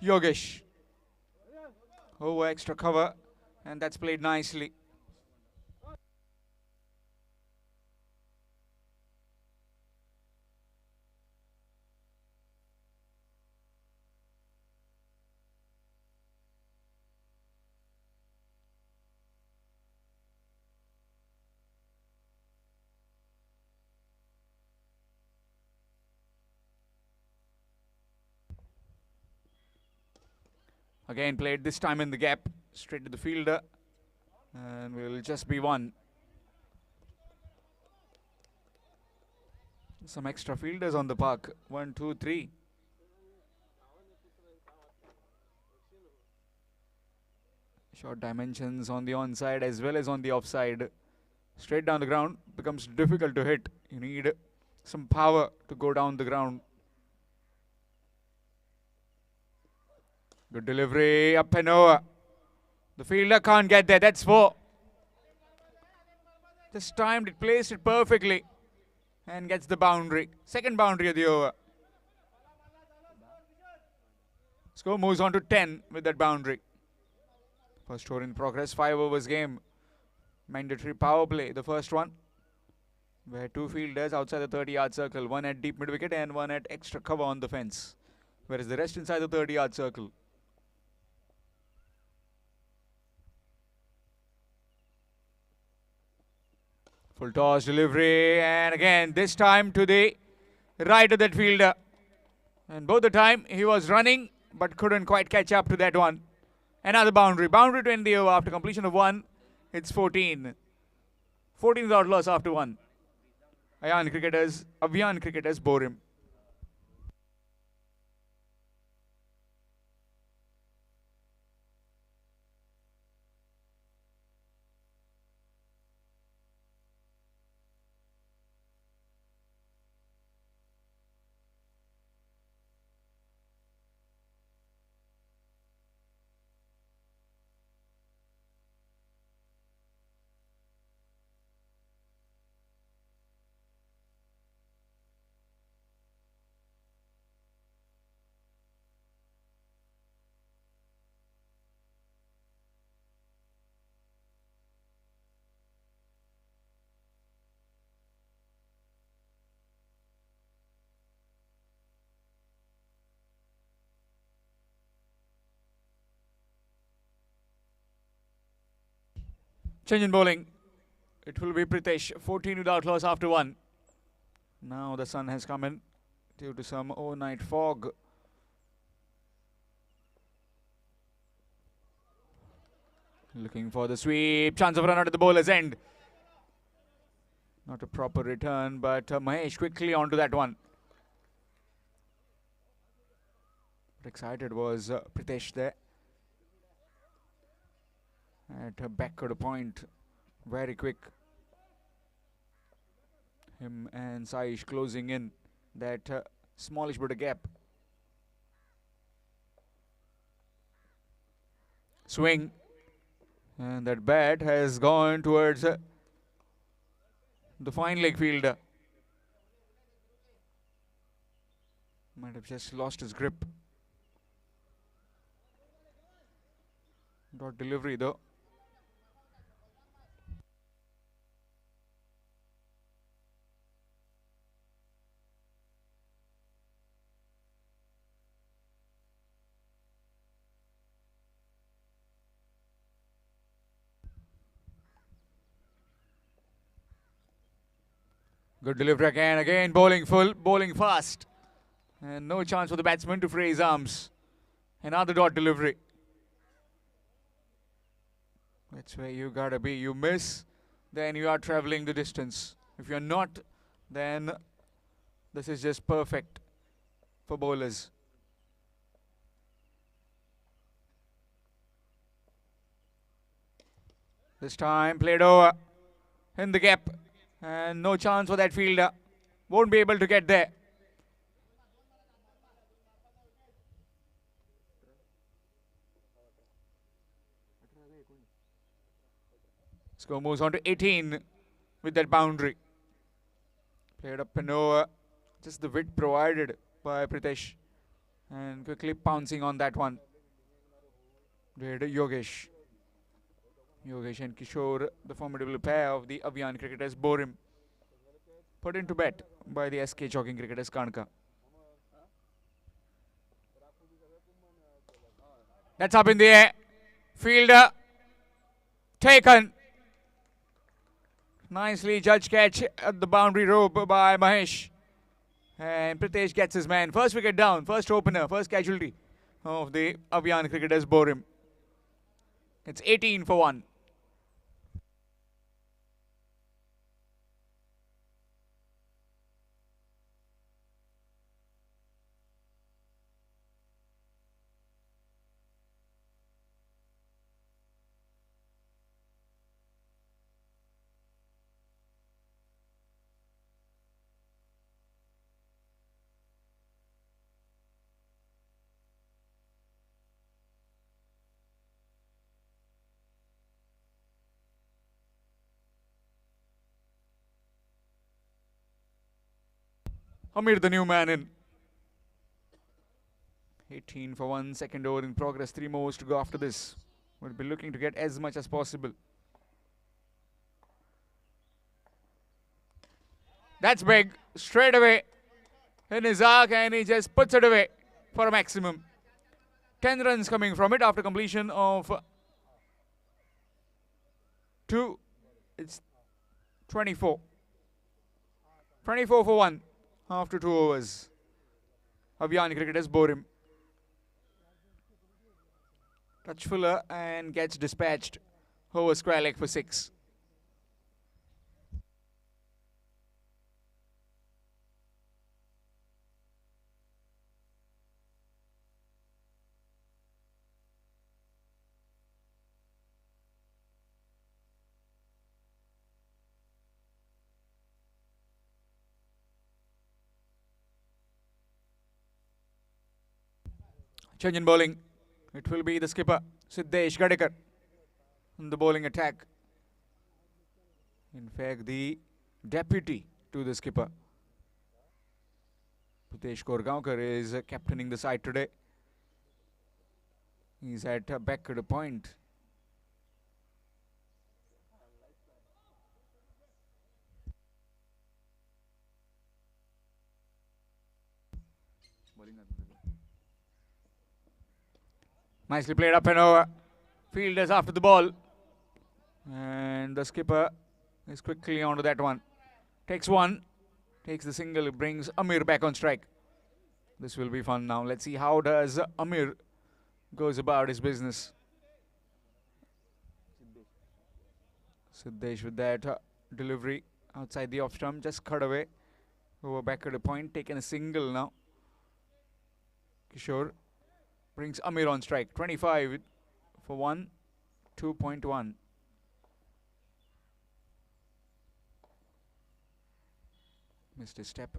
Yogesh. Over extra cover, and that's played nicely. Again played this time in the gap, straight to the fielder, and will just be one. Some extra fielders on the park. 1, 2, 3. Short dimensions on the onside as well as on the offside. Straight down the ground becomes difficult to hit. You need some power to go down the ground. Good delivery, up and over. The fielder can't get there, that's 4. Just timed it, placed it perfectly, and gets the boundary. Second boundary of the over. Score moves on to 10 with that boundary. First over in progress, 5 overs game. Mandatory power play, the first one, where 2 fielders outside the 30-yard circle, one at deep mid-wicket and one at extra cover on the fence, whereas the rest inside the 30-yard circle. Full toss delivery, and again this time to the right of that fielder. And both the time he was running but couldn't quite catch up to that one. Another boundary. Boundary to end the over after completion of 1. It's 14. 14 without loss after 1. Avian cricketers bore him. Change in bowling. It will be Pritesh. 14 without loss after 1. Now the sun has come in due to some overnight fog. Looking for the sweep. Chance of run out at the bowler's end. Not a proper return, but Mahesh quickly onto that one. But excited was Pritesh there. At a backward point, very quick. Him and Saish closing in that smallish bit of gap. Swing, and that bat has gone towards the fine leg fielder. Might have just lost his grip. Dot delivery though. Good delivery again bowling full, bowling fast. And no chance for the batsman to free his arms. Another dot delivery. That's where you gotta be. You miss, then you are traveling the distance. If you're not, then this is just perfect for bowlers. This time played over in the gap. And no chance for that fielder. Won't be able to get there. Score moves on to 18 with that boundary. Played up and over. Just the width provided by Pritesh. And quickly pouncing on that one. Did Yogesh. Yogesh and Kishore, the formidable pair of the Avian cricketers, bore him. Put into bet by the SK jogging cricketers Kanka. That's up in the air. Fielder taken. Nicely judged catch at the boundary rope by Mahesh. And Pritesh gets his man. First wicket down, first opener, first casualty of the Avian cricketers bore him. It's 18 for 1. Amir, the new man in. 18 for 1, second over in progress. 3 more overs to go after this. We'll be looking to get as much as possible. That's big. Straight away in his arc, and he just puts it away for a maximum. 10 runs coming from it after completion of 2. It's 24. 24 for 1 after 2 overs. Avian cricketers bore him. Touch fuller and gets dispatched over square leg for 6. Change in bowling. It will be the skipper, Siddesh Gadekar, in the bowling attack. In fact, the deputy to the skipper. Pritesh Korgaonkar is captaining the side today. He's at back at a point. Nicely played up and over. Fielders after the ball. And the skipper is quickly onto that one. Takes one. Takes the single. Brings Amir back on strike. This will be fun now. Let's see how does Amir goes about his business. Siddesh with that delivery outside the off stump. Just cut away. Over back at a point. Taken a single now. Kishore brings Amir on strike. 25 for 1, 2.1. Missed his step.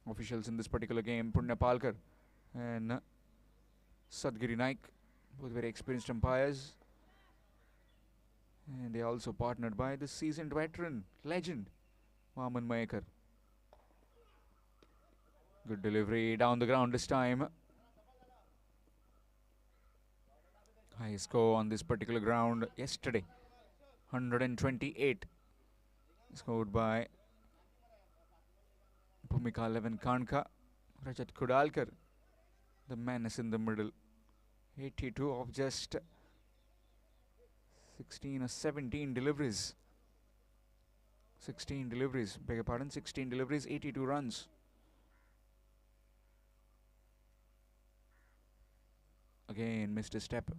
Officials in this particular game, Punya Palkar and Sadgiri Naik, both very experienced umpires. And they are also partnered by the seasoned veteran, legend, Vaman Mayekar. Good delivery down the ground this time. High score on this particular ground yesterday. 128 scored by Bhumika 11 Kanka. Rajat Kudalkar, the menace in the middle. 82 of just 16 or 17 deliveries. 16 deliveries, beg your pardon, 16 deliveries, 82 runs. Again, missed a step.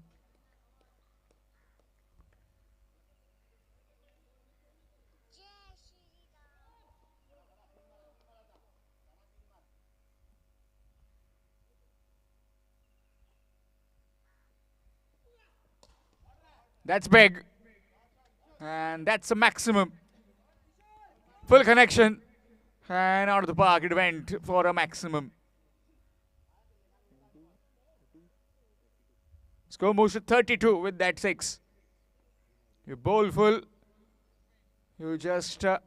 That's big. And that's a maximum. Full connection. And out of the park it went for a maximum. Score moves to 32 with that 6. You bowl full. You just have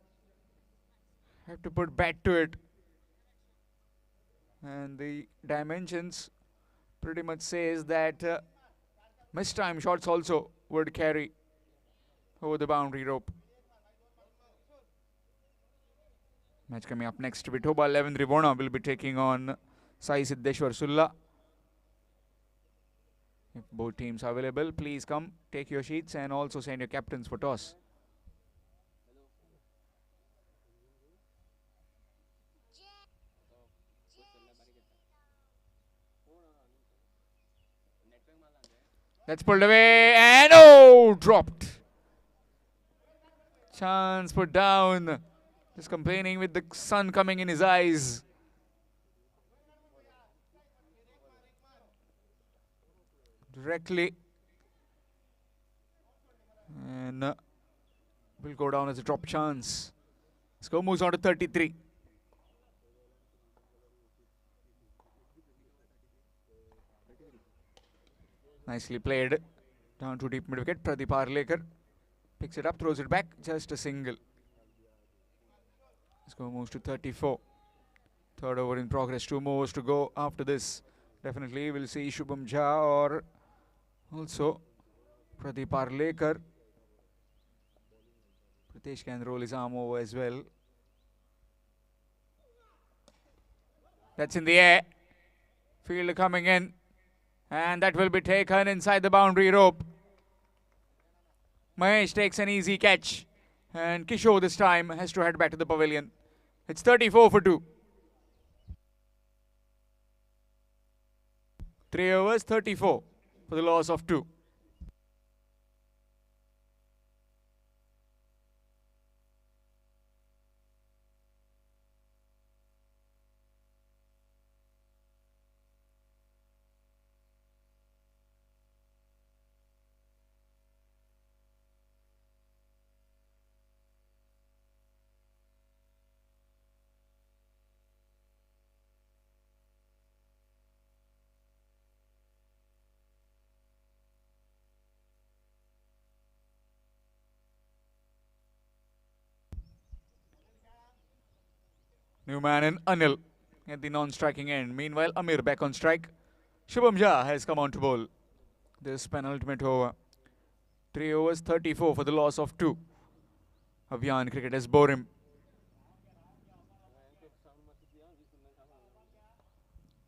to put bat to it. And the dimensions pretty much says that missed time shots also would carry over the boundary rope. Match coming up next. Vithoba 11 Rivona will be taking on Sai Siddeshwar Sulla. If both teams are available, please come, take your sheets and also send your captains for toss. That's pulled away and oh, dropped. Chance put down. Just complaining with the sun coming in his eyes. Directly. And will go down as a drop chance. Score moves on to 33. Nicely played. Down to deep mid wicket. Pradeep Arlekar picks it up, throws it back. Just a single. Score moves to 34. Third over in progress. 2 more overs to go after this. Definitely we'll see Shubham Jha or also Pradeep Arlekar. Pritesh can roll his arm over as well. That's in the air. Fielder coming in. And that will be taken inside the boundary rope. Mahesh takes an easy catch. And Kishore this time has to head back to the pavilion. It's 34 for 2. 3 overs, 34 for the loss of 2. New man in Anil at the non-striking end. Meanwhile, Amir back on strike. Shubham Jha has come on to bowl. This penultimate over. 3 overs, 34 for the loss of 2. Avian cricket has bore him.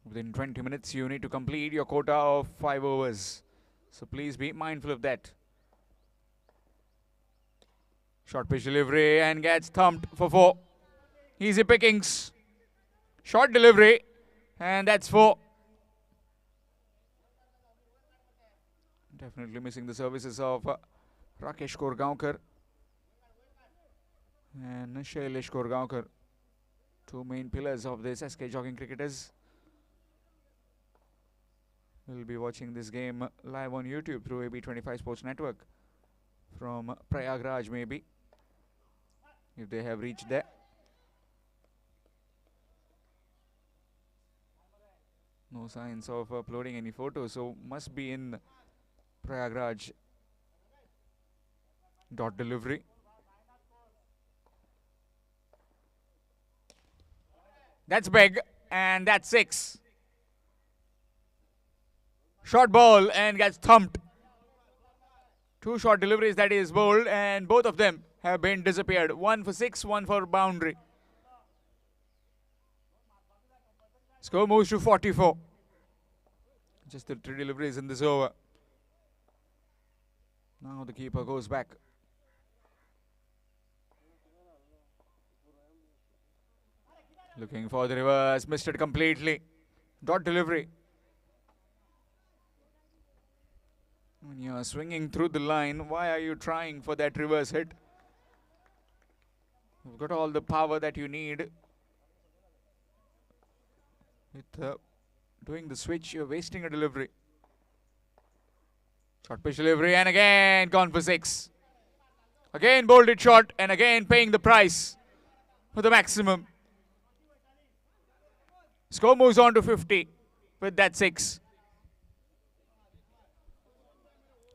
Within 20 minutes, you need to complete your quota of 5 overs. So please be mindful of that. Short pitch delivery and gets thumped for 4. Easy pickings. Short delivery. And that's 4. Definitely missing the services of Rakesh Korgaonkar and Shailesh Korgaonkar. 2 main pillars of this SK jogging cricketers. We'll be watching this game live on YouTube through AB25 Sports Network from Prayagraj maybe, if they have reached there. No signs of uploading any photos, so must be in Prayagraj. Dot delivery. That's big, and that's 6. Short ball and gets thumped. 2 short deliveries that is bowled, and both of them have been disappeared. 1 for 6, 1 for boundary. Score moves to 44. Just the 3 deliveries in this over. Now the keeper goes back. Looking for the reverse, missed it completely. Dot delivery. When you are swinging through the line, why are you trying for that reverse hit? You've got all the power that you need. With doing the switch, you're wasting a delivery. Short pitch delivery and again gone for 6. Again bowled it short and again paying the price for the maximum. Score moves on to 50 with that 6.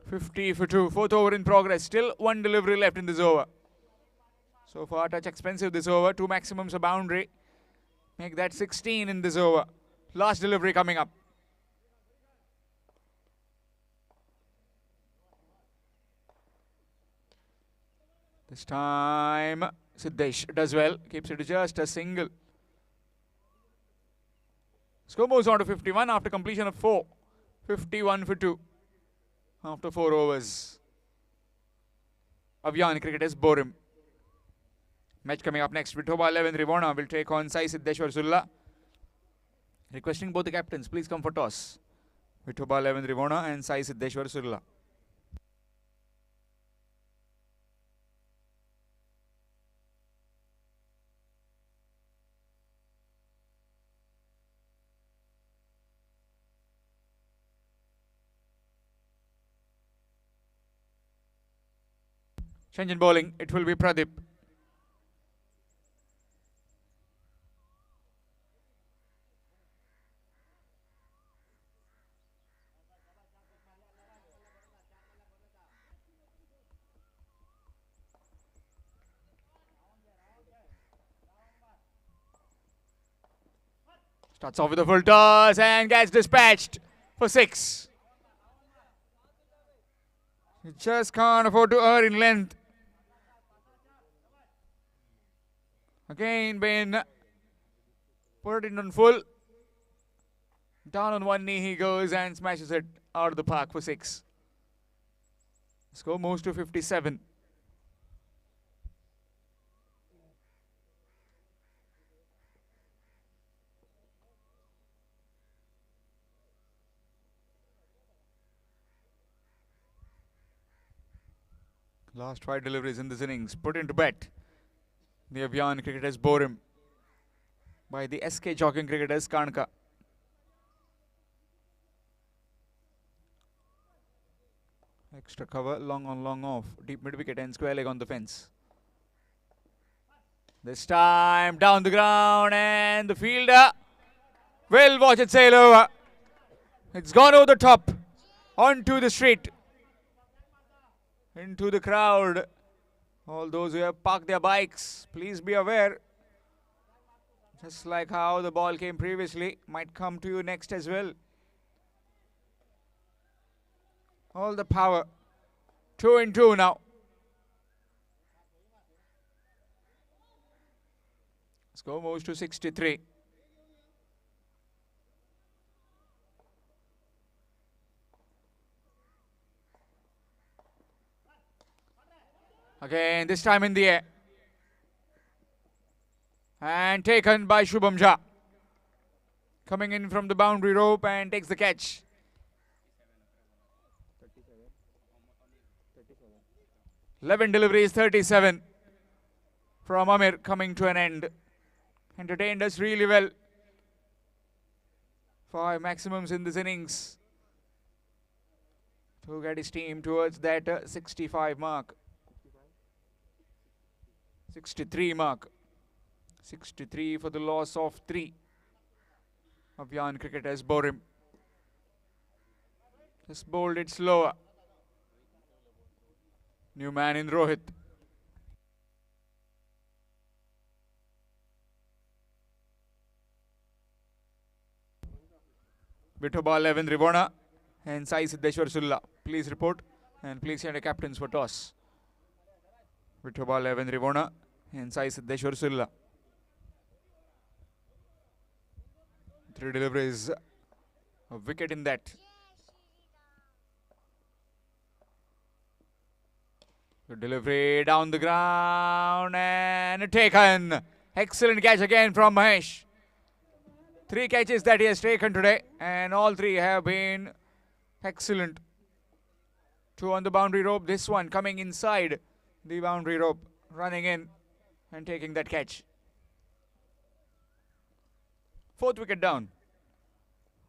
50 for 2. 4th over in progress. Still 1 delivery left in this over. So far touch expensive this over. 2 maximums a boundary. Make that 16 in this over. Last delivery coming up. This time, Siddesh does well. Keeps it to just a single. Score moves on to 51 after completion of 4. 51 for 2 after 4 overs. Avian cricketers Borim. Match coming up next. Vithoba 11 Rivona will take on Sai Siddeshwar Sulla. Requesting both the captains, please come for toss. Vithoba 11 Rivona and Sai Siddeshwar Sulla. Change in bowling, it will be Pradeep. Starts off with a full toss and gets dispatched for 6. He just can't afford to err in length. Again, Ben put it on full. Down on one knee he goes and smashes it out of the park for 6. Score moves to 57. Last 5 deliveries in this innings put into bet. The Avian cricketers Borim by the SK Jogging cricketers Kanka. Extra cover, long on, long off. Deep mid wicket and square leg on the fence. This time down the ground and the fielder will watch it sail over. It's gone over the top onto the street. Into the crowd. All those who have parked their bikes, please be aware. Just like how the ball came previously, might come to you next as well. All the power. 2 and 2 now. Score moves to 63. Again, this time in the air. And taken by Shubham Jha. Coming in from the boundary rope and takes the catch. 11 deliveries, 37 from Amir coming to an end. Entertained us really well. 5 maximums in this innings to get his team towards that 65 mark. 63 mark. 63 for the loss of 3. Avian cricketers Borim. Just bowled it slower. New man in Rohit. Vithoba 11 Rivona and Sai Siddeshwar Sulla. Please report and please send a captains for toss. Vithoba 11 Rivona and Sai Siddeshwar Sulla. 3 deliveries, a wicket in that. The delivery down the ground and taken. Excellent catch again from Mahesh. 3 catches that he has taken today and all 3 have been excellent. 2 on the boundary rope, this one coming inside the boundary rope, running in and taking that catch. 4th wicket down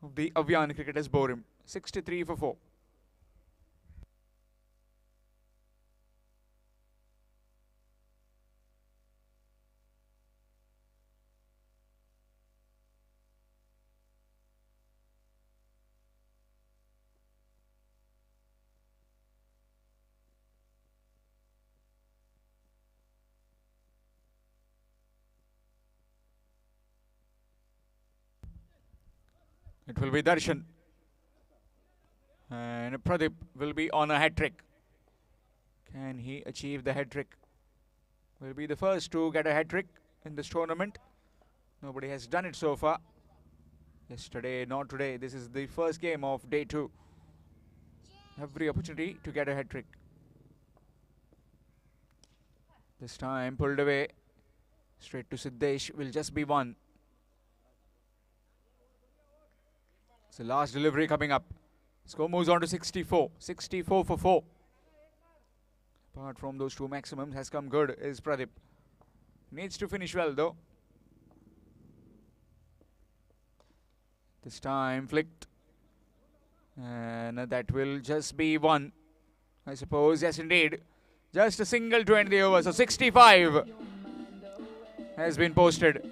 of the Avian cricketers Borim. 63 for 4. It will be Darshan. And Pradeep will be on a hat-trick. Can he achieve the hat-trick? Will be the first to get a hat-trick in this tournament. Nobody has done it so far. Yesterday, not today. This is the first game of day 2. Every opportunity to get a hat-trick. This time pulled away. Straight to Siddesh will just be one. It's the last delivery coming up. Score moves on to 64. 64 for 4. Apart from those two maximums, has come good is Pradeep. Needs to finish well though. This time flicked. And that will just be one, I suppose. Yes, indeed. Just a single to end the over. So 65 has been posted.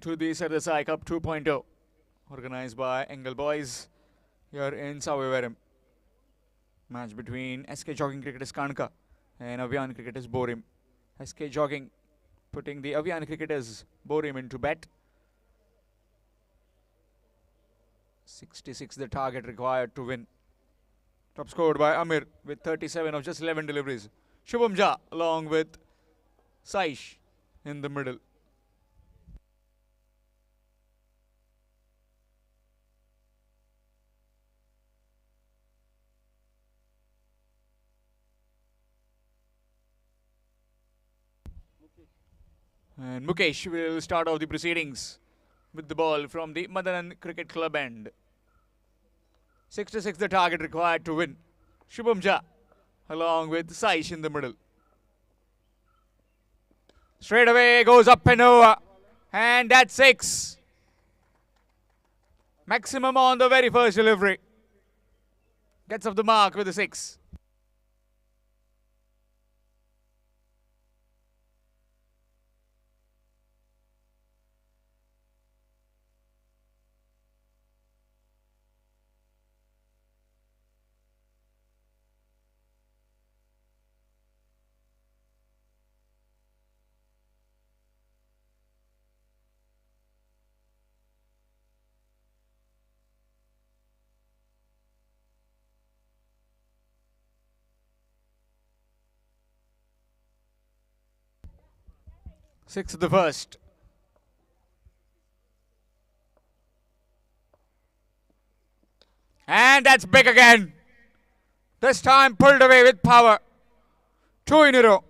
To the Sardessai Cup 2.0, organized by Engel Boys here in Savivaram. Match between SK Jogging Cricketers Kanka and Avian Cricketers Borim. SK Jogging putting the Avian Cricketers Borim into bat. 66 the target required to win. Top scored by Amir with 37 of just 11 deliveries. Shubham Jha along with Saish in the middle. And Mukesh will start off the proceedings with the ball from the Madanand Cricket Club end. 66 the target required to win. Shubham Jha along with Saish in the middle. Straight away goes up and over. And that's 6. Maximum on the very first delivery. Gets off the mark with a 6. Six of the first. And that's big again. This time pulled away with power. 2 in a row.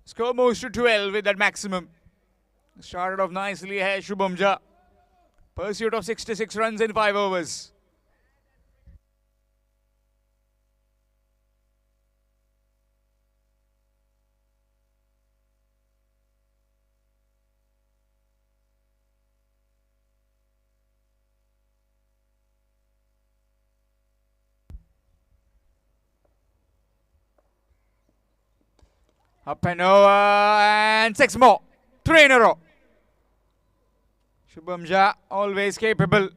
Score moves to 12 with that maximum. Started off nicely here, Shubham Jha. Pursuit of 66 runs in 5 overs. Up and over, and 6 more. 3 in a row. Shubham Jha always capable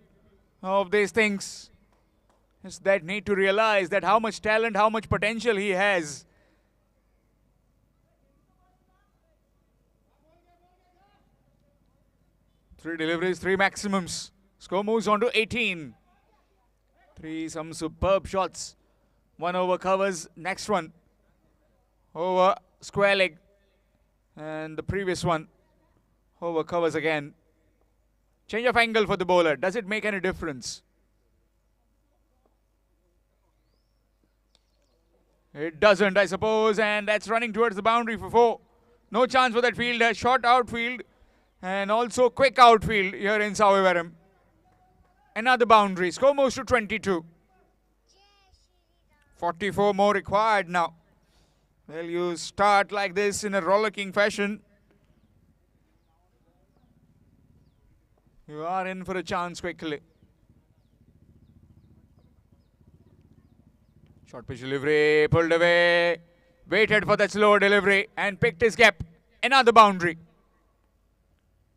of these things. It's that need to realize that how much talent, how much potential he has. Three deliveries, 3 maximums. Score moves on to 18. 3 some superb shots. 1 over covers, next one. Over square leg. And the previous one over covers again. Change of angle for the bowler. Does it make any difference? It doesn't, I suppose. And that's running towards the boundary for 4. No chance for that fielder. Short outfield. And also quick outfield here in Savivaram. Another boundary. Score moves to 22. 44 more required now. Well, you start like this in a rollicking fashion. You are in for a chance quickly. Short pitch delivery, pulled away. Waited for that slow delivery and picked his gap. Another boundary.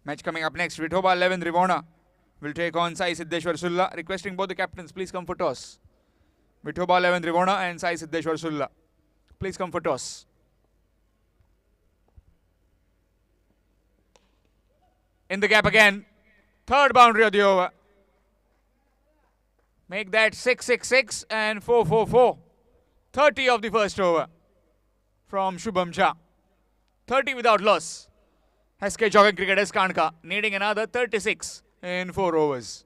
Match coming up next. Vithoba 11 Rivona will take on Sai Siddeshwar Sulla. Requesting both the captains, please come for toss. Vithoba 11 Rivona and Sai Siddeshwar Sulla. Please come for toss. In the gap again. Third boundary of the over. Make that 6-6-6 and 4-4-4. 30 of the first over from Shubham Jha. 30 without loss. SK Jogging Cricketers Kanka needing another 36 in 4 overs.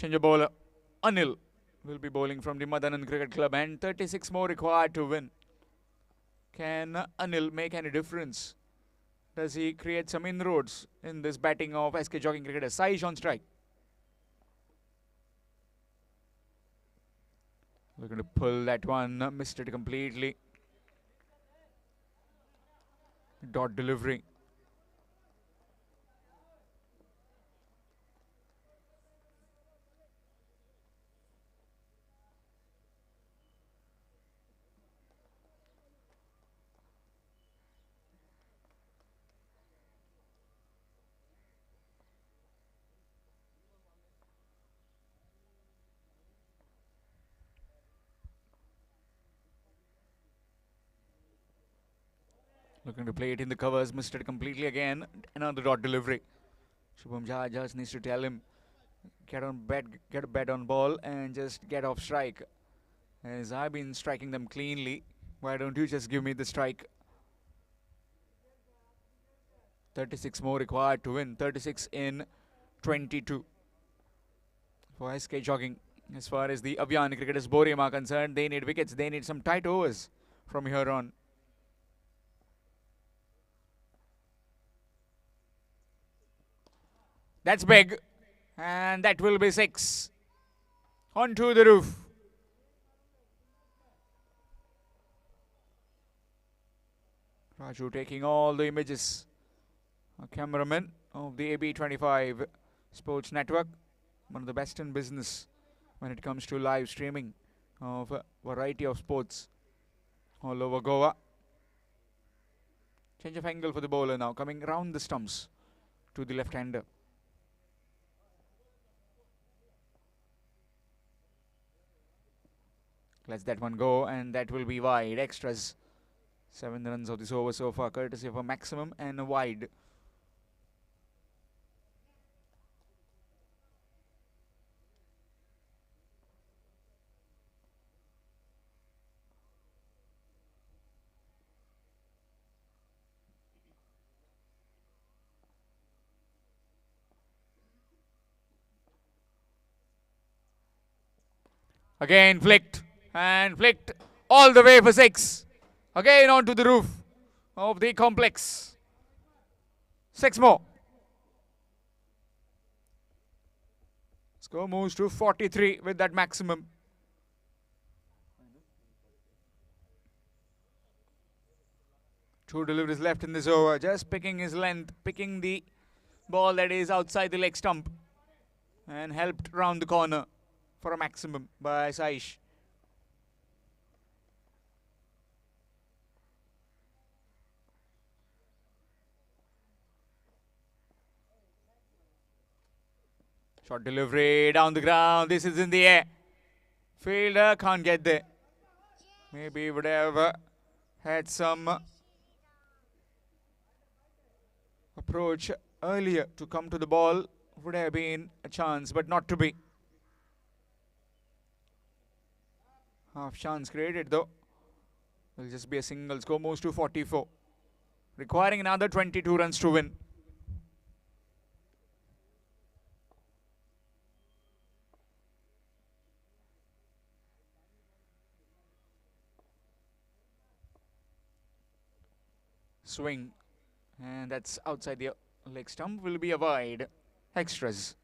Change of bowler. Anil will be bowling from the Madanand Cricket Club and 36 more required to win. Can Anil make any difference? Does he create some inroads in this batting of SK Jogging Cricketers? Saish on strike. Looking to pull that one. Missed it completely. Dot delivery. Looking to play it in the covers, missed it completely again. Another dot delivery. Shubham Jha just needs to tell him, get a bet on ball and just get off strike. As I've been striking them cleanly, why don't you just give me the strike? 36 more required to win. 36 in 22. For SK Jogging, as far as the Avyani cricketers Boream are concerned, they need wickets. They need some tight overs from here on. That's big. And that will be 6. Onto the roof. Raju taking all the images. A cameraman of the AB25 Sports Network. One of the best in business when it comes to live streaming of a variety of sports all over Goa. Change of angle for the bowler now, coming round the stumps to the left-hander. Lets that one go, and that will be wide. Extras. 7 runs of this over so far, courtesy of a maximum and a wide. Again flicked and flicked all the way for 6. Again onto the roof of the complex. 6 more. Score moves to 43 with that maximum. Two deliveries left in this over. Just picking his length, picking the ball that is outside the leg stump, and helped round the corner for a maximum by Saish. Short delivery down the ground. This is in the air. Fielder can't get there. Maybe would have had some approach earlier to come to the ball. Would have been a chance, but not to be. Half chance created though. Will just be a single. Score moves to 44. Requiring another 22 runs to win. Swing. And that's outside the leg stump. Will be a wide. Extras.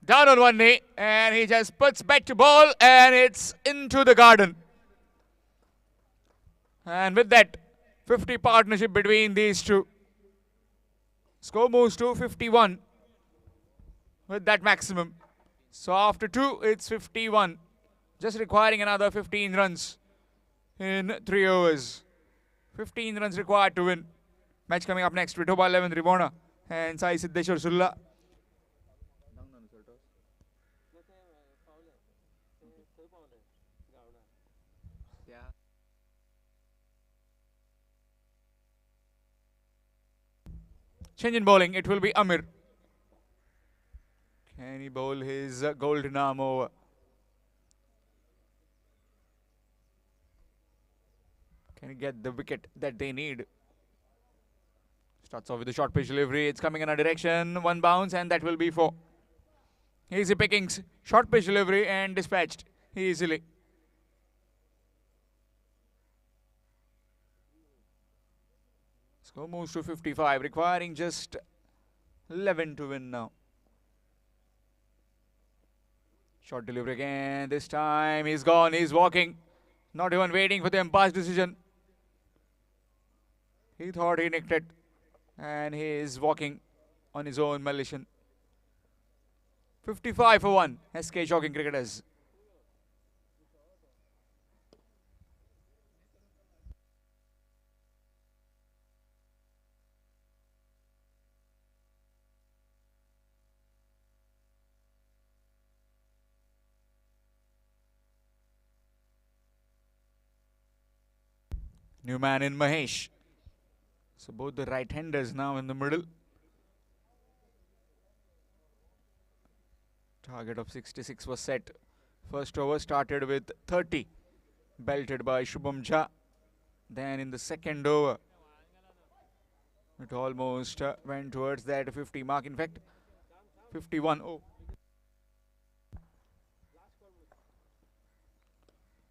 Down on one knee, and he just puts back to ball, and it's into the garden. And with that, 50 partnership between these two. Score moves to 51 with that maximum. So after 2, it's 51. Just requiring another 15 runs in 3 overs. 15 runs required to win. Match coming up next. Vitoba 11, Rivona and Sai Siddeshwar Sulla. Change in bowling, it will be Amir. Can he bowl his golden arm over? Can he get the wicket that they need? Starts off with the short pitch delivery. It's coming in a direction. 1 bounce, and that will be 4. Easy pickings. Short pitch delivery and dispatched easily. Score moves to 55, requiring just 11 to win now. Short delivery again. This time he's gone. He's walking. Not even waiting for the umpire's decision. He thought he nicked it. And he is walking on his own volition. 55 for 1. SK jogging cricketers. New man in Mahesh. So both the right-handers now in the middle. Target of 66 was set. First over started with 30. Belted by Shubham Jha. Then in the second over, it almost went towards that 50 mark. In fact, 51. Oh.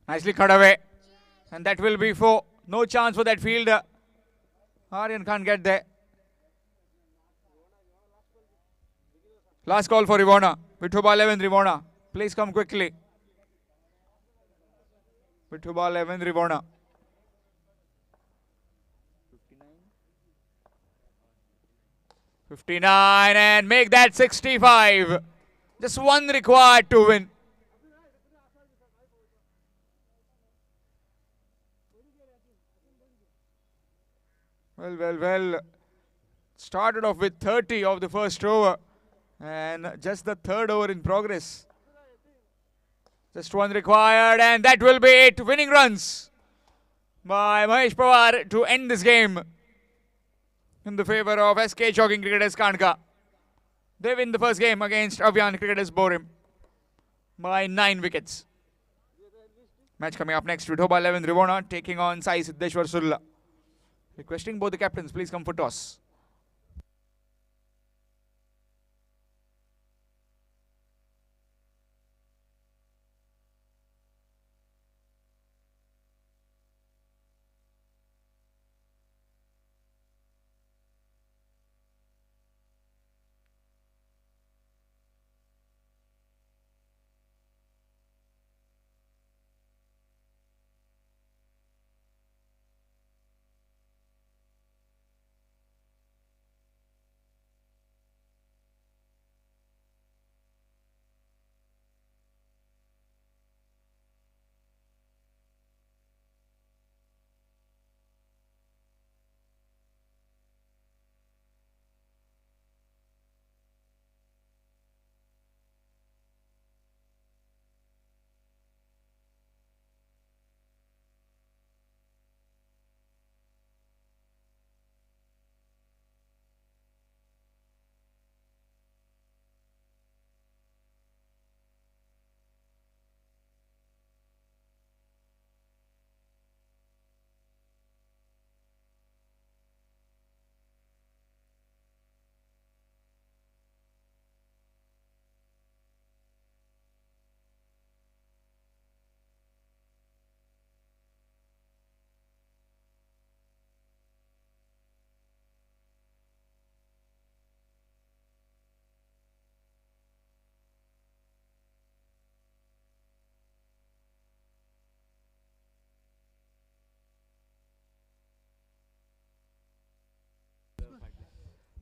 Nicely cut away. And that will be for no chance for that fielder. Aryan can't get there. Last call for Rivona. Vithuba 11, Rivona. Please come quickly. Vithuba 11, Rivona. 59 and make that 65. Just one required to win. Well. Started off with 30 of the first over. And just the third over in progress. Just one required, and that will be it. Winning runs by Mahesh Pawar to end this game in the favor of SK Jogging Cricketers Kanka. They win the first game against Avian Cricketers Borim by 9 wickets. Match coming up next. Vithoba 11 Rivona taking on Sai Siddeshwar Sulla. Requesting both the captains, please come for toss.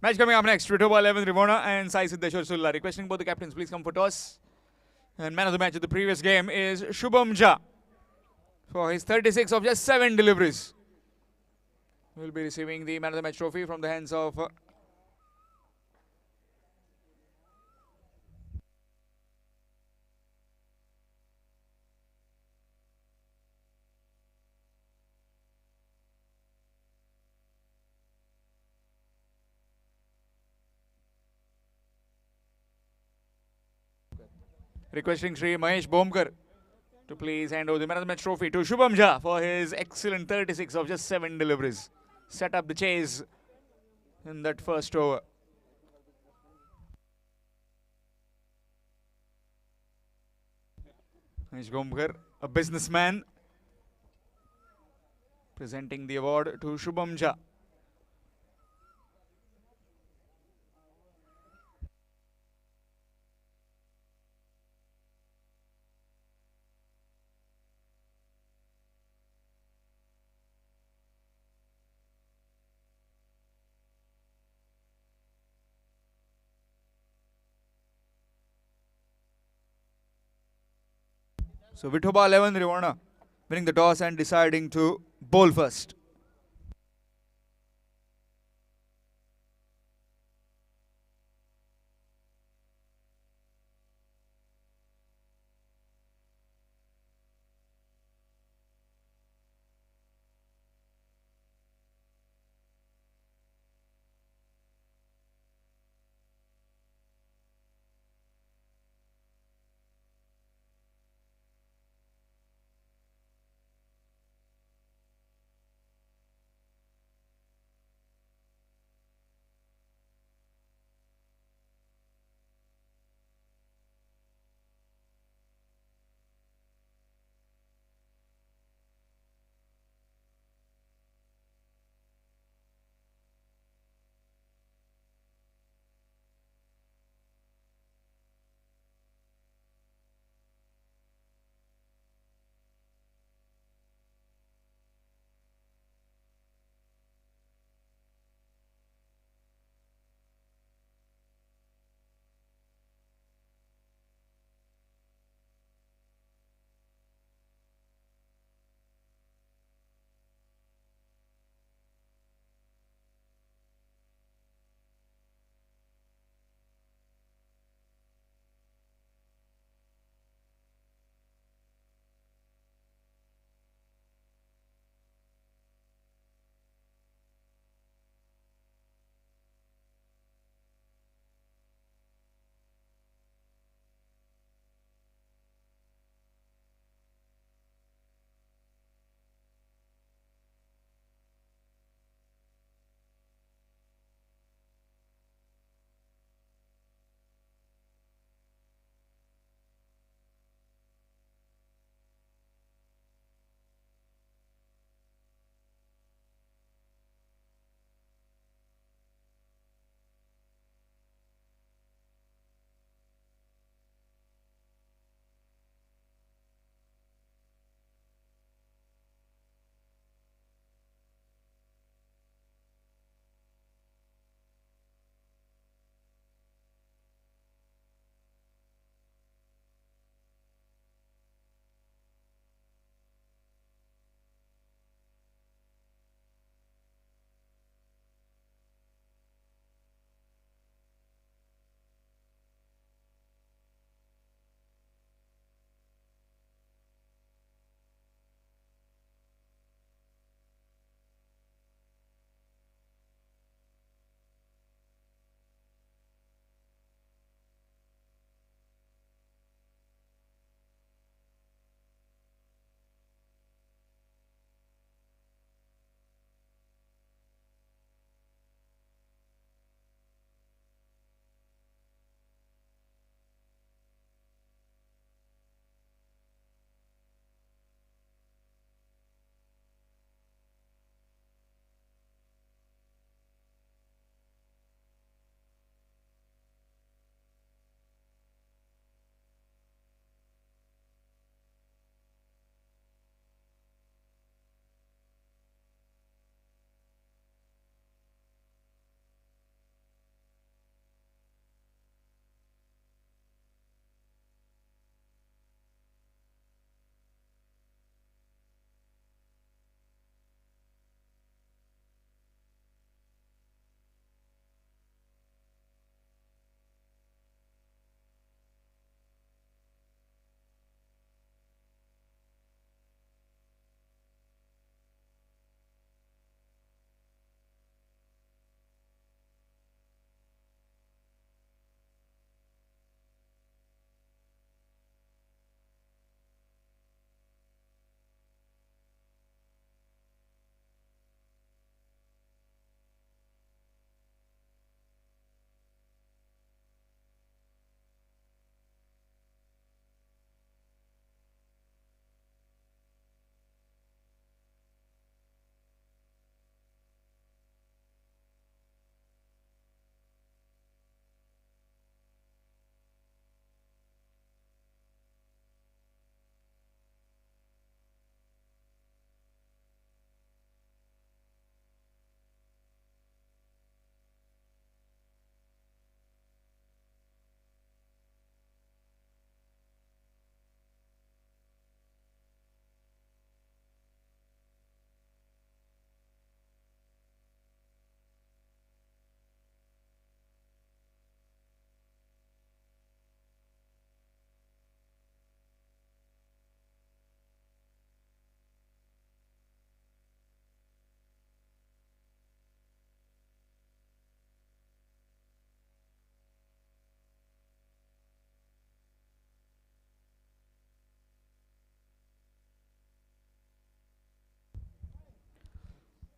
Match coming up next. Vithoba 11 Rivona and Sai Siddeshwar Sulla. Requesting both the captains, please come for toss. And man of the match of the previous game is Shubham Jha for his 36 of just 7 deliveries. Will be receiving the man of the match trophy from the hands of requesting Sri Mahesh Bomkar to please hand over the man of the match trophy to Shubham Jha for his excellent 36 of just 7 deliveries. Set up the chase in that first over. Mahesh Bomkar, a businessman, presenting the award to Shubham Jha. So Vithoba 11 Rivana winning the toss and deciding to bowl first.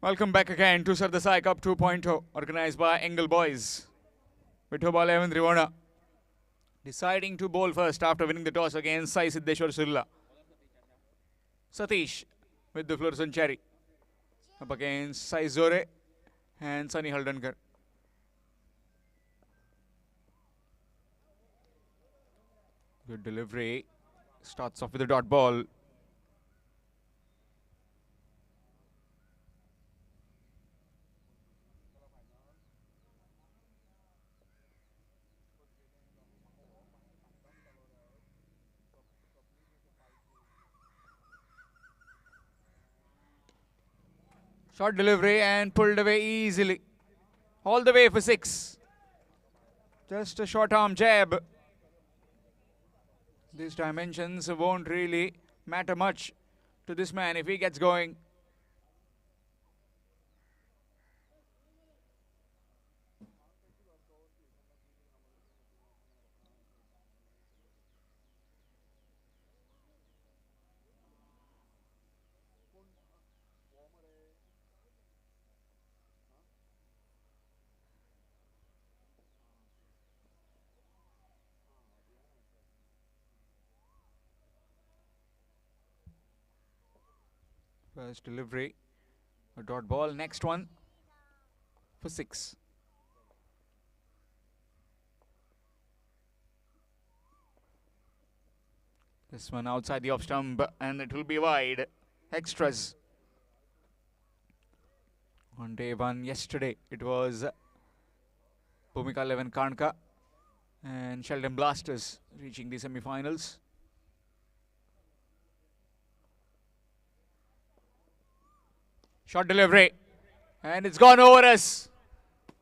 Welcome back again to Sardessai Cup 2.0, organized by Engel Boys. Vithoba 11 Rivona deciding to bowl first after winning the toss against Sai Siddeshwar Sulla. Satish with the fluorescent cherry up against Sai Zore and Sunny Haldankar. Good delivery. Starts off with a dot ball. Short delivery and pulled away easily. All the way for 6. Just a short arm jab. These dimensions won't really matter much to this man if he gets going. First delivery, a dot ball. Next one for 6. This one outside the off stump and it will be wide. Extras. On day 1 yesterday, it was Bhumika 11 Karnka and Sheldon Blasters reaching the semi-finals. Short delivery. And it's gone over us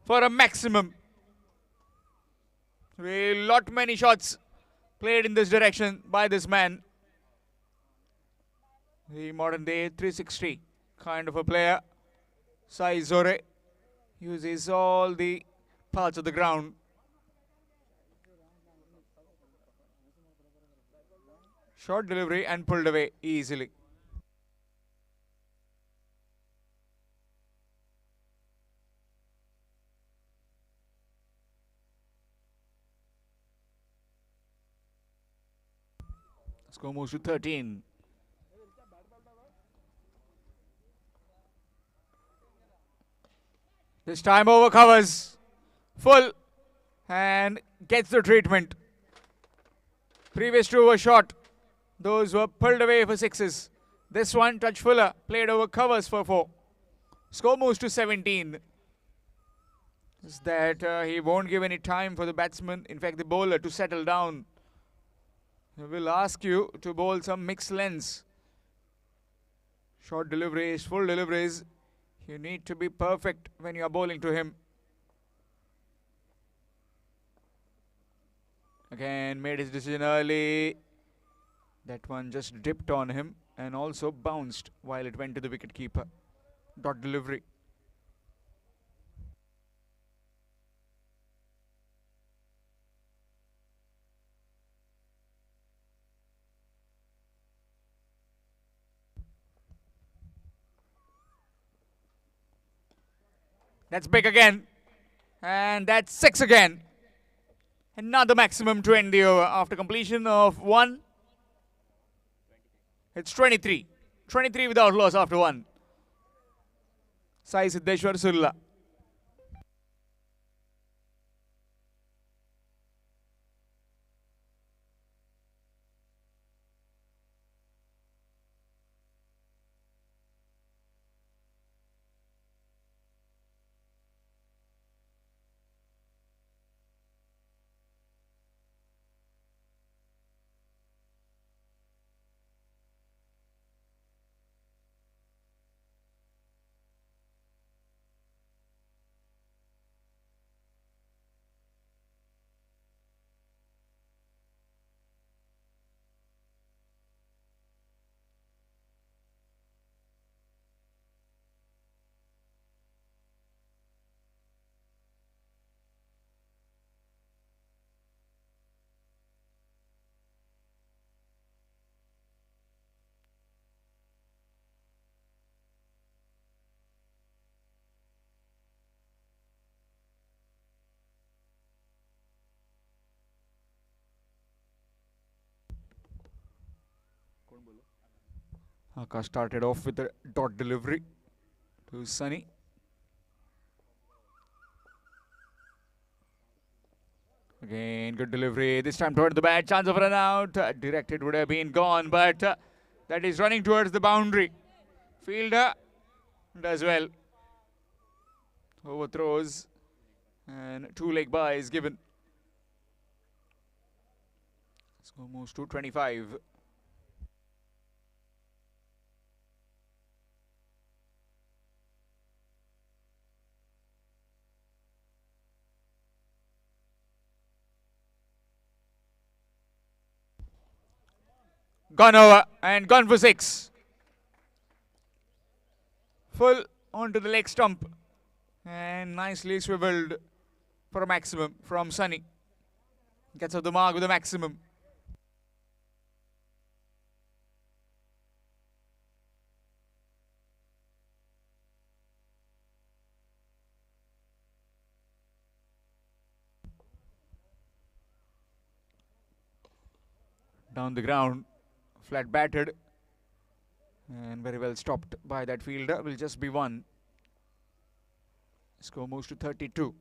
for a maximum. A lot many shots played in this direction by this man. The modern day 360 kind of a player. Sai Zore uses all the parts of the ground. Short delivery and pulled away easily. Score moves to 13. This time over covers full and gets the treatment. Previous 2 were short. Those were pulled away for 6s. This one, touch fuller, played over covers for 4. Score moves to 17. Is that he won't give any time for the batsman, in fact the bowler, to settle down. He will ask you to bowl some mixed lengths. Short deliveries, full deliveries. You need to be perfect when you are bowling to him. Again, made his decision early. That one just dipped on him and also bounced while it went to the wicket keeper. Dot delivery. That's big again. And that's 6 again. Another maximum to end the over after completion of 1. It's 23. 23 without loss after 1. Sai Siddeshwar Sulla. Arkas started off with a dot delivery to Sunny. Again, good delivery. This time toward the bat. Chance of run out. Directed would have been gone, but that is running towards the boundary. Fielder does well. Overthrows and 2 leg bye is given. Score moves to 25. Gone over and gone for 6. Full onto the leg stump and nicely swiveled for a maximum from Sunny. Gets off the mark with a maximum. Down the ground, flat batted and very well stopped by that fielder. Will just be 1. Score moves to 32.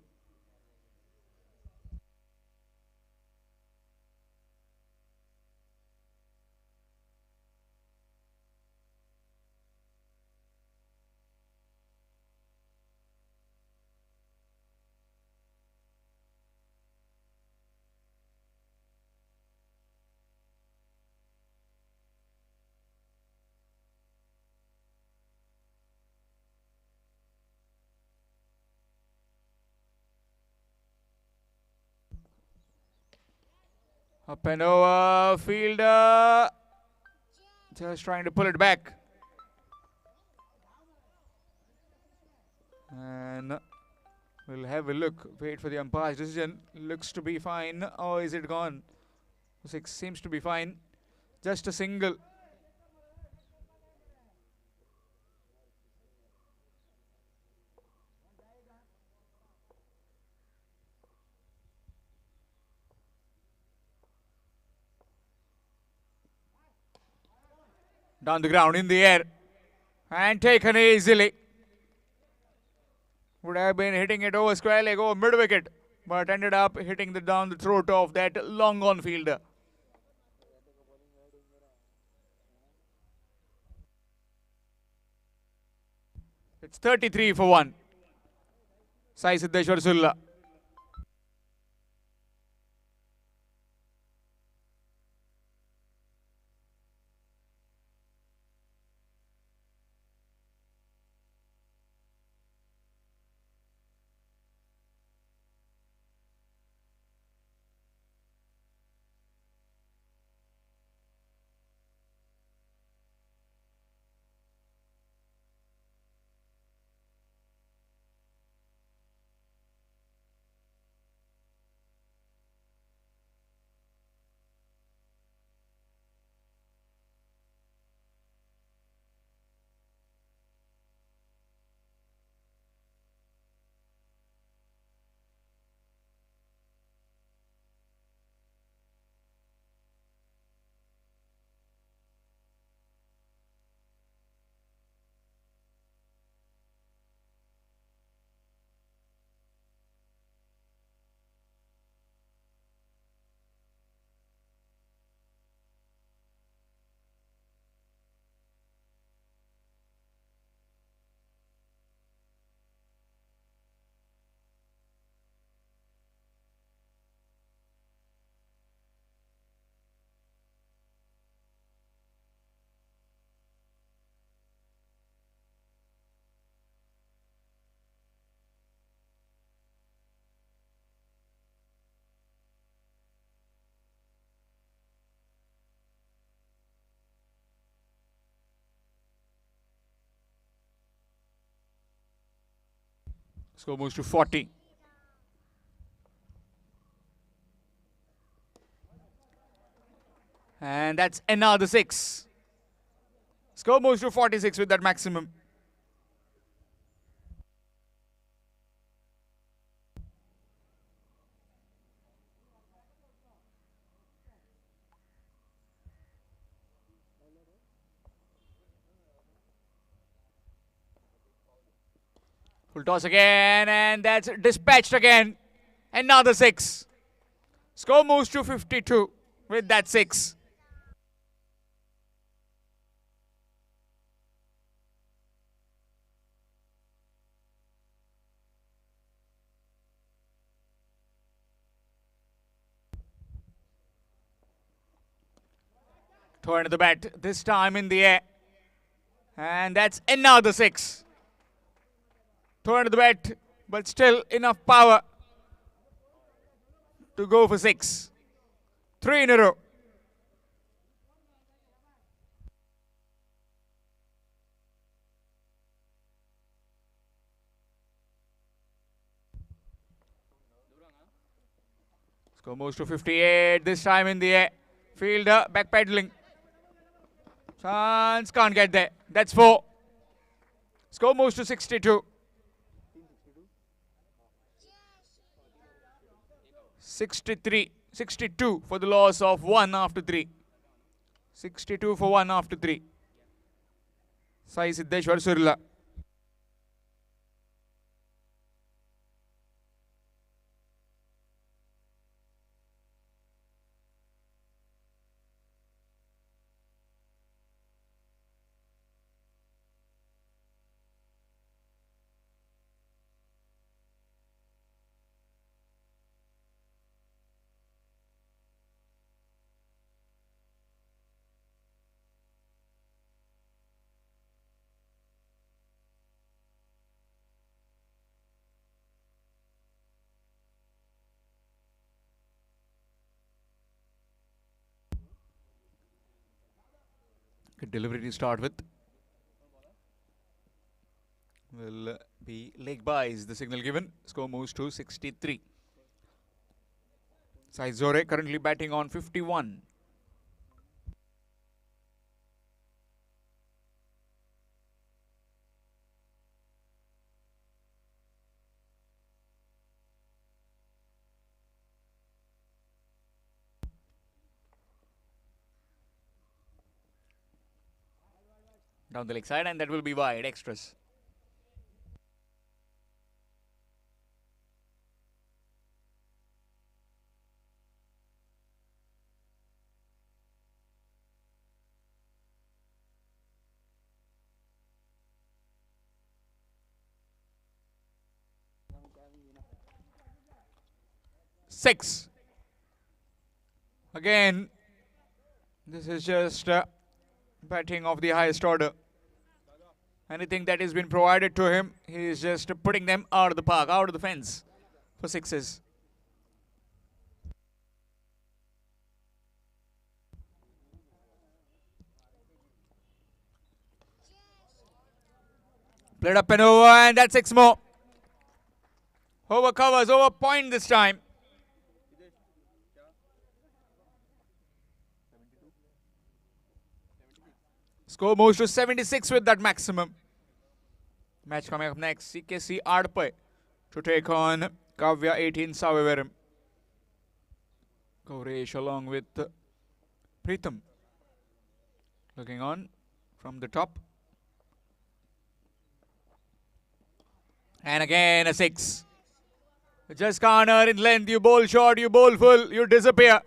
Up and over, fielder just trying to pull it back. And we'll have a look, wait for the umpire's decision. Looks to be fine, or is it gone? 6 seems to be fine, just a single. Down the ground, in the air, and taken easily. Would have been hitting it over square leg, over mid wicket, but ended up hitting down the throat of that long on fielder. It's 33 for 1. Sai Siddeshwar Sulla. Score moves to 40. And that's another 6. Score moves to 46 with that maximum. Full toss again, and that's dispatched again. Another 6. Score moves to 52 with that 6. Turn to the bat, this time in the air. And that's another 6. Turn to the bat, but still enough power to go for 6. 3 in a row. Score moves to 58, this time in the air. Fielder backpedaling. Chance, can't get there. That's 4. Score moves to 62. 62 for the loss of 1 after 3. 62 for 1 after 3. Sai Siddeshwar Surla. Good delivery to start with. Will be leg buys, the signal given. Score moves to 63. Sai Zore currently batting on 51. Down the leg side, and that will be wide, extras. Six. Again, this is just batting of the highest order. Anything that has been provided to him, he is just putting them out of the park, out of the fence for 6s. Played up and over, and that's 6 more. Over covers, over point this time. Score moves to 76 with that maximum. Match coming up next. CKC Adpai to take on Kavya 18 Saveveram. Gauresh along with Pritham. Looking on from the top. And again a 6. Just corner in length. You bowl short, you bowl full, you disappear.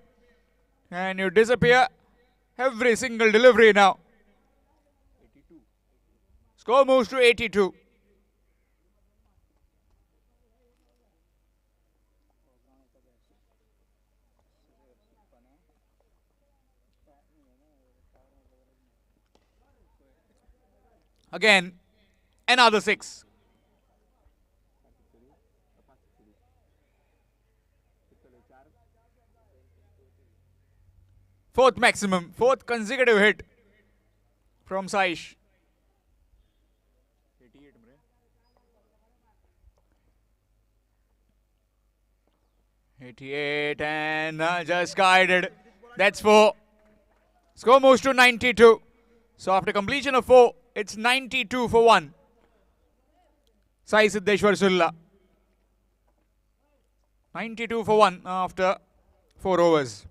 And you disappear every single delivery now. Score moves to 82. Again, another 6. Fourth maximum, fourth consecutive hit from Saish. 88 and just guided. That's 4. Score moves to 92. So after completion of 4, it's 92 for 1. Sai Siddeshwar Sulla. 92 for 1 after 4 overs.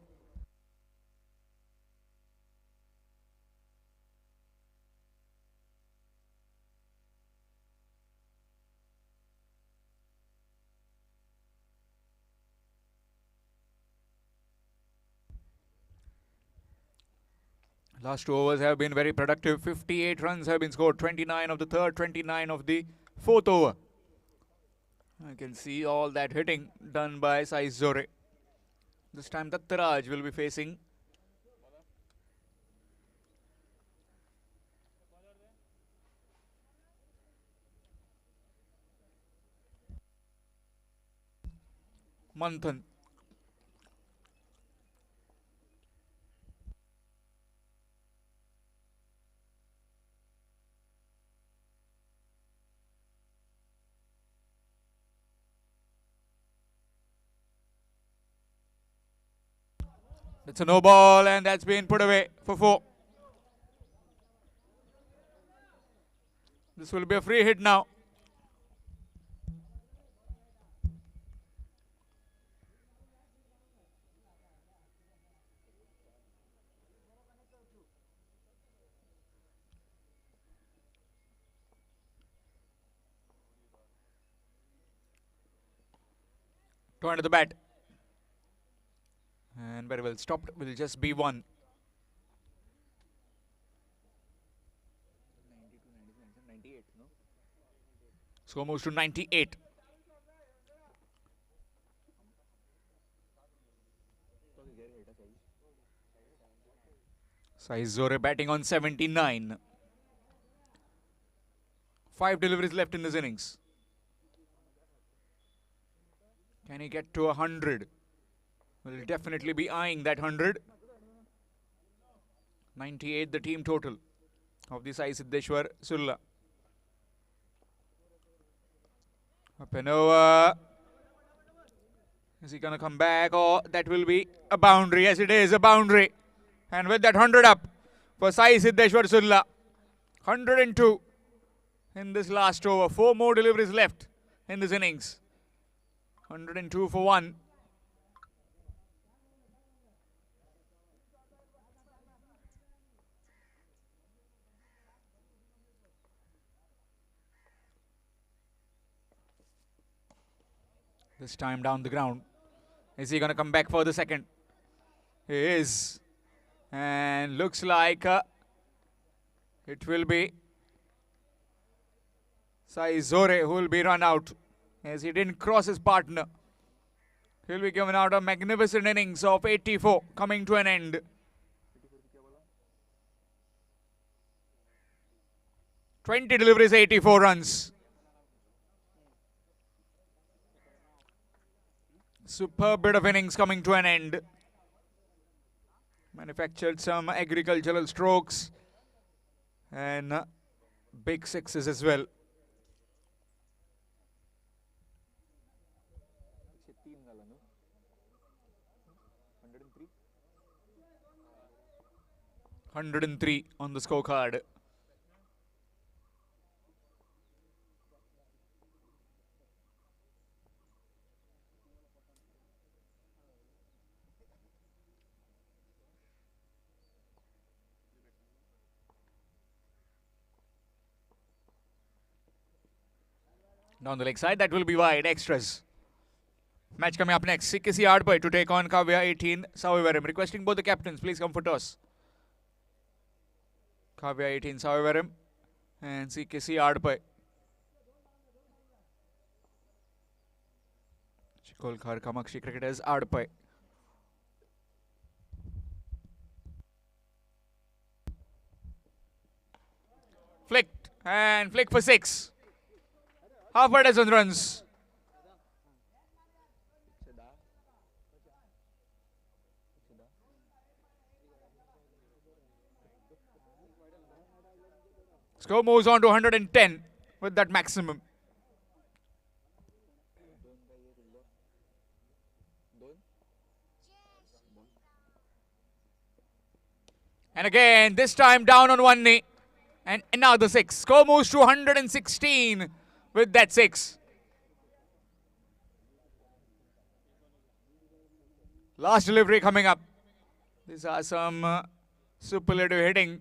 Last 2 overs have been very productive. 58 runs have been scored. 29 of the third, 29 of the fourth over. I can see all that hitting done by Sai Zore. This time Dattaraj will be facing Manthan. It's a no ball and that's been put away for 4. This will be a free hit now. Turn to the bat. And very well stopped. Will just be 1. Score moves to 98. Sai Zore batting on 79. 5 deliveries left in this innings. Can he get to 100? Will definitely be eyeing that 100. 98 the team total of the Sai Siddeshwar Sulla. Up and over. Is he going to come back or that will be a boundary? Yes, it is a boundary. And with that 100 up for Sai Siddeshwar Sulla. 102 in this last over. 4 more deliveries left in this innings. 102 for 1. This time down the ground. Is he going to come back for the second? He is. And looks like it will be Sai Zore who will be run out as he didn't cross his partner. He'll be given out a magnificent innings of 84 coming to an end. "20 deliveries, 84 runs. Superb bit of innings coming to an end. Manufactured some agricultural strokes and big sixes as well. "103 on the scorecard. Down the leg side, that will be wide, extras. Match coming up next. CKC Adpai to take on Kavya 18 Savivaram. Requesting both the captains, please come for toss. Kavya 18 Savivaram and CKC Adpai. Chikolkar Kamakshi Cricketers Adpai. Flicked and flick for 6. Half a dozen runs. Score moves on to 110 with that maximum. And again, this time down on one knee. And another 6. Score moves to 116 with that 6. Last delivery coming up. These are some superlative hitting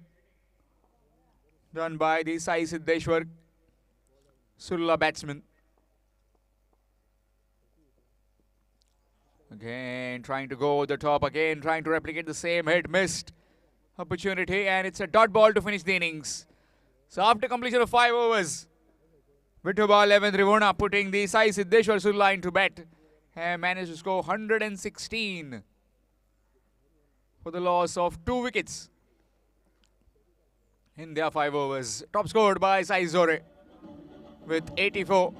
done by the Sai Siddeshwar Sulla batsman. Again, trying to go over the top. Again, trying to replicate the same hit. Missed. opportunity, and it's a dot ball to finish the innings. So after completion of 5 overs, Vithoba 11th Rivona putting the Sai Siddeshwar Sulla into bat and managed to score 116 for the loss of 2 wickets in their 5 overs. Top scored by Sai Zore with 84.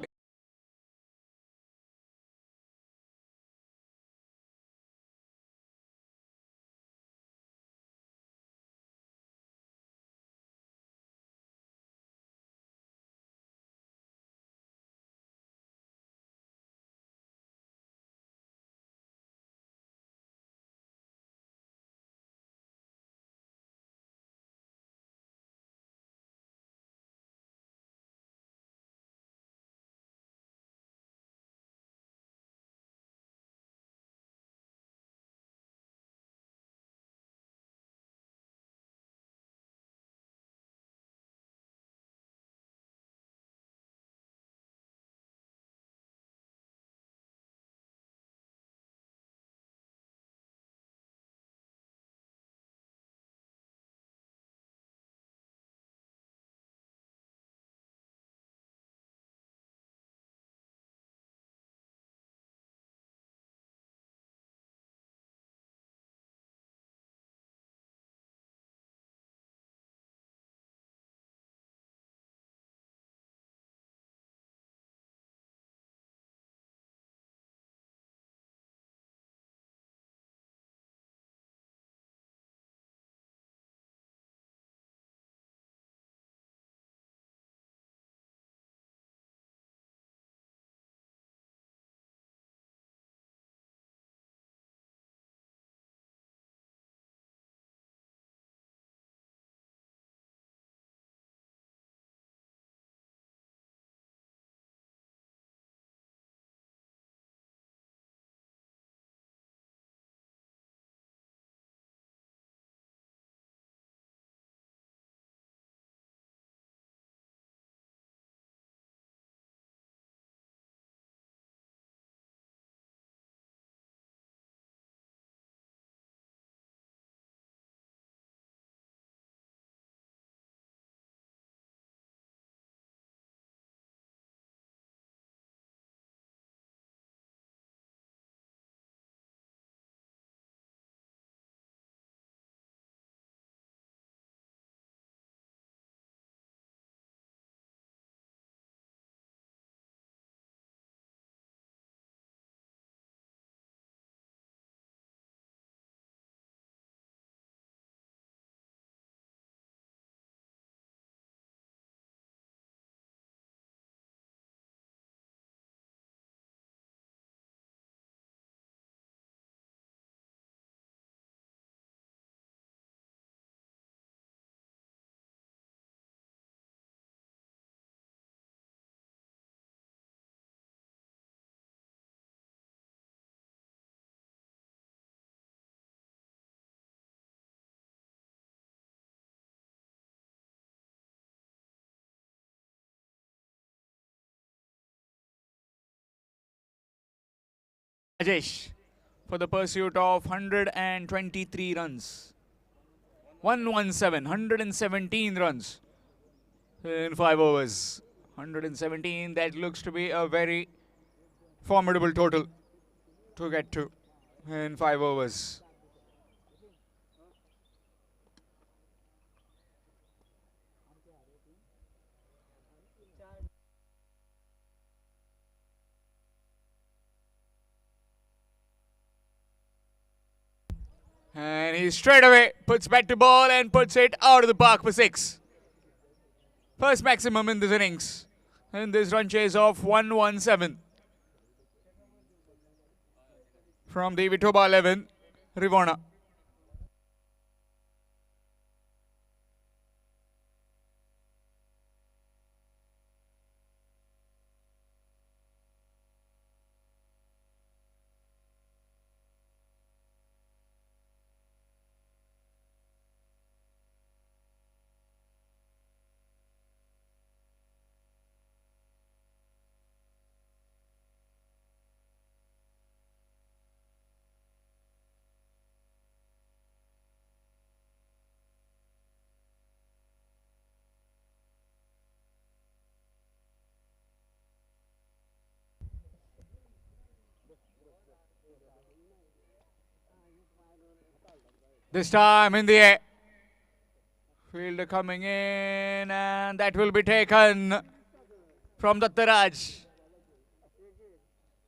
Rajesh for the pursuit of 123 runs. 117, 117 runs in 5 overs. 117, that looks to be a very formidable total to get to in 5 overs. And he straight away puts back to ball and puts it out of the park for 6. First maximum in this innings. In this run chase of 117. From the Vithoba 11, Rivona. This time in the air. Fielder coming in, and that will be taken from Dattaraj.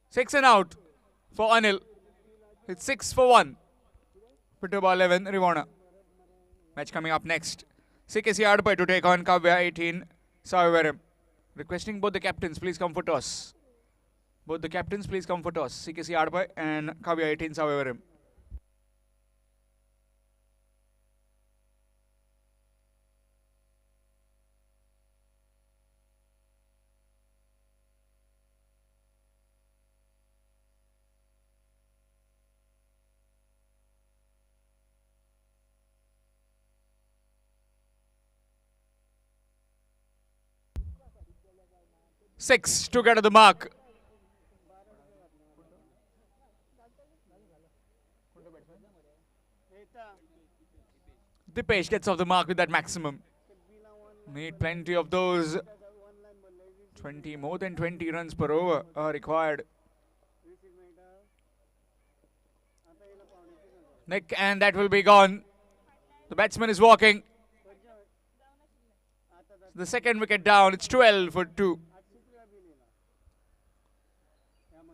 6 and out for Anil. It's 6 for 1. Pitcher ball 11, Rivana. Match coming up next. CKC Adpai to take on Kavya 18, Saim. Requesting both the captains, please come for toss. Both the captains, please come for toss. CKC Adpai and Kavya 18, Saim. Six to get to the mark. Dipesh gets off the mark with that maximum. Need plenty of those. 20, more than 20 runs per over are required. Nick, and that will be gone. The batsman is walking. The second wicket down. It's 12 for 2.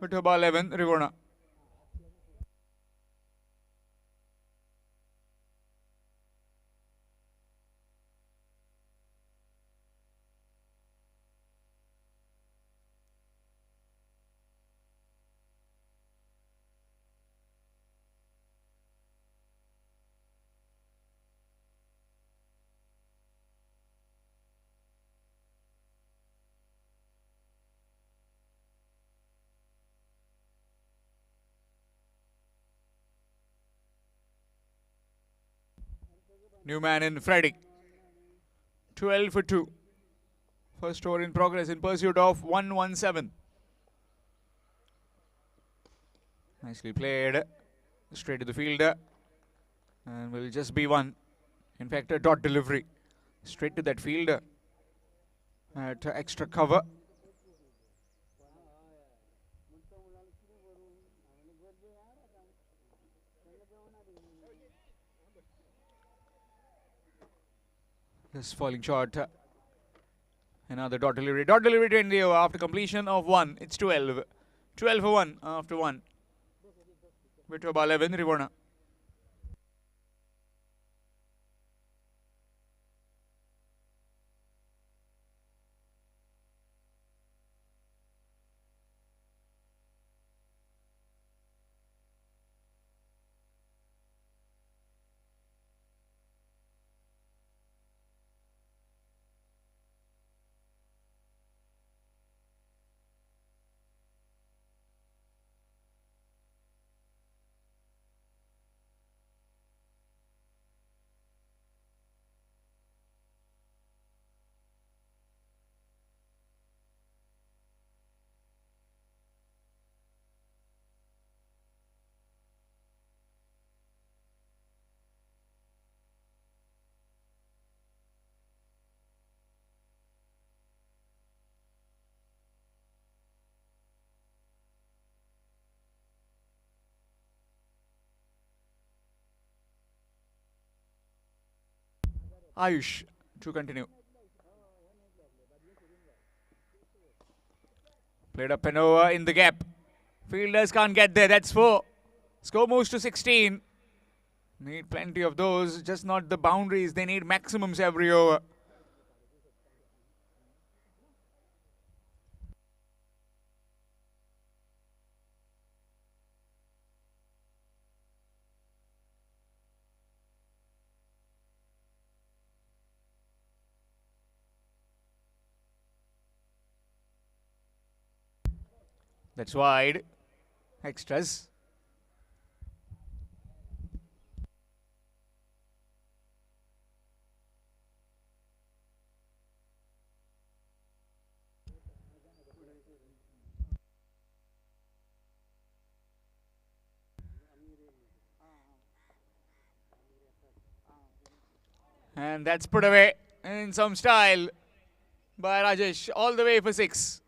Pitcher ball 11, Rivana. New man in Freddy. 12 for 2. First over in progress in pursuit of 117. Nicely played. Straight to the fielder. And will just be one. In fact, a dot delivery. Straight to that fielder. At extra cover. Just falling short. Another dot delivery. Dot delivery to end the over after completion of 1. It's 12. 12 for 1 after 1. Pitcher ball 11, Rivana. Ayush to continue. Played up and over in the gap. Fielders can't get there. That's 4. Score moves to 16. Need plenty of those, just not the boundaries. They need maximums every over. That's wide. Extras. And that's put away in some style by Rajesh, all the way for 6.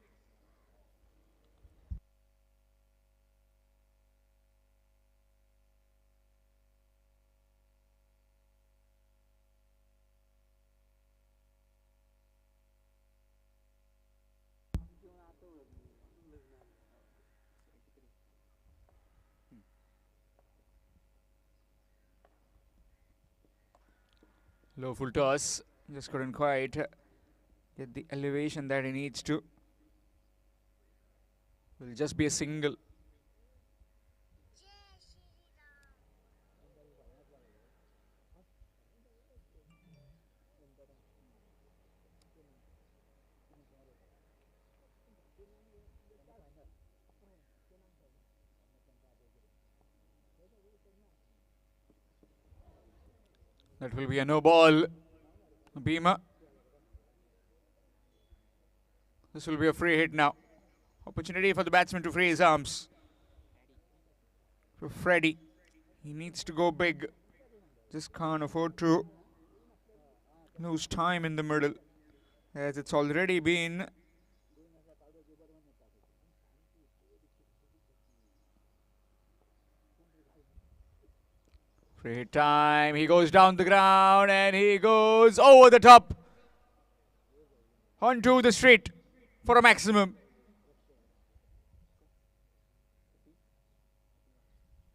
Low full toss. Just couldn't quite get the elevation that he needs to. Will just be a single. That will be a no ball. Beamer. This will be a free hit now. Opportunity for the batsman to free his arms. For Freddie. He needs to go big. Just can't afford to lose time in the middle, as it's already been free hit time. He goes down the ground and he goes over the top onto the street for a maximum.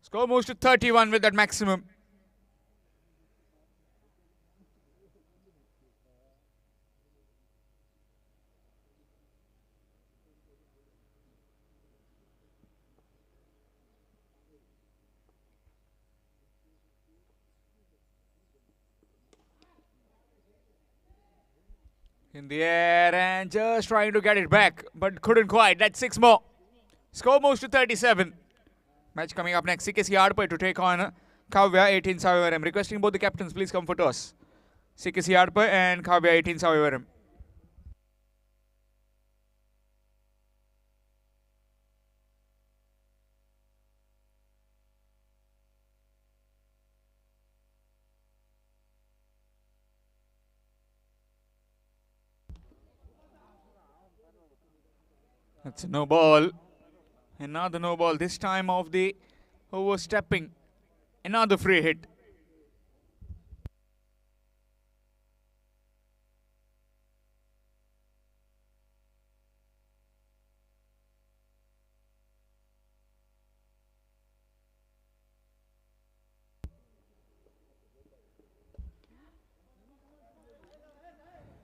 Score moves to 31 with that maximum. In the air and just trying to get it back, but couldn't quite. That's 6 more. Score moves to 37. Match coming up next. CKC Adpai to take on Kavya 18 Savivaram. Requesting both the captains, please come for toss. CKC Adpai and Kavya 18 Savivaram. That's a no ball. Another no ball. This time of the overstepping. Another free hit.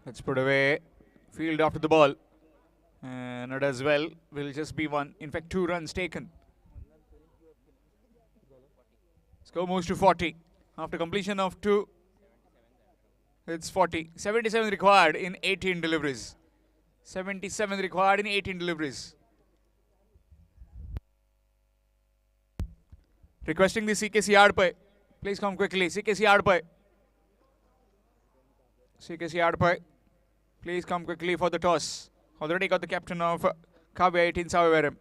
Let's put away. Field after the ball. And it as well will just be one. In fact, 2 runs taken. Score moves to 40. After completion of 2, it's 40. 77 required in 18 deliveries. 77 required in 18 deliveries. Requesting the CKC Adpai. Please come quickly. CKC Adpai. CKC Adpai. Please come quickly for the toss. Already got the captain of Kavya 18 Savivaram.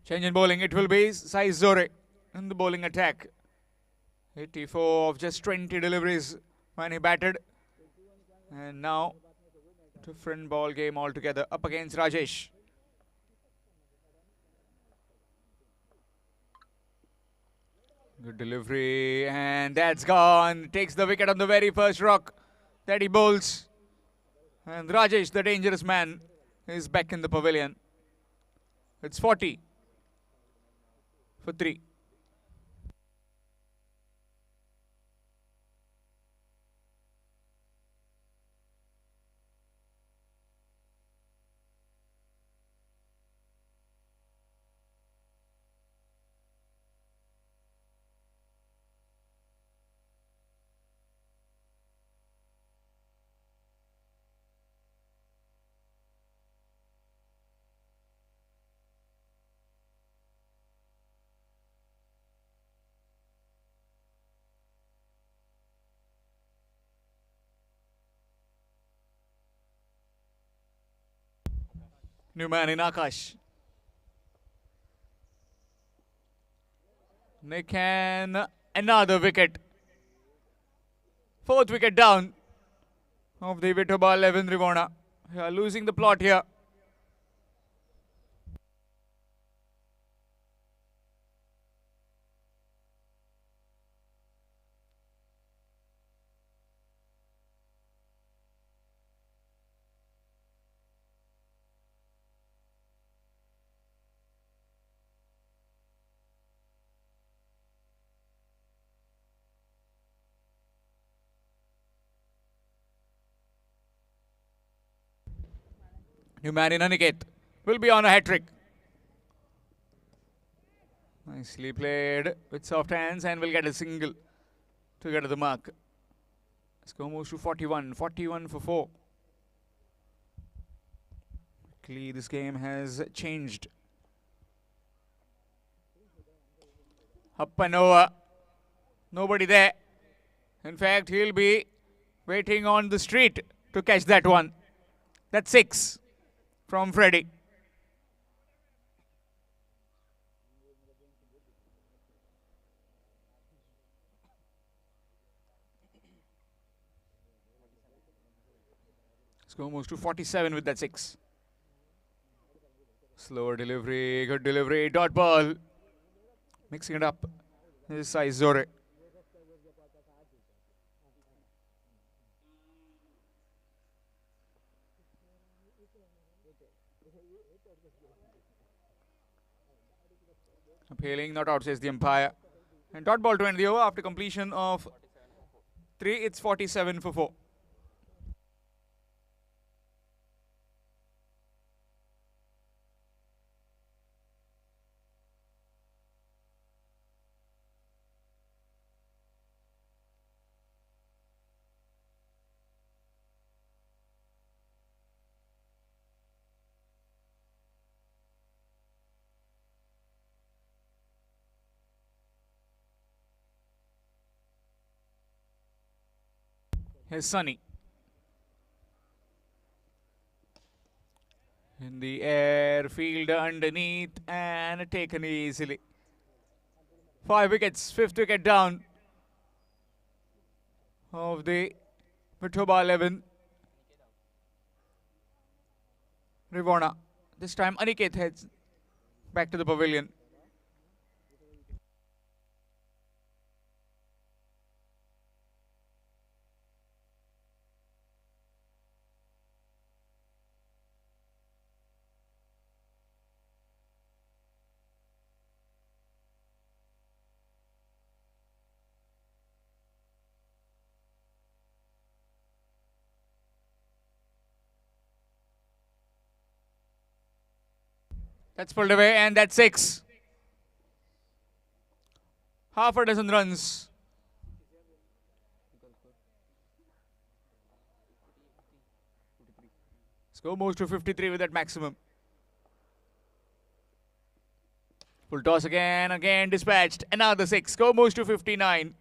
Change in bowling. It will be Sai Zore in the bowling attack. 84 of just 20 deliveries when he batted. And now, different ball game altogether. Up against Rajesh. Good delivery. And that's gone. Takes the wicket on the very first rock that he bowls. And Rajesh, the dangerous man, is back in the pavilion. It's 40 for 3. New man in Akash. Nick and another wicket. 4th wicket down of the Vitoba 11 Rivona. Losing the plot here. New man in Aniket will be on a hat-trick. Nicely played with soft hands and will get a single to get to the mark. Score moves to 41. 41 for 4. Quickly, this game has changed. Up and over. Nobody there. In fact, he'll be waiting on the street to catch that one. That's 6 from Freddie. Score moves to 47 with that 6. Slower delivery, good delivery, dot ball. Mixing it up. This is Sai Zore. Appealing, not out, says the umpire. And dot ball to end the over after completion of 3. It's 47 for 4. Here's Sunny. In the air, fielder underneath and taken easily. 5 wickets, 5th wicket down of the Vithoba 11. Rivona. This time Aniket heads back to the pavilion. That's pulled away and that's 6. Half a dozen runs. Score moves to 53 with that maximum. Full toss again dispatched. Another 6. Score moves to 59.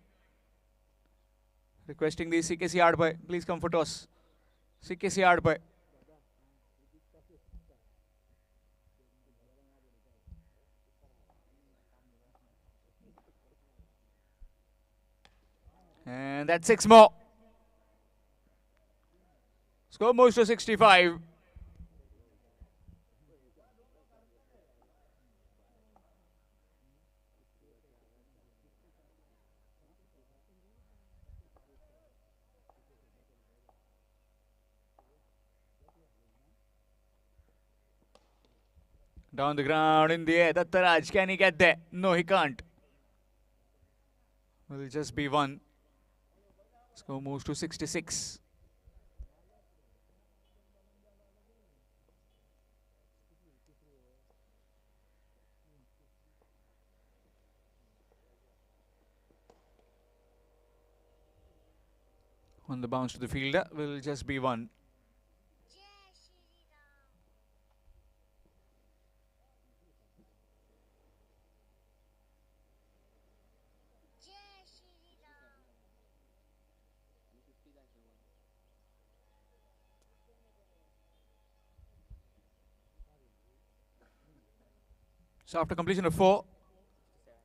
Requesting the CKC Adpai, please come for toss. CKC Adpai. And that's 6 more. Score moves to 65. Down the ground, in the air, Dattaraj, can he get there? No, he can't. Will just be 1. Score moves to 66. On the bounce to the fielder, will just be 1. So after completion of 4,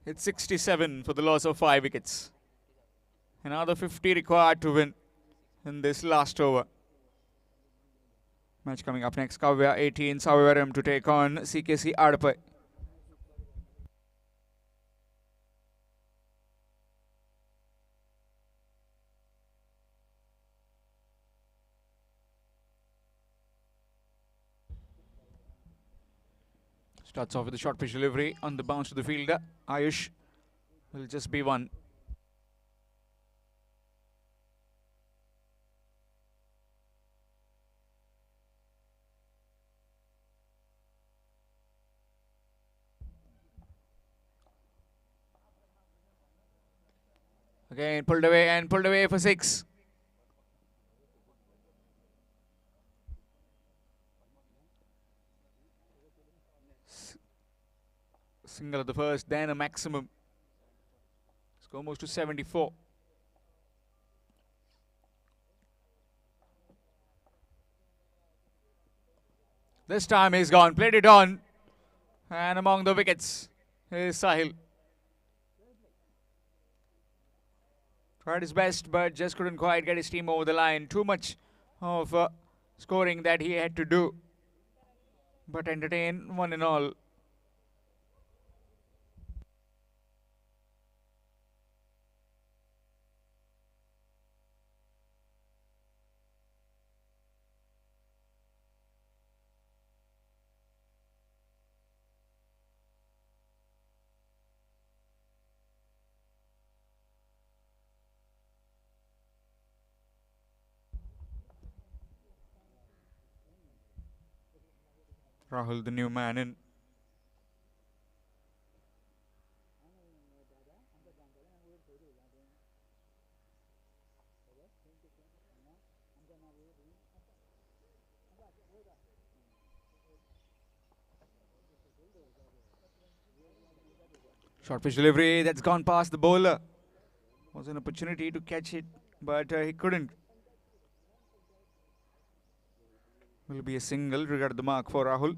it's 67 for the loss of 5 wickets. Another 50 required to win in this last over. Match coming up next. Kavya 18, Savivaram to take on CKC Adpai. Starts off with a short pitch delivery on the bounce to the fielder. Ayush will just be 1. Again, pulled away for 6. Single at the first, then a maximum. Score moves to 74. This time he's gone, played it on. And among the wickets is Sahil. Tried his best, but just couldn't quite get his team over the line. Too much of scoring that he had to do. But entertain one and all. Rahul, the new man in. Short pitch delivery that's gone past the bowler. Was an opportunity to catch it, but he couldn't. Will be a single, regard the mark for Rahul.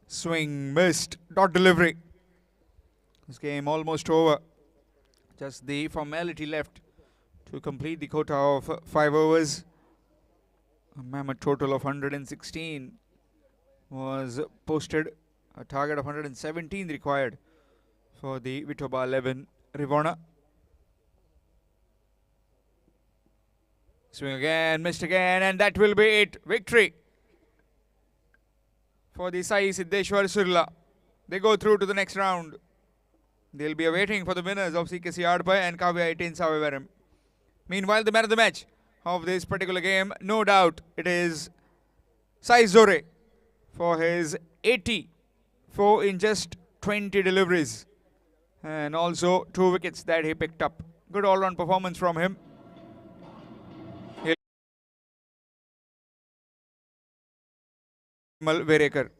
Swing missed, dot delivery. This game almost over. Just the formality left to complete the quota of 5 overs. A mammoth total of 116 was posted. A target of 117 required for the Vitoba 11 Rivona. Swing again, missed again, and that will be it. Victory for the Sai Siddeshwar Surla. They go through to the next round. They'll be awaiting for the winners of CKC Adpai and Kavya 18 Savevaram. Meanwhile, the man of the match of this particular game, no doubt, it is Sai Zore for his 84 in just 20 deliveries. And also 2 wickets that he picked up. Good all-round performance from him. Verekar.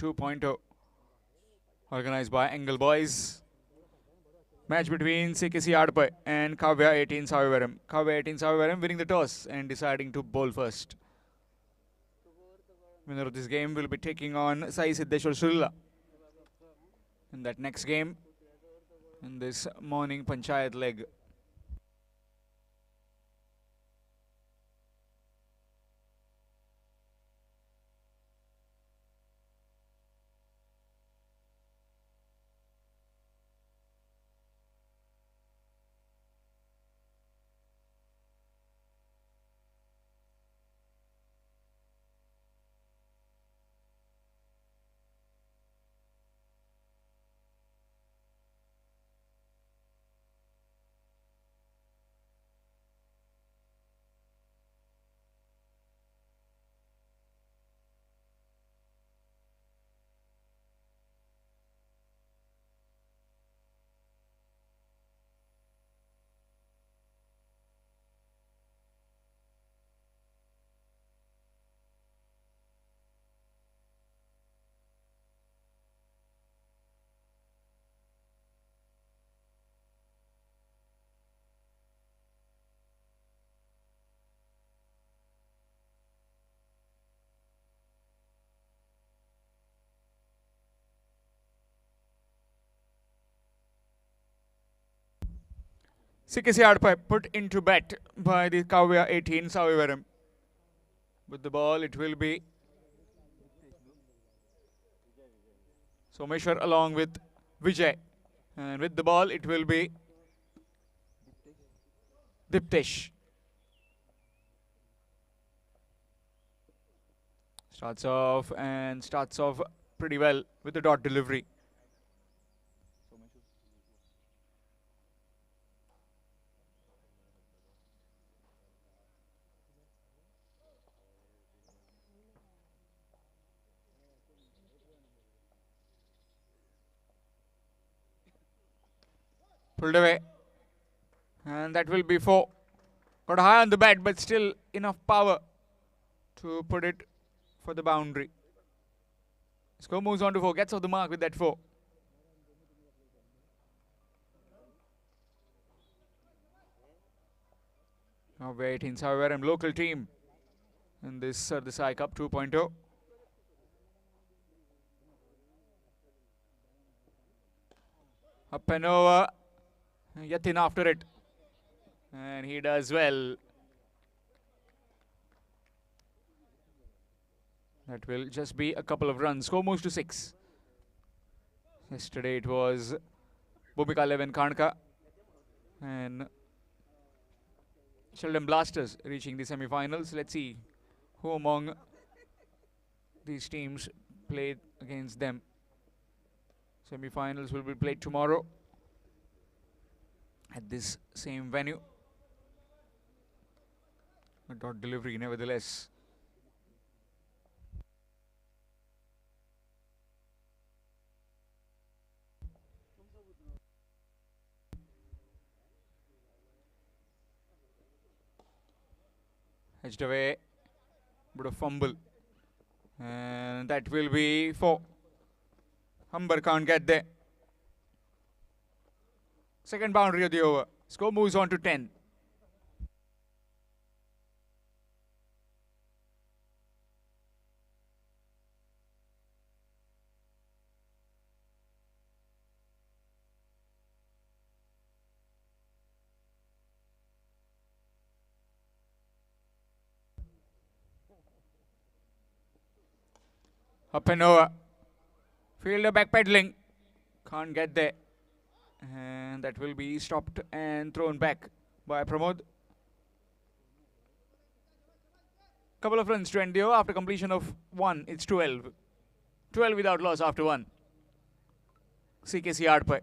2.0. Organized by Engel Boys. Match between CKC Adpai and Kavya 18 Savivaram. Kavya 18 Savivaram winning the toss and deciding to bowl first. Winner of this game will be taking on Sai Siddeshwar Srilla in that next game in this morning Panchayat leg. CKC Adpai put into bat by the Kavya 18 Savivaram. With the ball, it will be Someshwar along with Vijay. And with the ball, it will be Diptesh. Starts off pretty well with the dot delivery. Pulled away. And that will be 4. Got high on the bat, but still enough power to put it for the boundary. Score moves on to 4. Gets off the mark with that 4. Now 18 Savivaram local team in this Sardessai Cup 2.0. Up and over. Yatin after it. And he does well. That will just be a couple of runs. Score moves to 6. Yesterday it was Bhumika 11 Karnka and Sheldon Blasters reaching the semi-finals. Let's see who among these teams played against them. Semi-finals will be played tomorrow at this same venue. A dot delivery nevertheless. Edged away, but a fumble. And that will be 4. Humber can't get there. Second boundary of the over. Score moves on to 10. Up and over. Fielder backpedaling. Can't get there. And that will be stopped and thrown back by Pramod. Couple of runs to end the over after completion of 1. It's 12. 12 without loss after 1. CKC Adpai.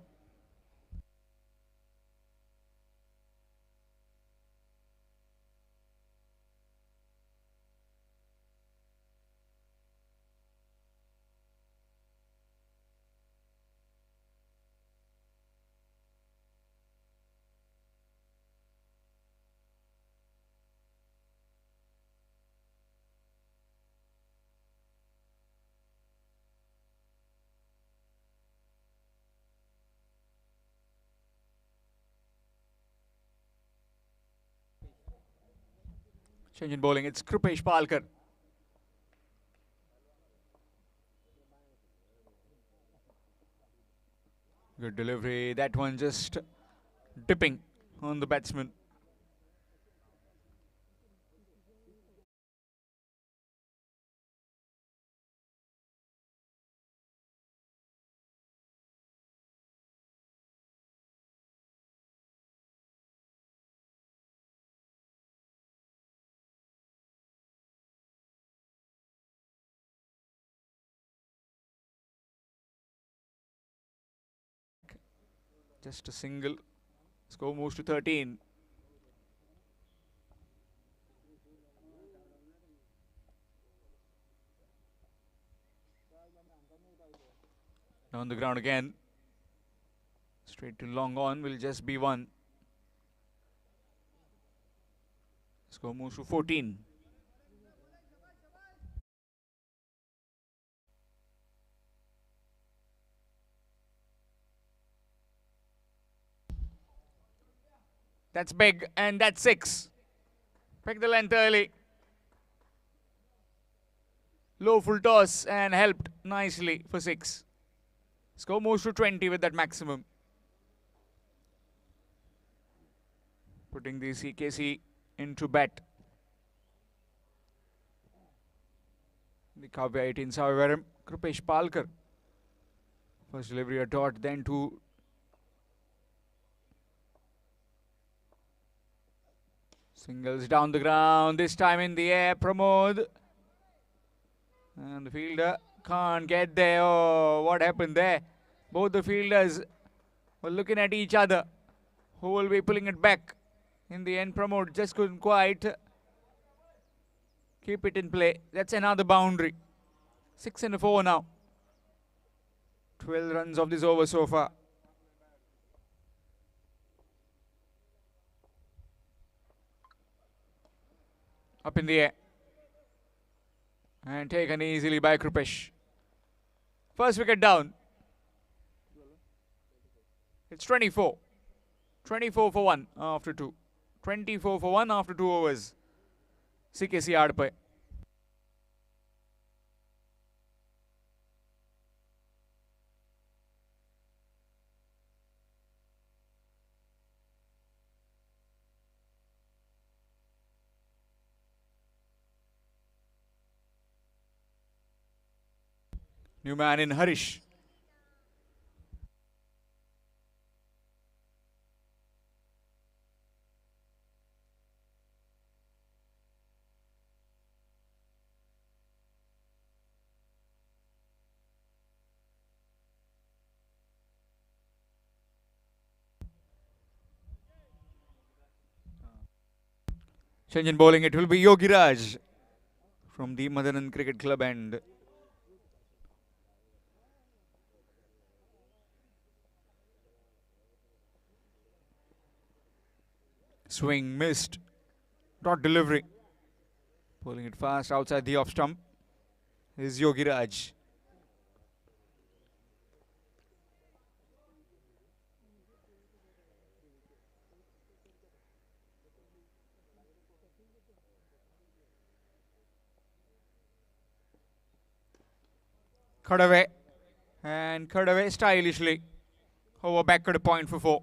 Change in bowling. It's Krupesh Palkar. Good delivery. That one just dipping on the batsman. Just a single. Score moves to 13. Down the ground again. Straight to long on will just be one. Score moves to 14. That's big, and that's 6. Pick the length early. Low full toss and helped nicely for 6. Score moves to 20 with that maximum. Putting the CKC into bat. The Kavya 18 however, Krupesh Palkar. First delivery a dot, then 2. Singles down the ground, this time in the air, Pramod. And the fielder can't get there. Oh, what happened there? Both the fielders were looking at each other. Who will be pulling it back? In the end, Pramod just couldn't quite keep it in play. That's another boundary. 6 and 4 now. 12 runs of this over so far. Up in the air. And taken easily by Krupesh. First wicket down. It's 24. 24 for 1 after 2. 24 for 1 after 2 overs. CKC Adpai. New man in Harish. Change in bowling, it will be Yogi Raj from the Madanand Cricket Club and swing missed. Dot delivery. Pulling it fast outside the off stump is Yogi Raj. Cut away. And cut away stylishly. Over back at a point for 4.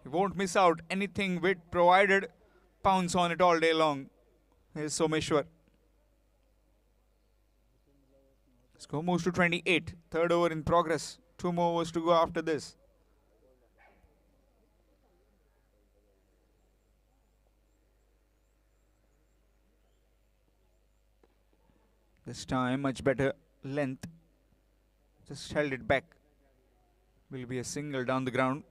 He won't miss out anything with provided pounce on it all day long. Here's Someshwar. Score moves to 28. Third over in progress. 2 more overs to go after this. This time much better length. Just held it back. Will be a single down the ground.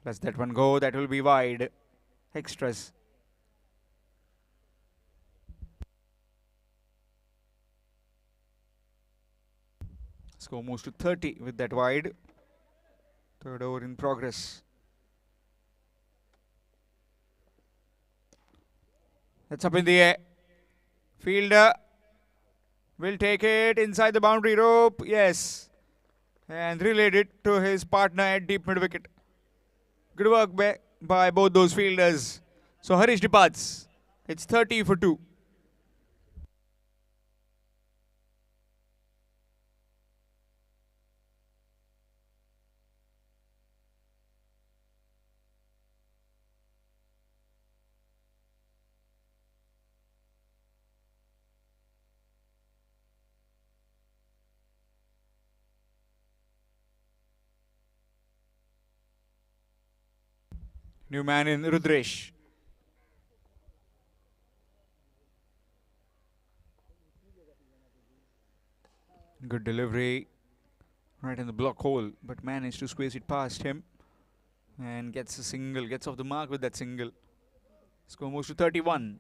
Let's that one go. That will be wide. Extras. Score moves to 30 with that wide. Third over in progress. That's up in the air. Fielder will take it inside the boundary rope. Yes. And relayed it to his partner at deep mid wicket. Good work by both those fielders. So Harish departs. It's 30 for 2. New man in Rudresh. Good delivery. Right in the block hole, but managed to squeeze it past him. And gets a single, gets off the mark with that single. Score moves to 31.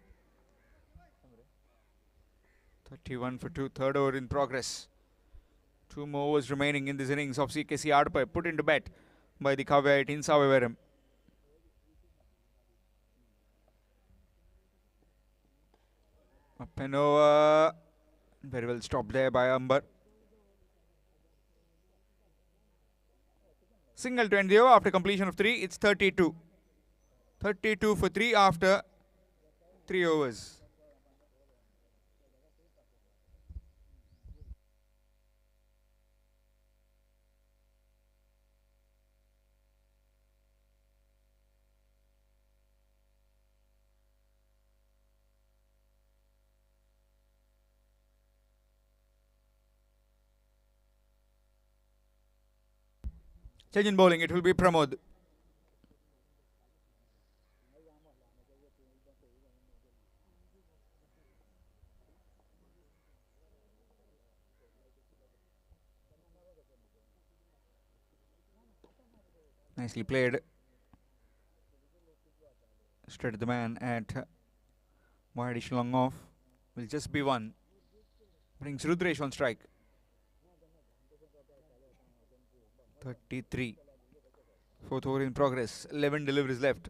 31 for 2, third over in progress. 2 more overs remaining in this innings of CKC Adpai, put into bat by the Kavya at Insavevaram. Up and over. Very well stopped there by Amber. Single to end the over after completion of 3. It's 32. 32 for 3 after 3 overs. Change in bowling, it will be Pramod. Nicely played. Straight at the man at wide-ish long off. Will just be 1. Brings Rudresh on strike. 33. 4th over in progress. 11 deliveries left.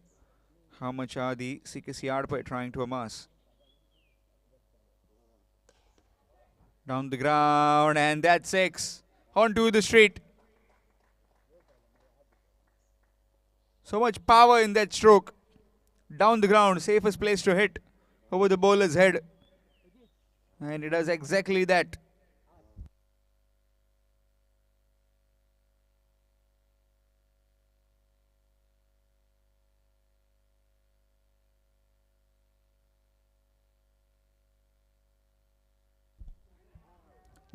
How much are the CKC Adpai trying to amass? Down the ground, and that's 6. Onto the street. So much power in that stroke. Down the ground, safest place to hit over the bowler's head. And it does exactly that.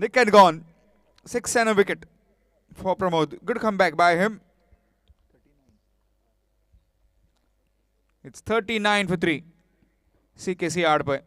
Nick had gone. 6 and a wicket for Pramod. Good comeback by him. It's 39 for 3. CKC Adpai.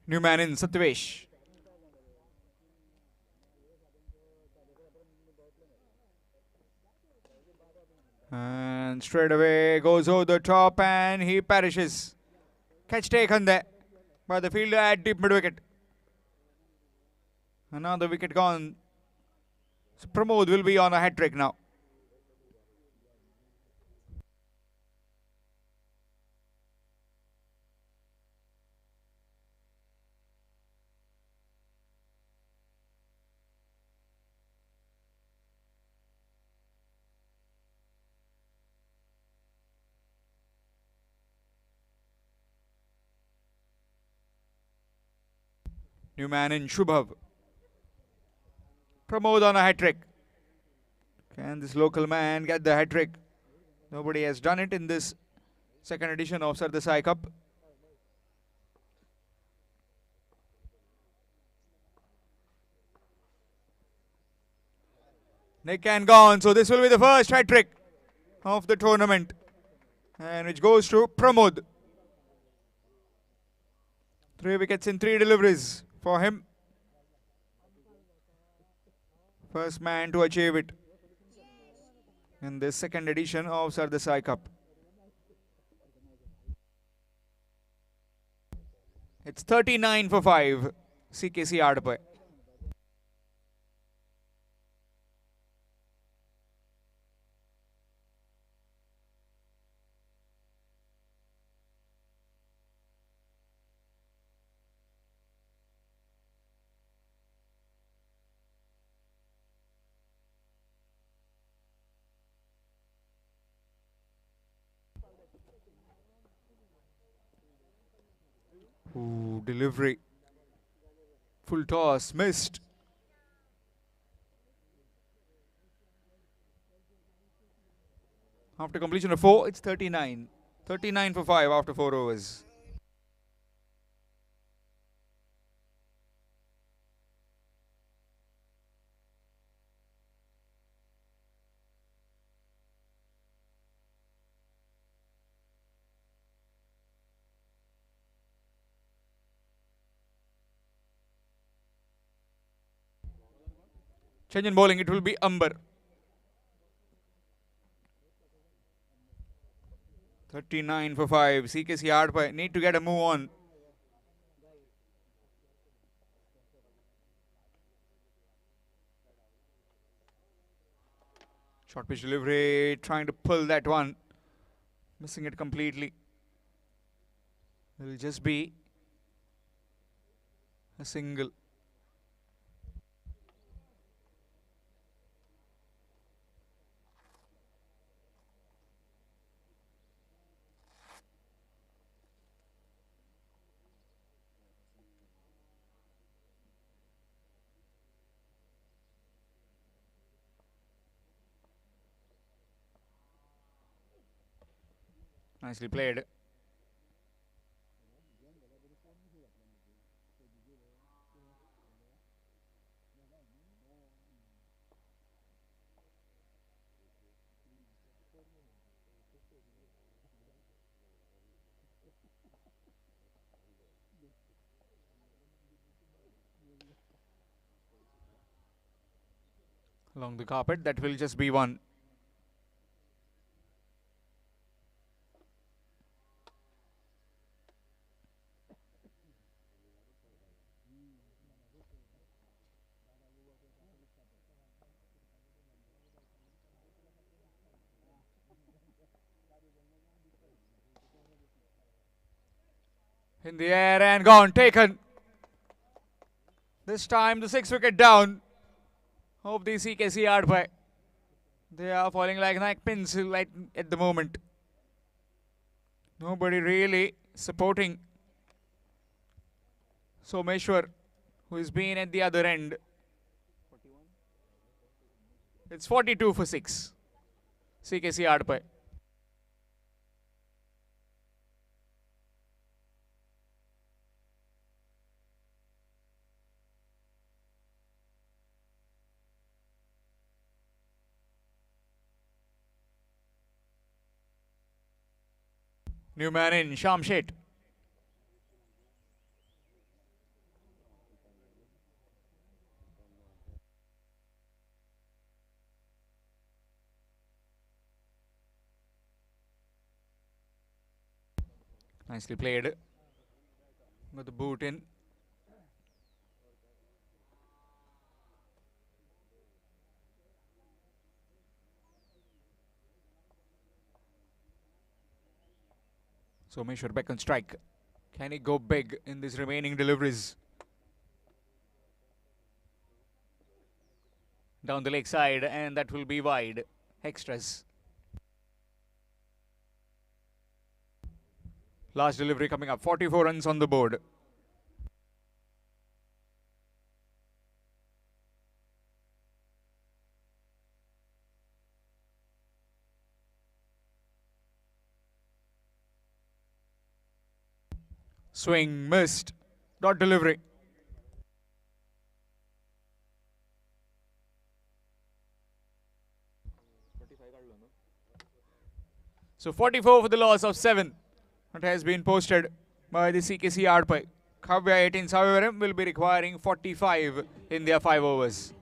New man in Satvesh. And straight away goes over the top and he perishes. Catch taken there by the fielder at deep mid wicket. Another wicket gone. So Pramod will be on a hat trick now. New man in Shubhav. Pramod on a hat trick. Can this local man get the hat trick? Nobody has done it in this Second edition of Sardessai Cup. Nick and gone. So this will be the first hat trick of the tournament, and which goes to Pramod. 3 wickets in 3 deliveries for him. First man to achieve it in this second edition of Sardessai Cup. It's 39 for 5, CKC Adpai. Ooh, delivery. Full toss, missed. After completion of 4, it's 39. 39 for 5 after 4 overs. Change in bowling, it will be Amber. 39 for 5. CKC Adpai need to get a move on. Short pitch delivery, trying to pull that one. Missing it completely. It will just be a single. Nicely played. Along the carpet, that will just be one. In the air and gone, taken. This time the 6th wicket down of the CKC Adpai. They are falling like neck pins at the moment. Nobody really supporting Someshwar, who has been at the other end. It's 42 for 6. CKC Adpai. New man in, Shamshet. Nicely played. Got the boot in. Someshwar back on strike. Can he go big in these remaining deliveries? Down the leg side, and that will be wide. Extras. Last delivery coming up. 44 runs on the board. Swing missed. Dot delivery. So 44 for the loss of 7. That has been posted by the CKC Adpai. Kavya 18 however will be requiring 45 in their 5 overs.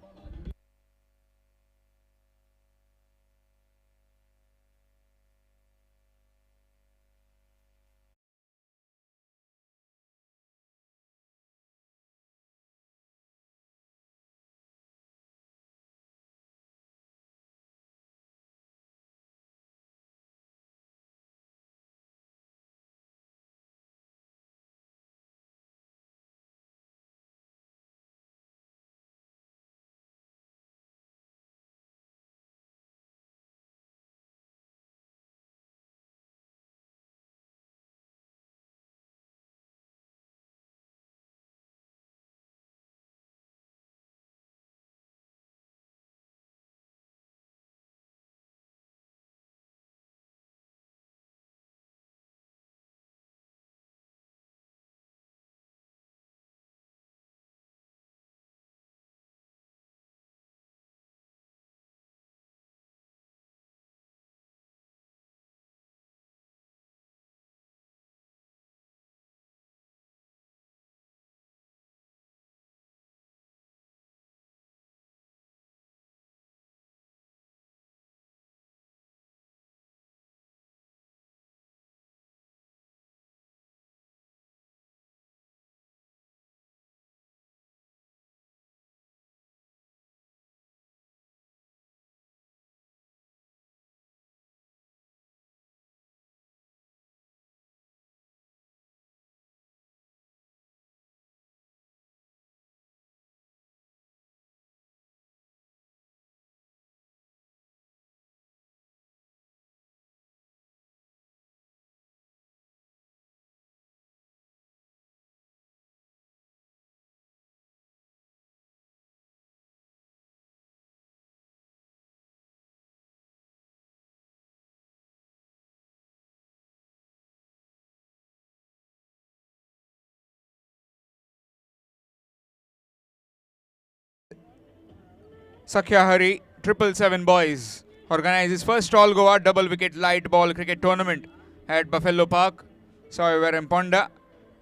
Sakhya Hari, 777 boys, organizes first All Goa double wicket light ball cricket tournament at Buffalo Park, Saim Ponda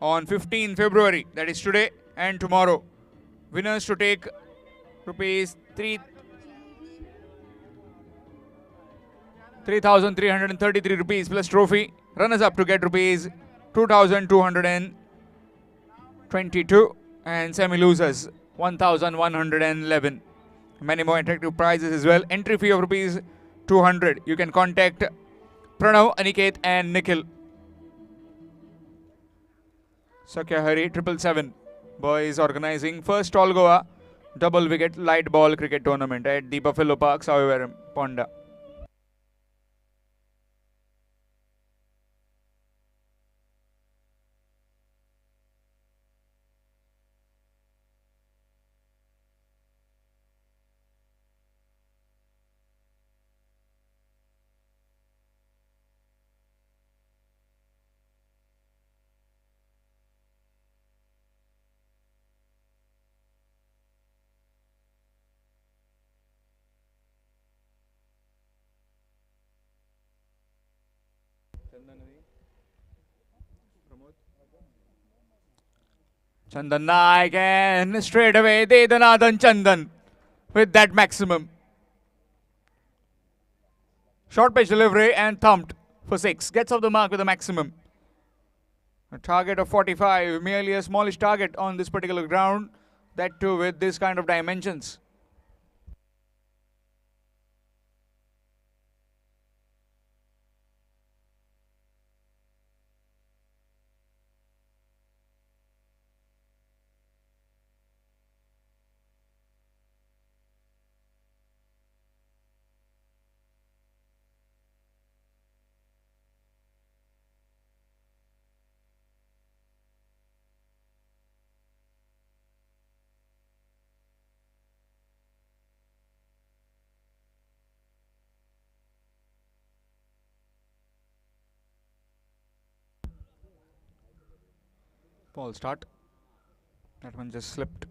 on 15 February, that is today and tomorrow. Winners to take rupees 3,333 rupees plus trophy. Runners up to get rupees 2,222 and semi losers 1,111. Many more attractive prizes as well. Entry fee of rupees 200. You can contact Pranav, Aniket and Nikhil. Sakhya Hari 777 boys organizing first All Goa double wicket light ball cricket tournament at the Buffalo Park, Saim Ponda. Chandan Naik and straight away Dedanathan Chandan with that maximum. Short pitch delivery and thumped for 6. Gets off the mark with a maximum. A target of 45, merely a smallish target on this particular ground. That too with this kind of dimensions. Ball start. That one just slipped.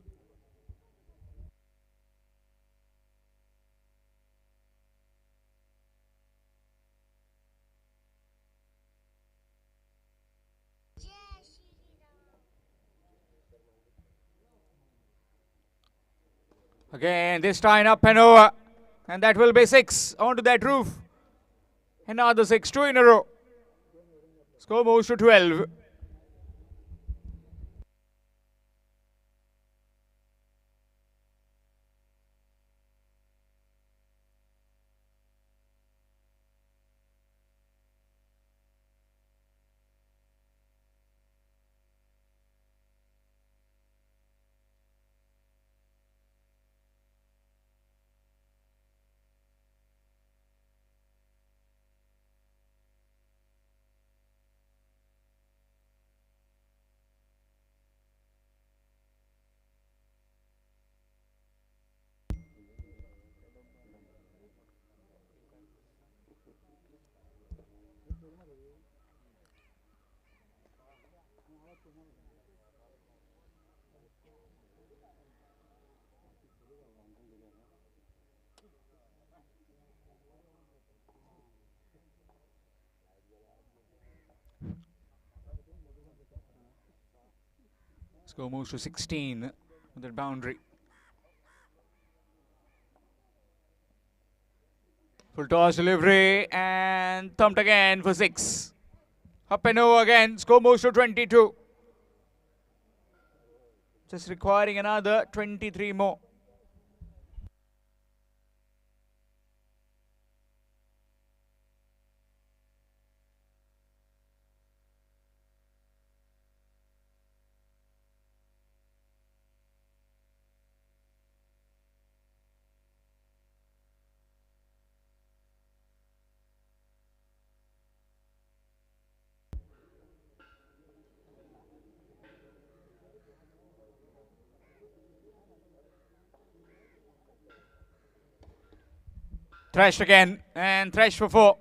Again, this time up and over. And that will be 6 onto that roof. Another 6, 2 in a row. Score moves to 12. Score moves to 16 with that boundary. Full toss delivery and thumped again for 6. Up and over again. Score moves to 22. Just requiring another 23 more. Thrashed again and thrashed for 4.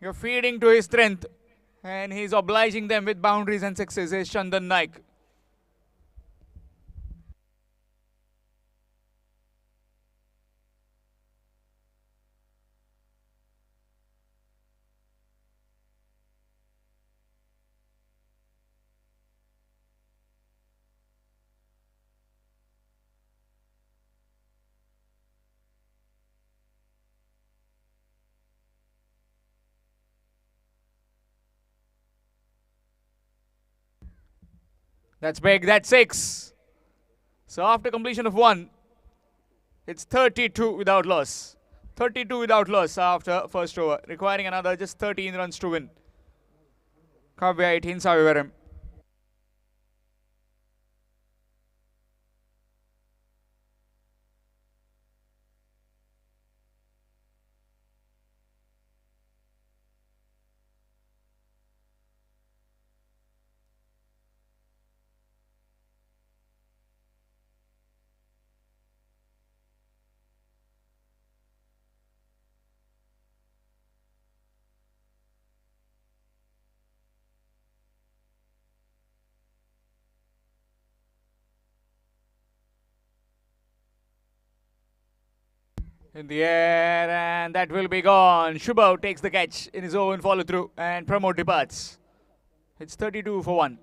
You're feeding to his strength and he's obliging them with boundaries and sixes. Is Chandan Naik. That's big, that's 6. So after completion of 1, it's 32 without loss. 32 without loss after first over, requiring another just 13 runs to win. Kavya 18 Savivaram. In the air, and that will be gone. Shubhav takes the catch in his own follow through, and Pramod departs. It's 32 for 1.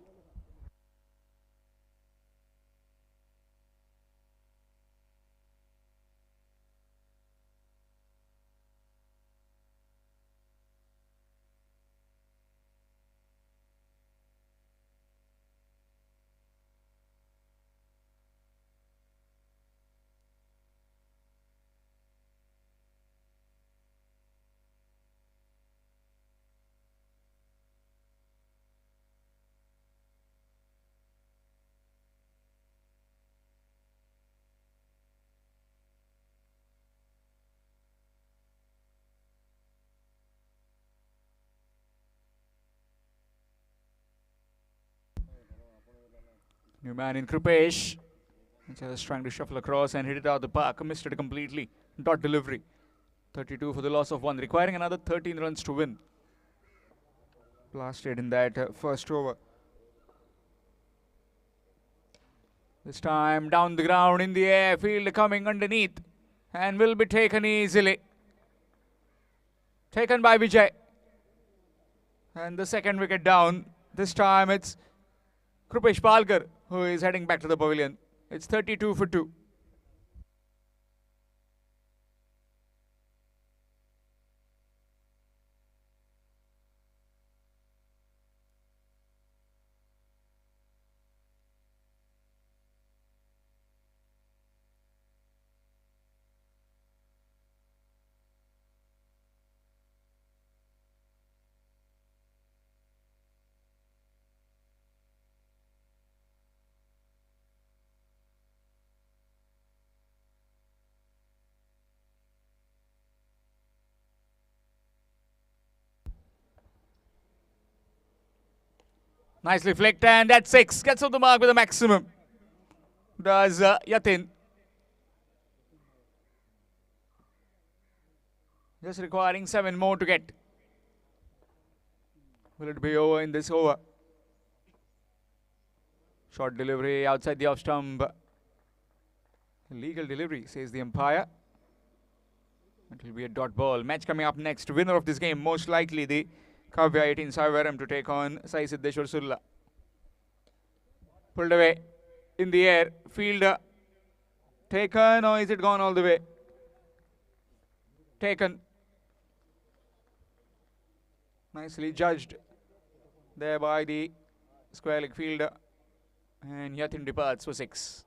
New man in Krupesh. Just trying to shuffle across and hit it out the park. Missed it completely. Dot delivery. 32 for the loss of 1, requiring another 13 runs to win. Blasted in that first over. This time down the ground in the air, field coming underneath and will be taken easily. Taken by Vijay. And the second wicket down. This time it's Krupesh Palkar who is heading back to the pavilion. It's 32 for 2. Nicely flicked, and that's 6. Gets off the mark with a maximum. Does Yatin. Just requiring 7 more to get. Will it be over in this over? Short delivery outside the off stump. Illegal delivery, says the umpire. It will be a dot ball. Match coming up next. Winner of this game, most likely the Kavya 18 Savaram to take on Sai Siddeshwar Sulla. Pulled away in the air. Fielder taken, or is it gone all the way? Taken. Nicely judged there by the square leg fielder. And Yatin departs for 6.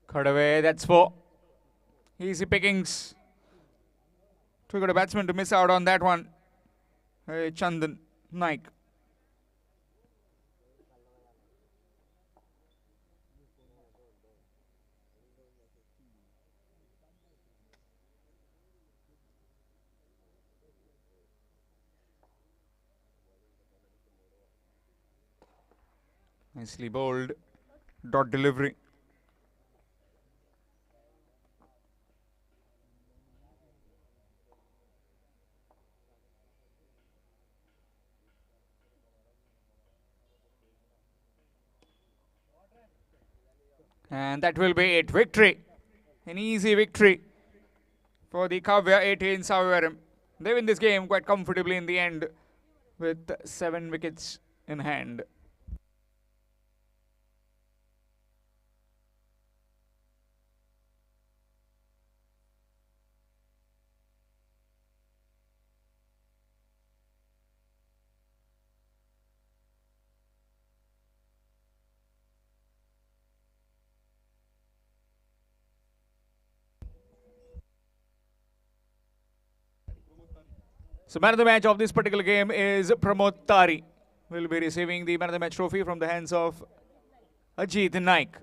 Cut away, that's 4. Easy pickings. Too good a batsman to miss out on that one. Hey, Chandan Naik. Nicely bowled. Dot delivery. And that will be it. Victory. An easy victory for the Kavya 18 Savaram. They win this game quite comfortably in the end with 7 wickets in hand. So man of the match of this particular game is Pramod Tari. Will be receiving the man of the match trophy from the hands of Ajit Naik.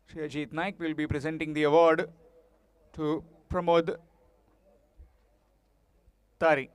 Shri Ajit Naik will be presenting the award to Pramod Tari.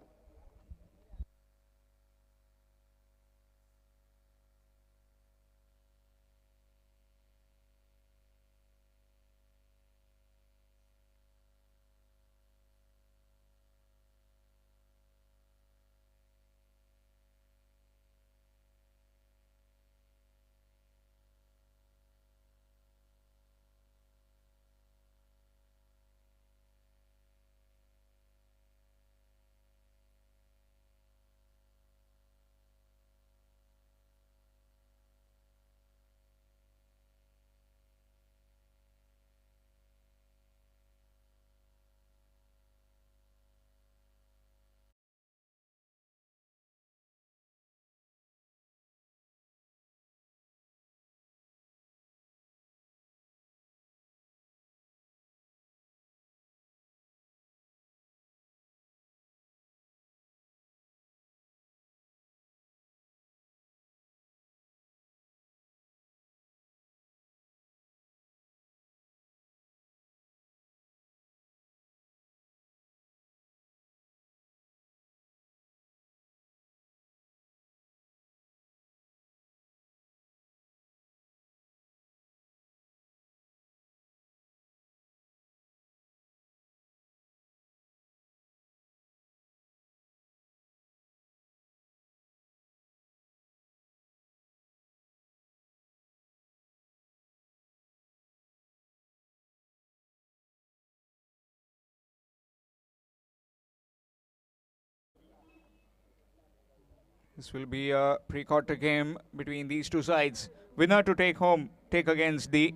This will be a pre-quarter game between these two sides. Winner to take home, take against the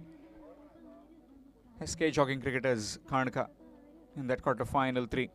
SK Jogging Cricketers, Karnaka, in that quarter-final 3.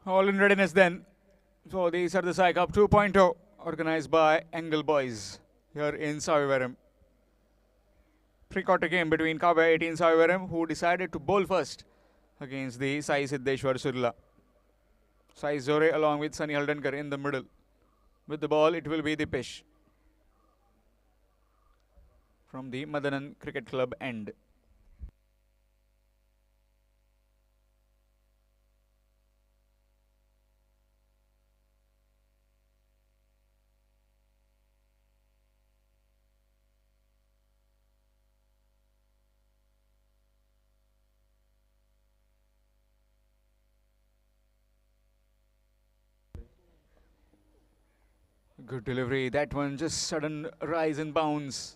All in readiness then for the Sardessai Cup 2.0, organized by Engel Boys here in Savivaram. Pre-quarter game between Kavya 18 Savivaram, who decided to bowl first against the Sai Siddeshwar Surla. Sai Zore along with Sunny Haldankar in the middle. With the ball, it will be the Dipesh from the Madanan Cricket Club end. Good delivery. That one just sudden rise and bounce.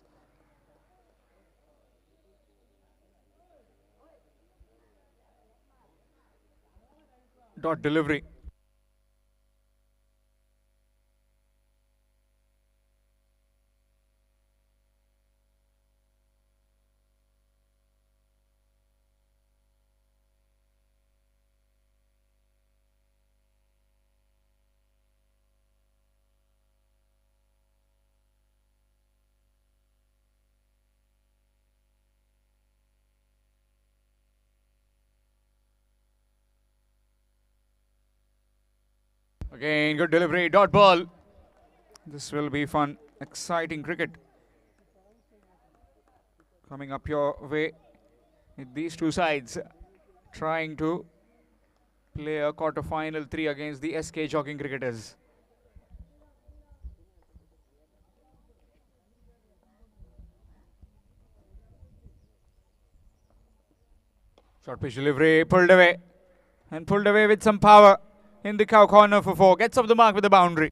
Dot delivery. Again, good delivery. Dot ball. This will be fun. Exciting cricket coming up your way with these two sides trying to play a quarter-final 3 against the SK Jogging Cricketers. Short pitch delivery, pulled away. And pulled away with some power in the cow corner for 4. Gets off the mark with the boundary.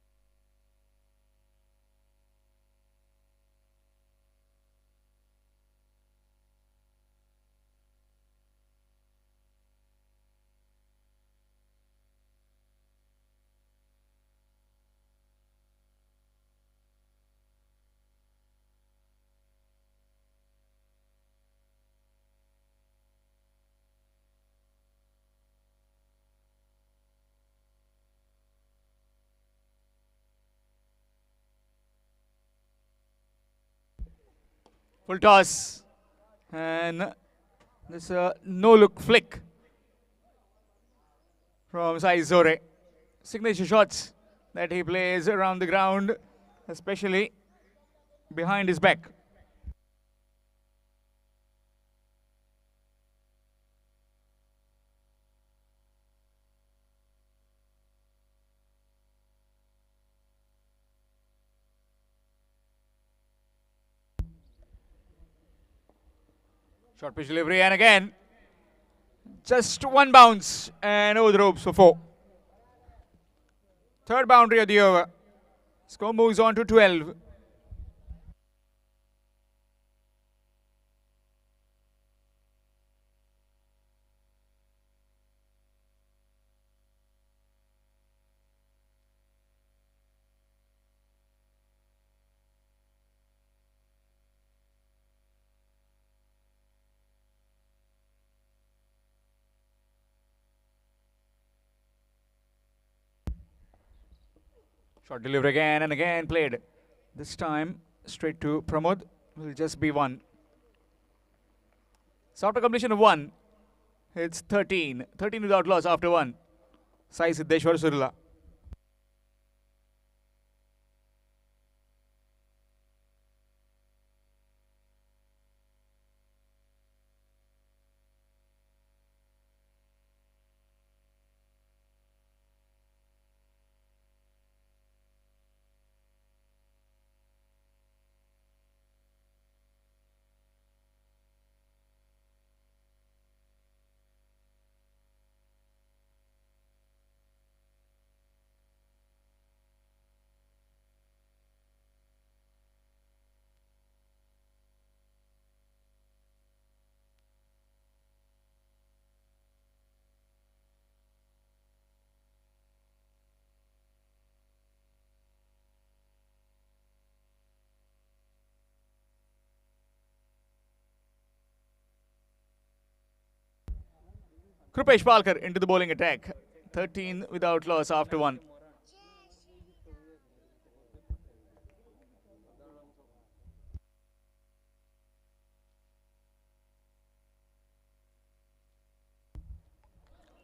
Full toss. And this no-look flick from Sai Zore. Signature shots that he plays around the ground, especially behind his back. Short pitch delivery, and again, just one bounce and over the ropes for 4. Third boundary of the over. Score moves on to 12. Short delivery again and again played. This time straight to Pramod. Will just be 1. So after completion of 1, it's 13. 13 without loss after 1. Sai Siddeshwar Surla. Krupesh Palkar into the bowling attack. 13 without loss after 1.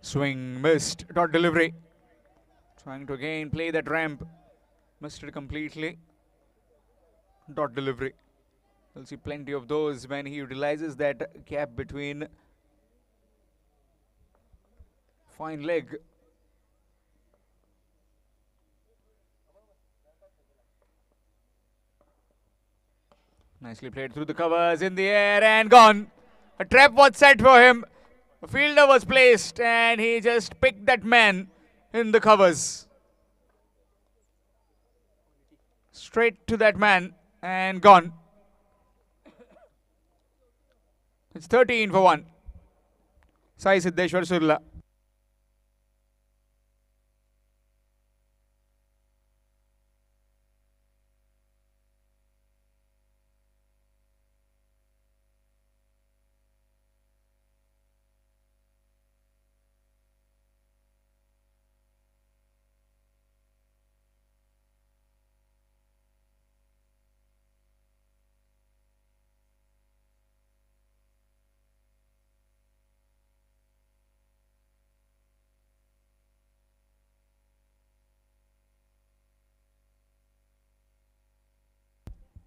Swing missed. Dot delivery. Trying to again play that ramp. Missed it completely. Dot delivery. We'll see plenty of those when he utilizes that gap between fine leg. Nicely played through the covers, in the air and gone. A trap was set for him. A fielder was placed and he just picked that man in the covers. Straight to that man and gone. It's 13 for 1. Sai Siddeshwar Surla.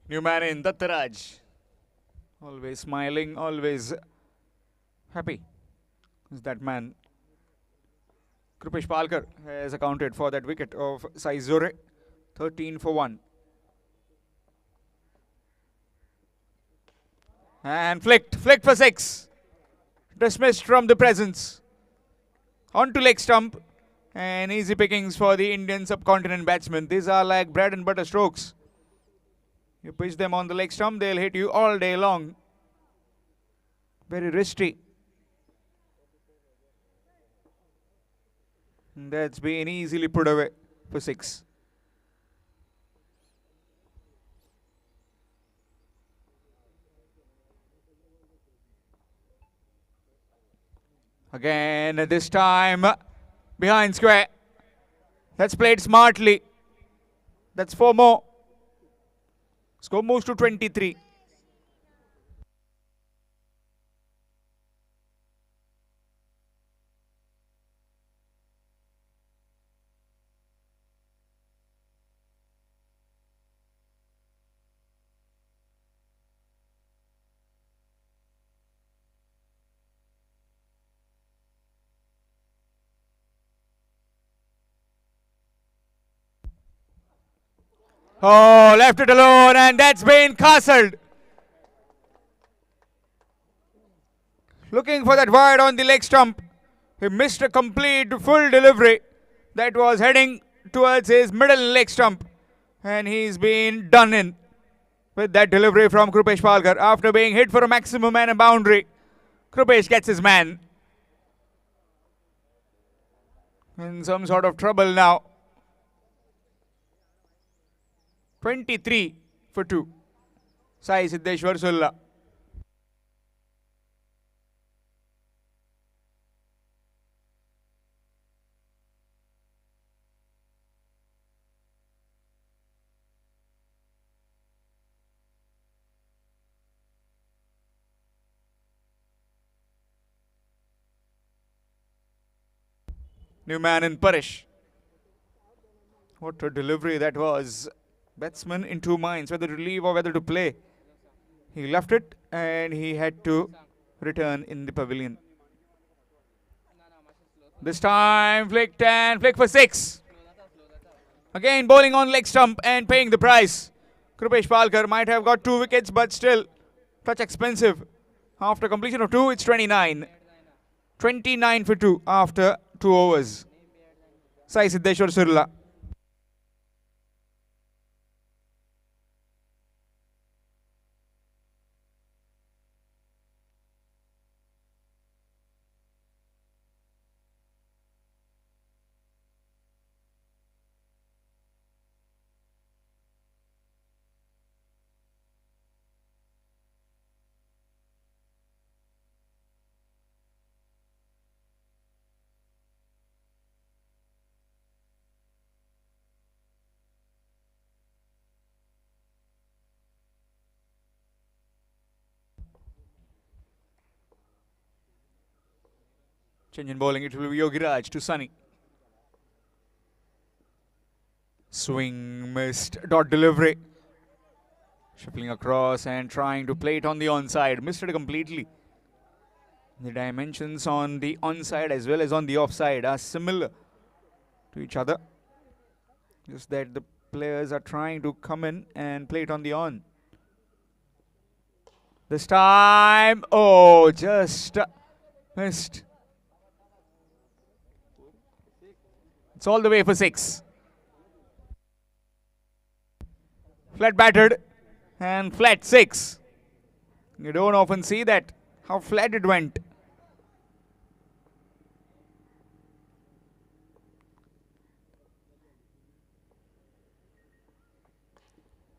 New man in, Dattaraj. Always smiling, always happy is that man. Krupesh Palkar has accounted for that wicket of Sai Zore. 13 for 1. And flicked for 6. Dismissed from the presence. On to leg stump. And easy pickings for the Indian subcontinent batsmen. These are like bread and butter strokes. You pitch them on the leg stump, they'll hit you all day long. Very risky. And that's been easily put away for 6. Again, this time behind square. That's played smartly. That's 4 more. Score moves to 23. Oh, left it alone, and that's been castled. Looking for that wide on the leg stump. He missed a complete full delivery that was heading towards his middle leg stump. And he's been done in with that delivery from Krupesh Palkar. After being hit for a maximum and a boundary, Krupesh gets his man. In some sort of trouble now. 23 for 2. Sai Siddeshwar Sulla. New man in Parish. What a delivery that was. Batsman in 2 minds, whether to leave or whether to play. He left it and he had to return in the pavilion. This time flicked and flick for 6. Again bowling on leg stump and paying the price. Krupesh Palkar might have got 2 wickets, but still touch expensive. After completion of 2, it's 29. 29 for 2 after 2 overs. Sai Siddeshwar Sulla. Change in bowling, it will be Yogiraj to Sunny. Swing missed, dot delivery. Shuffling across and trying to play it on the onside. Missed it completely. The dimensions on the onside as well as on the offside are similar to each other. Just that the players are trying to come in and play it on the on. This time, oh, just missed. It's all the way for 6. Flat batted and flat 6. You don't often see that, how flat it went.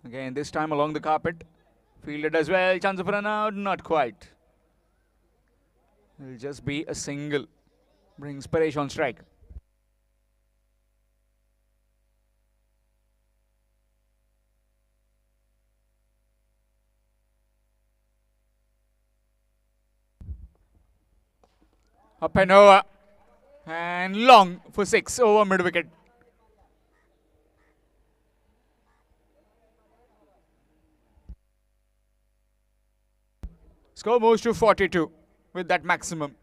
Again, this time along the carpet. Fielded as well. Chance of run out, not quite. It'll just be a single. Brings Paresh on strike. Up and over. And long for 6 over mid wicket. Score moves to 42 with that maximum.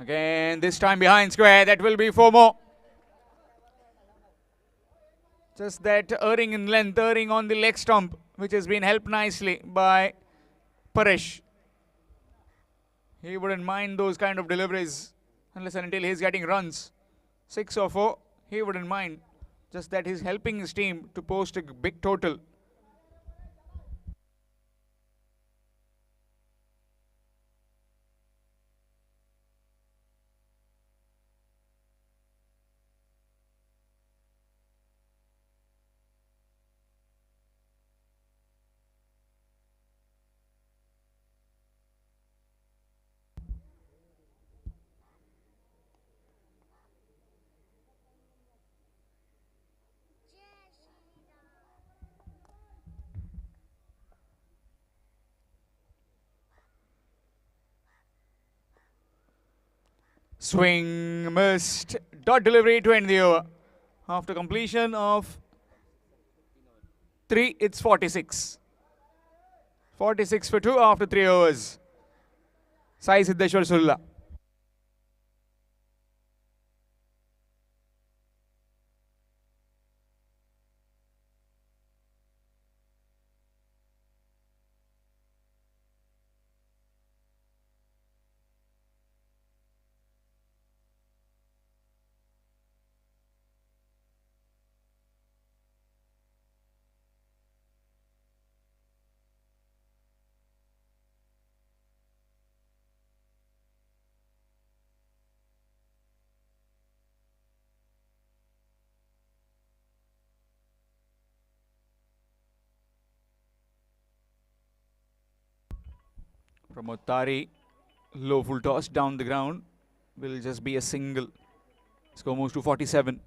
Again, this time behind square. That will be 4 more. Just that erring in length, erring on the leg stump, which has been helped nicely by Paresh. He wouldn't mind those kind of deliveries unless and until he's getting runs. 6 or 4, he wouldn't mind. Just that he's helping his team to post a big total. Swing missed. Dot delivery to end the over. After completion of 3, it's 46. 46 for 2 after 3 overs. Sai Siddeshwar Sulla. Pramod, low full toss down the ground, will just be a single. Score moves to 47.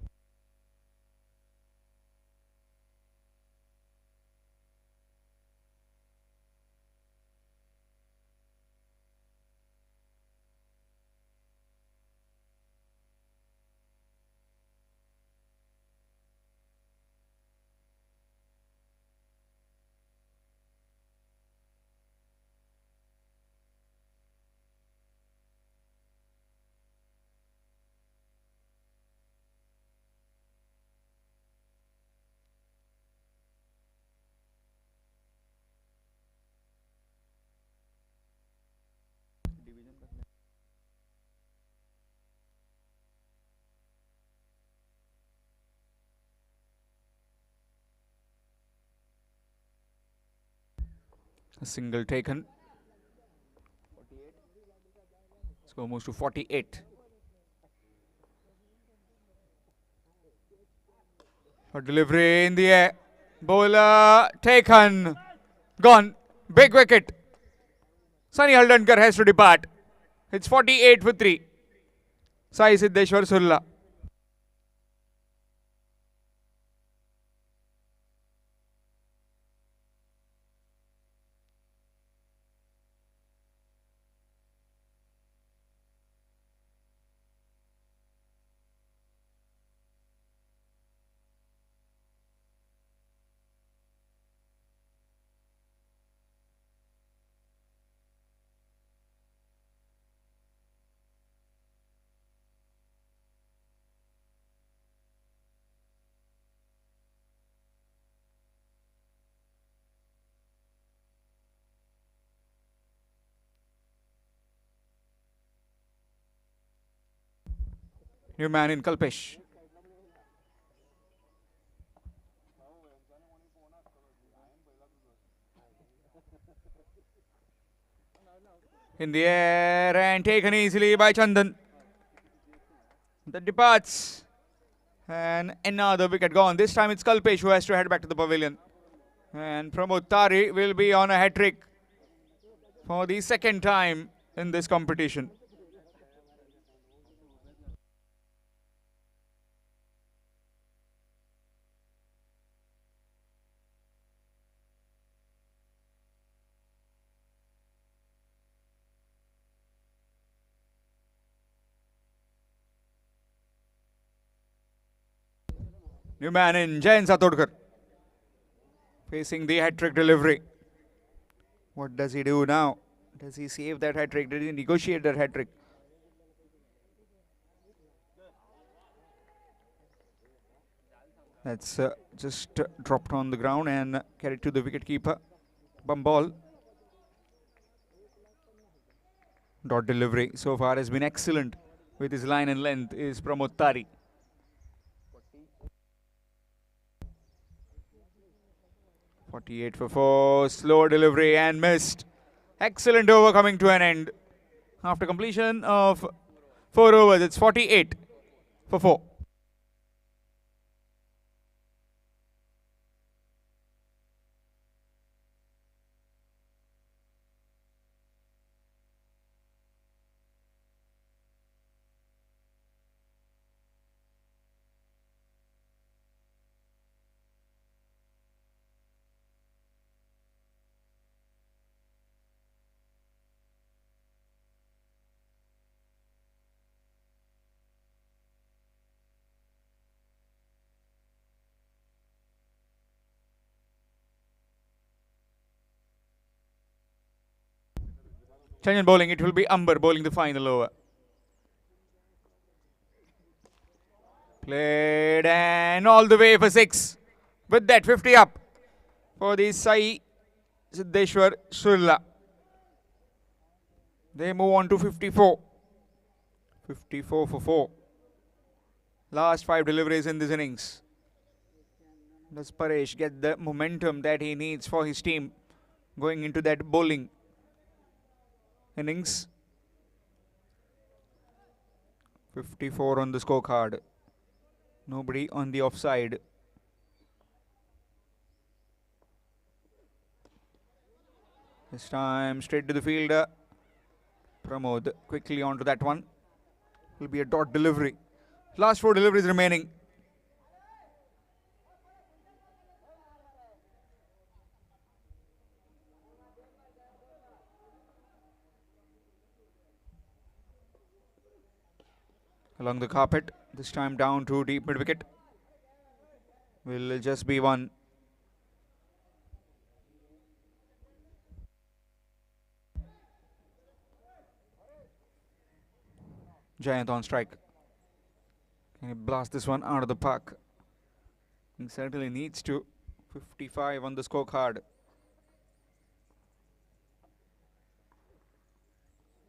A single taken. Score moves to 48. A delivery in the air. Bowler taken. Gone. Big wicket. Sunny Haldankar has to depart. It's 48 for 3. Sai Siddeshwar Sulla. New man in Kalpesh. In the air and taken easily by Chandan. That departs. And another wicket gone. This time it's Kalpesh who has to head back to the pavilion. And Pramod will be on a hat-trick for the second time in this competition. New man in Jain Satodkar. Facing the hat-trick delivery. What does he do now? Does he save that hat-trick? Did he negotiate that hat-trick? That's just dropped on the ground and carried to the wicketkeeper. Bum ball. Dot delivery so far has been excellent with his line and length is Pramod Tari. .48 for 4. Slow delivery and missed. Excellent over coming to an end. After completion of 4 overs, it's 48 for 4. Change in bowling, it will be Amber bowling the final over. Played and all the way for 6. With that, 50 up for the Sai Siddeshwar Surla. They move on to 54. 54 for 4. Last 5 deliveries in this innings. Does Paresh get the momentum that he needs for his team going into that bowling innings? 54 on the scorecard. Nobody on the offside. This time straight to the fielder. Pramod quickly onto that one. Will be a dot delivery. Last 4 deliveries remaining. Along the carpet, this time down to deep mid wicket. Will just be 1. Giant on strike. Can he blast this one out of the park? He certainly needs to. 55 on the scorecard.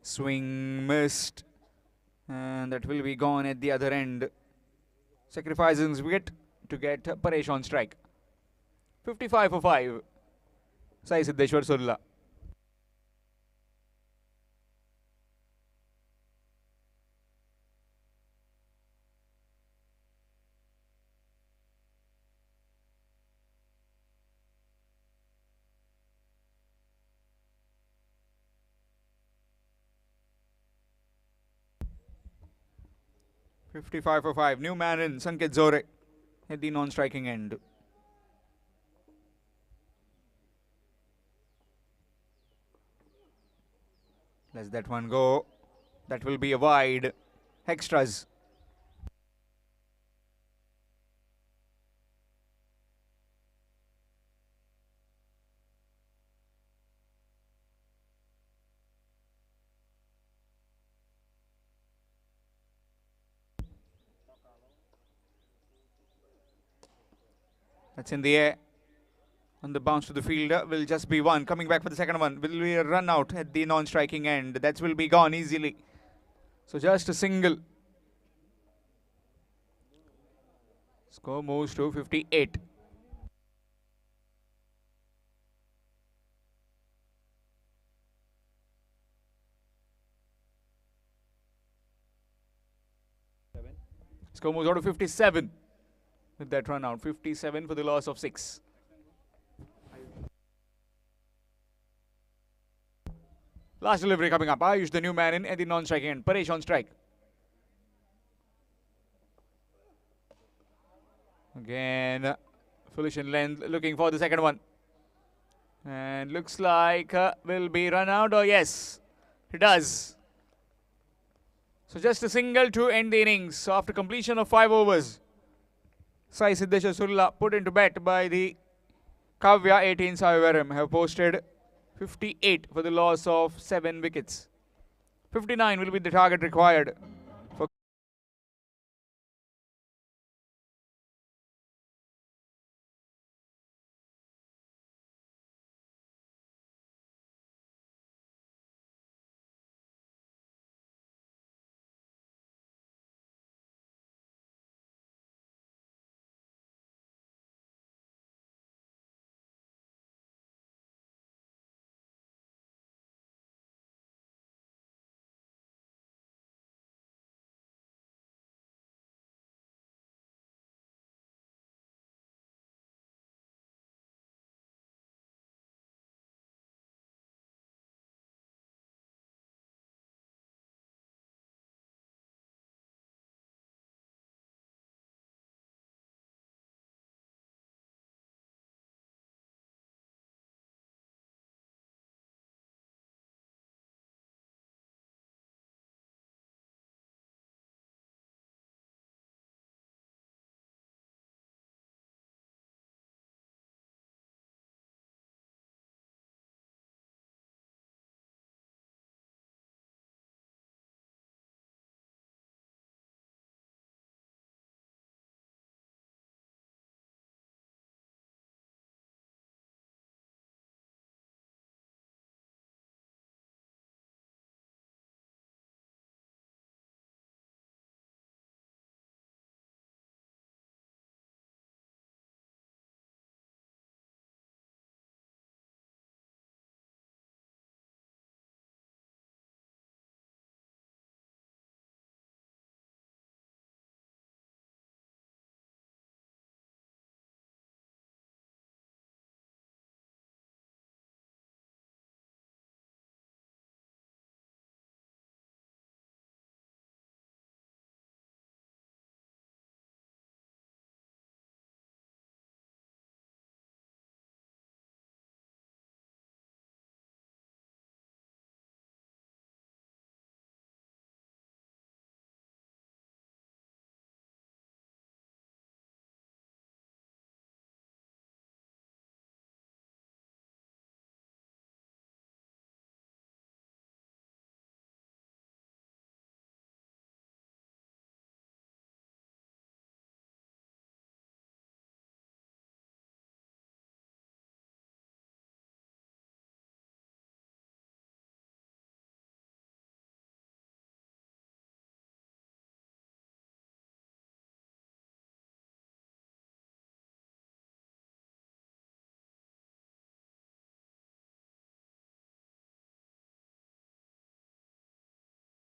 Swing missed. And that will be gone at the other end. Sacrificing his wicket to get Paresh on strike. 55 for 5. Sai Siddeshwar Surla. .55 for 5. New man in, Sanket Zore at the non-striking end. Let's that one go. That will be a wide. Extras. That's in the air. On the bounce to the fielder will just be 1. Coming back for the second one. Will be a run out at the non-striking end. That will be gone easily. So just a single. Score moves to 58. Score moves out to 57. With that run out. 57 for the loss of 6. Last delivery coming up. Ayush, the new man in at the non-striking end. Paresh on strike. Again, foolish in length. Looking for the second one. And looks like will be run out. Oh, yes. It does. So just a single to end the innings. So after completion of 5 overs. Sai Siddeshwar Surla put into bat by the Kavya 18 Savivaram have posted 58 for the loss of 7 wickets. 59 will be the target required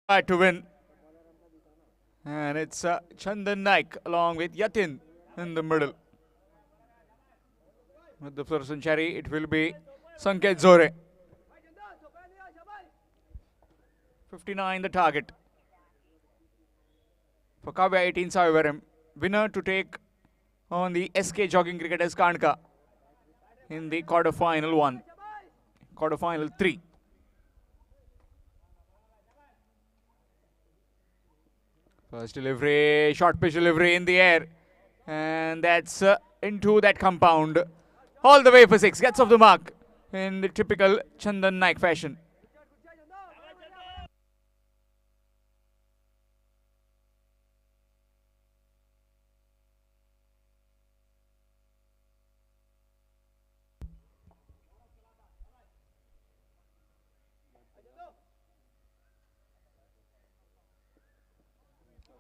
to win. And it's Chandan Naik along with Yatin in the middle. With the fluorescent cherry, it will be Sanket Zore. 59 the target. For Kavya 18 Savivaram, winner to take on the SK Jogging Cricketers Kanka in the quarterfinal 1. Quarterfinal 3. First delivery, short pitch delivery in the air. And that's into that compound. All the way for 6. Gets off the mark in the typical Chandan Naik fashion.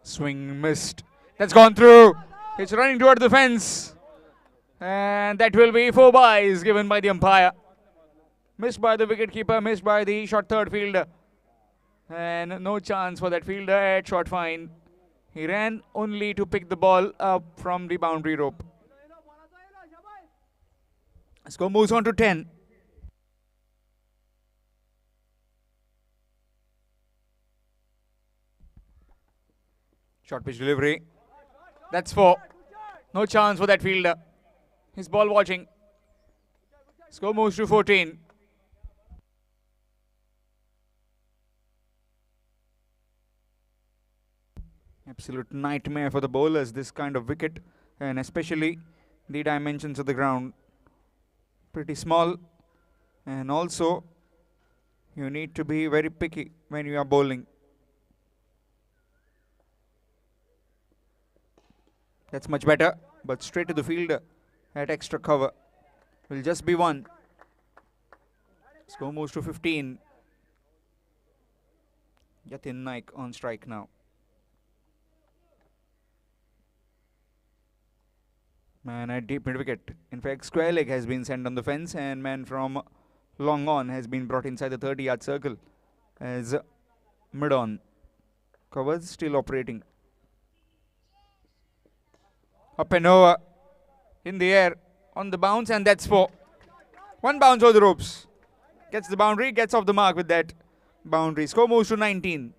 Swing missed. That's gone through. It's running toward the fence. And that will be 4 byes given by the umpire. Missed by the wicketkeeper, missed by the short third fielder. And no chance for that fielder at short fine. He ran only to pick the ball up from the boundary rope. Score moves on to 10. Short pitch delivery. That's 4. No chance for that fielder. His ball watching. Score moves to 14. Absolute nightmare for the bowlers, this kind of wicket, and especially the dimensions of the ground. Pretty small, and also you need to be very picky when you are bowling. That's much better, but straight to the fielder at extra cover. Will just be 1. Score moves to 15. Yatin Naik on strike now. Man at deep mid wicket. In fact, square leg has been sent on the fence, and man from long on has been brought inside the 30-yard circle as mid on. Covers still operating. Up and over, in the air, on the bounce, and that's 4. 1 bounce over the ropes. Gets the boundary, gets off the mark with that boundary. Score moves to 19.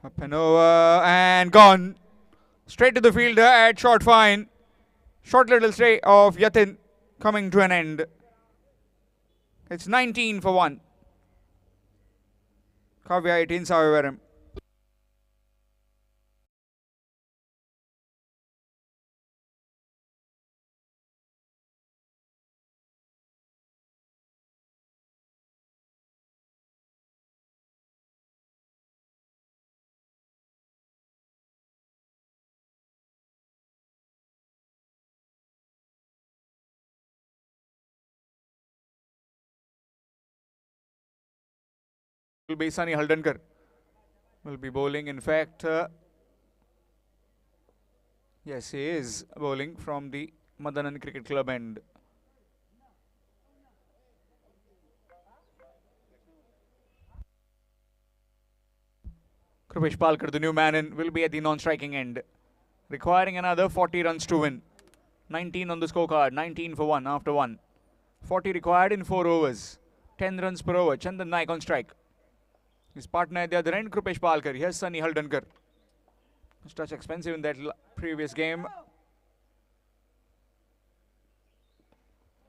Up and over and gone. Straight to the fielder at short fine. Short little stay of Yatin coming to an end. It's 19 for 1. Kavya 18 Savivaram. Will be Sunny Haldankar. Will be bowling. In fact, yes, he is bowling from the Madanan Cricket Club end. Krupesh Palkar, the new man in, will be at the non-striking end, requiring another 40 runs to win. 19 on the scorecard, 19 for 1 after 1. 40 required in 4 overs. 10 runs per over. Chandan Naik on strike. His partner at the other end, Krupesh Palkar. Here's Sunny Haldankar. Was touch expensive in that previous game.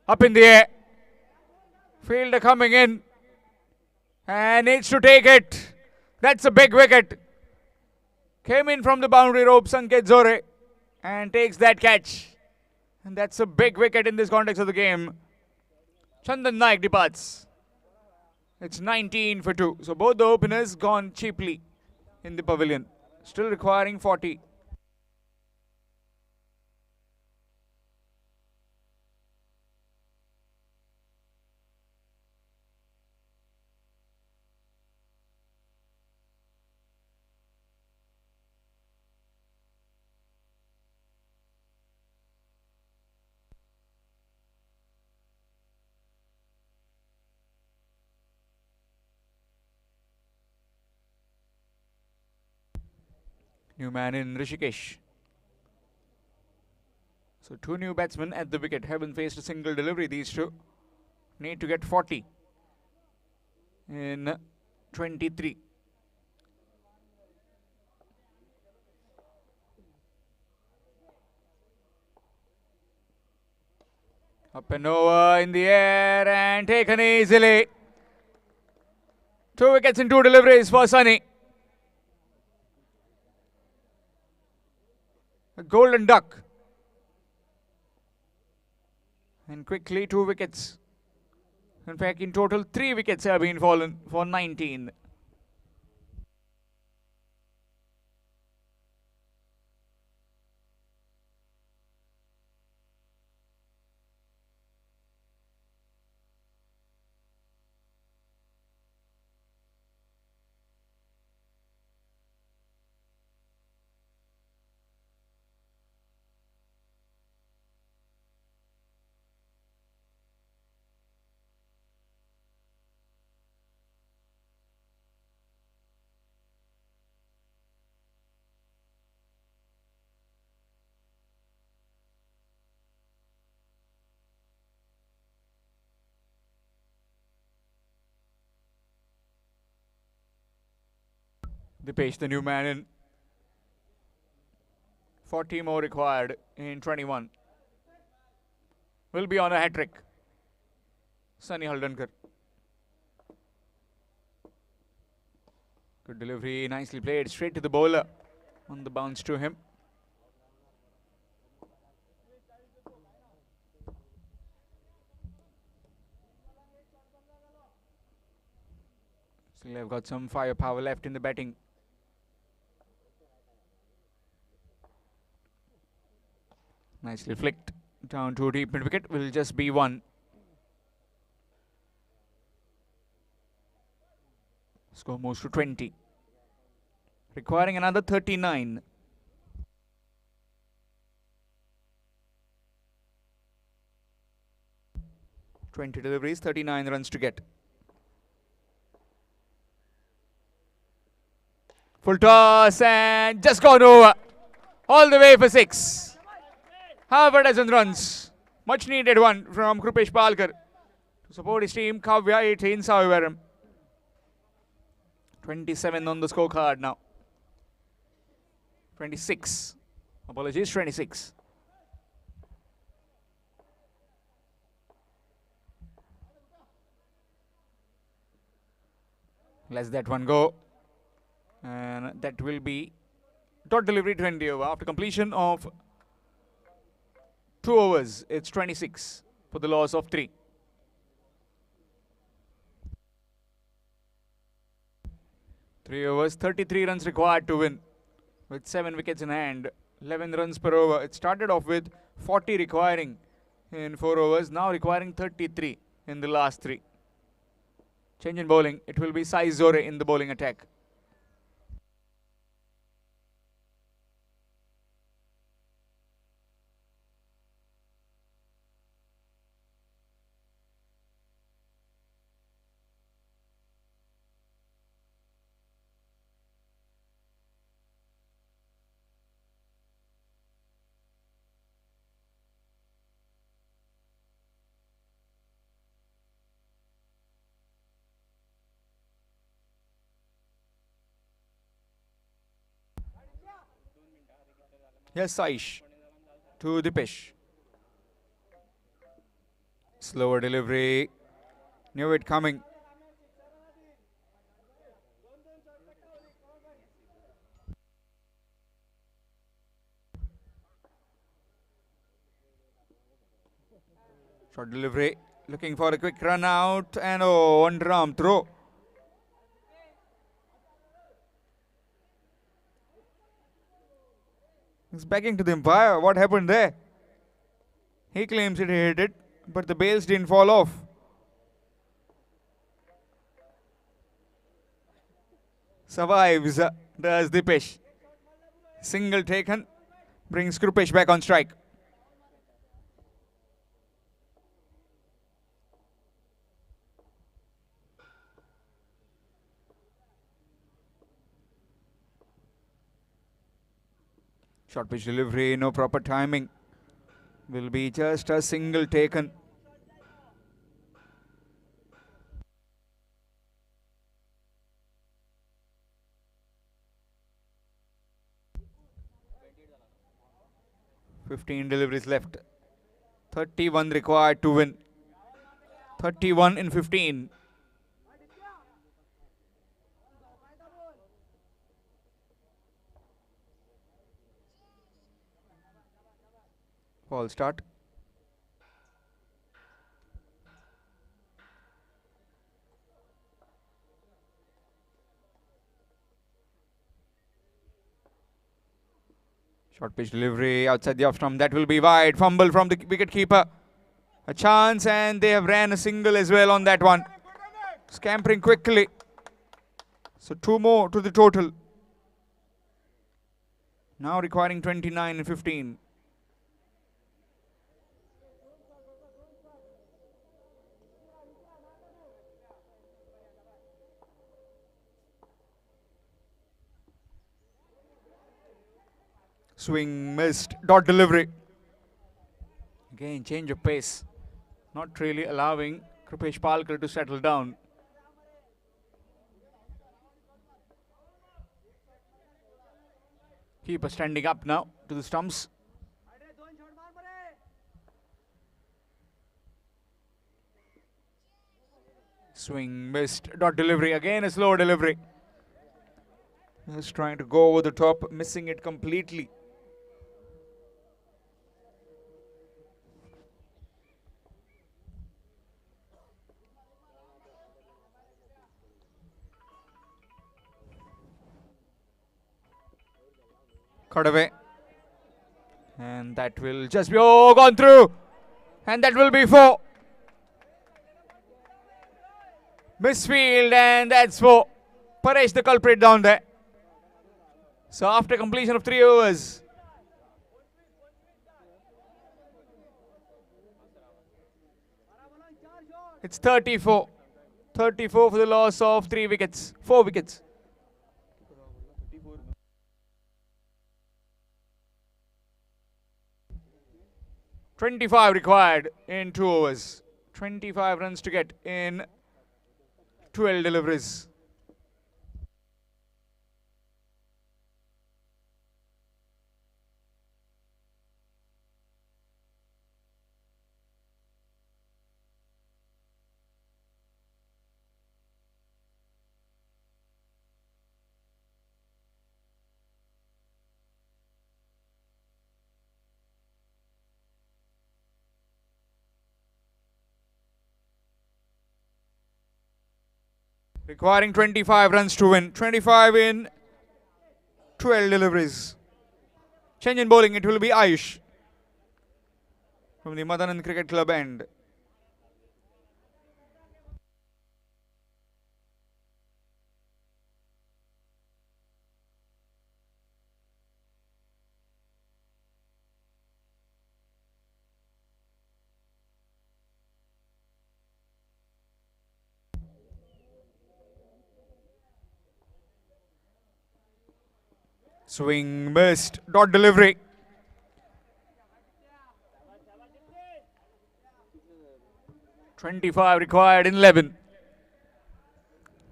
Up in the air. Fielder coming in. And needs to take it. That's a big wicket. Came in from the boundary rope, Sanket Zore. And takes that catch. And that's a big wicket in this context of the game. Chandan Naik departs. It's 19 for 2. So both the openers gone cheaply. in the pavilion. Still requiring 40. New man in Rishikesh. So 2 new batsmen at the wicket. Haven't faced a single delivery, these two. Need to get 40 in 23. Up and over in the air and taken easily. 2 wickets and 2 deliveries for Sunny. A golden duck. And quickly 2 wickets. In fact, in total 3 wickets have been fallen for 19. Dipesh, the new man in. 40 more required in 21. Will be on a hat-trick. Sunny Haldankar. Good delivery, nicely played. Straight to the bowler. On the bounce to him. Still have got some firepower left in the batting. Nicely flicked down to deep mid wicket. Will just be 1. Score moves to 20. Requiring another 39. (20 deliveries, 39 runs to get. Full toss and just gone over. All the way for 6. Half a dozen runs. Much needed one from Krupesh Palkar to support his team. Kavya 18, Saim 27 on the scorecard now. 26. Apologies, 26. Let's that one go. And that will be dot delivery 20 over. After completion of 2 overs, it's 26 for the loss of 3. Three overs, 33 runs required to win. With 7 wickets in hand, 11 runs per over. It started off with 40 requiring in 4 overs, now requiring 33 in the last 3. Change in bowling, it will be Sai Zore in the bowling attack. Yes, Saish to Dipesh. Slower delivery. Knew it coming. Short delivery. Looking for a quick run out. And oh, underarm throw. He's backing to the umpire. What happened there? He claims it hit it, but the bails didn't fall off. Survives, does Dipesh. Single taken, brings Krupesh back on strike. Short pitch delivery, no proper timing. Will be just a single taken. "15 deliveries left. 31 required to win. 31 in 15. Ball start. Short pitch delivery outside the off stump. That will be wide. Fumble from the wicket keeper. A chance, and they have ran a single as well on that one. Scampering quickly. So 2 more to the total. Now requiring 29 and 15. Swing missed. Dot delivery. Again, change of pace. Not really allowing Kripesh Palkar to settle down. Keeper standing up now to the stumps. Swing missed. Dot delivery. Again a slow delivery. Just trying to go over the top, missing it completely. Cut away. And that will just be, oh, gone through. And that will be 4. Misfield, and that's 4. Paresh the culprit down there. So after completion of 3 overs, it's 34. 34 for the loss of 3 wickets. 4 wickets. "25 required in 2 overs. 25 runs to get in 12 deliveries. Requiring 25 runs to win. 25 in 12 deliveries. Change in bowling, it will be Ayush from the Madanand Cricket Club end. Swing missed. Dot delivery. "25 required in 11.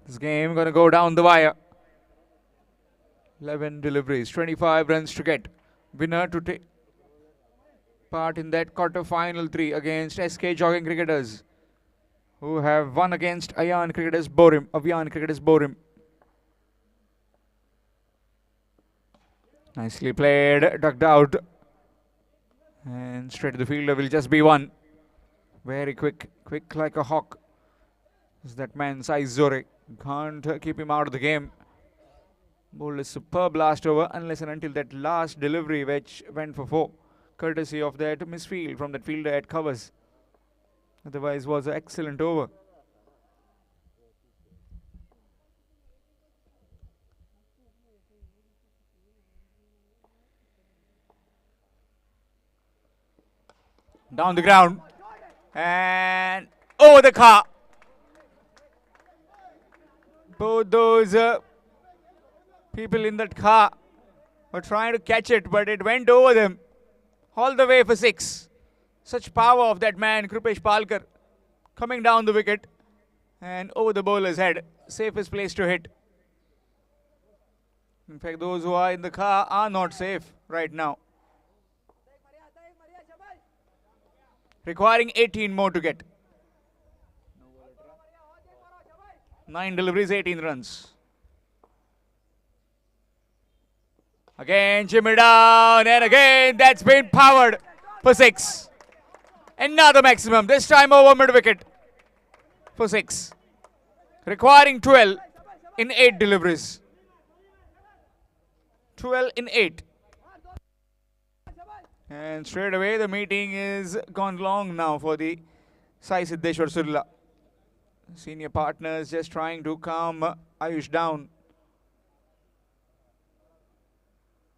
This game gonna go down the wire. 11 deliveries, 25 runs to get. Winner to take part in that quarter-final 3 against SK Jogging Cricketers, who have won against Avian Cricketers Borim. Nicely played, ducked out. And straight to the fielder will just be 1. Very quick like a hawk. Is that man Sai Zore. Can't keep him out of the game. Bowled a superb last over, unless and until that last delivery which went for 4. Courtesy of that misfield from that fielder at covers. Otherwise was an excellent over. Down the ground and over the car. Both those people in that car were trying to catch it, but it went over them all the way for 6. Such power of that man, Krupesh Palkar, coming down the wicket and over the bowler's head. Safest place to hit. In fact, those who are in the car are not safe right now. Requiring 18 more to get. 9 deliveries, 18 runs. Again, shimmy down, and again, that's been powered for 6. Another maximum, this time over mid-wicket for 6. Requiring 12 in 8 deliveries. 12 in 8. And straight away, the meeting is gone long now for the Sai Siddeshwar Surla. Senior partners just trying to calm Ayush down.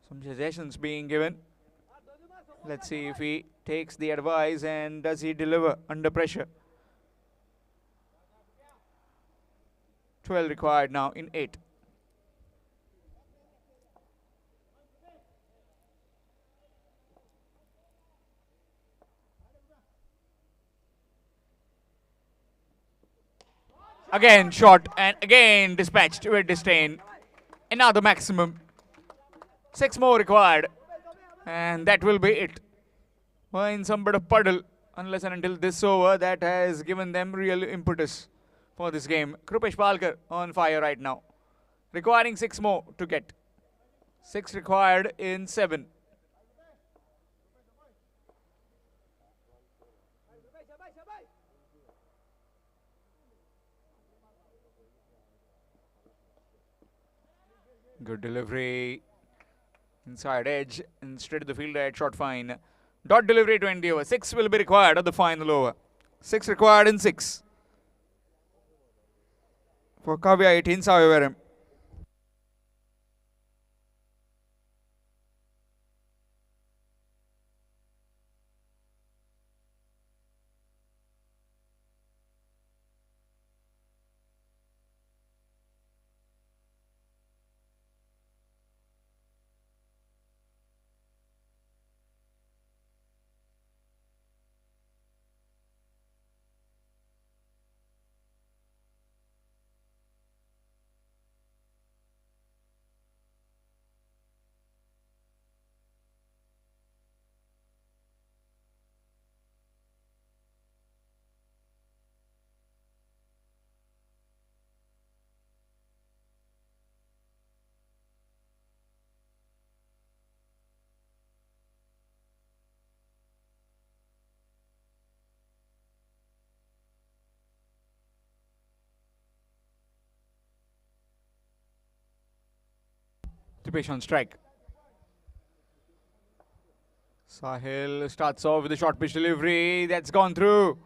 Some suggestions being given. Let's see if he takes the advice and does he deliver under pressure. 12 required now in 8. Again shot and again dispatched with disdain. Another maximum. 6 more required. And that will be it. We're in some bit of puddle unless and until this over that has given them real impetus for this game. Krupesh Palkar on fire right now. Requiring 6 more to get. 6 required in 7. Good delivery. Inside edge and straight to the fielder at short fine. Dot delivery 20 over. 6 will be required at the final over. 6 required in 6. For Kavya 18 Saim. Dipesh on strike. Sahil starts off with a short pitch delivery. That's gone through.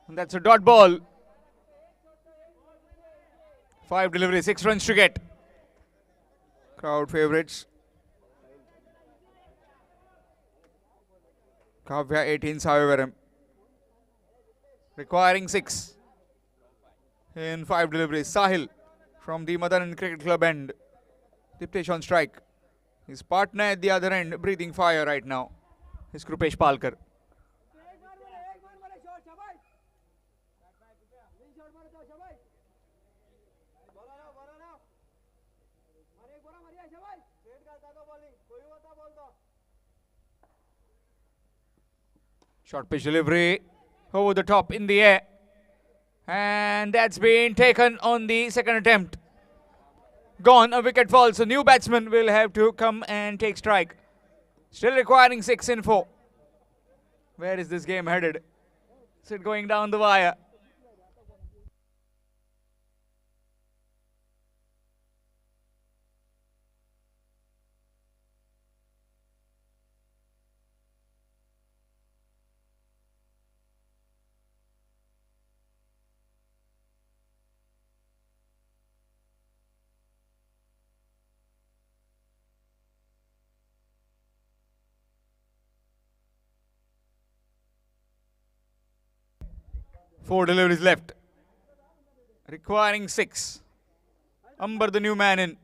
And that's a dot ball. 5 deliveries, 6 runs to get. Crowd favourites. Kavya 18 Saim. Requiring 6 in 5 deliveries. Sahil from the Madan Cricket Club end. Dipesh on strike. His partner at the other end breathing fire right now. Is Krupesh Palkar. Short pitch delivery over the top in the air. And that's been taken on the second attempt. Gone, a wicket fall, so new batsman will have to come and take strike. Still requiring 6 in 4. Where is this game headed? Is it going down the wire? Four deliveries left. Requiring 6. Amber, the new man in.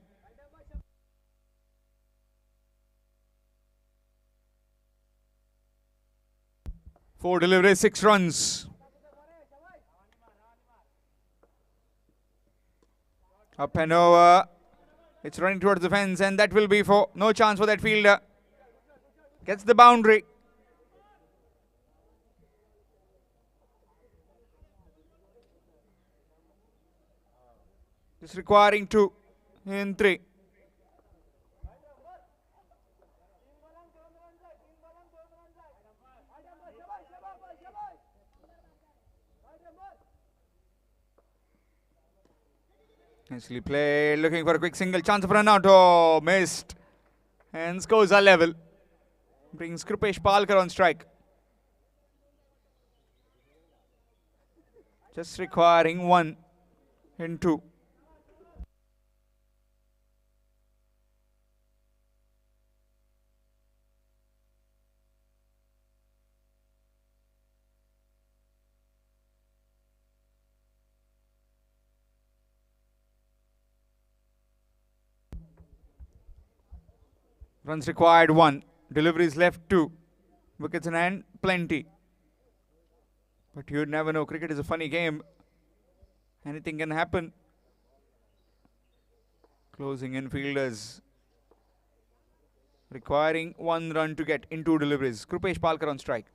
4 deliveries, 6 runs. Up and over. It's running towards the fence, and that will be for no chance for that fielder. Gets the boundary. Just requiring 2 in 3. Nicely played, looking for a quick single, chance of run out. Oh, missed. And scores are level. Brings Krupesh Palkar on strike. Just requiring 1 in 2. Runs required 1. Deliveries left 2. Wickets in hand, plenty. But you'd never know. Cricket is a funny game. Anything can happen. Closing in fielders. Requiring 1 run to get in 2 deliveries. Krupesh Palkar on strike.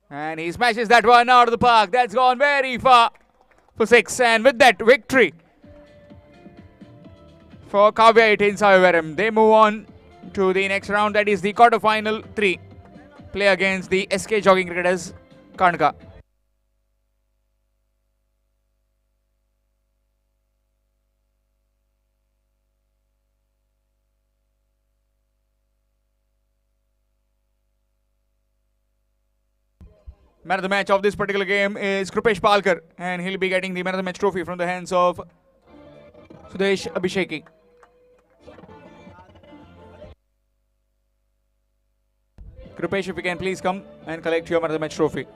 And he smashes that one out of the park. That's gone very far for 6. And with that, victory for Kavya 18 Savivaram. They move on to the next round. That is the quarterfinal 3. Play against the SK Jogging Cricketers, Karnataka. Man of the match of this particular game is Krupesh Palkar, and he'll be getting the man of the match trophy from the hands of Sudesh Abhisheki. Krupesh, if you can please come and collect your man of the match trophy.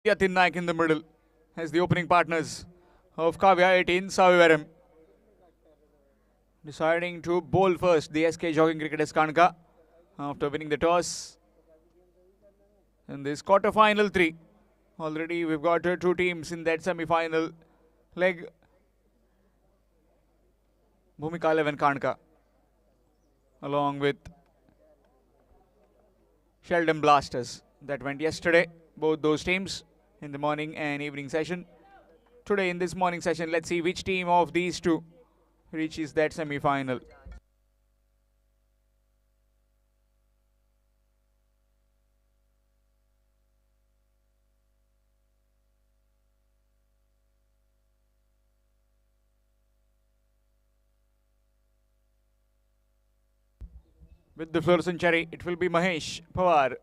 Yatin Naik in the middle as the opening partners of Kavya 18, Savivaram. Deciding to bowl first, the SK Jogging Cricketers Kanka after winning the toss. In this quarter-final 3, already we've got two teams in that semi-final leg. Bhumika 11 Kanka along with Sheldon Blasters that went yesterday. Both those teams in the morning and evening session. Today in this morning session, let's see which team of these two reaches that semi-final. With the fluorescent cherry, it will be Mahesh Pawar.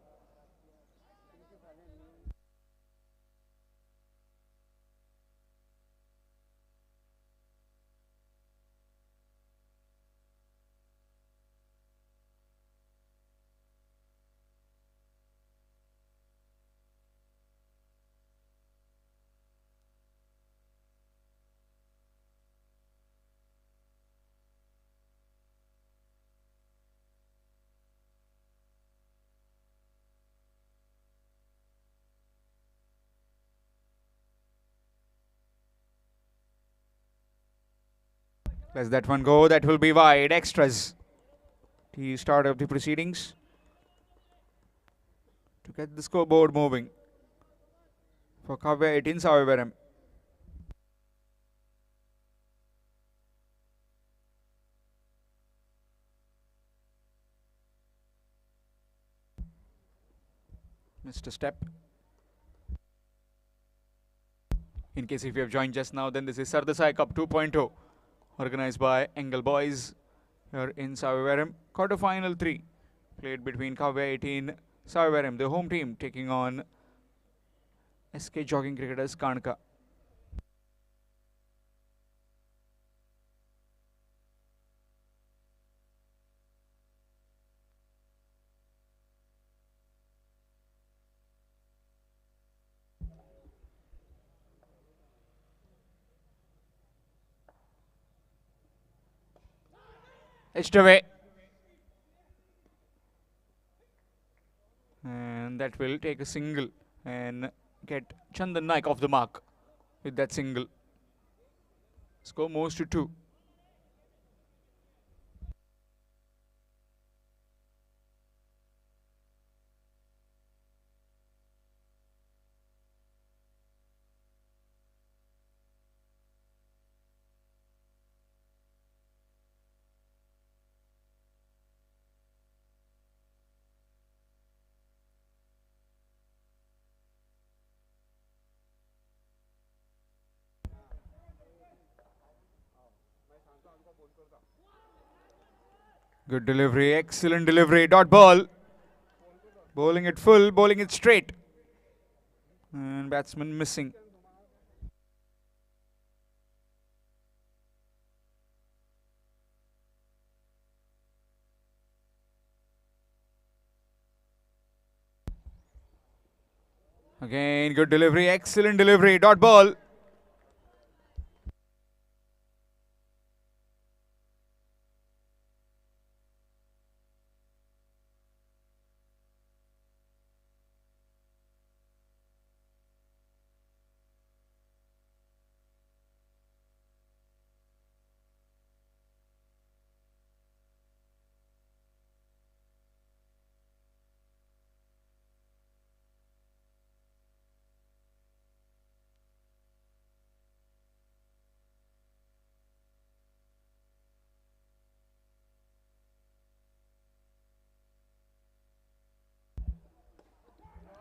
Let's that one go. That will be wide. Extras. The start of the proceedings to get the scoreboard moving for Kavya 18 Savivaram. Mr. Step. In case if you have joined just now, then this is Sardessai Cup 2.0 organized by Engel Boys here in Savivaram. Quarter-final 3 played between Kavya 18 Savivaram, the home team, taking on SK Jogging Cricketers Kanka. Edged away. And that will take a single and get Chandan Naik off the mark with that single. Score moves to 2. Good delivery, excellent delivery, dot ball. Bowling it full, bowling it straight. And batsman missing. Again, good delivery, excellent delivery, dot ball.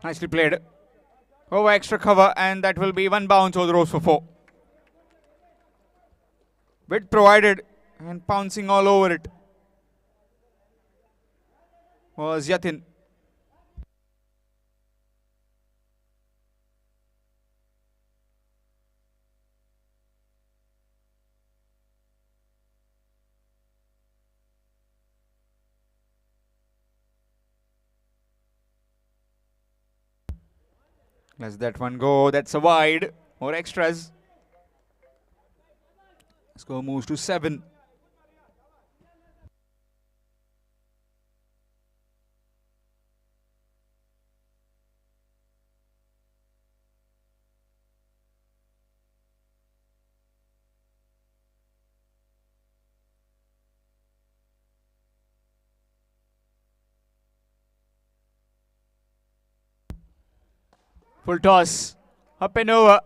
Nicely played. Over extra cover, and that will be one bounce over the rows for 4. Width provided and pouncing all over it was Yatin. Let's that one go. That's a wide. More extras. Score moves to 7. Full toss. Up and over.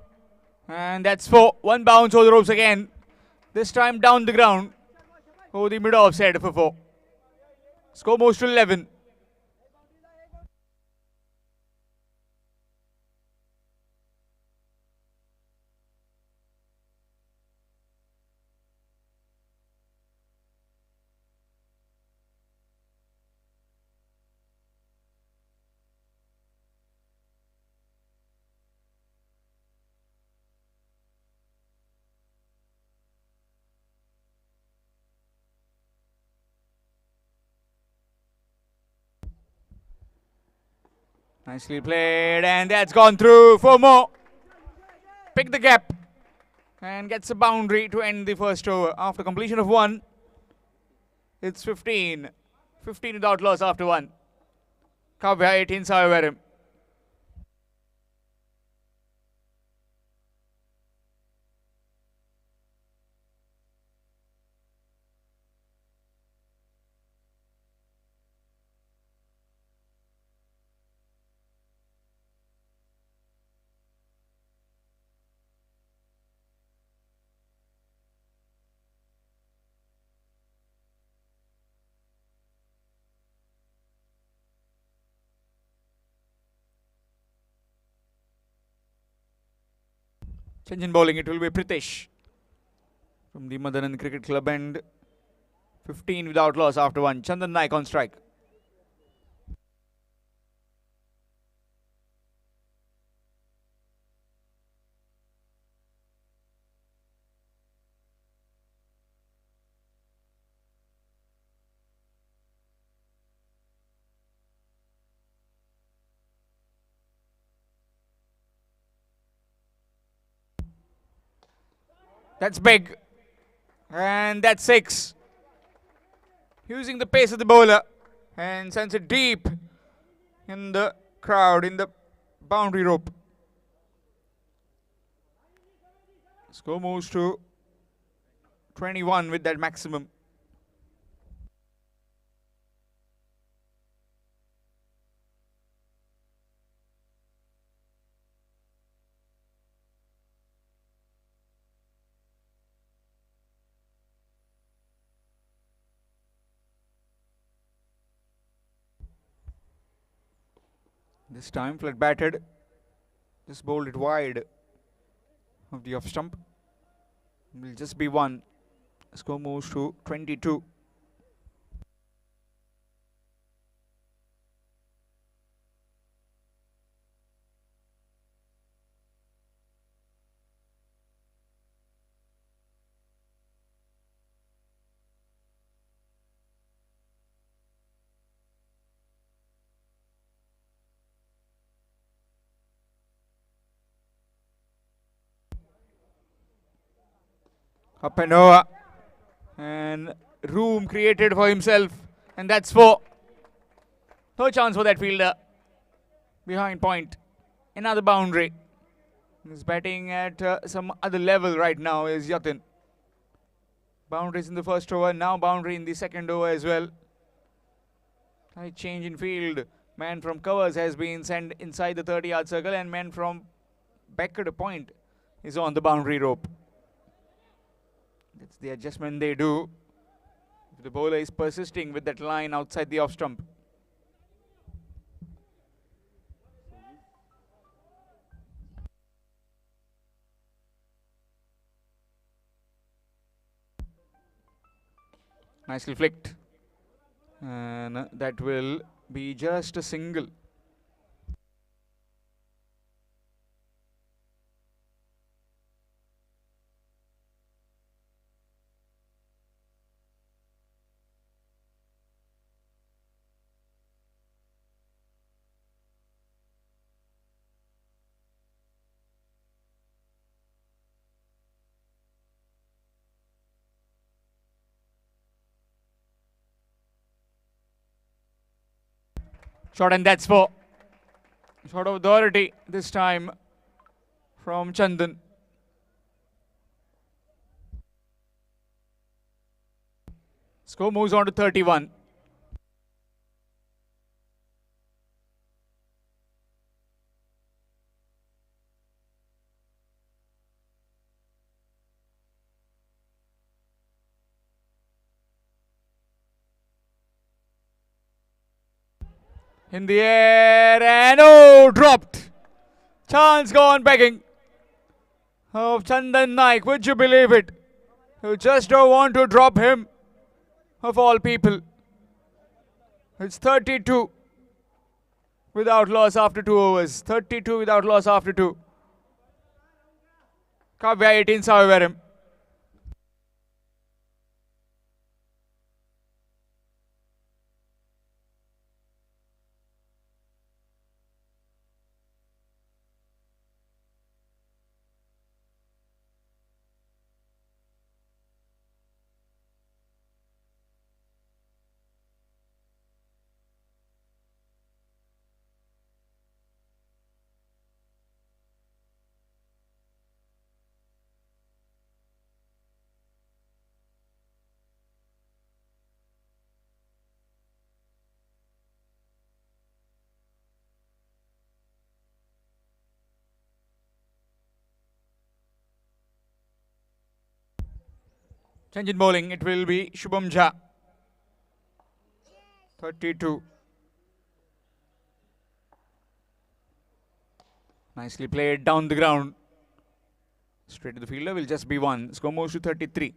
And that's 4. One bounce over the ropes again. This time down the ground. Over the mid offside for 4. Score moves to 11. Nicely played, and that's gone through. 4 more. Pick the gap and gets a boundary to end the first over. After completion of 1, it's 15. 15 without loss after 1. Kavya 18 Saim. Change in bowling, it will be Pritesh from the Madanand Cricket Club, and 15 without loss after 1. Chandan Naik on strike. That's big. And that's 6. Using the pace of the bowler and sends it deep in the crowd, in the boundary rope. Score moves to 21 with that maximum. This time flat batted. Just bowled it wide of the off stump. Will just be 1. Score moves to 22. Up and over. And room created for himself. And that's 4. No chance for that fielder. Behind point. Another boundary. He's batting at some other level right now is Yatin. Boundaries in the first over. Now boundary in the second over as well. High change in field. Man from covers has been sent inside the 30-yard circle. And man from back at a point is on the boundary rope. That's the adjustment they do. If the bowler is persisting with that line outside the off stump. Nicely flicked. And that will be just a single. Shot, and that's four. Shot of authority this time from Chandan. Score moves on to 31. In the air, and oh, dropped. Chance gone begging of Chandan Naik. Would you believe it? You just don't want to drop him, of all people. It's 32 without loss after 2 overs. 32 without loss after 2. Kavya 18 Saim. Change in bowling, it will be Shubham Jha. 32. Nicely played down the ground. Straight to the fielder will just be one. Score moves to 33.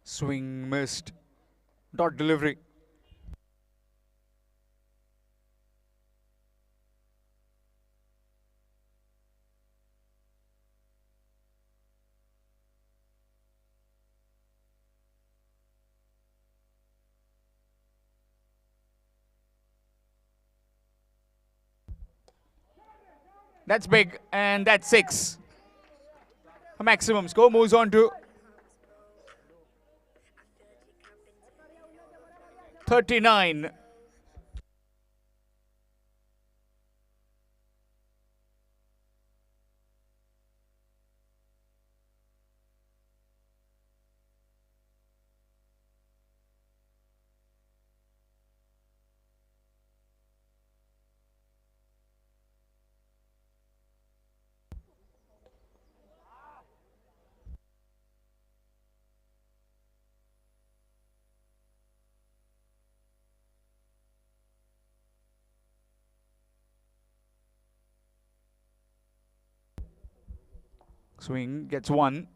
Swing missed. Dot delivery. That's big, and that's 6. A maximum. Score moves on to 39. Swing gets 1.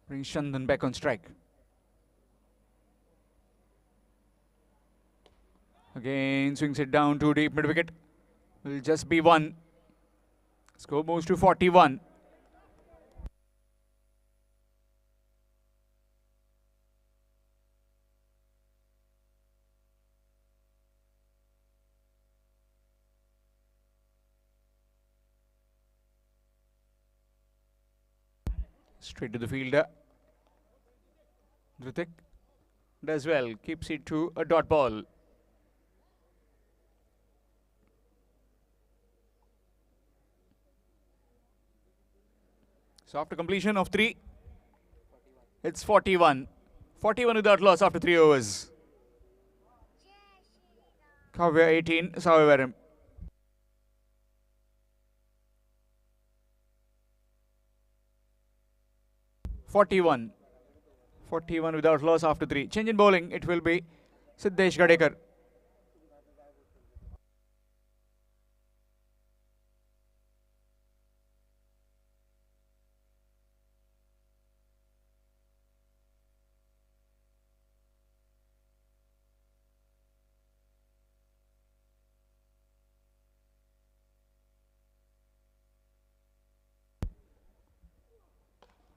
Brings Chandan back on strike. Again swings it down to deep mid wicket. Will just be 1. Score moves to 41. Straight to the fielder. Ritik does well. Keeps it to a dot ball. So after completion of 3, it's 41. 41 without loss after 3 overs. Kavya 18, Saim. "41 without loss after 3. Change in bowling, it will be Siddesh Gadekar.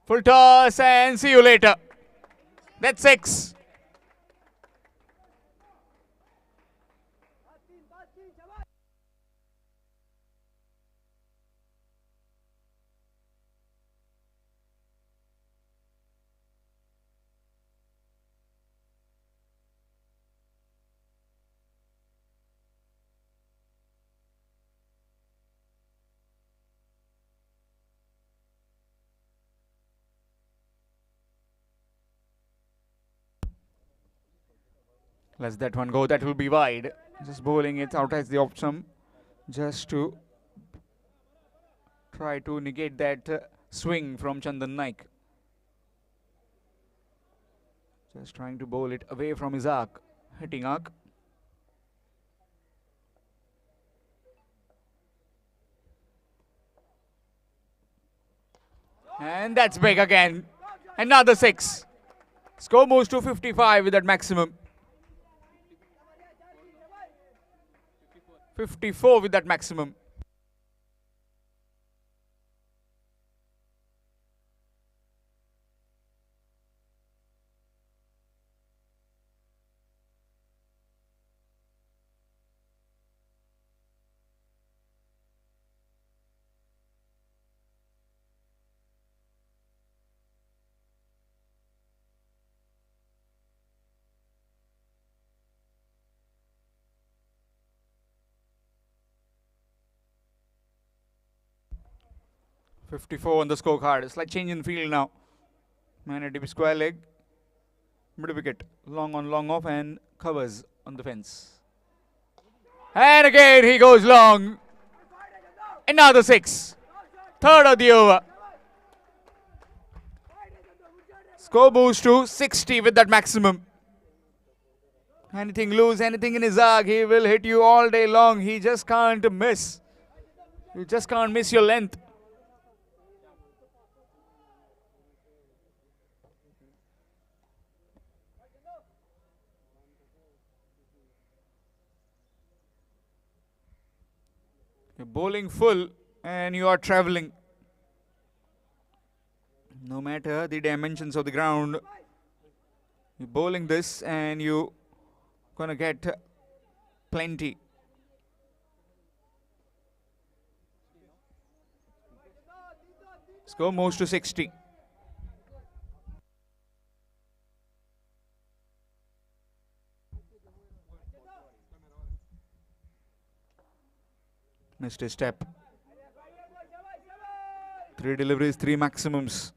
Full toss and see you later. That's 6. Let's that one go. That will be wide. Just bowling it out as the option, just to try to negate that swing from Chandan Naik. Just trying to bowl it away from his arc, hitting arc. And that's big again. Another 6. Score moves to 55 with that maximum. 54 with that maximum. .54 on the scorecard. Slight change in field now. Man at deep square leg. Mid wicket. Long on, long off, and covers on the fence. And again he goes long. Another 6. Third of the over. Score moves to 60 with that maximum. Anything loose, anything in his arc, he will hit you all day long. He just can't miss. You just can't miss your length. You're bowling full and you are traveling. No matter the dimensions of the ground, you're bowling this and you're gonna get plenty. Score moves to 60. Missed a step. 3 deliveries, 3 maximums.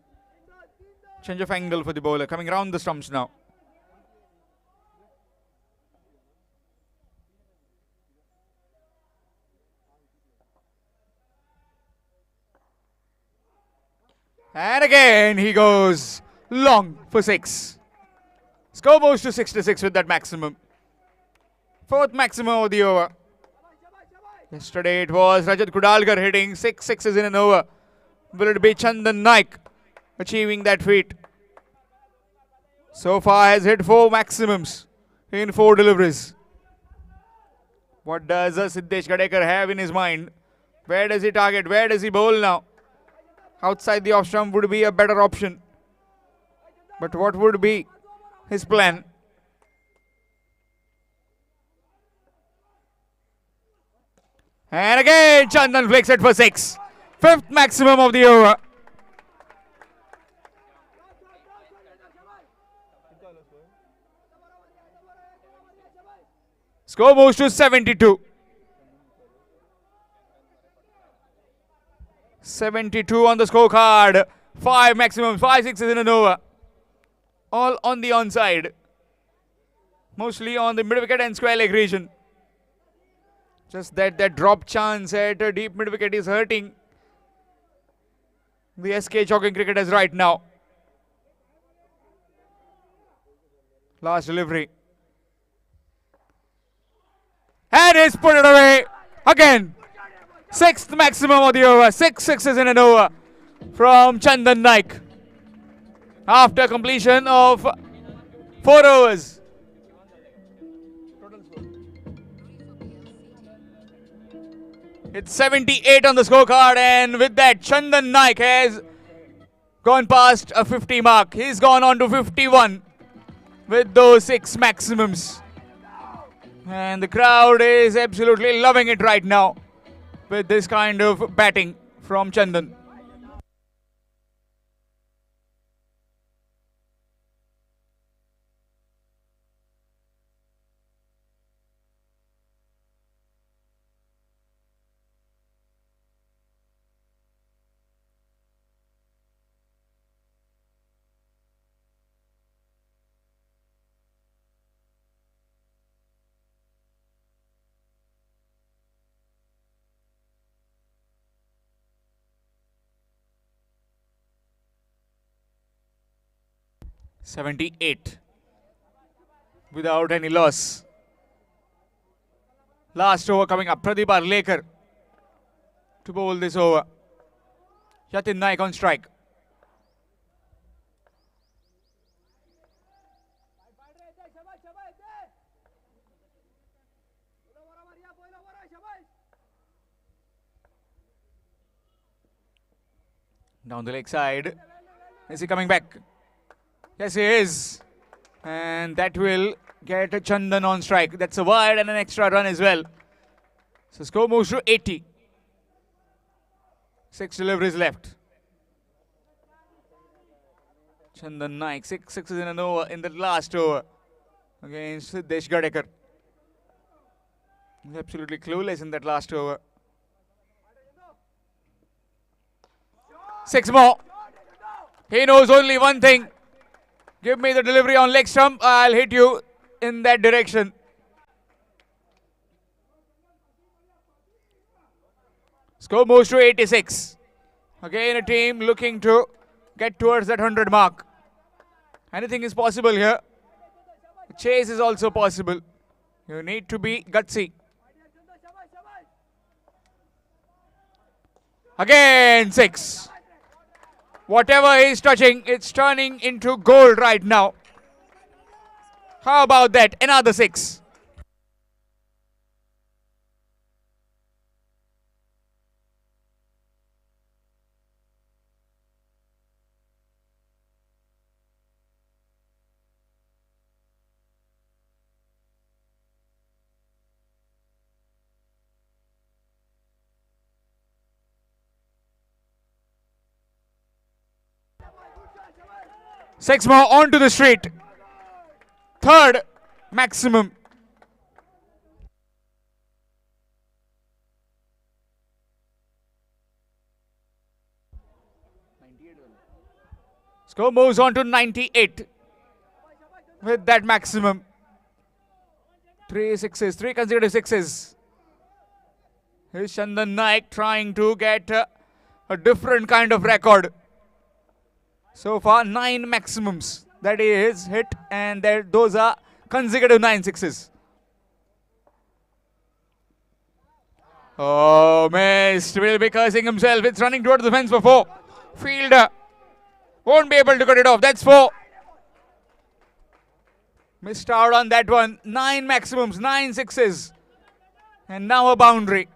Change of angle for the bowler. Coming around the stumps now. And again he goes long for 6. Score moves to 66 with that maximum. 4th maximum of the over. Yesterday it was Rajat Kudalkar hitting 6 sixes in an over. Will it be Chandan Naik achieving that feat? So far has hit 4 maximums in 4 deliveries. What does Siddesh Gadekar have in his mind? Where does he target? Where does he bowl now? Outside the off stump would be a better option. But what would be his plan? And again Chandan flicks it for 6. 5th maximum of the over. Score moves to 72. 72 on the scorecard. 5 maximum, 5 sixes in an over. All on the onside. Mostly on the mid wicket and square leg region. Just that drop chance at a deep mid wicket is hurting the SK jogging cricketers right now. Last delivery. And he's put it away again. 6th maximum of the over. 6 sixes in an over from Chandan Naik. After completion of 4 overs. It's 78 on the scorecard, and with that Chandan Naik has gone past a 50 mark. He's gone on to 51 with those 6 maximums. And the crowd is absolutely loving it right now with this kind of batting from Chandan. 78 without any loss. Last over coming up. Pradeep Arlekar to bowl this over. Yatin Naik on strike. Down the leg side. Is he coming back? Yes, he is. And that will get a Chandan on strike. That's a wide and an extra run as well. So score moves to 80. 6 deliveries left. Chandan Naik, 6 sixes in an over in the last over against Siddesh Gadekar. He's absolutely clueless in that last over. 6 more. He knows only one thing. Give me the delivery on leg stump. I'll hit you in that direction. Score moves to 86. Again, a team looking to get towards that 100 mark. Anything is possible here. Chase is also possible. You need to be gutsy. Again, 6. Whatever he's touching, it's turning into gold right now. How about that? Another 6. Six more onto the street. Third maximum. Score moves on to 98 with that maximum. 3 sixes, 3 consecutive sixes. Here's Chandan Naik trying to get a different kind of record. So far, 9 maximums that he has hit, and those are consecutive 9 sixes. Oh, missed. Will be cursing himself. It's running towards the fence for 4. Fielder won't be able to cut it off. That's 4. Missed out on that one. 9 maximums, 9 sixes. And now a boundary.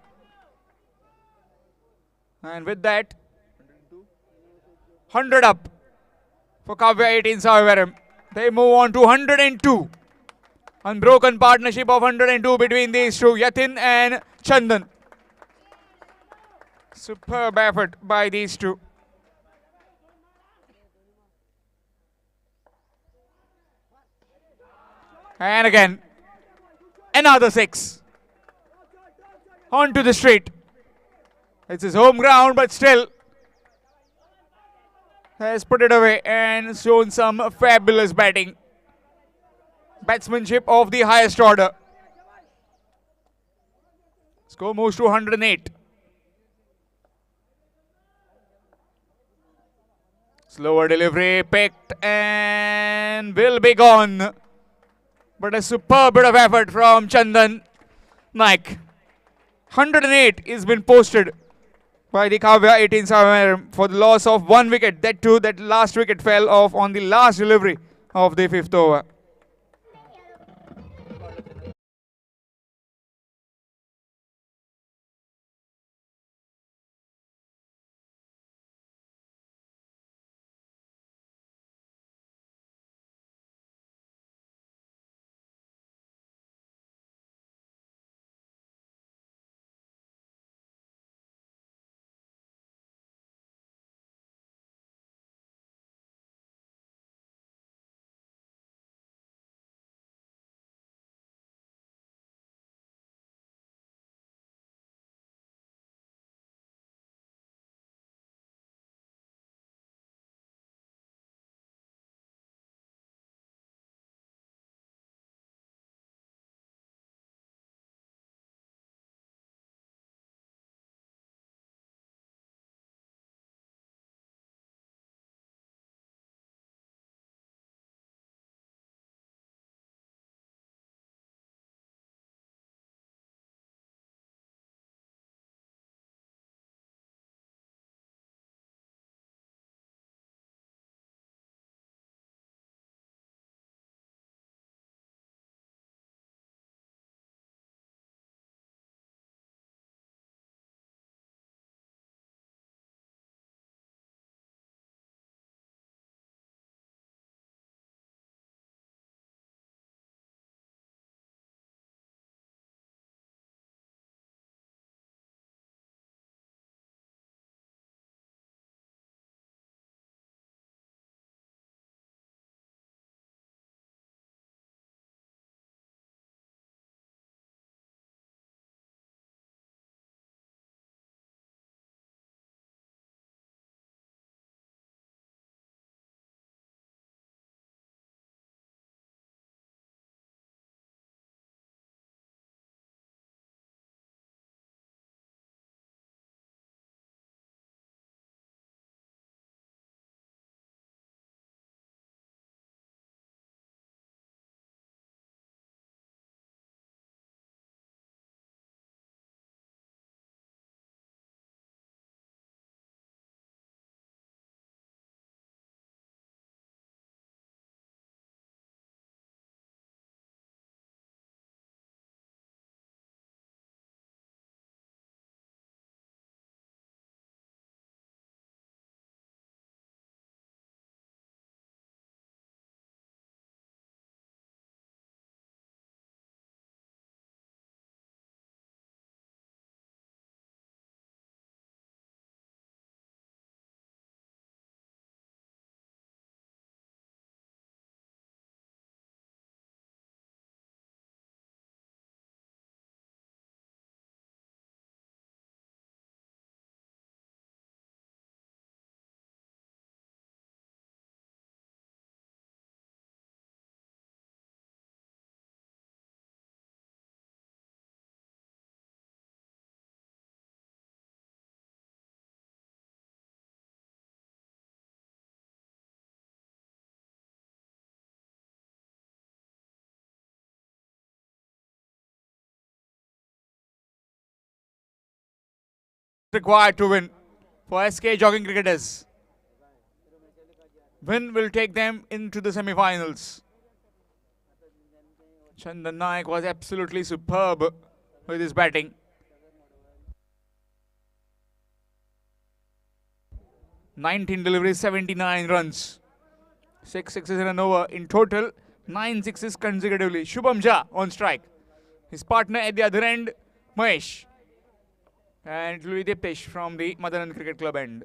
And with that, 100 up for Kavya 18 Savivaram. They move on to 102. Unbroken partnership of 102 between these two, Yatin and Chandan. Superb effort by these two. And again, another 6. Onto the street. It's his home ground, but still has put it away and shown some fabulous batting. Batsmanship of the highest order. Score moves to 108. Slower delivery, picked and will be gone. But a superb bit of effort from Chandan Naik. 108 has been posted by the Kavya 18 Savivaram for the loss of 1 wicket. That too, that last wicket fell off on the last delivery of the 5th over. required to win for SK Jogging Cricketers. Win will take them into the semi-finals. Chandan Naik was absolutely superb with his batting. 19 deliveries, 79 runs. 6 sixes in an over. In total, 9 sixes consecutively. Shubham Jha on strike. His partner at the other end, Mahesh. And it will be Diptesh from the Madanand Cricket Club end.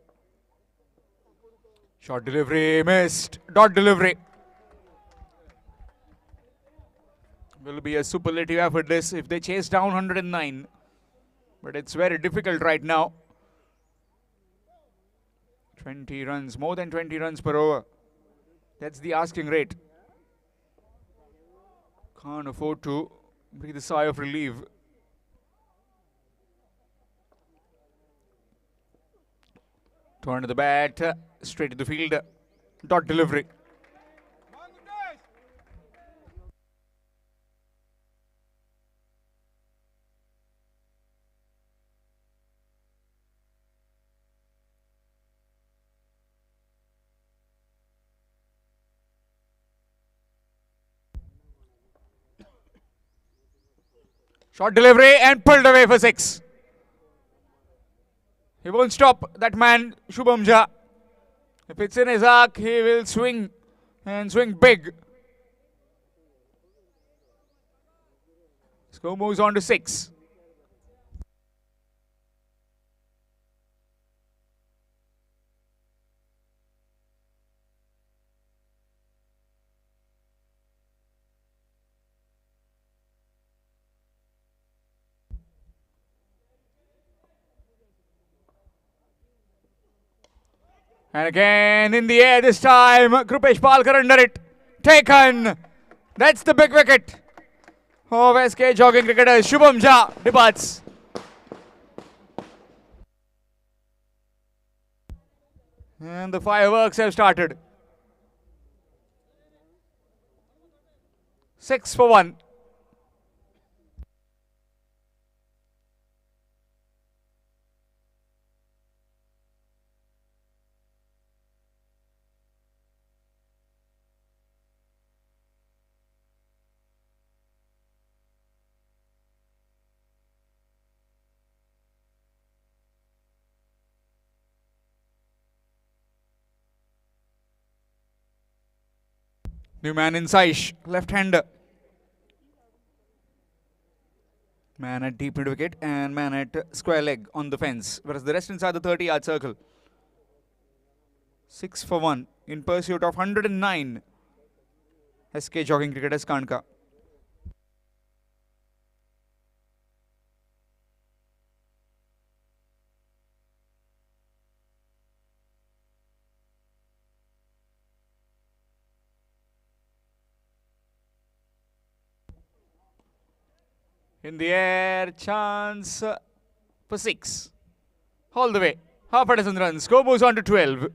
Short delivery, missed. Dot delivery. Will be a superlative effort this if they chase down 109. But it's very difficult right now. 20 runs, more than 20 runs per over. That's the asking rate. Can't afford to breathe a sigh of relief. Turn to the bat, straight to the field. Dot delivery. Short delivery and pulled away for 6. He won't stop that man, Shubham Jha. If it's in his arc, he will swing and swing big. Score moves on to 6. And again in the air this time. Krupesh Palkar under it. Taken. That's the big wicket of SK Jogging Cricketers. Shubham Jha departs. And the fireworks have started. 6 for 1. New man in Saish, left-hander. Man at deep mid-wicket and man at square leg on the fence, whereas the rest inside the 30-yard circle. 6 for 1 in pursuit of 109. SK Jogging Cricketers Kanka. In the air, chance for 6. All the way. Half a dozen runs. Score moves on to 12.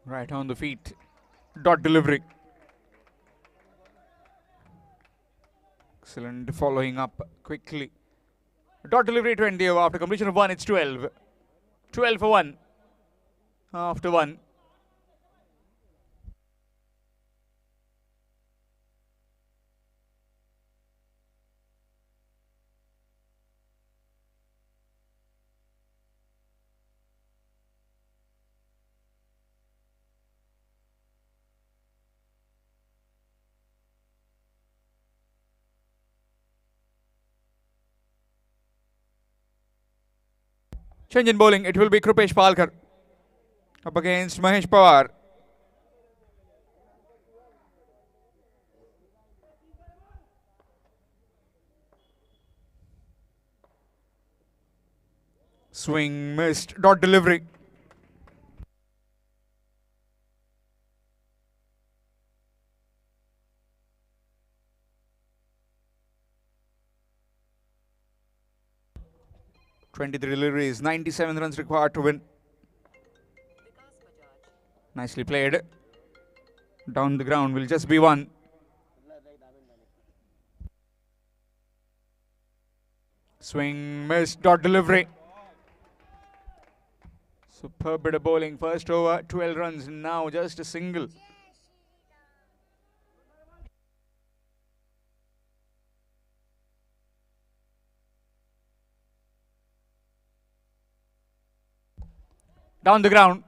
Right on the feet. Dot delivery. Excellent following up quickly. Dot delivery to end the over. After completion of 1, it's 12. 12 for 1. After 1. Change in bowling. It will be Krupesh Palkar up against Mahesh Pawar. Swing missed. Dot delivery. 23 deliveries, 97 runs required to win. Nicely played. Down the ground will just be one. Swing, missed, dot delivery. Superb bit of bowling. First over, 12 runs. Now just a single. Down the ground.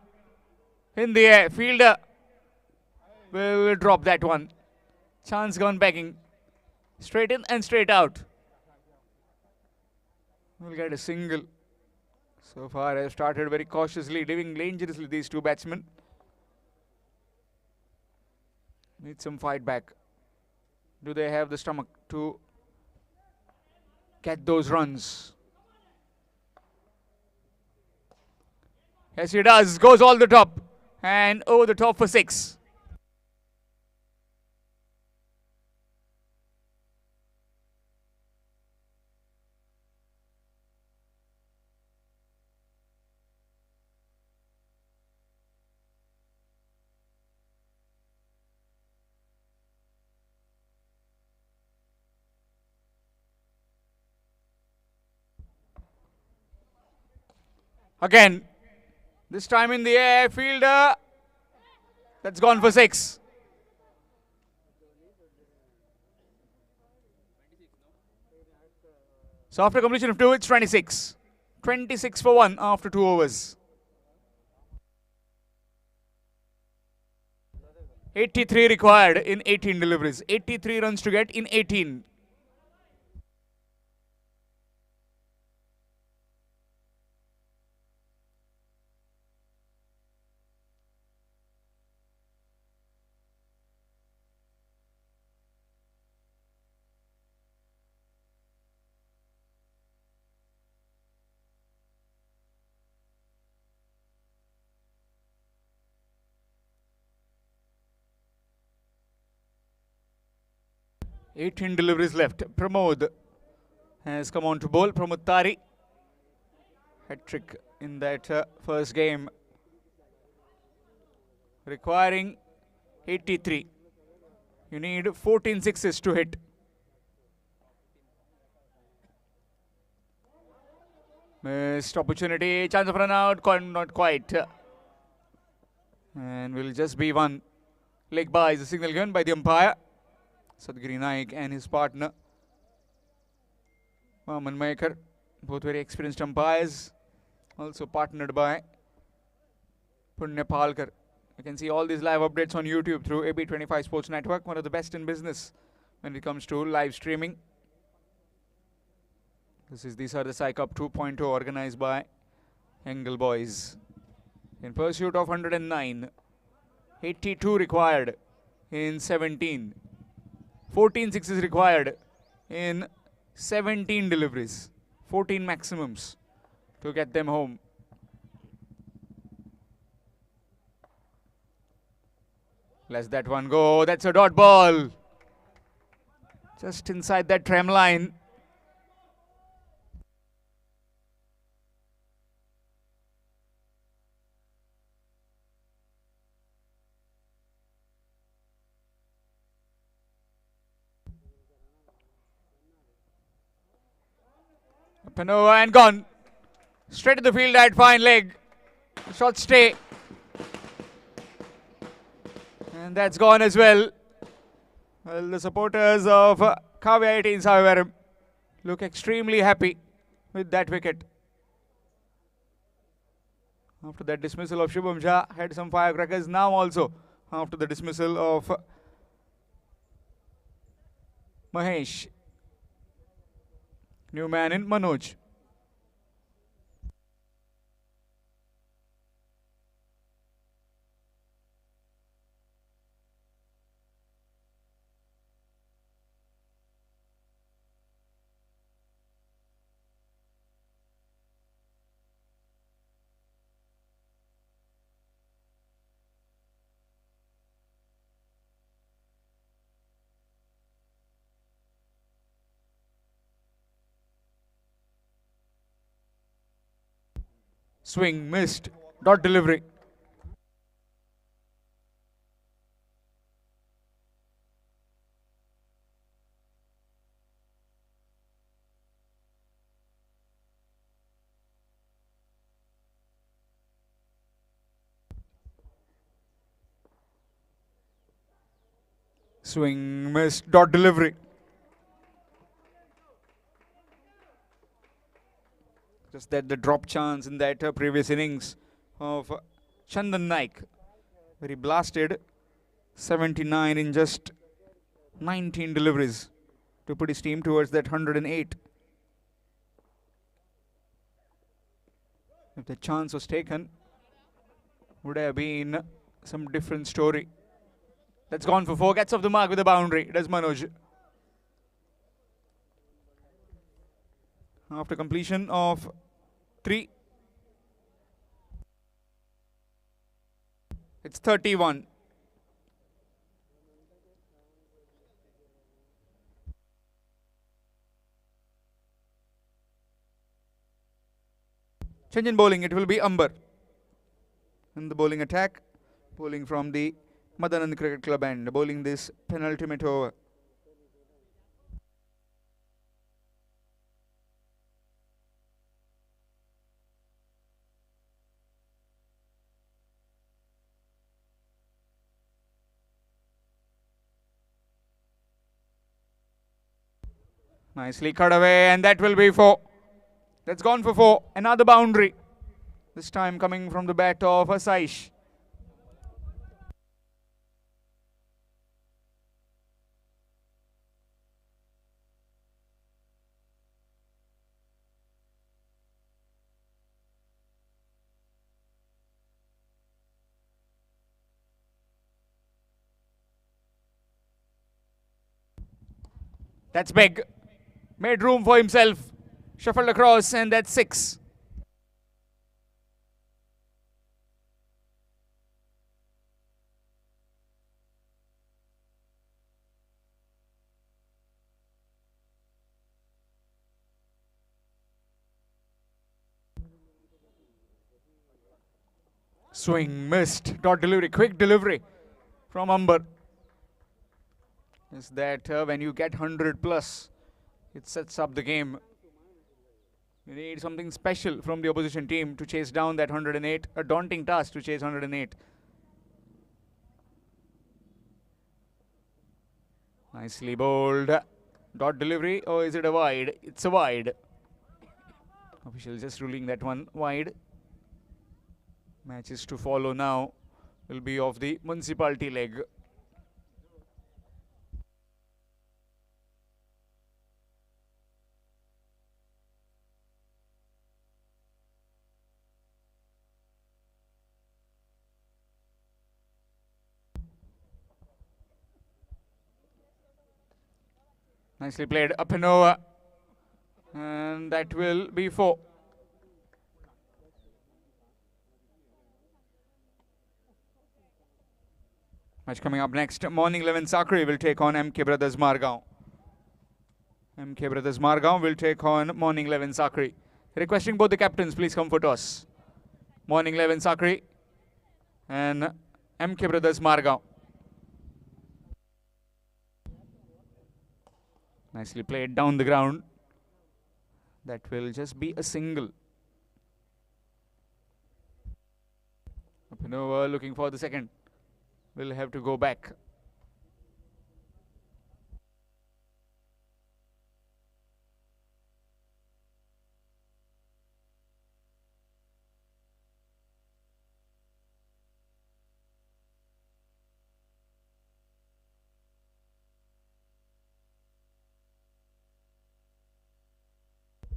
In the air. Fielder will drop that one. Chance gone begging. Straight in and straight out. We'll get a single. So far, I've started very cautiously, living dangerously, these two batsmen. Need some fight back. Do they have the stomach to get those runs? Yes, he does. Goes all the top. And over the top for 6. Again, this time in the air, fielder. That's gone for 6. So after completion of 2, it's 26. 26 for 1 after 2 overs. 83 required in 18 deliveries. 83 runs to get in 18. Eighteen deliveries left. Pramod has come on to bowl. Pramod Tari. Hat-trick in that first game. Requiring 83. You need 14 sixes to hit. Missed opportunity. Chance of run out. Not quite. And will just be one. Leg by is the signal given by the umpire. Sadgiri Naik and his partner Vaman Maikar, both very experienced umpires, also partnered by Punya Palkar. You can see all these live updates on YouTube through AB25 Sports Network, one of the best in business when it comes to live streaming. This is the Sardessai Cup 2.0 organized by Engel Boys. In pursuit of 109, 82 required in 17. 14 sixes required in 17 deliveries. 14 maximums to get them home. Let's that one go. That's a dot ball. Just inside that tram line. Up and over and gone. Straight to the field at fine leg. Short stay. And that's gone as well. Well, the supporters of Kavya 18s, however, look extremely happy with that wicket. After that dismissal of Shubham Jha, had some firecrackers. Now also, after the dismissal of Mahesh. New man in Manoj. Swing missed. Dot delivery. Swing missed. Dot delivery. Just that the drop chance in that previous innings of Chandan Naik, where he blasted 79 in just 19 deliveries to put his team towards that 108. If the chance was taken, would have been some different story. That's gone for 4. Gets off the mark with a boundary. Does Manoj. After completion of 3, it's 31. Change in bowling. It will be Amber in the bowling attack. Bowling from the Madanand Cricket Club end. Bowling this penultimate over. Nicely cut away, and that will be 4. That's gone for 4. Another boundary. This time coming from the bat of Saish. That's big. Made room for himself. Shuffled across, and that's 6. Swing missed. Dot delivery. Quick delivery from Amber. Is that when you get 100 plus, it sets up the game. You need something special from the opposition team to chase down that 108. A daunting task to chase 108. Nicely bowled. Dot delivery, or is it a wide? It's a wide. Official just ruling that one wide. Matches to follow now will be of the Municipality leg. Nicely played up and over. And that will be 4. Match coming up next. Morning 11 Sakri will take on MK Brothers Margaon. MK Brothers Margaon will take on Morning 11 Sakri. Requesting both the captains, please come for toss. Morning 11 Sakri and MK Brothers Margaon. Nicely played down the ground. That will just be a single. Up and over, looking for the second. Will have to go back.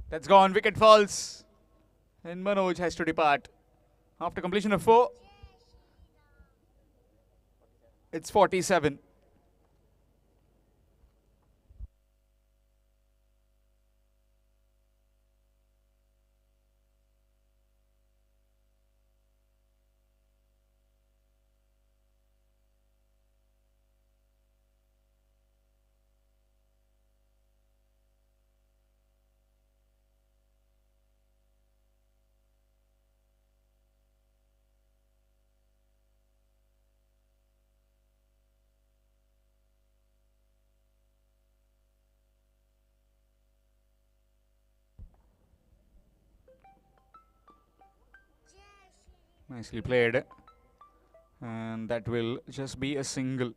That's gone. Wicket falls. And Manoj has to depart. After completion of 4, it's 47. Nicely played. And that will just be a single.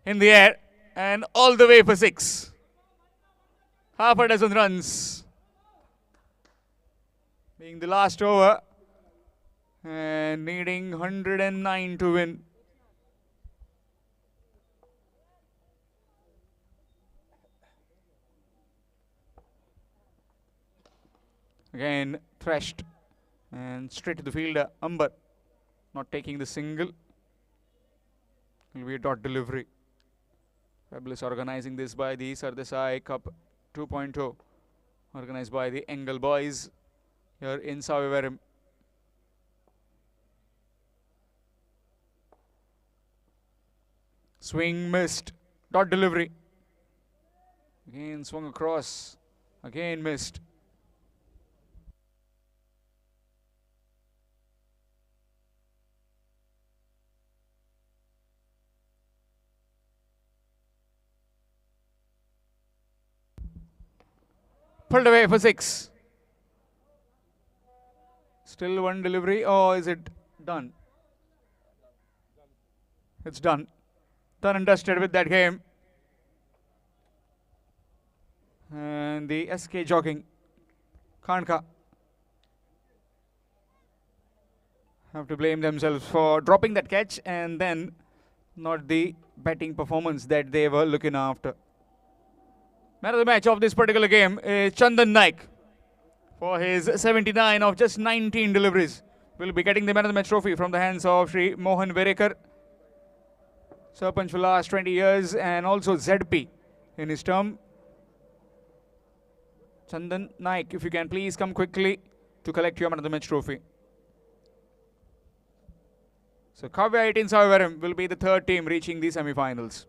In the air and all the way for 6. Half a dozen runs. Being the last over and needing 109 to win. Again thrashed and straight to the fielder. Umber not taking the single. Will be a dot delivery. Fabulous organizing this by the Sardessai Cup 2.0, organized by the Engel boys here in Savivaram. Swing missed. Dot delivery. Again swung across. Again missed. Pulled away for 6. Still one delivery. Or is it done? It's done. Done and dusted with that game. And the SK jogging. Kanka have to blame themselves for dropping that catch and then not the batting performance that they were looking after. Man of the match of this particular game is Chandan Naik for his 79 of just 19 deliveries. Will be getting the man of the match trophy from the hands of Sri Mohan Verekar, Sarpanch for last 20 years and also ZP in his term. Chandan Naik, if you can please come quickly to collect your man of the match trophy. So Kavya 18 Savivaram will be the third team reaching the semi-finals.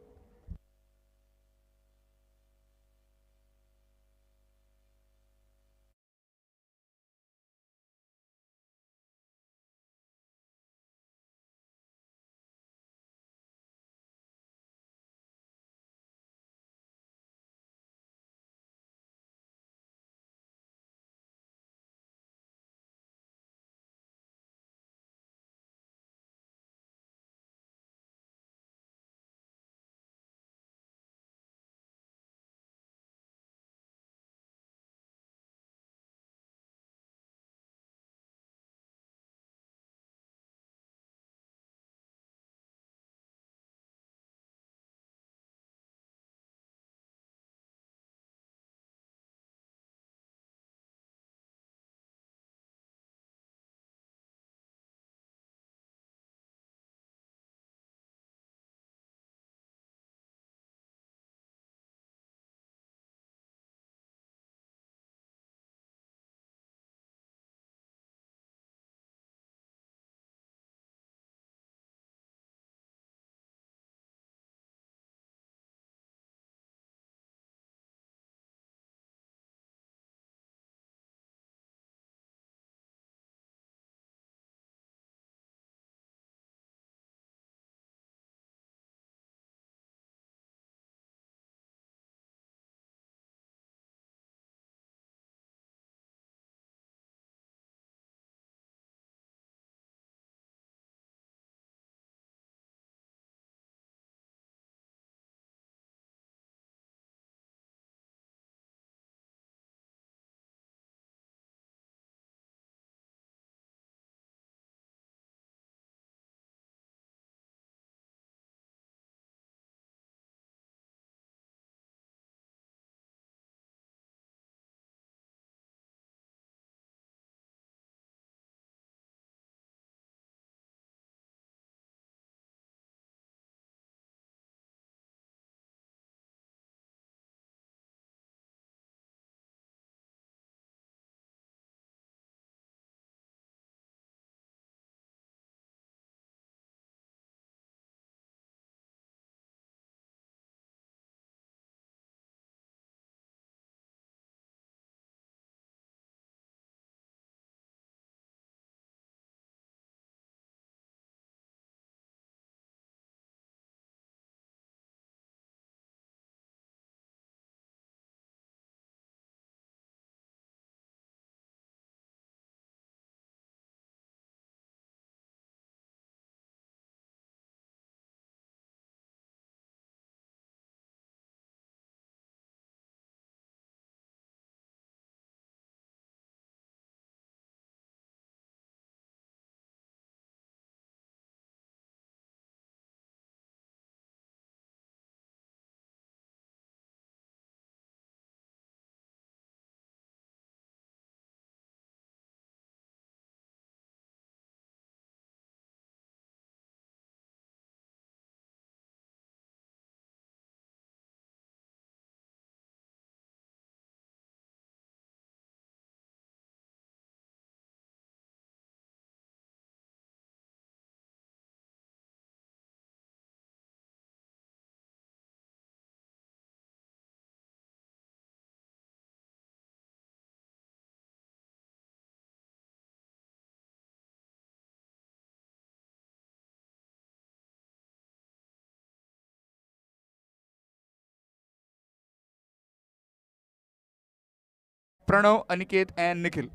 Pranav, Aniket, and Nikhil.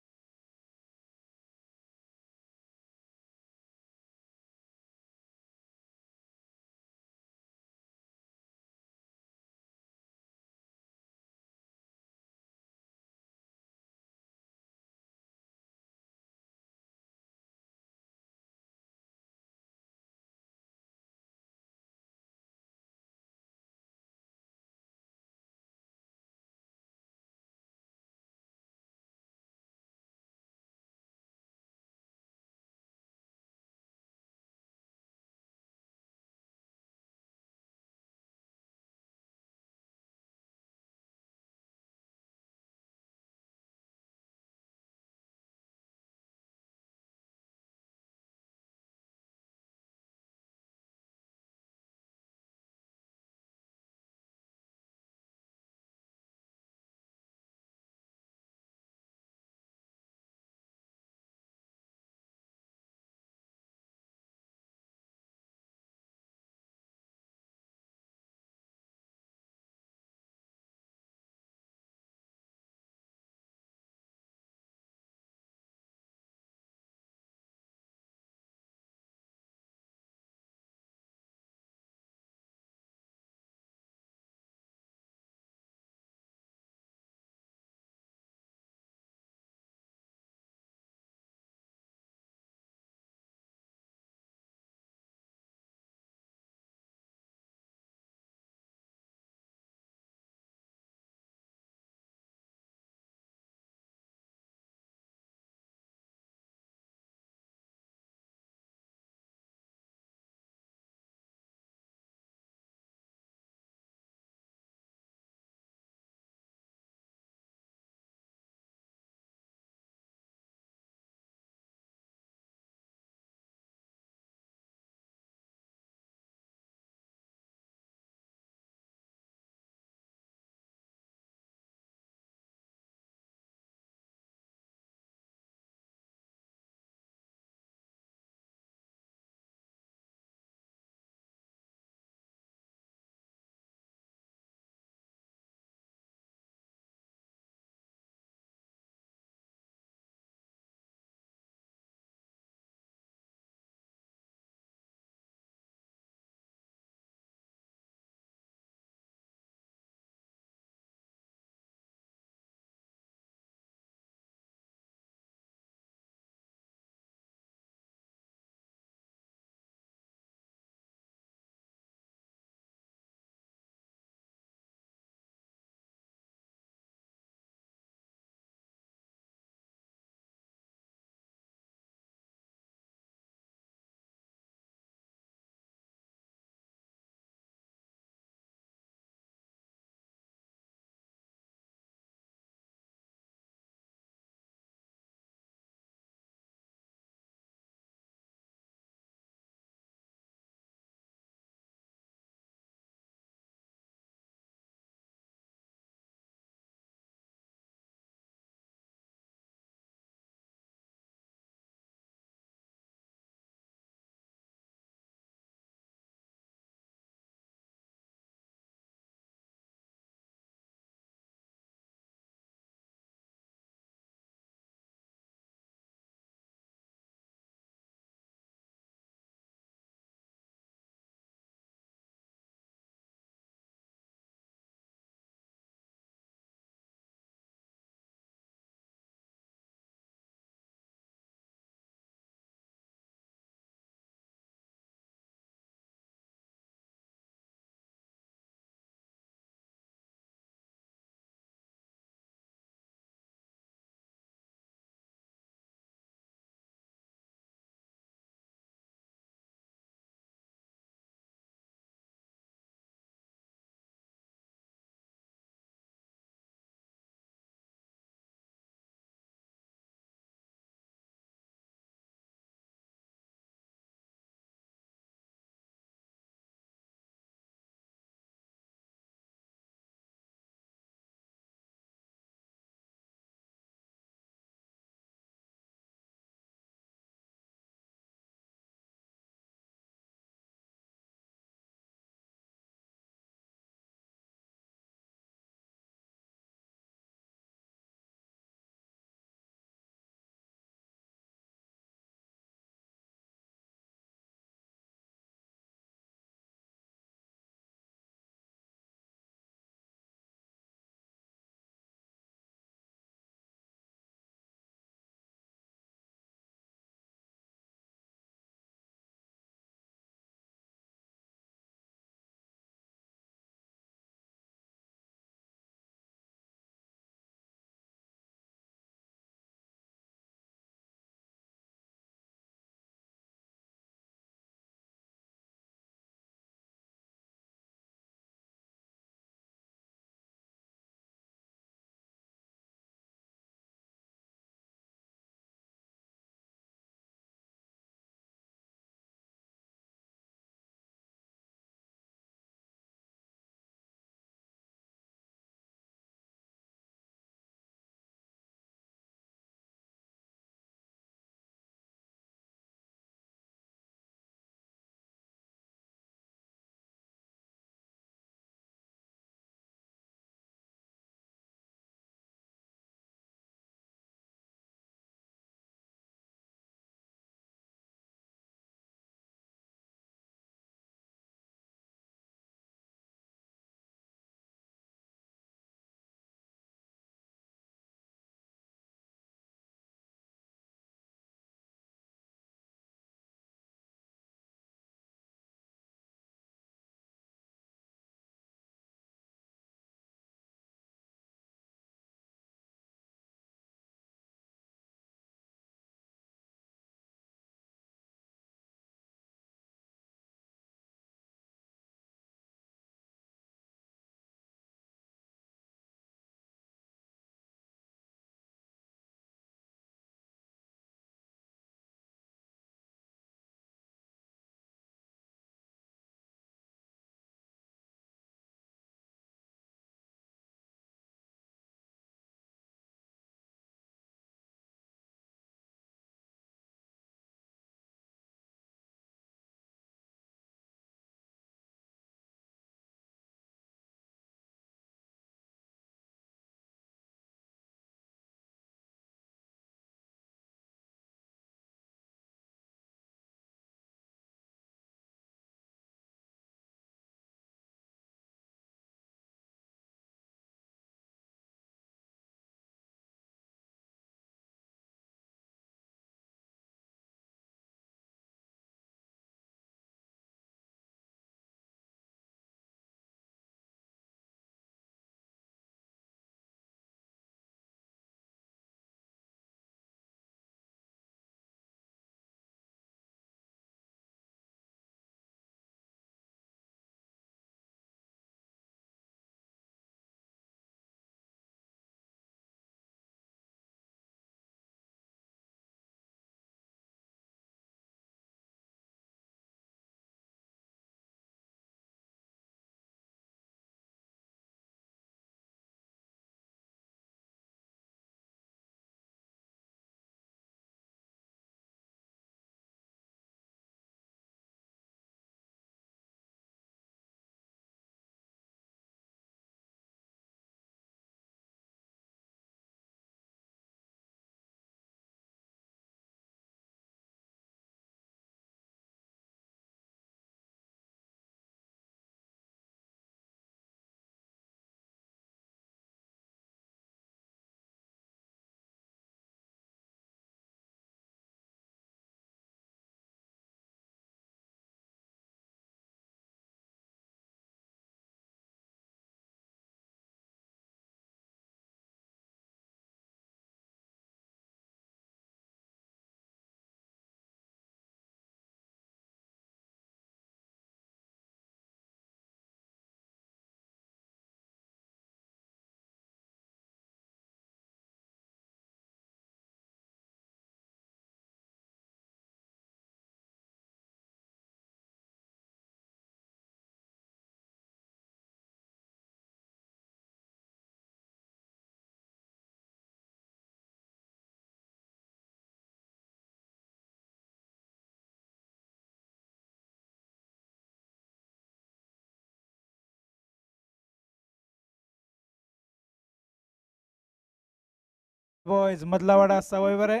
Boys मधलावाडा सवयवर आहे.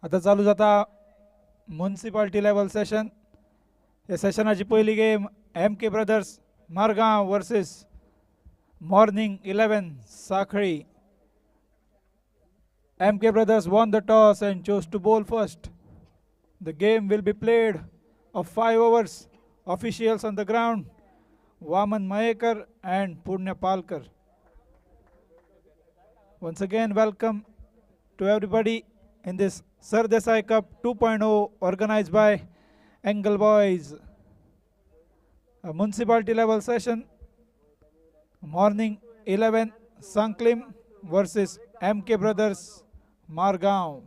आता चालू जाता municipality level session. या सेशनाची पहिली game MK brothers Margao versus morning 11 Sankhali. MK brothers won the toss and chose to bowl first. The game will be played of 5 overs. Officials on the ground Vaman Mayekar and Punya Palkar. Once again, welcome to everybody in this Sardessai Cup 2.0 organized by Engel Boys. A municipality level session. Morning 11 Sanklim versus MK Brothers Margaon.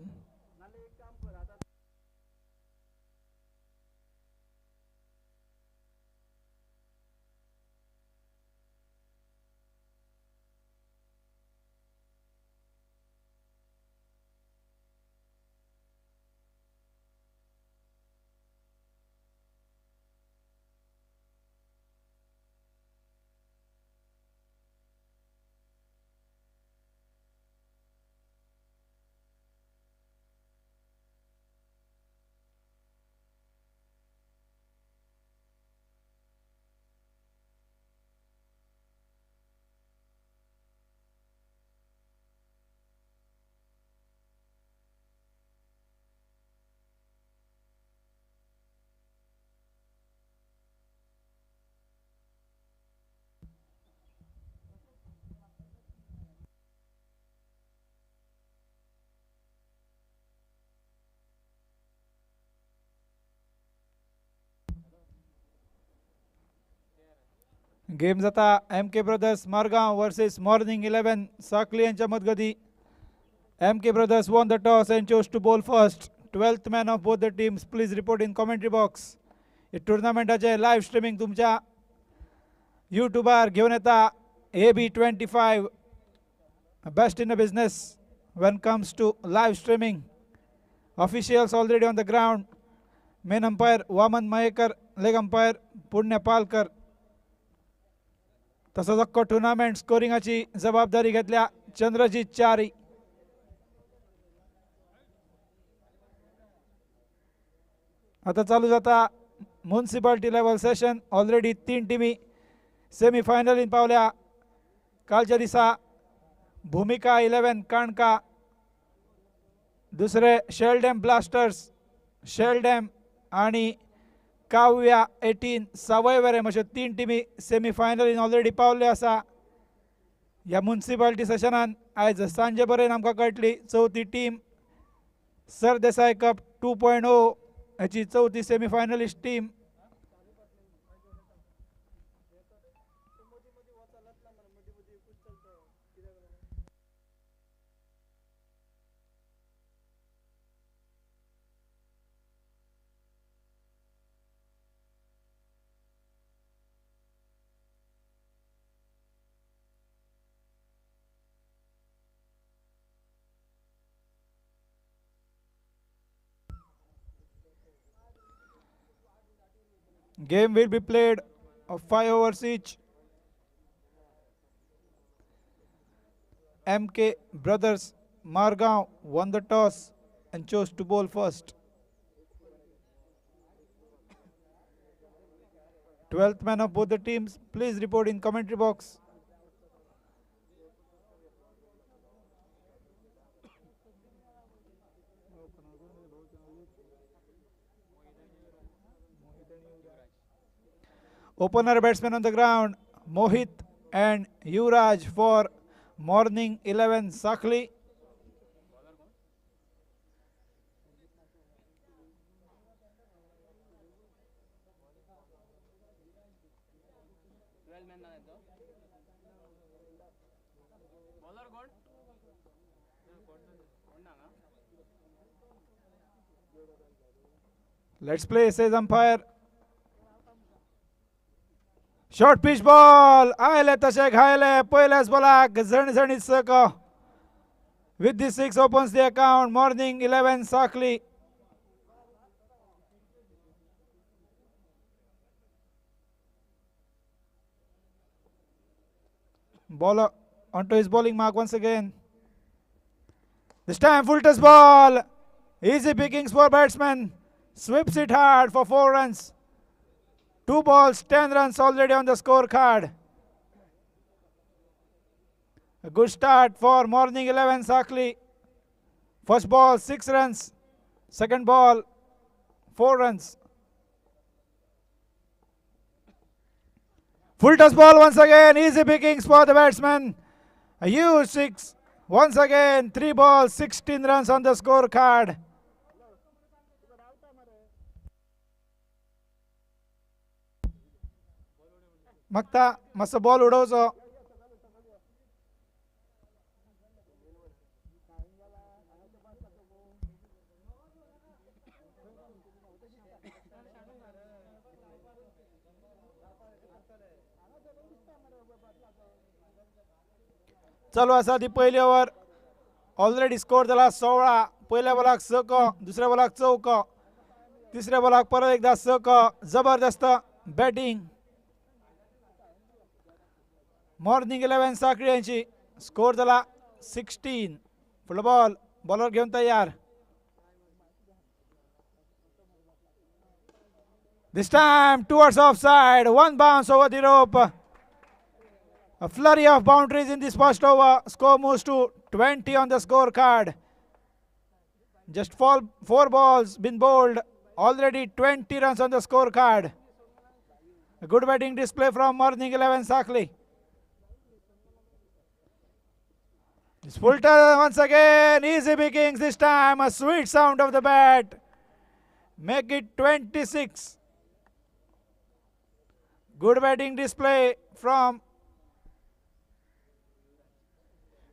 Game जाता MK brothers Margao versus morning 11 साखली यांच्या मधगती. MK brothers won the toss and chose to bowl first. 12th man of both the teams, please report in commentary box. हे टुर्नामेंटाचे live streaming तुमच्या यूट्यूबर घेऊन येता AB25 best in the business when comes to live streaming. Officials already on the ground. Main umpire Vaman Mayekar, leg umpire Punya Palkar. तसंच अख्खो tournament स्कोरिंगाची जबाबदारी घेतल्या चंद्रजीत चारी. आता चालू जाता म्युनिसिपालिटी लेवल सेशन. ऑलरेडी 3 टीमी सेमीफायनलीन पावल्या. कालच्या दिसा भूमिका 11 काणका, दुसरे शेलडॅम ब्लास्टर्स शेलडॅम आणि काव्या 18 सावयवेरें अशो 3 टीमी सेमीफायनलीन ऑलरेडी पावल्ले आसा. ह्या म्युनिसिपालिटी सेशनान आयज सांजे बरेन आमकां कळटली चवथी टीम सरदेसाय कप 2.0 हाची चवथी सेमीफायनलिस्ट team. Game will be played of 5 overs each. MK brothers Margaon won the toss and chose to bowl first. 12th man of both the teams, please report in commentary box. Opener batsman on the ground, Mohit and Yuvraj for Morning 11 Sakhli. Let's play, says umpire. Short pitch ball. आयले तशे घायले पहिल्याच बॉलाक झणझणीत सक. With the 6 opens the account. Morning 11 Sakhli. Bowler onto his bowling mark once again. This time full toss ball. Easy pickings for batsman. Sweeps it hard for 4 runs. 2 balls, 10 runs already on the scorecard. A good start for Morning 11 Sakli. First ball 6 runs. Second ball 4 runs. Full toss ball once again. Easy pickings for the batsman. A huge 6. Once again 3 balls, 16 runs on the scorecard. Makta masa ball udoso. चालू आसा ती पहिली over. Already score जाला 16. पहिल्या बॉलाक 6 क, दुसऱ्या बॉलाक 4 क, तिसऱ्या बॉलाक परत एकदा 6 क. जबरदस्त बॅटिंग मॉर्निंग 11 साखळी यांची. स्कोर झाला 16. फुटबॉल बॉलर घेऊन तयार. This time towards offside. 1 bounce over the rope. A flurry of boundaries in this first over. Score moves to 20 on the scorecard. Just 4 balls been bowled. Already 20 runs on the scorecard. A good batting display from Morning 11 Sakli. This full toss once again. Easy pickings this time. A sweet sound of the bat. Make it 26. Good batting display from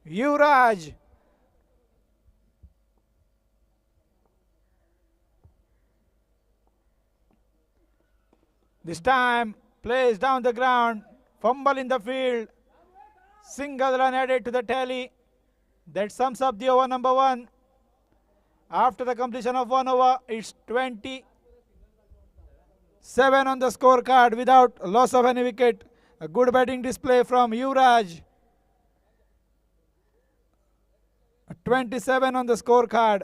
Yuvraj. This time plays down the ground. Fumble in the field. Single run added to the tally. That sums up the over number 1. After the completion of 1 over, it's 27 on the scorecard without loss of any wicket. A good batting display from Yuvraj. 27 on the scorecard.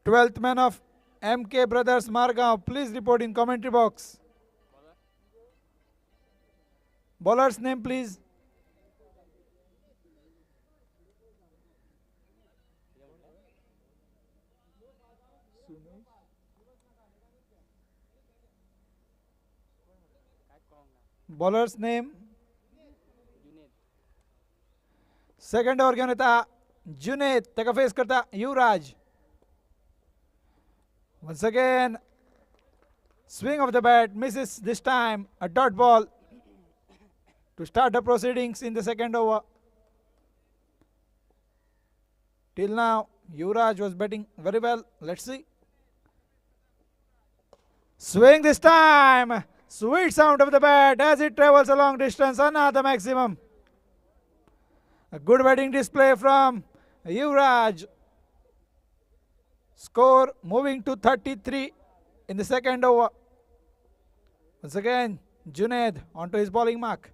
Twelfth man of MK Brothers Margaon, please report in commentary box. Bowler's name please. Bowler's name. Second over घेऊन येता Junaid. त्याका face करता Yuvraj. Once again, swing of the bat misses this time. A dot ball to start the proceedings in the second over. Till now, Yuvraj was batting very well. Let's see. Swing this time. Sweet sound of the bat as it travels a long distance. Another maximum. A good batting display from Yuvraj. Score moving to 33 in the second over. Once again, Junaid onto his bowling mark.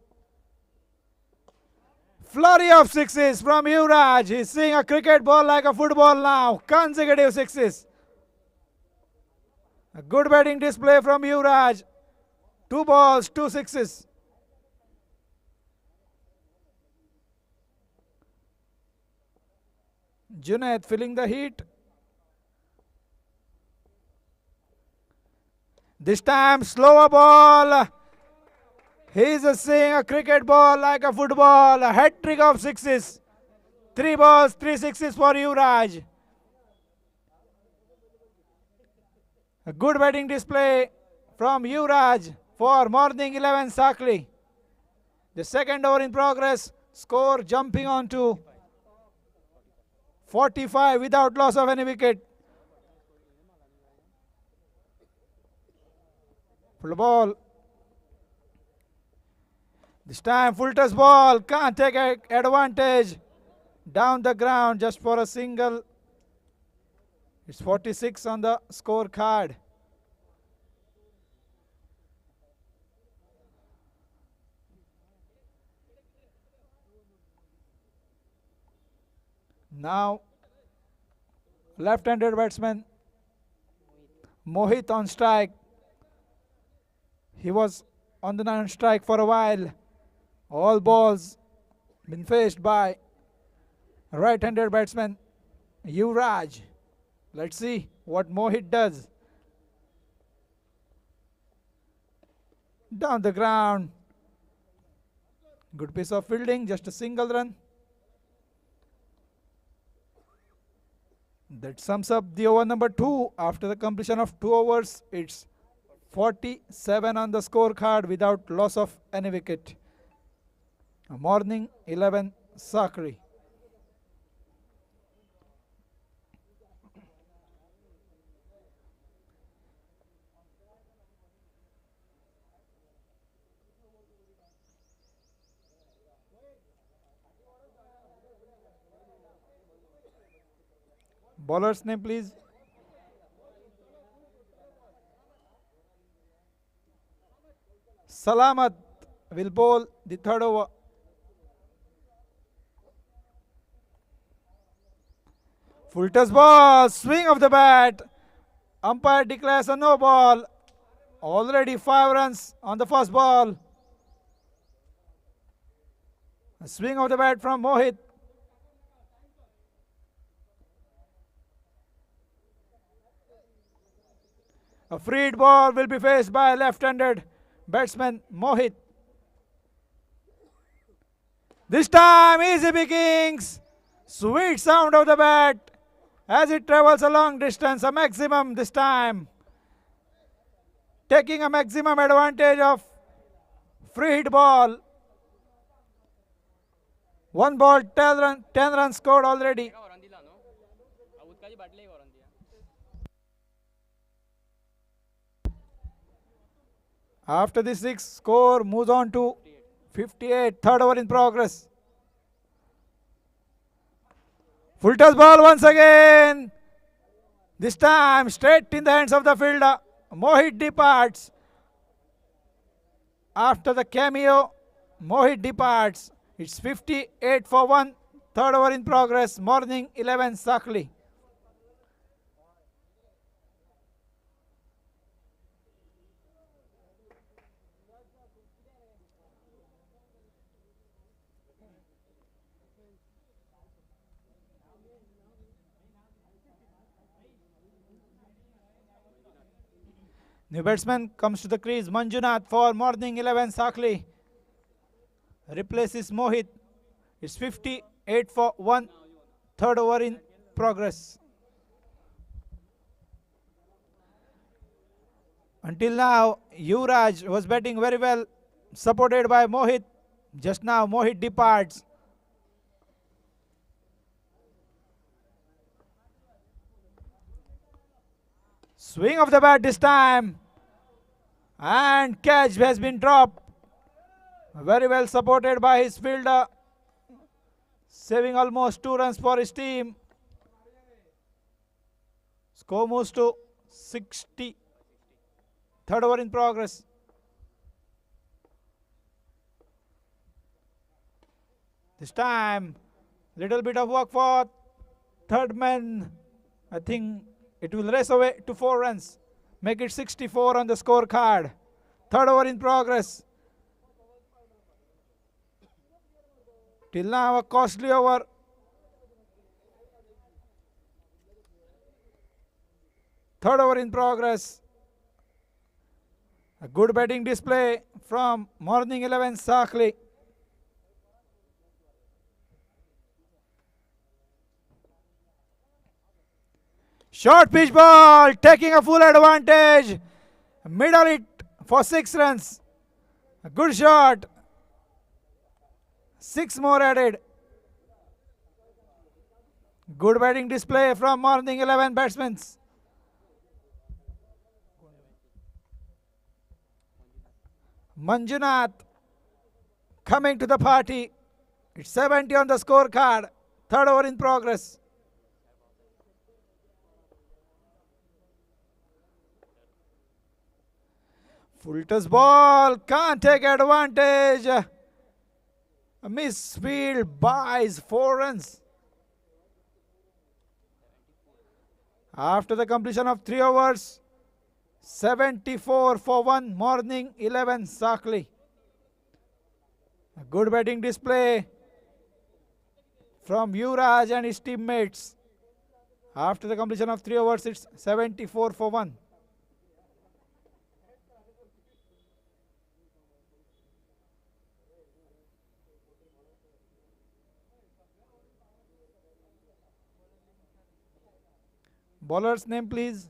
Flurry of sixes from Yuvraj. He's seeing a cricket ball like a football now. Consecutive sixes. A good batting display from Yuvraj. 2 balls, 2 sixes. Junaid feeling the heat. This time slower ball. He's seeing a cricket ball like a football. A hat trick of sixes. 3 balls, 3 sixes for Yuvraj. A good batting display from Yuvraj for Morning 11 Sakli. The second over in progress. Score jumping on to 45 without loss of any wicket. Full ball. This time full toss ball. Can't take advantage. Down the ground just for a single. It's 46 on the scorecard. Now, left-handed batsman Mohit on strike. He was on the non-strike for a while. All balls been faced by right-handed batsman Yuvraj. Let's see what Mohit does. Down the ground. Good piece of fielding, just a single run. That sums up the over number 2. After the completion of 2 overs, it's 47 on the scorecard without loss of any wicket. Morning 11 Sakri. Bowler's name, please. Salamat will bowl the third over. Full toss ball, swing of the bat. Umpire declares a no ball. Already 5 runs on the first ball. A swing of the bat from Mohit. A freed ball will be faced by left-handed batsman Mohit. This time easy pickings. Sweet sound of the bat as it travels a long distance, a maximum this time. Taking a maximum advantage of free hit ball. 1 ball, 10 runs scored already. After the 6, score moves on to 58. Third over in progress. Full toss ball once again. This time straight in the hands of the fielder. Mohit departs. After the cameo, Mohit departs. It's 58 for 1. Third over in progress. Morning 11 Sakli. New batsman comes to the crease. Manjunath for morning 11 Sakli. Replaces Mohit. It's 58 for 1. Third over in progress. Until now, Yuvraj was batting very well, supported by Mohit. Just now, Mohit departs. Swing of the bat this time. And catch has been dropped. Very well supported by his fielder. Saving almost 2 runs for his team. Score moves to 60. Third over in progress. This time, little bit of work for third man. I think it will race away to 4 runs. Make it 64 on the scorecard. Third over in progress. Till now a costly over. Third over in progress. A good batting display from morning 11 Sakli. Short pitch ball, taking a full advantage. Middle it for 6 runs. A good shot. 6 more added. Good batting display from morning 11 batsmen. Manjunath coming to the party. It's 70 on the scorecard. Third over in progress. Full toss ball, can't take advantage. A misfield buys 4 runs. After the completion of 3 overs, 74 for 1, Morning 11 Sakli. A good batting display from Yuvraj and his teammates. After the completion of 3 overs, it's 74 for 1. Bowler's name, please.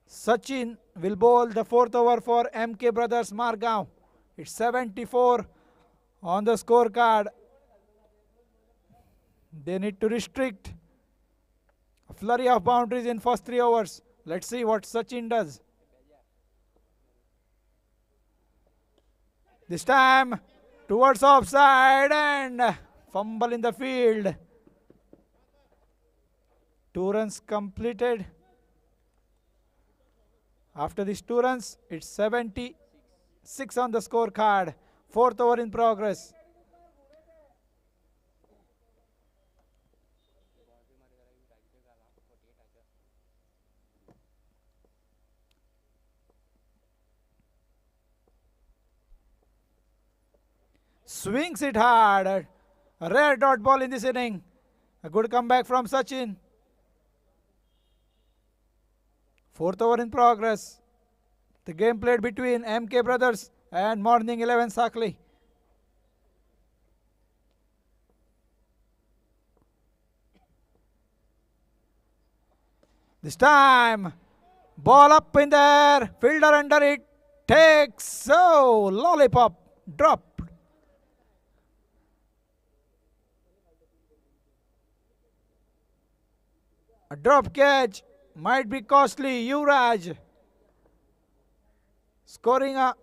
Sachin will bowl the 4th over for MK Brothers Margao. It's 74 on the scorecard. They need to restrict a flurry of boundaries in first 3 overs. Let's see what Sachin does. This time towards offside and fumble in the field. 2 runs completed. After these 2 runs, it's 76 on the scorecard. 4th over in progress. Swings it hard. A rare dot ball in this inning. A good comeback from Sachin. 4th over in progress. The game played between MK Brothers and Morning 11 Sakli. This time, ball up in there, fielder under it, takes, lollipop, dropped. A drop catch might be costly. Yuvraj scoring a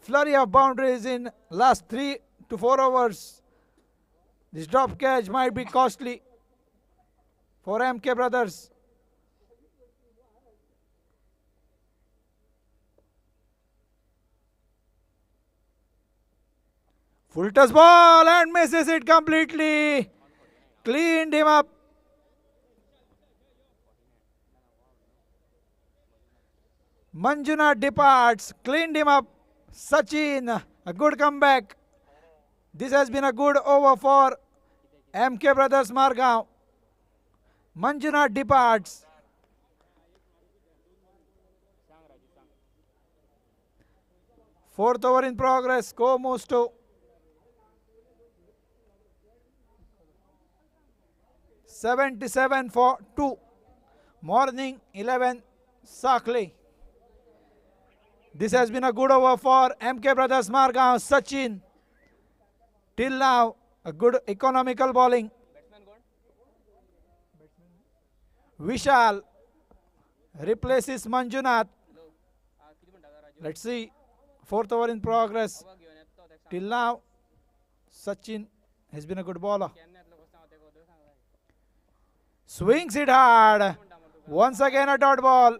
flurry of boundaries in last 3 to 4 overs. This drop catch might be costly for MK Brothers. Full toss ball and misses it completely. Cleaned him up. Manjunath departs, cleaned him up. Sachin, a good comeback. This has been a good over for MK Brothers Margao. Manjunath departs. Fourth over in progress. Score moves to 77 for 2. Morning 11 Sakli. This has been a good over for MK Brothers Margao. Sachin, till now, a good economical bowling. Vishal replaces Manjunath. Let's see. Fourth over in progress. Till now, Sachin has been a good bowler. Swings it hard. Once again a dot ball.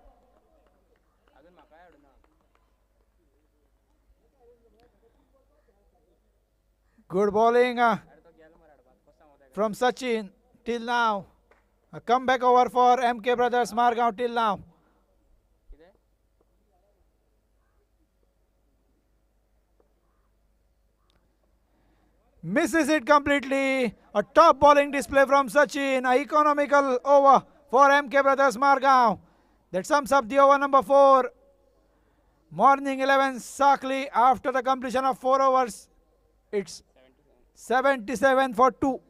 Good bowling from Sachin till now. A comeback over for MK Brothers Margao till now. Misses it completely. A top bowling display from Sachin. A economical over for MK Brothers Margao. That sums up the over number 4. Morning 11 Sakli after the completion of 4 overs. It's 77 for 2.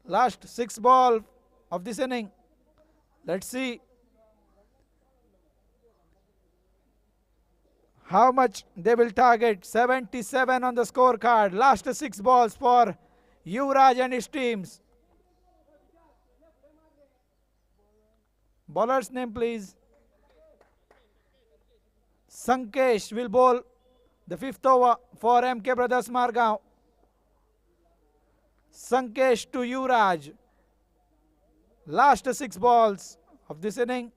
Last 6 ball of this inning. Let's see how much they will target. 77 on the scorecard. Last 6 balls for Yuvraj and his teams. Bowler's name, please. Sankesh will bowl the 5th over for MK Brothers Margao. Sankesh to Yuvraj. Last 6 balls of this inning.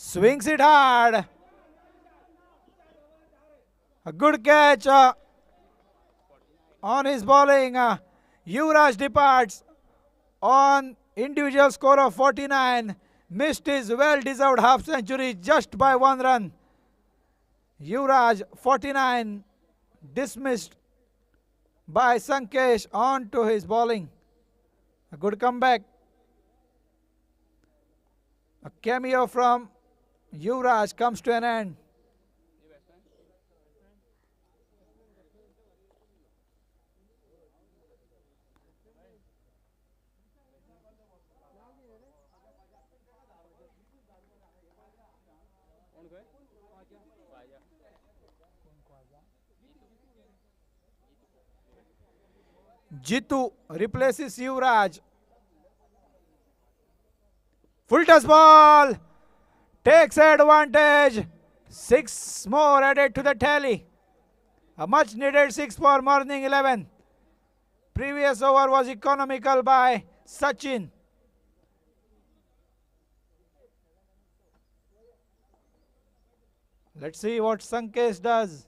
Swings it hard. A good catch on his bowling. Yuvraj departs on individual score of 49. Missed his well-deserved half century just by 1 run. Yuvraj 49 dismissed by Sankesh on to his bowling. A good comeback. A cameo from Yuvraj comes to an end. Jitu replaces Yuvraj. Full toss ball. Takes advantage. 6 more added to the tally. A much needed 6 for morning 11. Previous over was economical by Sachin. Let's see what Sankesh does.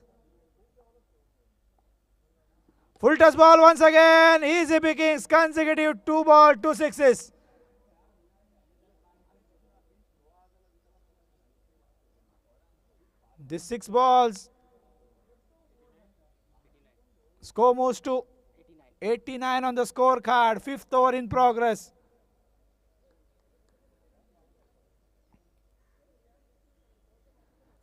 Full toss ball once again. Easy pickings. Consecutive 2 ball, 2 sixes. This 6 balls. Score moves to 89 on the scorecard. 5th over in progress.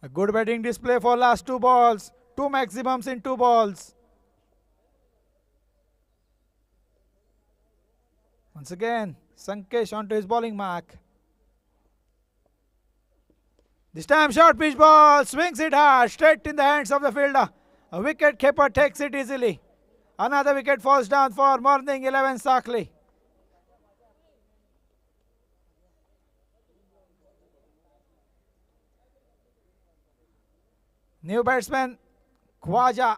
A good batting display for last 2 balls. 2 maximums in 2 balls. Once again, Sankesh onto his bowling mark. This time short pitch ball, swings it hard, straight in the hands of the fielder. A wicket keeper takes it easily. Another wicket falls down for morning 11 Sakli. New batsman, Kavya.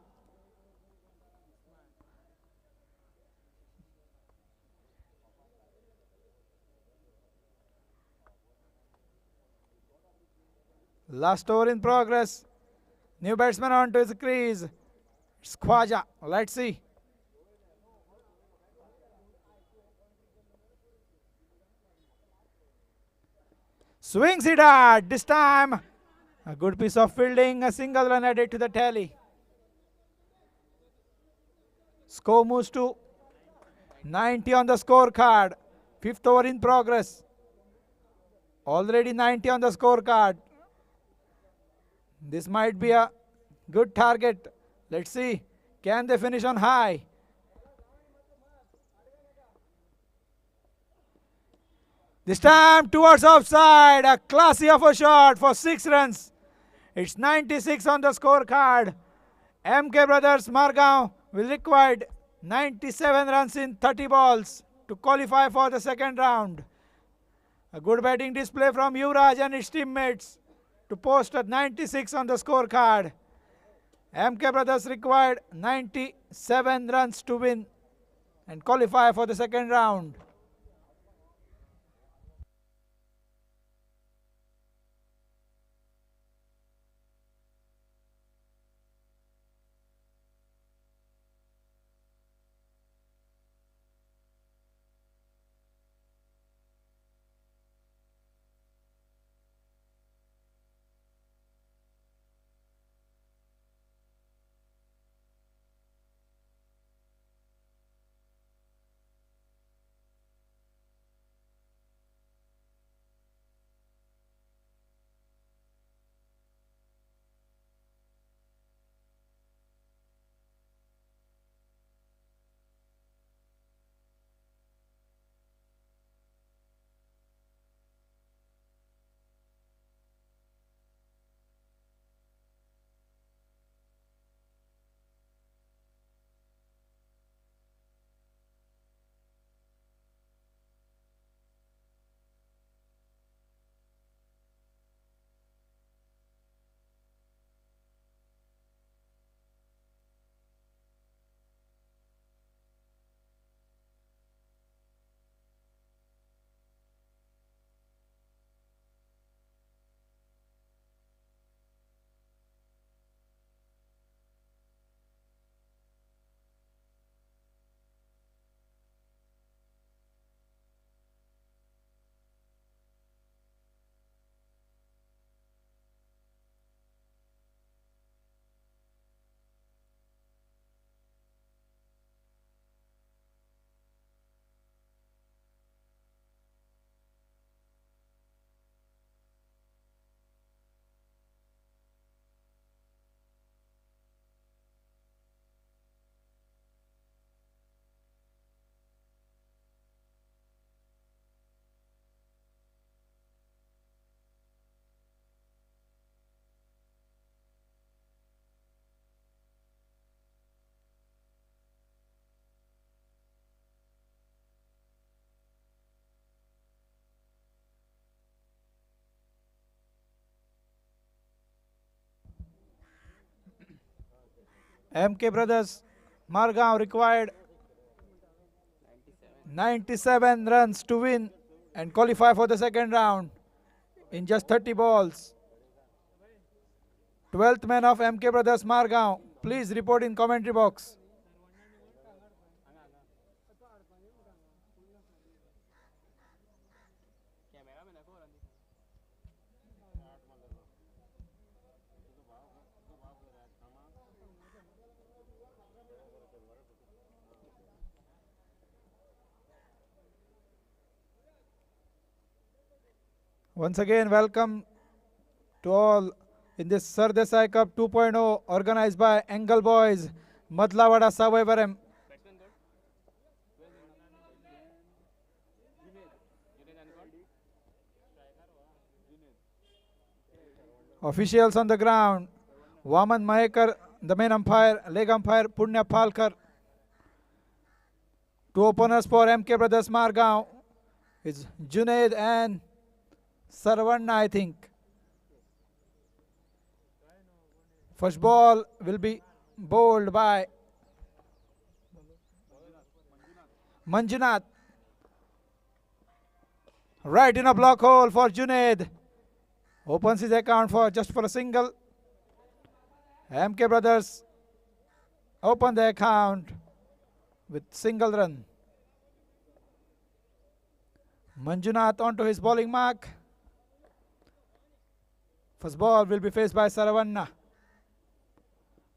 Last over in progress. New batsman onto his crease. It's Kavya. Let's see. Swings it hard. This time, a good piece of fielding. A single run added to the tally. Score moves to 90 on the scorecard. 5th over in progress. Already 90 on the scorecard. This might be a good target. Let's see. Can they finish on high? This time towards offside. A classy of a shot for 6 runs. It's 96 on the scorecard. MK Brothers Margaon will require 97 runs in 30 balls to qualify for the second round. A good batting display from Yuvraj and his teammates to post at 96 on the scorecard. MK Brothers required 97 runs to win and qualify for the second round. MK Brothers Margao required 97 runs to win and qualify for the second round in just 30 balls. 12th man of MK Brothers Margao, please report in commentary box. Once again, welcome to all in this Sardessai Cup 2.0 organized by Engel Boys, Madlavada Savaivaram. Officials on the ground, Vaman Mahekar, the main umpire, leg umpire Punya Palkar. Two openers for MK Brothers Margao is Junaid and Sarvanna, I think. First ball will be bowled by Manjunath. Right in a block hole for Junaid. Opens his account for just for a single. MK Brothers open the account with single run. Manjunath onto his bowling mark. First ball will be faced by Saravanna.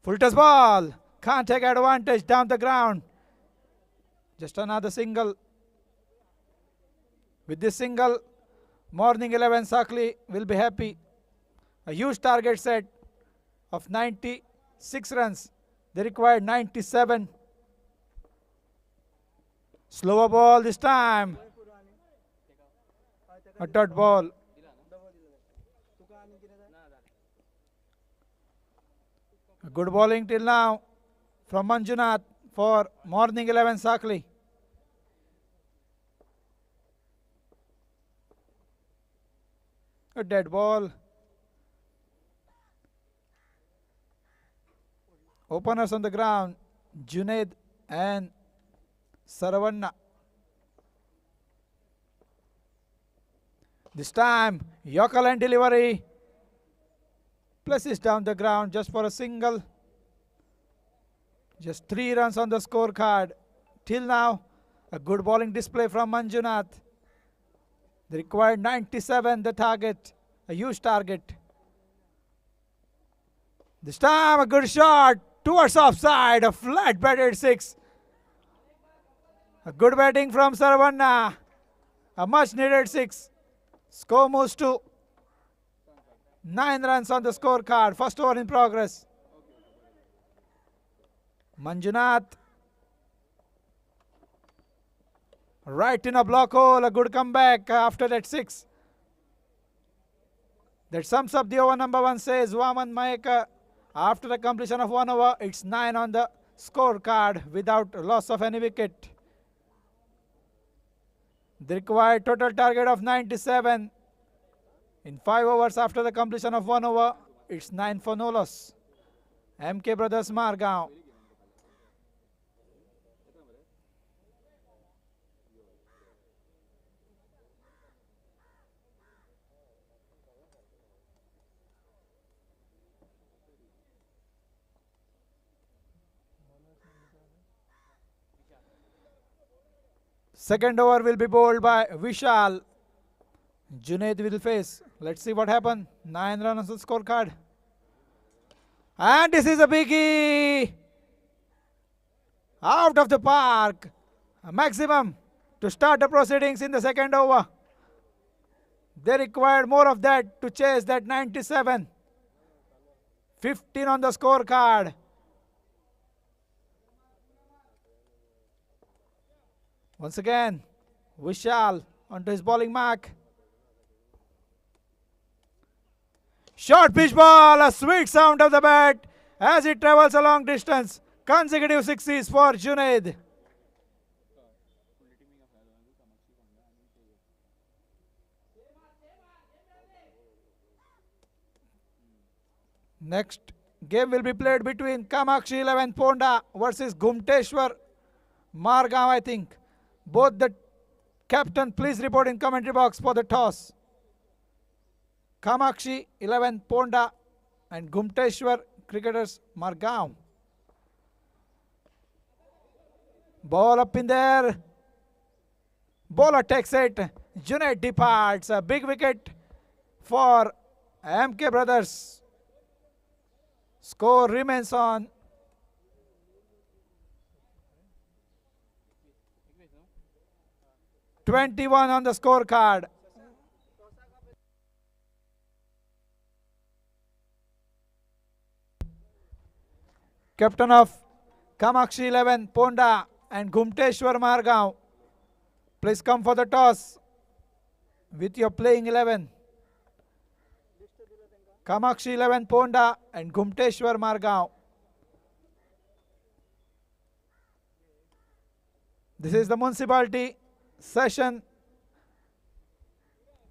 Full toss ball. Can't take advantage down the ground. Just another single. With this single, Morning 11 Sakli will be happy. A huge target set of 96 runs. They required 97. Slower ball this time. A dot ball. Good bowling till now from Manjunath for Morning 11 Sakli. A dead ball. Openers on the ground, Junaid and Saravanna. This time, Yorker and delivery. Places down the ground just for a single. Just 3 runs on the scorecard. Till now, a good bowling display from Manjunath. They required 97, the target, a huge target. This time a good shot towards offside, a flat batted 6. A good batting from Saravanna, a much needed 6. Score moves to 9 runs on the scorecard, first over in progress. Manjunath right in a block hole, a good comeback after that 6. That sums up the over number 1, says Vaman Mahekar. After the completion of 1 over, it's 9 on the scorecard without loss of any wicket. The required total target of 97. In 5 overs after the completion of 1 over, it's 9 for no loss. MK Brothers Margao. Second over will be bowled by Vishal. Junaid will face. Let's see what happens. 9 runs on the scorecard. And this is a biggie. Out of the park. A maximum to start the proceedings in the second over. They required more of that to chase that 97. 15 on the scorecard. Once again, Vishal onto his bowling mark. Short pitch ball, a sweet sound of the bat as it travels a long distance. Consecutive 6s for Junaid. Next, Game will be played between Kamakshi 11 Ponda versus Gumteshwar Margaon, I think. Both the captain, please report in commentary box for the toss. Kamakshi 11 Ponda and Gumteshwar cricketers Margaon. Ball up in there. Bowler takes it. Junaid departs. A big wicket for MK Brothers. Score remains on 21 on the scorecard. Captain of Kamakshi 11 Ponda and Gumteshwar Margaon, please come for the toss with your playing 11. Kamakshi 11 Ponda and Gumteshwar Margaon. This is the Municipality session.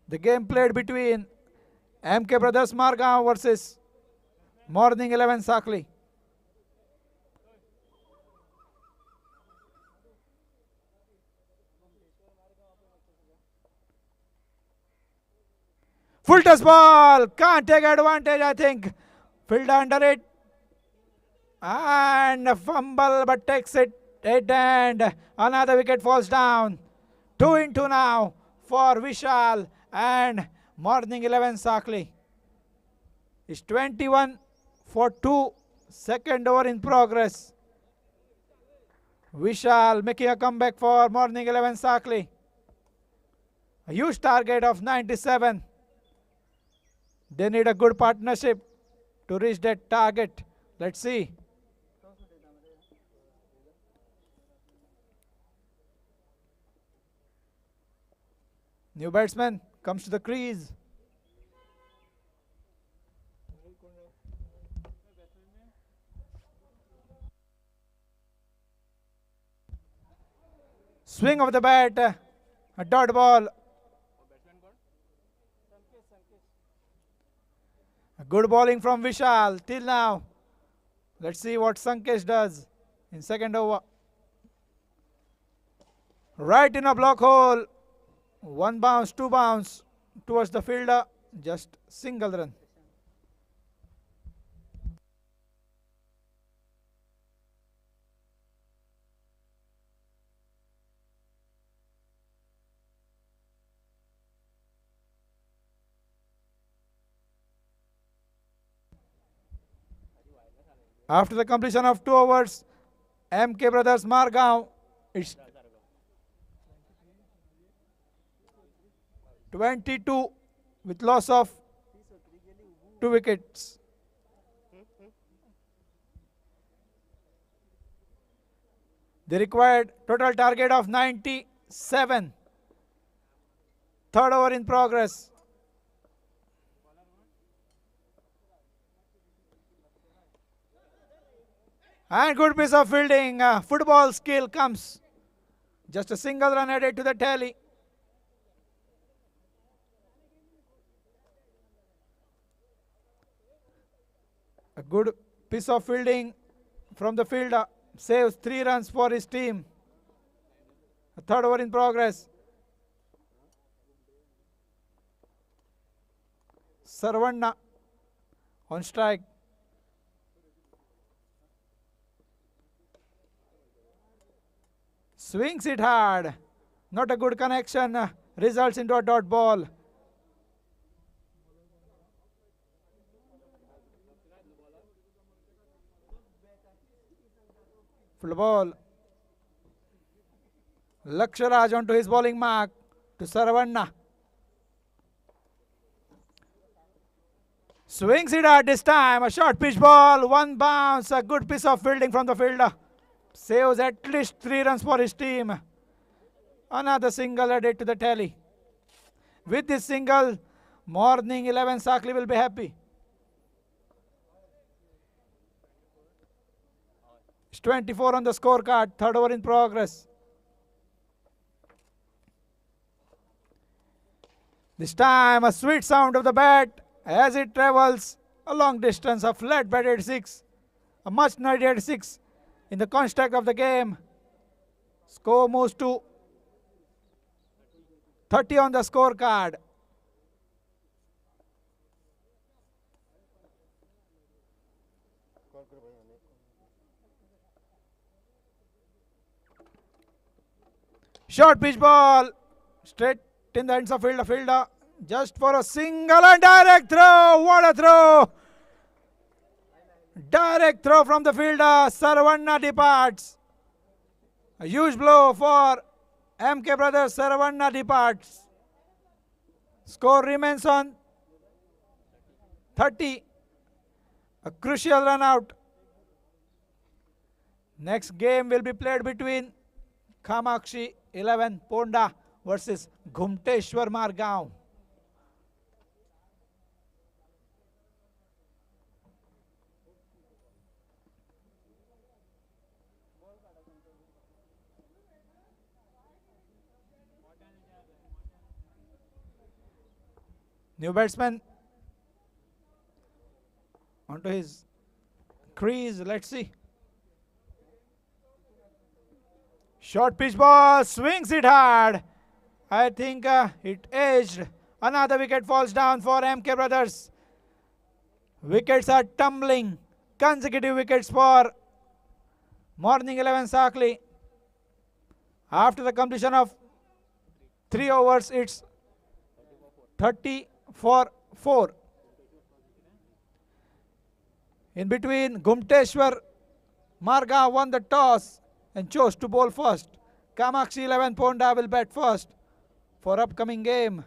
The game played between MK Brothers Margaon versus Morning 11 Sakli. Full toss ball, can't take advantage, I think. Fielder under it. And a fumble, but takes it. And another wicket falls down. 2 into now for Vishal and Morning 11 Sakli. It's 21 for 2. Second over in progress. Vishal making a comeback for Morning 11 Sakli. A huge target of 97. They need a good partnership to reach that target. Let's see. New batsman comes to the crease. Swing of the bat, a dot ball. Good bowling from Vishal till now. Let's see what Sankesh does in second over. Right in a block hole. 1 bounce, 2 bounce towards the fielder. Just single run. After the completion of 2 overs, MK Brothers Margaon, it's 22 with loss of 2 wickets. They required total target of 97. Third over in progress. And good piece of fielding. Football skill comes. Just a single run added to the tally. A good piece of fielding from the fielder. Saves 3 runs for his team. A third over in progress. Sarvanna on strike. Swings it hard. Not a good connection. Results into a dot ball. Full ball. Laksharaj onto his bowling mark to Sarvanna. Swings it hard this time. A short pitch ball. 1 bounce. A good piece of fielding from the fielder. Saves at least 3 runs for his team. Another single added to the tally. With this single, Morning 11 Sakli will be happy. It's 24 on the scorecard. Third over in progress. This time a sweet sound of the bat as it travels A long distance, a flat batted 6. A much needed 6 in the construct of the game. Score moves to 30 on the scorecard. Short pitch ball, straight in the ends of fielder. Fielder just for a single and direct throw. What a throw! Direct throw from the fielder. Saravanna departs. A huge blow for MK Brothers. Saravanna departs. Score remains on 30. A crucial run out. Next game will be played between Kamakshi 11 Ponda versus Ghumteshwar Margaon. New batsman onto his crease. Let's see. Short pitch ball, swings it hard. I think it edged. Another wicket falls down for MK Brothers. Wickets are tumbling. Consecutive wickets for Morning 11 Sakli. After the completion of 3 overs, it's 30 for 4. In between, Ghumteshwar Marga won the toss and chose to bowl first. Kamakshi 11 Ponda will bat first for upcoming game.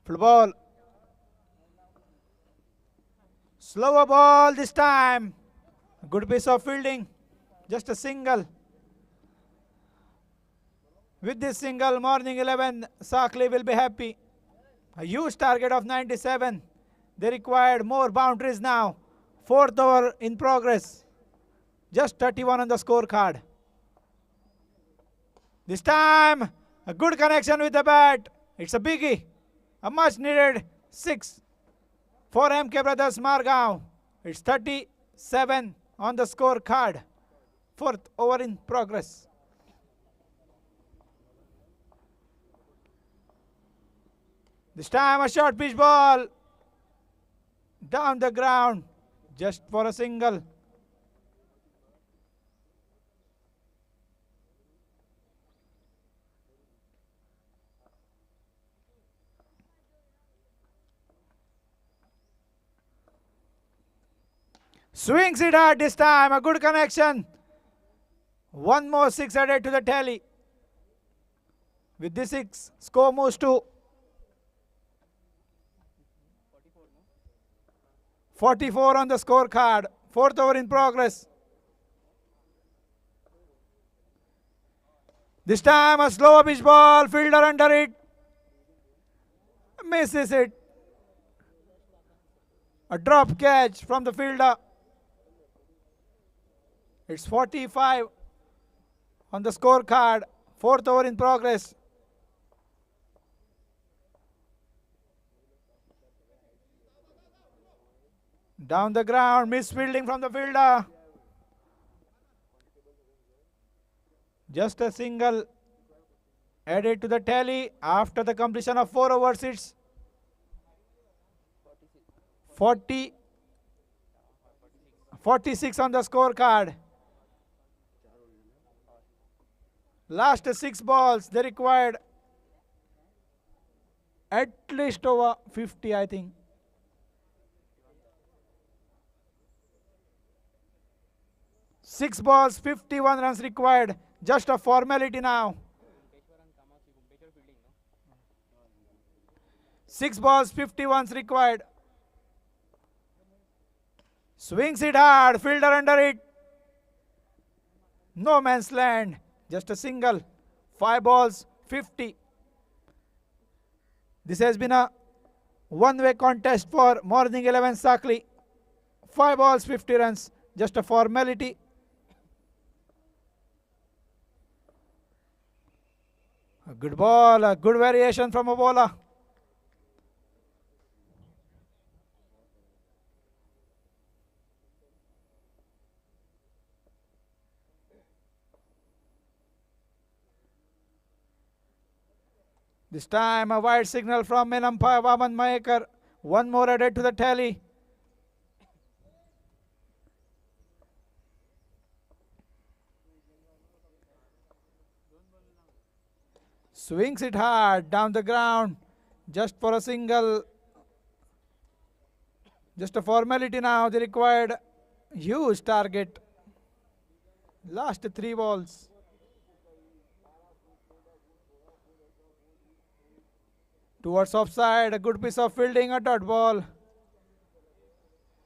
Full ball. Slower ball this time. A good piece of fielding. Just a single. With this single, Morning 11 Sakli will be happy. A huge target of 97. They required more boundaries now. 4th over in progress. Just 31 on the scorecard. This time, a good connection with the bat. It's a biggie. A much needed 6 for MK Brothers Margaon. It's 37 on the scorecard. 4th over in progress. This time a short pitch ball. Down the ground. Just for a single. Swings it hard this time. A good connection. One more 6 added to the tally. With this 6, score moves to 44 on the scorecard. 4th over in progress. This time a slower pitch ball. Fielder under it. Misses it. A drop catch from the fielder. It's 45 on the scorecard. 4th over in progress. Down the ground, misfielding from the fielder. Just a single added to the tally after the completion of 4 overs. It's 46 on the scorecard. Last 6 balls, they required at least over 50, I think. 6 balls, 51 runs required. Just a formality now. 6 balls, 50 runs required. Swings it hard, fielder under it. No man's land. Just a single. 5 balls, 50. This has been a one-way contest for Morning 11 Sakli. 5 balls, 50 runs. Just a formality. A good ball, a good variation from a bowler. This time a wide signal from main umpire Vaman Mayekar. One more added to the tally. Swings it hard down the ground. Just for a single. Just a formality now. The required huge target. Last 3 balls. Towards offside, a good piece of fielding, a dot ball.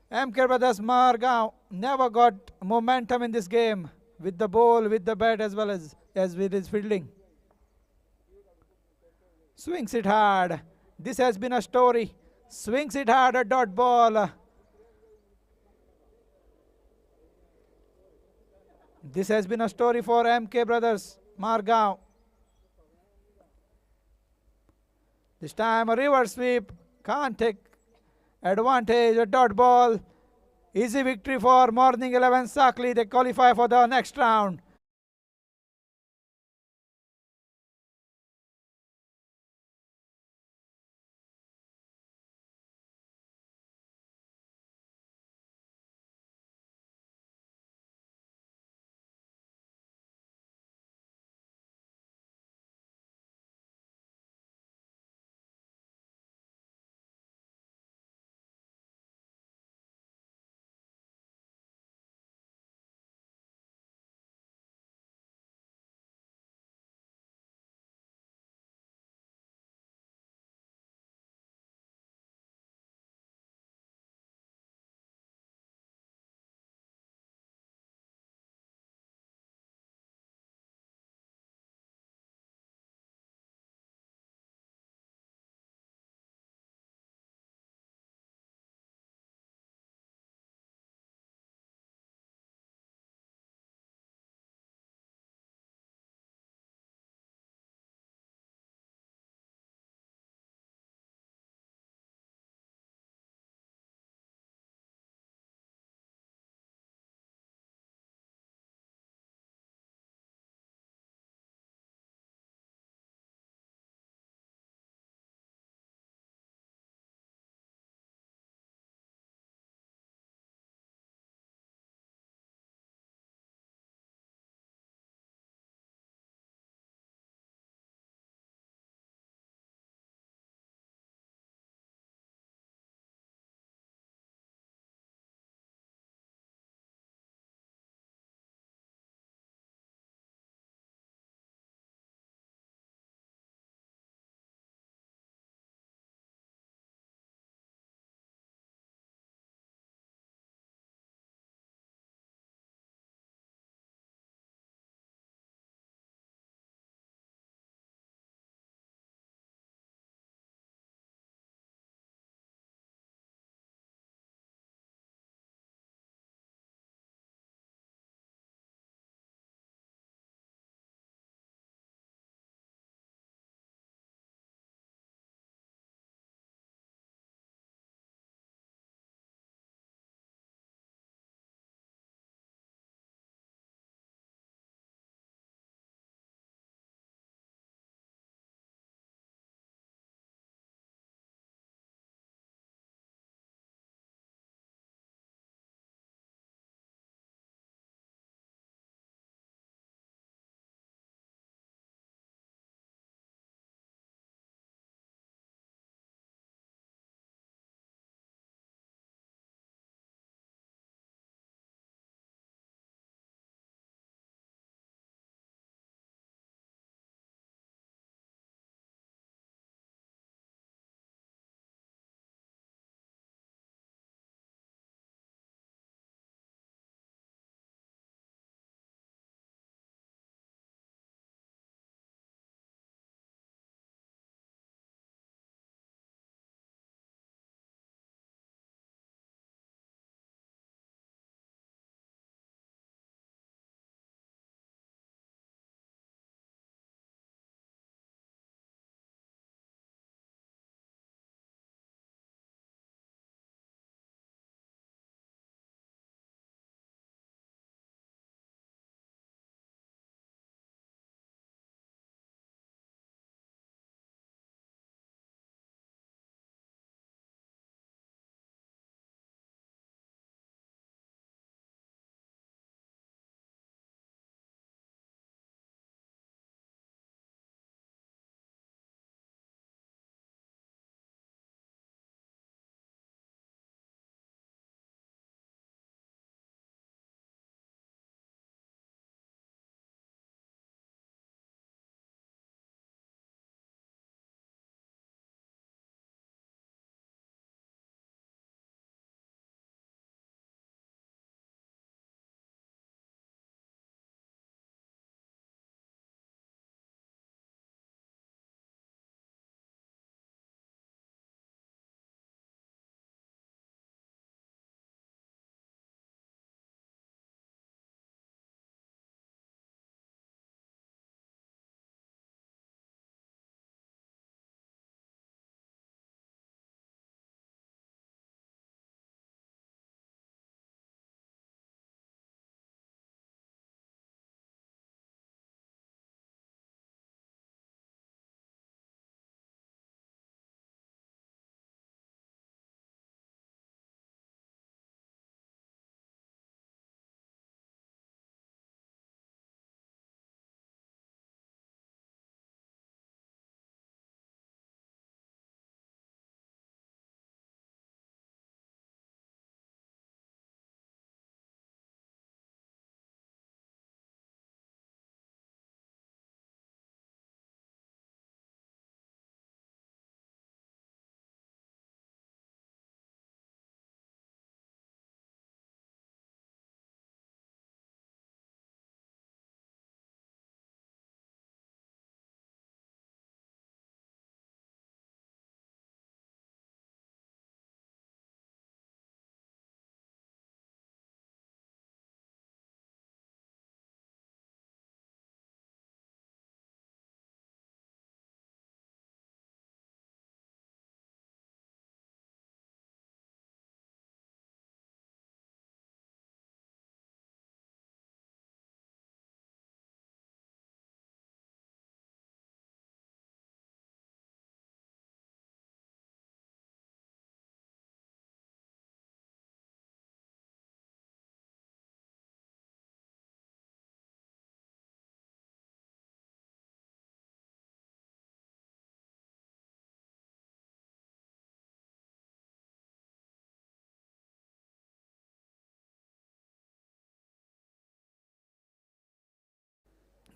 MK Brothers Margao never got momentum in this game with the ball, with the bat as well as with his fielding. Swings it hard. This has been a story. Swings it hard, a dot ball. This has been a story for MK Brothers Margao. This time a reverse sweep. Can't take advantage. A dot ball. Easy victory for Morning 11 Sakli. They qualify for the next round.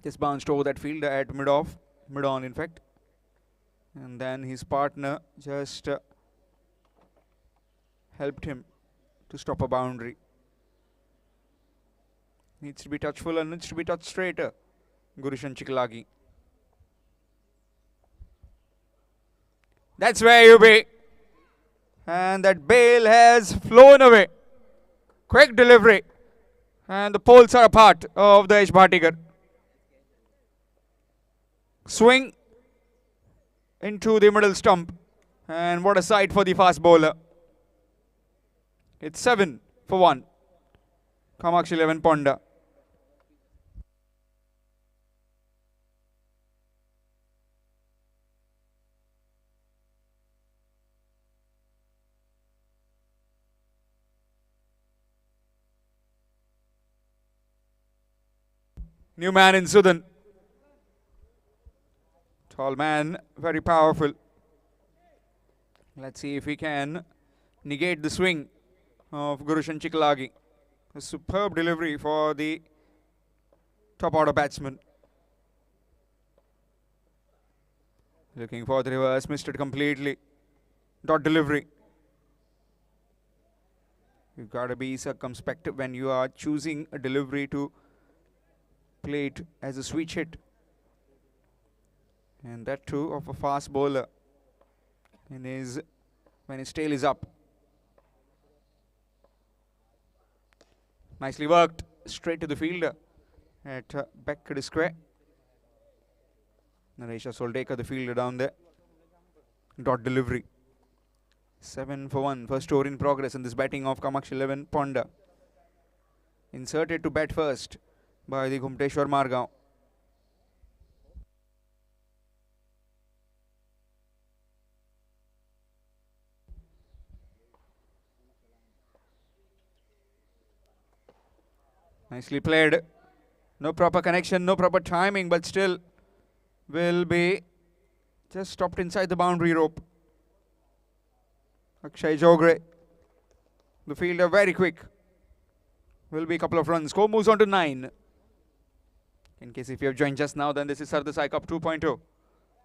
Just bounced over that fielder at mid-on in fact. And then his partner just helped him to stop a boundary. Needs to be touchful and needs to be touched straighter. Gurushan Chikalagi. That's where you be. And that bail has flown away. Quick delivery. And the poles are apart of the H. Bhatikar. Swing into the middle stump. And what a sight for the fast bowler. It's 7 for 1. Kamakshi 11 Ponda. New man in Sudan. Tall man, very powerful. Let's see if he can negate the swing of Gurushan Chikalagi. A superb delivery for the top order batsman. Looking for the reverse, missed it completely. Dot delivery. You've got to be circumspect when you are choosing a delivery to play it as a switch hit. And that too of a fast bowler when his tail is up. Nicely worked, straight to the fielder at Beckett Square. Naresha Soldekar, the fielder down there. Dot delivery. 7 for 1. First over in progress in this batting of Kamakshi 11 Ponda. Inserted to bat first by the Gumteshwar Margaon. Nicely played. No proper connection, no proper timing, but still will be just stopped inside the boundary rope. Akshay Jogre, the fielder, very quick. Will be a couple of runs. Score moves on to 9. In case if you have joined just now, then this is Sardessai Cup 2.0,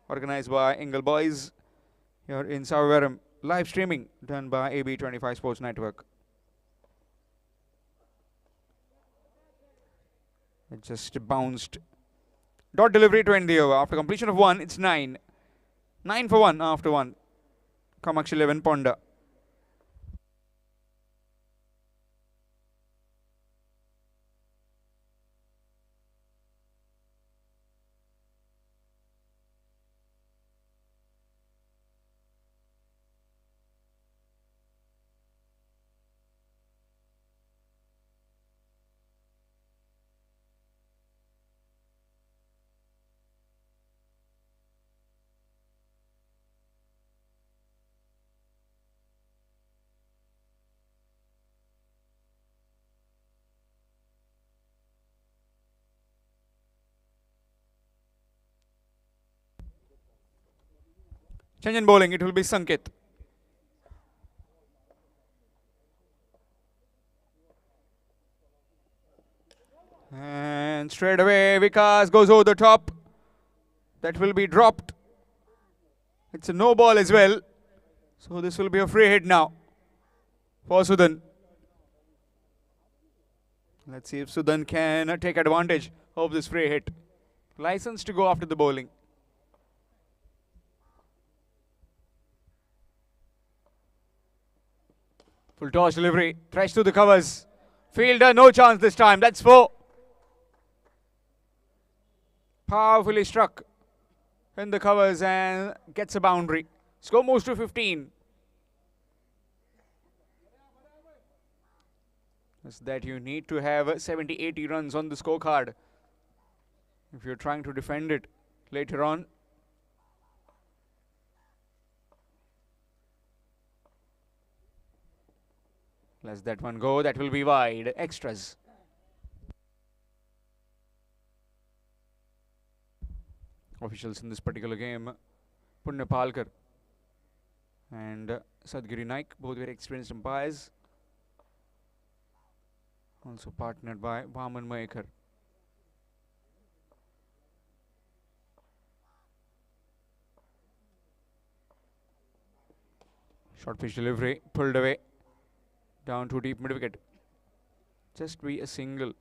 organized by Engel Boys here in Savaram. Live streaming done by AB25 Sports Network. It just bounced. Dot delivery to end the over. After completion of 1, it's 9. 9 for 1 after 1. Kamakshi 11 Ponda. Change in bowling, it will be Sanket. And straight away, Vikas goes over the top. That will be dropped. It's a no ball as well. So this will be a free hit now for Sudan. Let's see if Sudan can take advantage of this free hit. License to go after the bowling. Full toss delivery, thresh to the covers. Fielder, no chance this time. That's 4. Powerfully struck in the covers and gets a boundary. Score moves to 15. That's that you need to have 70-80 runs on the scorecard if you're trying to defend it later on. Let's that one go. That will be wide. Extras. Officials in this particular game, Punya Palkar and Sadgiri Naik, both very experienced umpires. Also partnered by Vaman Maekar. Short pitch delivery, pulled away. Down to deep mid-wicket. Just be a single.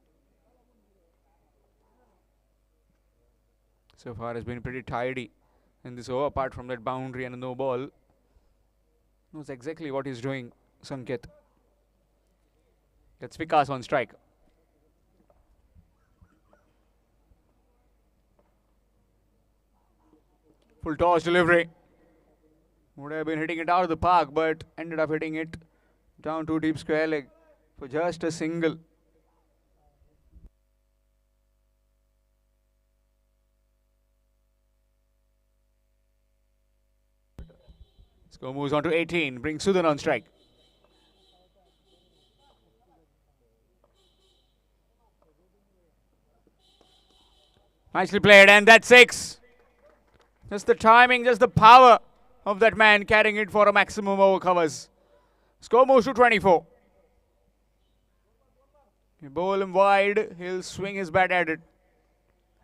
So far has been pretty tidy in this over, apart from that boundary and a no ball. Knows exactly what he's doing, Sanket. That's Vikas on strike. Full toss delivery. Would have been hitting it out of the park, but ended up hitting it down to deep square leg for just a single. Score moves on to 18, brings Sudan on strike. Nicely played, and that's 6. Just the timing, just the power of that man carrying it for a maximum over covers. Score moves to 24. You bowl him wide, he'll swing his bat at it.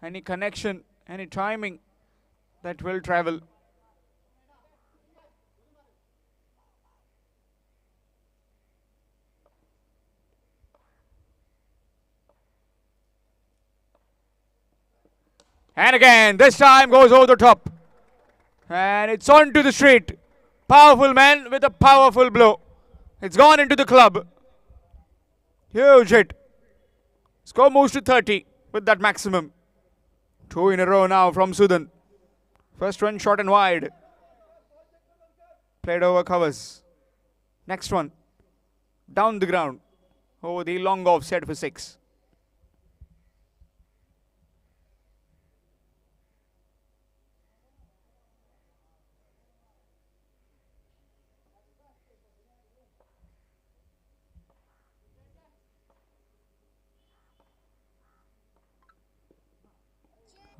Any connection, any timing, that will travel. And again, this time goes over the top. And it's on to the street. Powerful man with a powerful blow. It's gone into the club. Huge hit. Score moves to 30 with that maximum. 2 in a row now from Sudan. First one short and wide. Played over covers. Next one. Down the ground. Over the long offside for 6.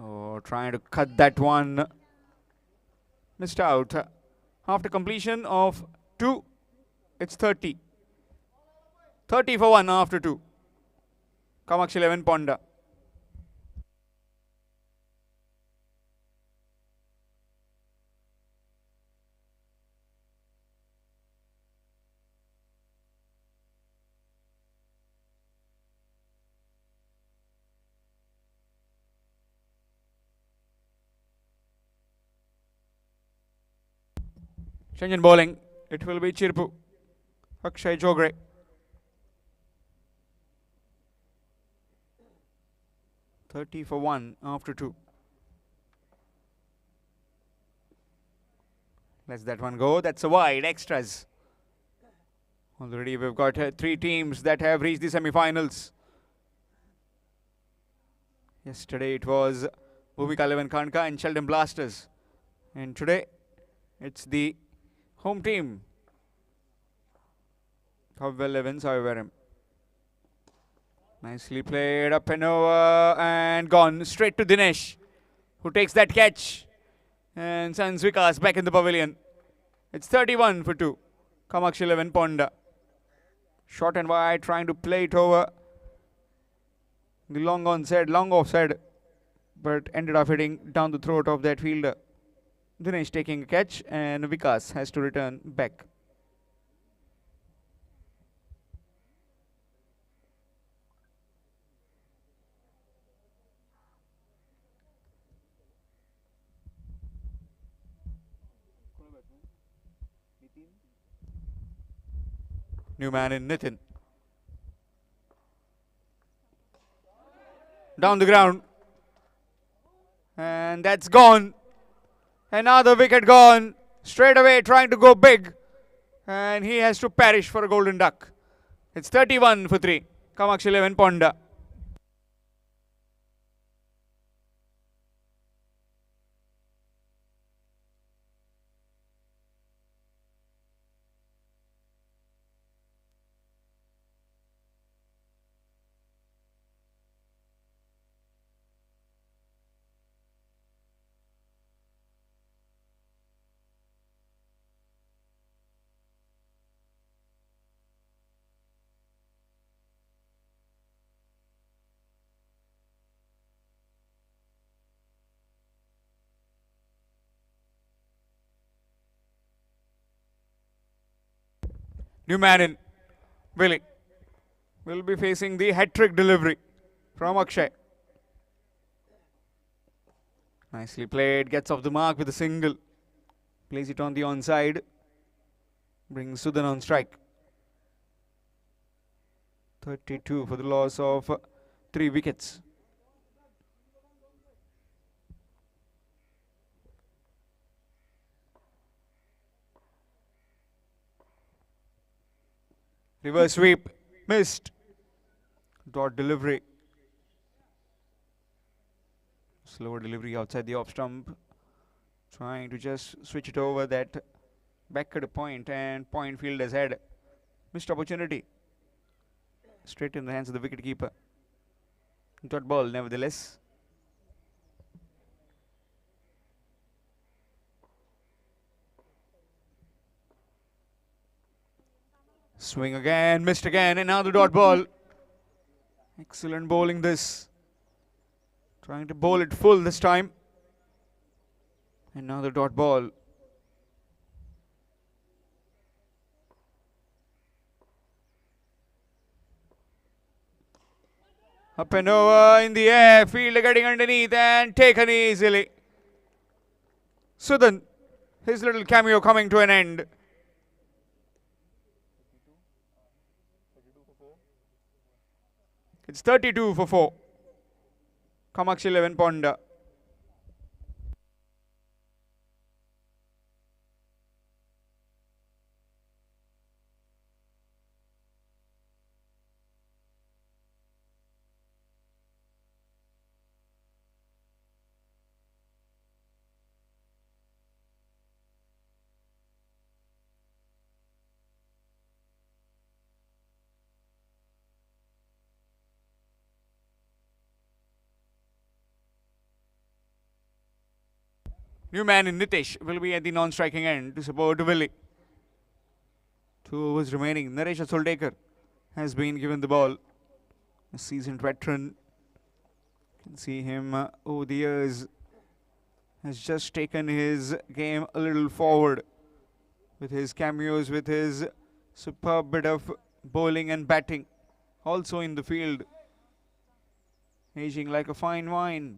Oh, trying to cut that one. Missed out. After completion of 2, it's 30. 30 for 1 after 2. Kamakshi 11 Ponda. Change in bowling. It will be Chirpu. Akshay Jogre. .30 for 1 after 2. Let's that one go. That's a wide. Extras. Already we've got 3 teams that have reached the semi-finals. Yesterday it was Bhumika 11 Kanka and Sheldon Blasters. And today it's the home team. Kavya 11 Saim. Nicely played, up and over and gone straight to Dinesh, who takes that catch and sends Vikas back in the pavilion. It's 31 for 2. Kamakshi 11 Ponda. Short and wide, trying to play it over the long offside, but ended up hitting down the throat of that fielder. Dinesh taking a catch and Vikas has to return back. New man in Nitin. Down the ground. And that's gone. Another wicket gone. Straight away trying to go big. And he has to perish for a golden duck. It's 31 for 3. Kamakshi 11 Ponda. New man in. Willie will be facing the hat-trick delivery from Akshay. Nicely played. Gets off the mark with a single. Plays it on the onside. Brings Sudan on strike. 32 for the loss of 3 wickets. Reverse sweep. Missed. Dot delivery. Slower delivery outside the off stump. Trying to just switch it over that back at a point, and point field has had missed opportunity. Straight in the hands of the wicketkeeper. Dot ball nevertheless. Swing again, missed again, another dot ball. Excellent bowling this. Trying to bowl it full this time. Another dot ball. Up and over in the air, fielder getting underneath and taken easily. Sudan, his little cameo coming to an end. It's 32 for 4. Kamakshi 11 Ponda. New man in Nitish will be at the non-striking end to support Willie. 2 overs remaining. Naresh Soldekar has been given the ball. A seasoned veteran. You can see him over the years has just taken his game a little forward with his cameos, with his superb bit of bowling and batting. Also in the field. Aging like a fine wine.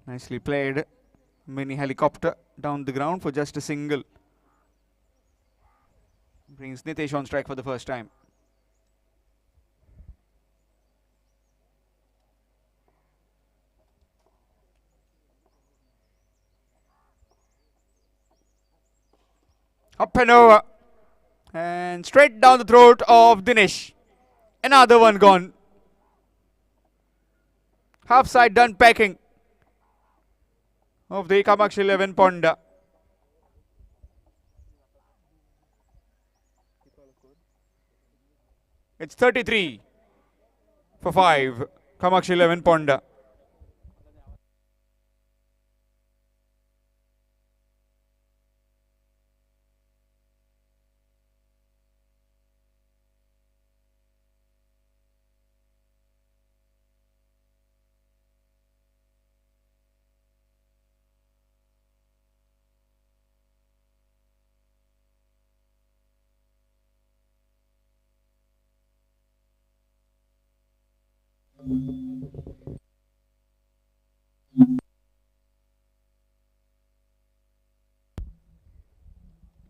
Nicely played. Mini helicopter down the ground for just a single. Brings Nitesh on strike for the first time. Up and over. And straight down the throat of Dinesh. Another one gone. Half side done packing of the Kamakshi 11 Ponda. It's 33 for 5. Kamakshi 11 Ponda.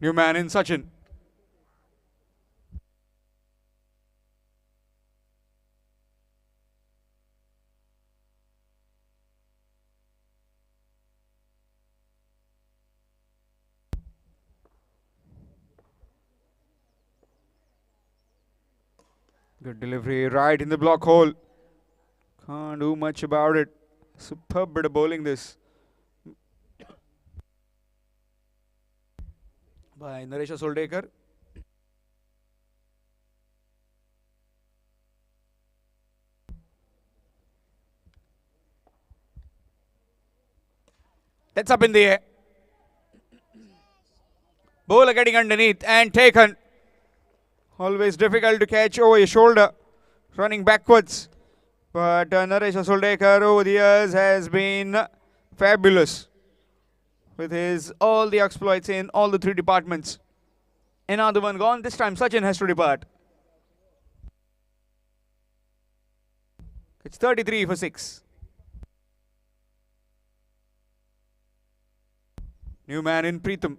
New man in Sachin. Good delivery right in the block hole. Can't do much about it. Superb bit of bowling this by Naresh Soldekar. That's up in the air. Bowler getting underneath and taken. Always difficult to catch over your shoulder. Running backwards. But Naresh Soldekar over the years has been fabulous with his all the exploits in all the 3 departments. Another one gone. This time Sachin has to depart. It's 33 for 6. New man in Preetham.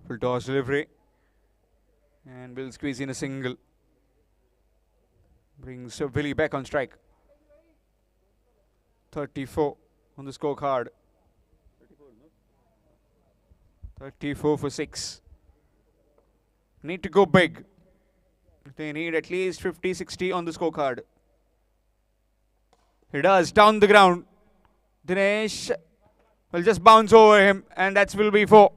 Full toss delivery. And will squeeze in a single. Brings Willie back on strike. 34 on the scorecard. 34 for 6. Need to go big. They need at least 50, 60 on the scorecard. He does. Down the ground. Dinesh will just bounce over him, and that will be 4.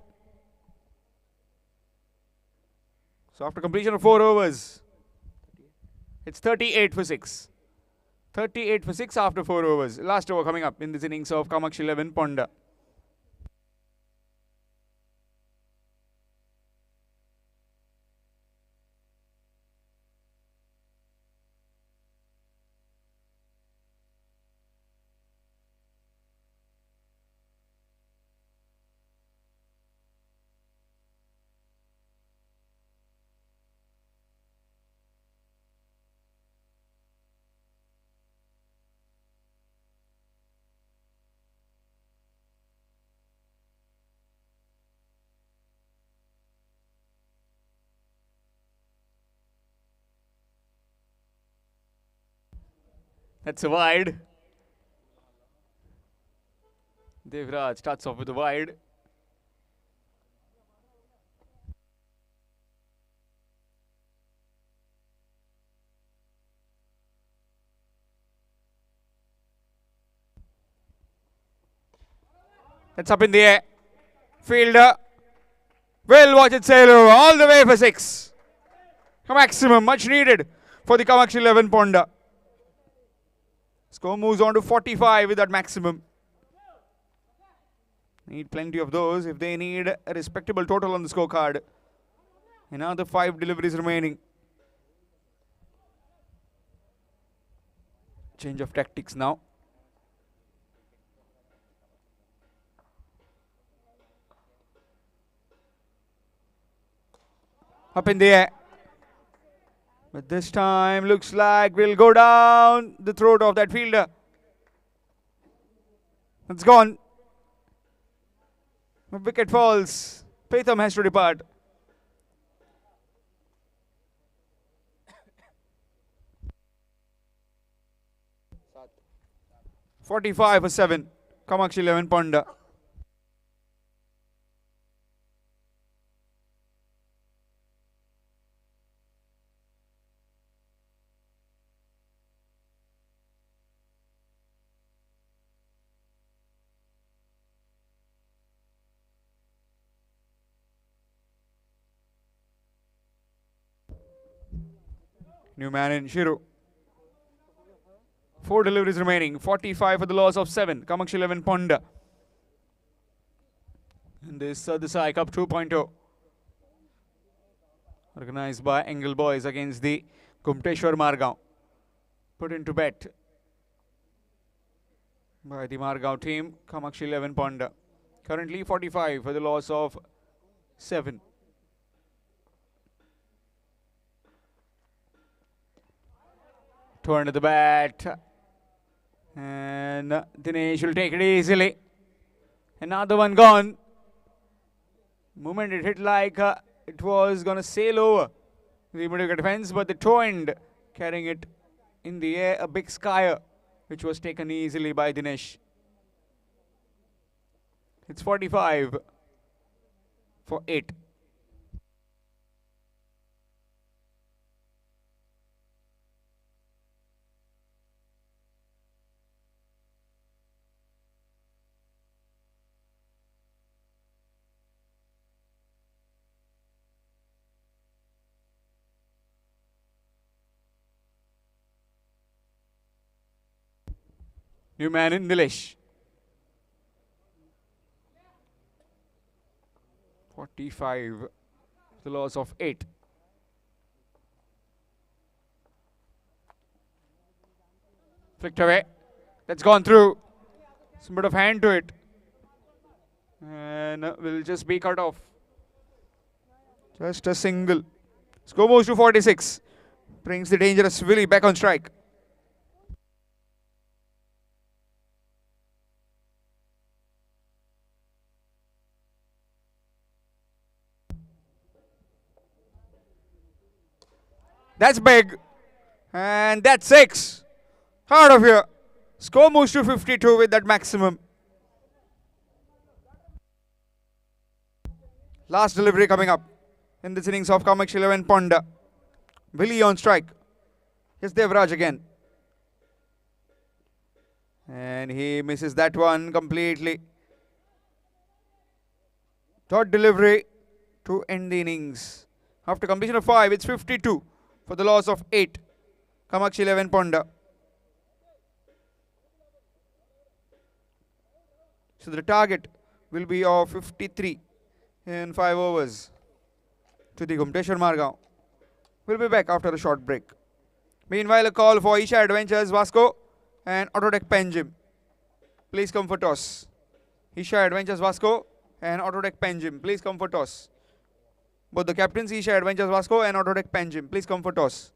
So after completion of 4 overs, it's 38 for 6. 38 for 6 after 4 overs. Last over coming up in this innings of Kamakshi 11 Ponda. That's a wide. Devraj starts off with a wide. That's up in the air. Fielder will watch it sail over all the way for 6. A maximum, much needed for the Kamakshi 11 Ponda. Score moves on to 45 with that maximum. Need plenty of those if they need a respectable total on the scorecard. Another 5 deliveries remaining. Change of tactics now. Up in the air. But this time looks like we'll go down the throat of that fielder. It's gone. A wicket falls. Preetham has to depart. .45 for 7. Kamakshi 11 Ponda. New man in Shiru. 4 deliveries remaining. 45 for the loss of 7. Kamakshi 11 Ponda. And this Sardessai Cup 2.0. Organized by Engel Boys against the Kumteshwar Margaon. Put into bet by the Margaon team. Kamakshi 11 Ponda. Currently 45 for the loss of 7. Turn to the bat. And Dinesh will take it easily. Another one gone. Moment it hit like it was going to sail over the middle defense, but the toe end carrying it in the air, a big skyer, which was taken easily by Dinesh. It's 45 for 8. New man in Nilesh. 45. The loss of 8. Flicked away. That's gone through. Some bit of hand to it. And will just be cut off. Just a single. Score moves to 46. Brings the dangerous Willie back on strike. That's big. And that's 6. Out of here. Score moves to 52 with that maximum. Last delivery coming up in this innings of Kamax 11 Ponda. Willie on strike. Here's Devraj again. And he misses that one completely. Third delivery to end the innings. After completion of 5, it's 52 for the loss of 8. Kamax 11 Ponda. So the target will be of 53 in 5 overs. To the Gumteshwar Margaon. We'll be back after a short break. Meanwhile, a call for Isha Adventures Vasco and Autodeck Penjim. Please come for toss. Isha Adventures Vasco and Autodeck Penjim. Please come for toss. Both the captains, Isha Adventures Vasco and Autodeck Penjim. Please come for toss.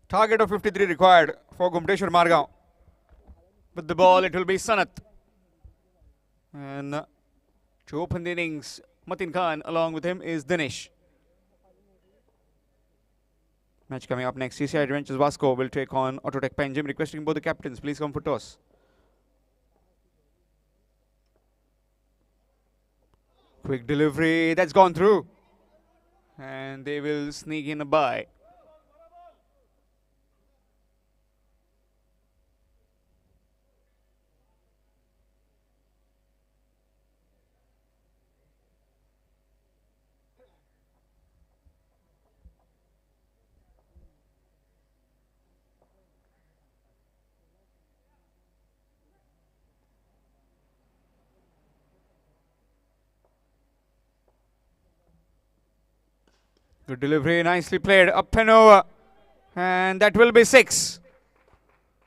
Target of 53 required for Gumteshwar Margaon. With the ball, it will be Sanat. And to open the innings, Matin Khan, along with him is Dinesh. Match coming up next. CKC Adventures Vasco will take on Autotech Panjim, requesting both the captains, please come for toss. Quick delivery, that's gone through. And they will sneak in a bye. Good delivery, nicely played, up and over. And that will be 6.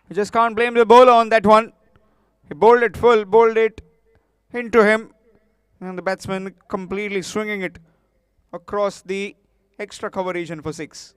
You just can't blame the bowler on that one. He bowled it full, bowled it into him. And the batsman completely swinging it across the extra cover region for 6.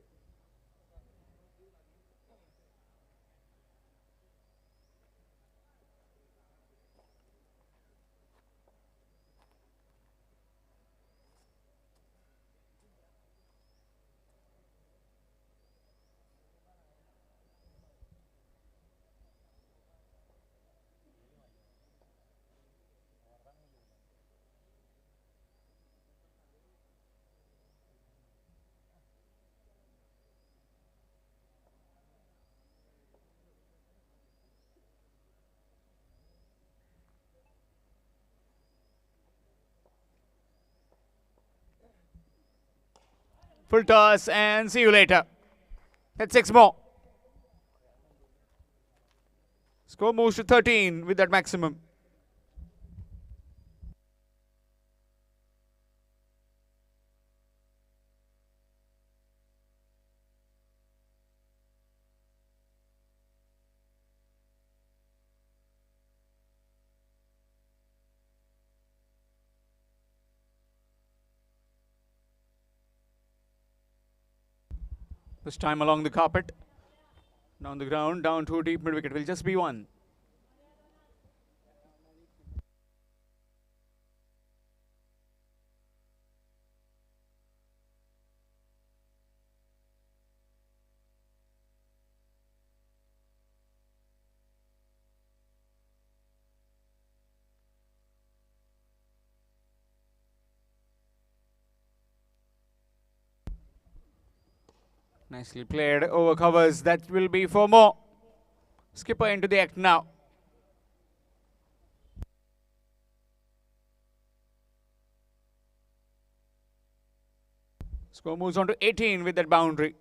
Full toss and see you later. That's 6 more. Score moves to 13 with that maximum. This time along the carpet, down the ground, down to a deep mid wicket. Will just be 1. Nicely played, over covers, that will be 4 more. Skipper into the act now. Score moves on to 18 with that boundary.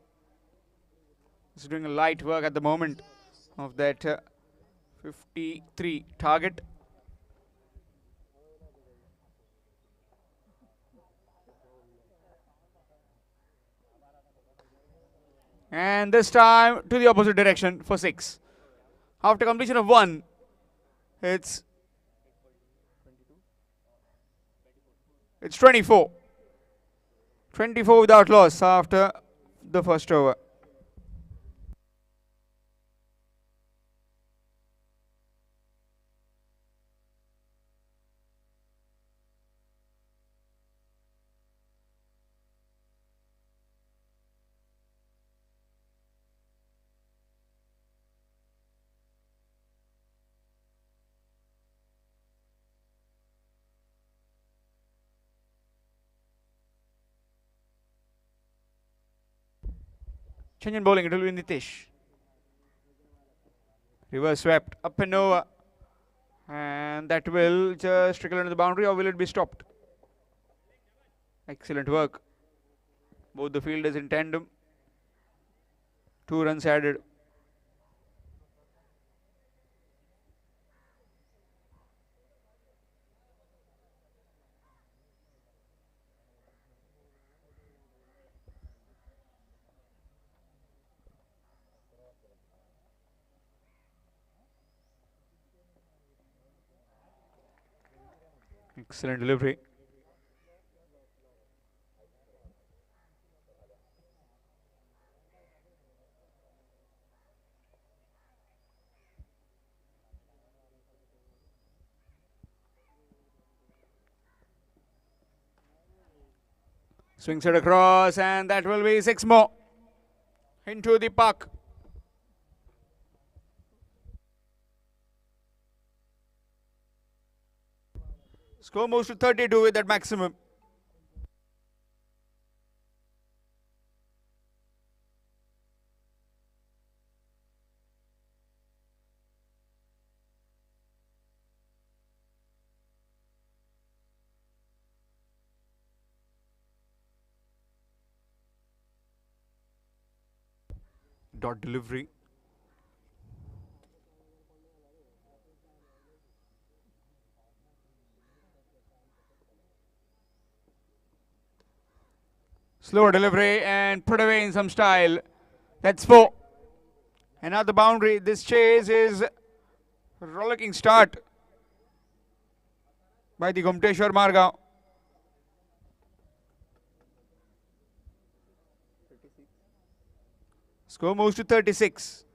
He's doing a light work at the moment of that 53 target. And this time to the opposite direction for 6. After completion of 1, it's 24. 24 without loss after the first over. Change in bowling, it will be Nitish. Reverse swept, up and over. And that will just trickle into the boundary, or will it be stopped? Excellent work. Both the fielders in tandem. 2 runs added. Excellent delivery. Swings it across, and that will be 6 more into the park. Score moves to 32 with that maximum. Dot delivery. Slower delivery and put away in some style. That's 4. Another boundary. This chase is rollicking start by the Gomteshwar Margaon. Score moves to 36.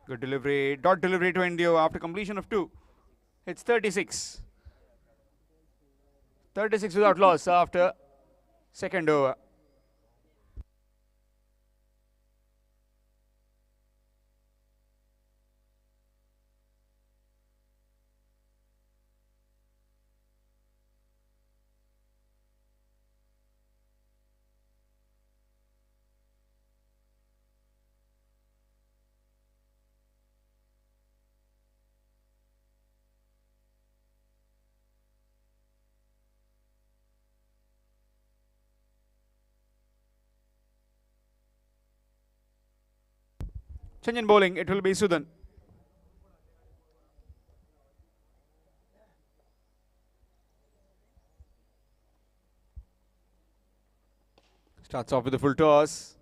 Good delivery. Dot delivery to India after completion of 2. It's 36. 36 without loss after second over. Change in bowling, it will be Sudan. Starts off with a full toss.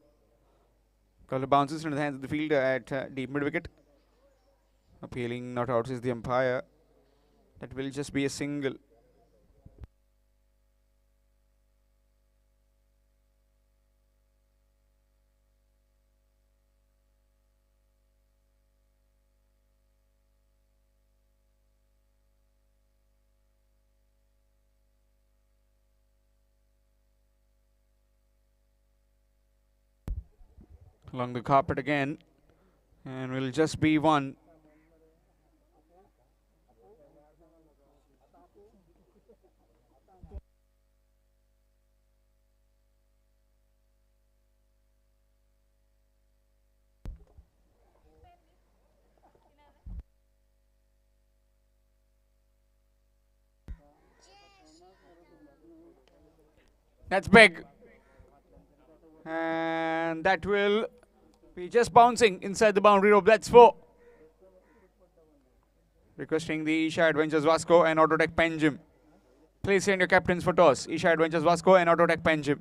Couple of bounces into the hands of the fielder at deep mid wicket. Appealing not out is the umpire. That will just be a single. Along the carpet again, and will just be 1. That's big, and that will be just bouncing inside the boundary rope. That's 4. Requesting the Isha Adventures Vasco and Autotech Penjim. Please send your captains for toss. Isha Adventures Vasco and Autotech Penjim.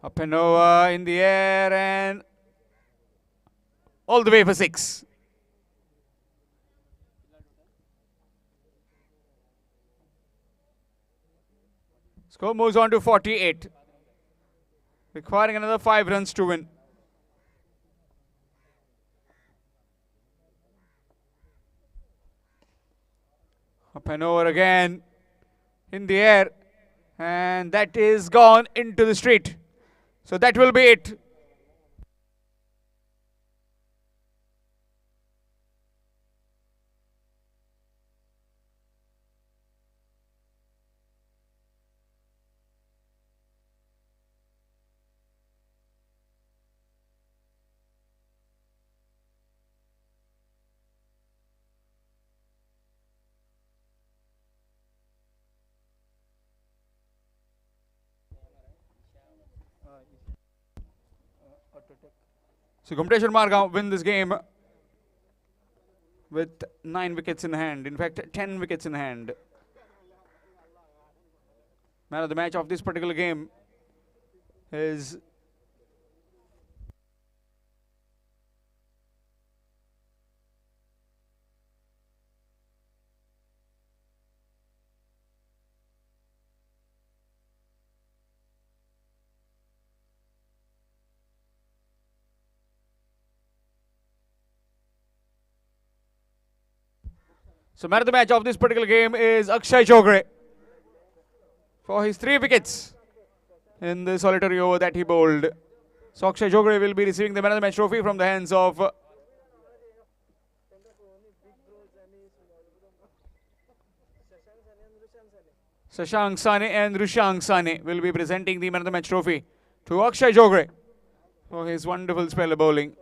Up and over in the air and all the way for 6. Score moves on to 48. Requiring another 5 runs to win. Up and over again in the air. And that is gone into the street. So that will be it. So Gomteshwar Margaon win this game with 9 wickets in hand. In fact, 10 wickets in hand. Man of the match of this particular game is So man of the match of this particular game is Akshay Chogre for his 3 wickets in the solitary over that he bowled. So Akshay Chogre will be receiving the man of the match trophy from the hands of Shashank Sane and Rushank Sane will be presenting the man of the match trophy to Akshay Chogre for his wonderful spell of bowling.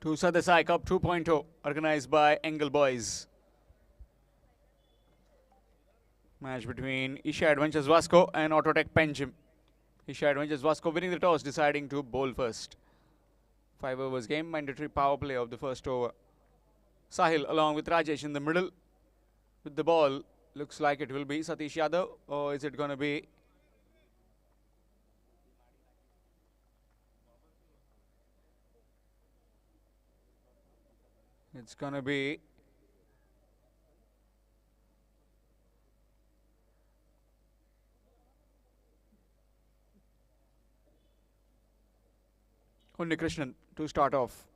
to Sardessai Cup 2.0 organized by Engel Boys. Match between Isha Adventures Vasco and Autotech Penjim. Isha Adventures Vasco winning the toss, deciding to bowl first. 5 overs game, mandatory power play of the first over. Sahil along with Rajesh in the middle with the ball. Looks like it will be Satish Yadav, or is it going to be it's going to be Unni Krishnan to start off.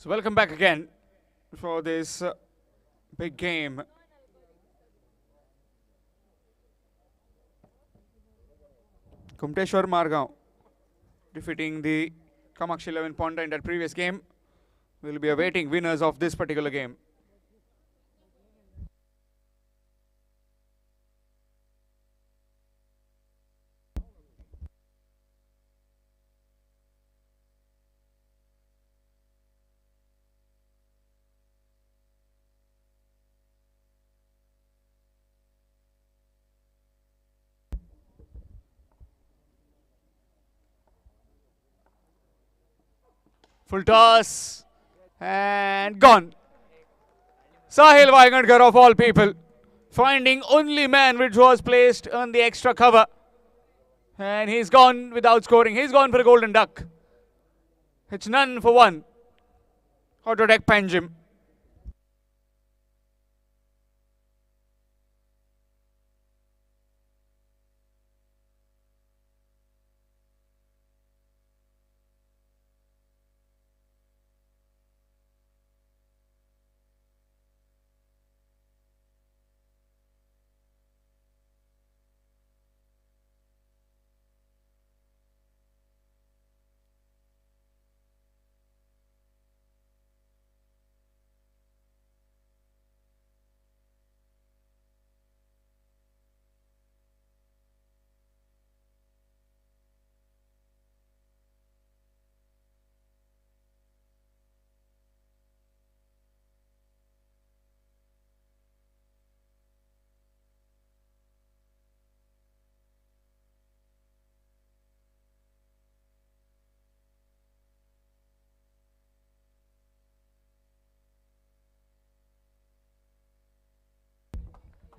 So welcome back again for this big game. Kumteshwar Margaon defeating the Kamakshi 11 Ponda in that previous game. We'll be awaiting winners of this particular game. Full toss and gone. Sahil Vaigankar of all people finding only man which was placed on the extra cover, and he's gone without scoring. He's gone for a golden duck. It's none for one. Autotech Penjim.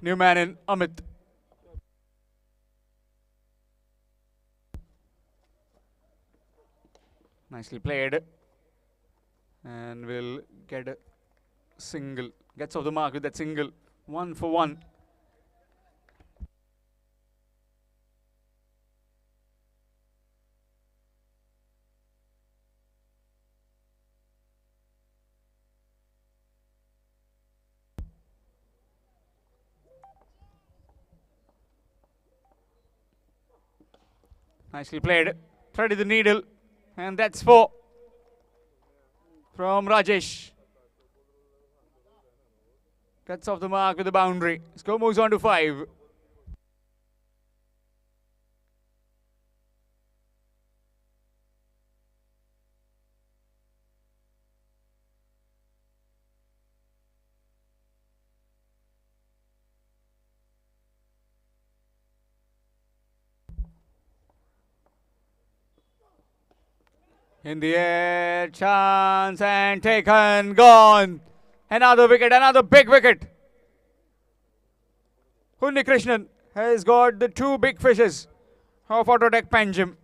New man in, Amit. Nicely played. And will get a single. Gets off the mark with that single. 1 for 1. Nicely played. Threaded the needle. And that's 4 from Rajesh. Gets off the mark with the boundary. Score moves on to 5. In the air, chance and taken, gone. Another wicket, another big wicket. Krishnan has got the 2 big fishes of Autotech Panjim.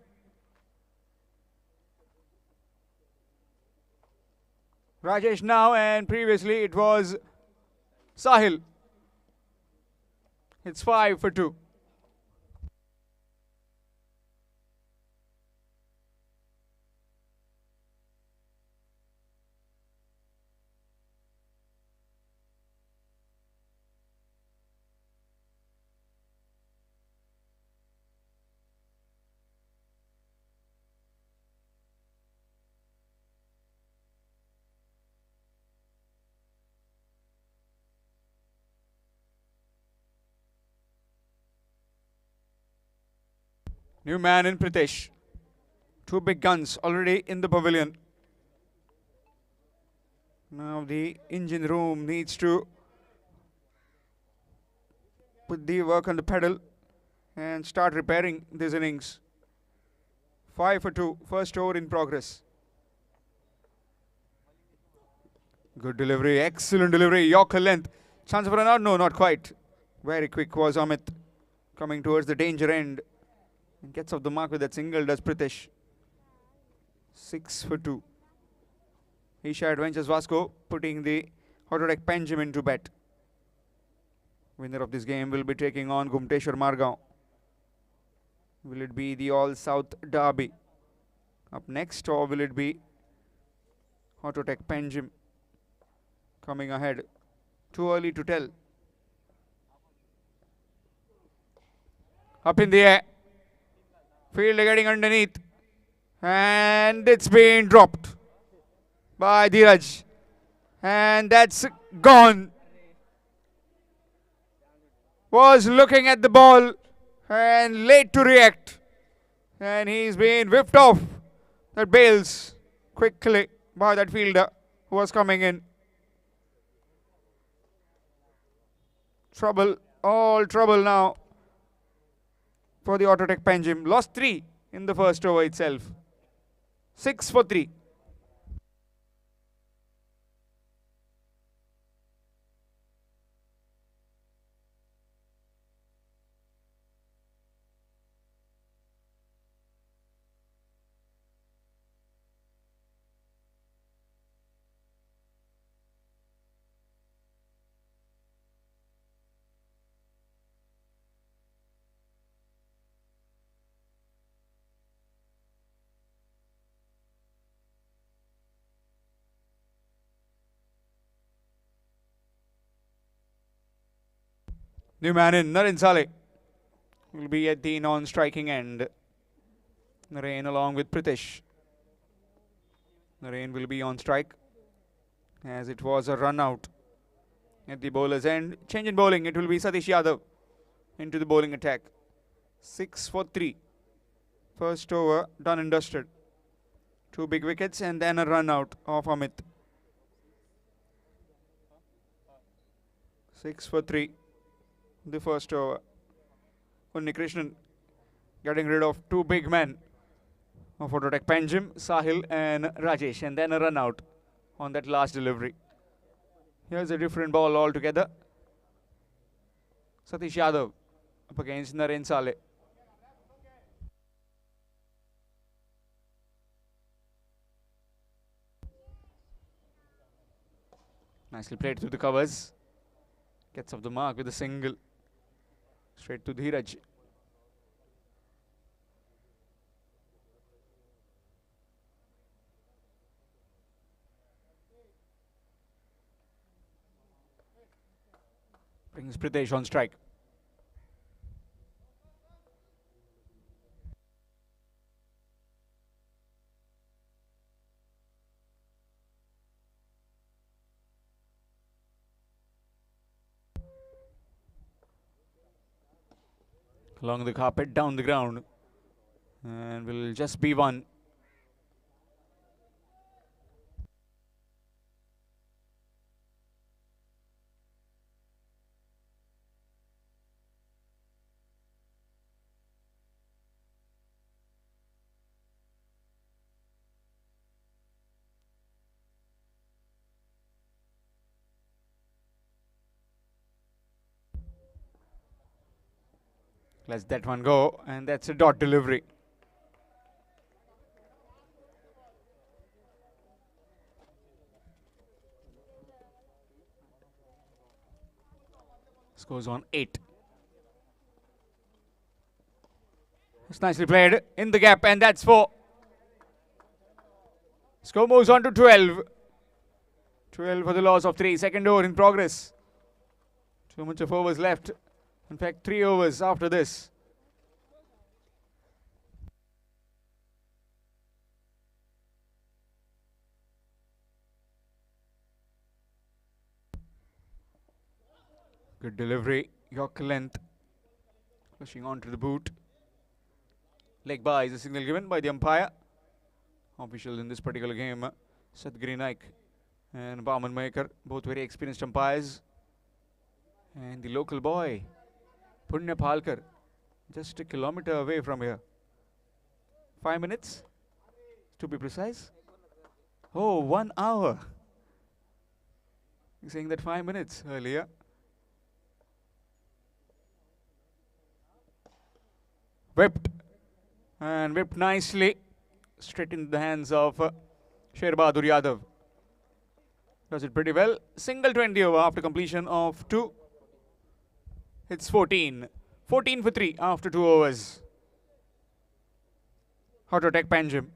Rajesh now, and previously it was Sahil. It's 5 for 2. New man in, Pritesh. 2 big guns already in the pavilion. Now the engine room needs to put the work on the pedal and start repairing this innings. 5 for 2, first over in progress. Good delivery, excellent delivery, Yorker length. Chance for an out? No, not quite. Very quick was Amit, coming towards the danger end. And gets off the mark with that single, does Pritesh. 6 for 2. Isha Adventures Vasco putting the Autotech Panjim into bet. Winner of this game will be taking on Gumteshwar Margaon. Will it be the All South Derby up next, or will it be Autotech Panjim coming ahead? Too early to tell. Up in the air. Fielder getting underneath. And it's been dropped by Dheeraj. And that's gone. Was looking at the ball and late to react. And he's been whipped off that bails quickly by that fielder who was coming in. Trouble, all trouble now for the Autotech Panjim. Lost 3 in the first over itself. 6 for 3. New man in, Naren Saleh will be at the non-striking end. Naren along with Pritesh. Naren will be on strike as it was a run out at the bowler's end. Change in bowling, it will be Satish Yadav into the bowling attack. 6 for 3. First over done and dusted. 2 big wickets and then a run out of Amit. 6 for 3. The first over. Krishnan getting rid of 2 big men of Autotech Panjim, Sahil and Rajesh, and then a run out on that last delivery. Here's a different ball altogether. Satish Yadav up against Naren Saleh. Nicely played through the covers. Gets off the mark with a single. Straight to Dheeraj. Brings Pritesh on strike. Along the carpet, down the ground. And will just be one. Let's that one go, and that's a dot delivery. Scores on 8. It's nicely played in the gap, and that's 4. Score moves on to 12. 12 for the loss of 3. Second over in progress. Too much of overs left. In fact, 3 overs after this. Good delivery. York length. Pushing onto the boot. Leg by is a signal given by the umpire. Official in this particular game, Sadgiri Naik and Baman Maker, both very experienced umpires. And the local boy, Punya Palkar, just a kilometer away from here. 5 minutes, to be precise. Oh, 1 hour. He's saying that 5 minutes earlier. Whipped, and whipped nicely, straight into the hands of Sher Bahadur Yadav. Does it pretty well. Single 20 over after completion of 2. It's 14. 14 for 3 after 2 overs. Counterattack Panjim.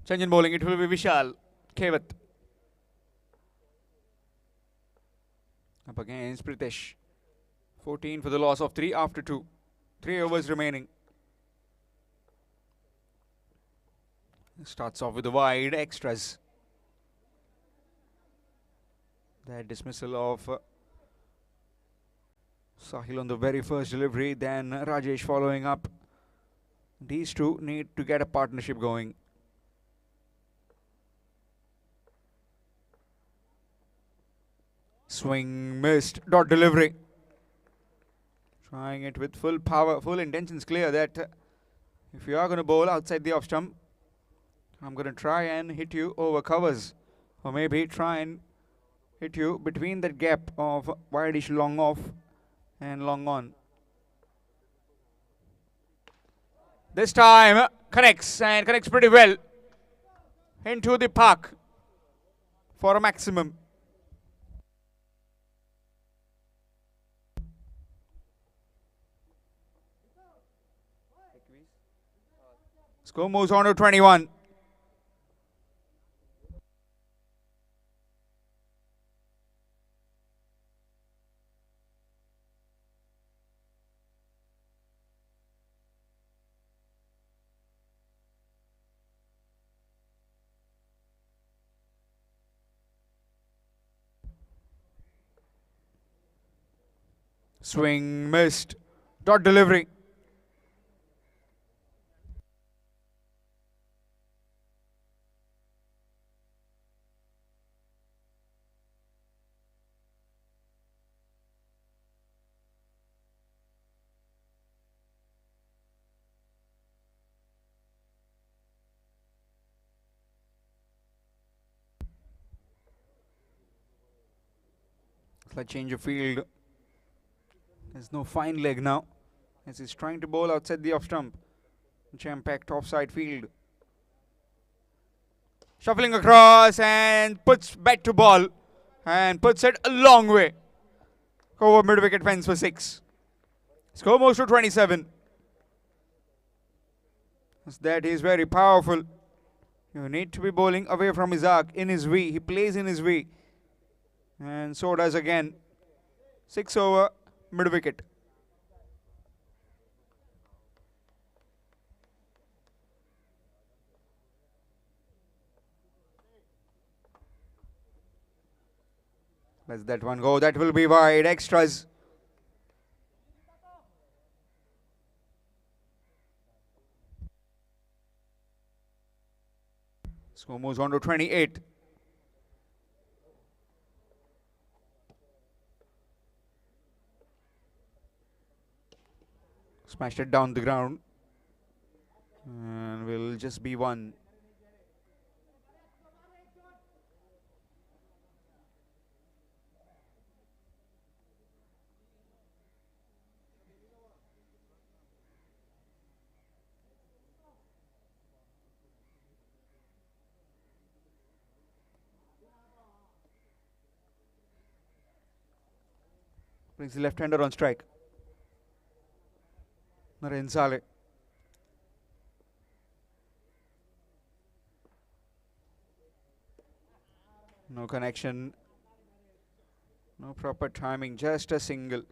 Change in bowling, it will be Vishal Kevat. Up against Pritesh. 14 for the loss of 3 after 2. 3 overs remaining. Starts off with the wide extras. That dismissal of Sahil on the very first delivery, then Rajesh following up. These two need to get a partnership going. Swing missed, dot delivery. Trying it with full power, full intentions clear that if you are going to bowl outside the off stump, I'm going to try and hit you over covers. Or maybe try and hit you between that gap of wide-ish long off and long on. This time connects, and connects pretty well into the park for a maximum. Score moves on to 21. Swing missed, dot delivery. Slight change of field. There's no fine leg now, as he's trying to bowl outside the off stump. Jam-packed offside field. Shuffling across and puts back to ball and puts it a long way. Over mid-wicket fence for 6. Score moves to 27. That is very powerful. You need to be bowling away from his arc, in his V. He plays in his V. And so does again. 6 over mid-wicket. Let's that one go. That will be wide. Extras. Score moves on to 28. Smashed it down the ground. And will just be one. Brings the left-hander on strike. Municipality. No connection. No proper timing. Just a single.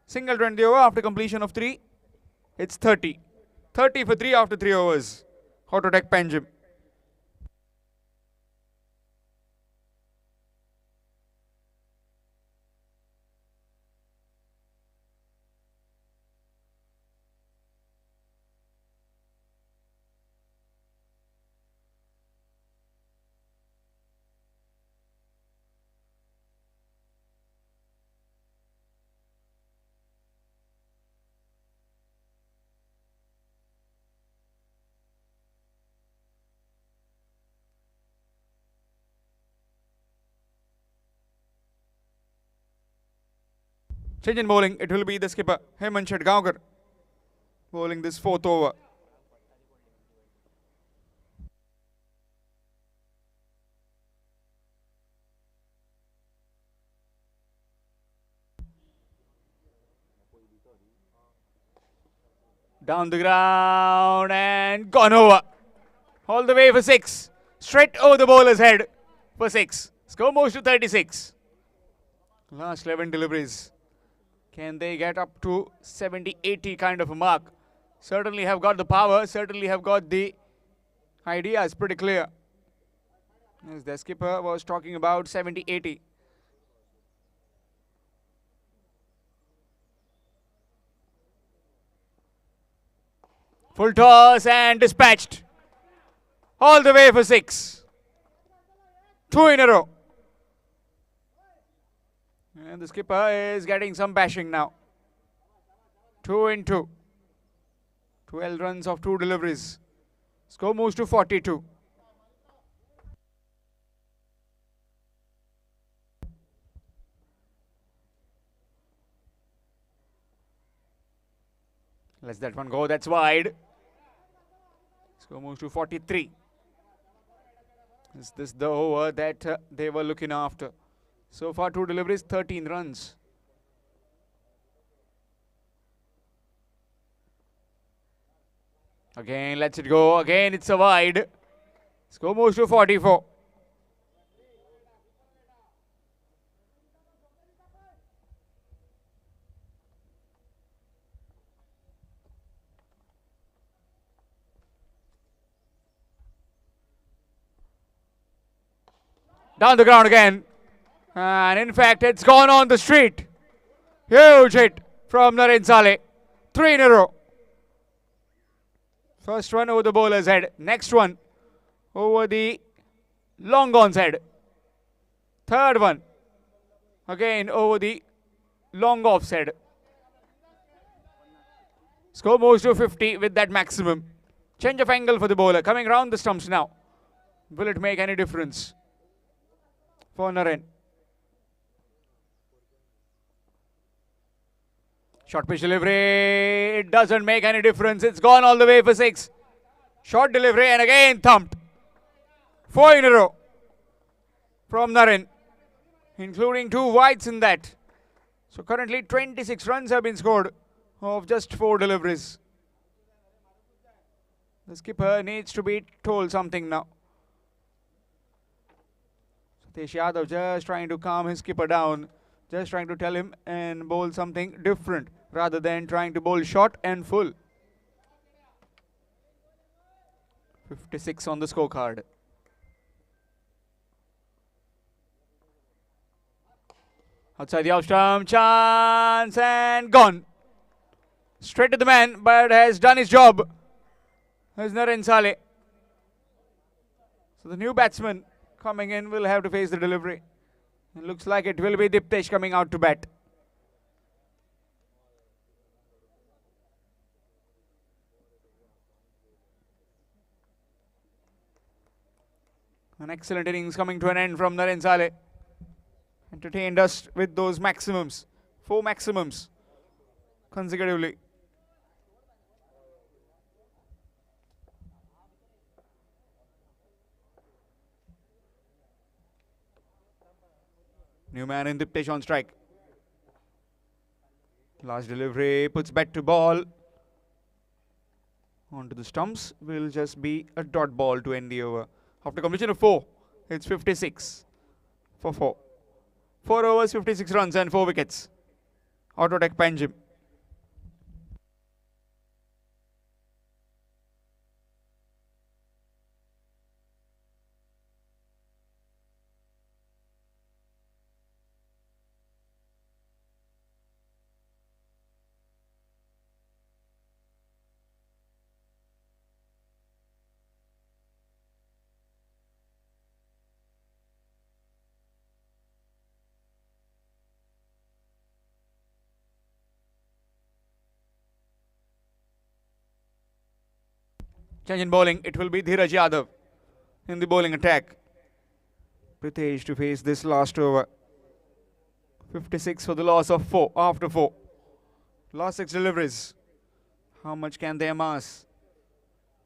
Single 20 over after completion of 3. It's 30. 30 for 3 after 3 overs. Counterattack Panjim. Change in bowling. It will be the skipper, Hemant Shedgaonkar, bowling this 4th over. Down the ground and gone over. All the way for 6. Straight over the bowler's head for 6. Score moves to 36. Last 11 deliveries. Can they get up to 70-80 kind of a mark? Certainly have got the power, certainly have got the idea. It's pretty clear. As the skipper was talking about 70-80. Full toss and dispatched. All the way for 6. 2 in a row. And the skipper is getting some bashing now. 2 in 2. 12 runs of 2 deliveries. Score moves to 42. Let's that one go. That's wide. Score moves to 43. Is this the over that they were looking after? So far 2 deliveries, 13 runs. Again, lets it go. Again, it's a wide. Score moves to 44. Down the ground again. And in fact, it's gone on the street. Huge hit from Municipality. 3 in a row. First one over the bowler's head. Next one over the long on's head. Third one again over the long off's head. Score moves to 50 with that maximum. Change of angle for the bowler. Coming round the stumps now. Will it make any difference for Naren? Short pitch delivery. It doesn't make any difference. It's gone all the way for 6. Short delivery and again thumped. 4 in a row from Naren, including 2 wides in that. So currently 26 runs have been scored of just 4 deliveries. The skipper needs to be told something now. Satish Yadav just trying to calm his skipper down, just trying to tell him and bowl something different rather than trying to bowl short and full. 56 on the scorecard. Outside the off stump, chance and gone. Straight to the man, but has done his job. There's Naren Saleh. So the new batsman coming in will have to face the delivery. It looks like it will be Diptesh coming out to bat. An excellent innings coming to an end from Naren Saleh. Entertained us with those maximums. 4 maximums consecutively. New man in Diptesh on strike. Last delivery puts bat to ball. Onto the stumps will just be a dot ball to end the over. After completion of 4, it's 56 for 4. 4 overs, 56 runs and 4 wickets. Autotech Panjim. Change in bowling, it will be Dheeraj Yadav in the bowling attack. Pritesh to face this last over. 56 for the loss of 4 after 4. Last 6 deliveries. How much can they amass?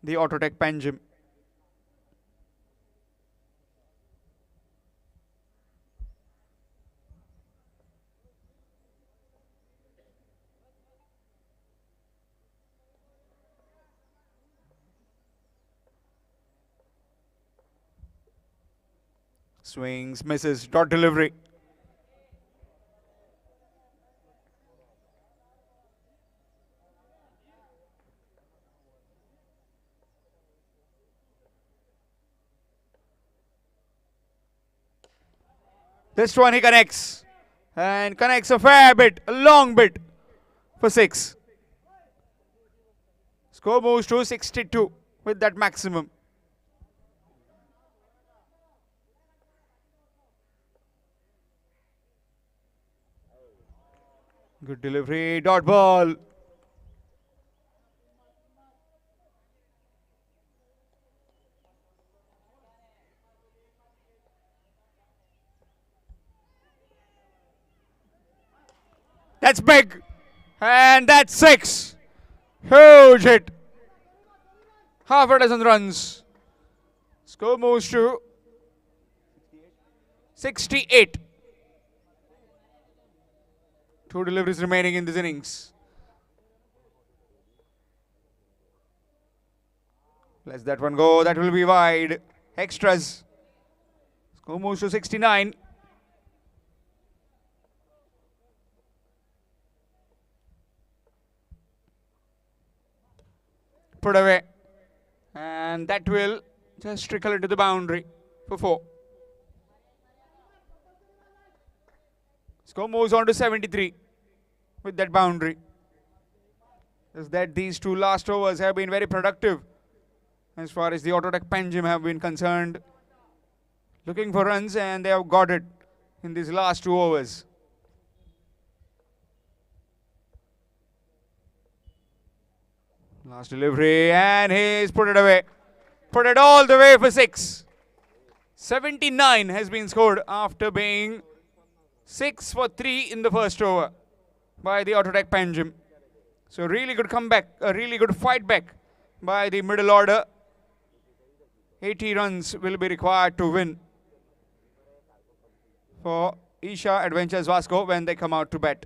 The Autotech Panjim. Swings, misses, dot delivery. This one he connects. And connects a fair bit, a long bit for 6. Score moves to 62 with that maximum. Good delivery, dot ball. That's big. And that's 6. Huge hit. Half a dozen runs. Score moves to 68. 2 deliveries remaining in this innings. Let's that one go. That will be wide. Extras. Score moves to 69. Put away. And that will just trickle into the boundary for 4. Score moves on to 73 with that boundary. Is that these 2 last overs have been very productive as far as the Autotech Panjim have been concerned. Looking for runs and they have got it in these last 2 overs. Last delivery and he's put it away. Put it all the way for 6. 79 has been scored after being 6 for 3 in the first over. by the auto-attack Panjim. So really good comeback, a really good fight back by the middle order. 80 runs will be required to win for Isha Adventures Vasco when they come out to bat.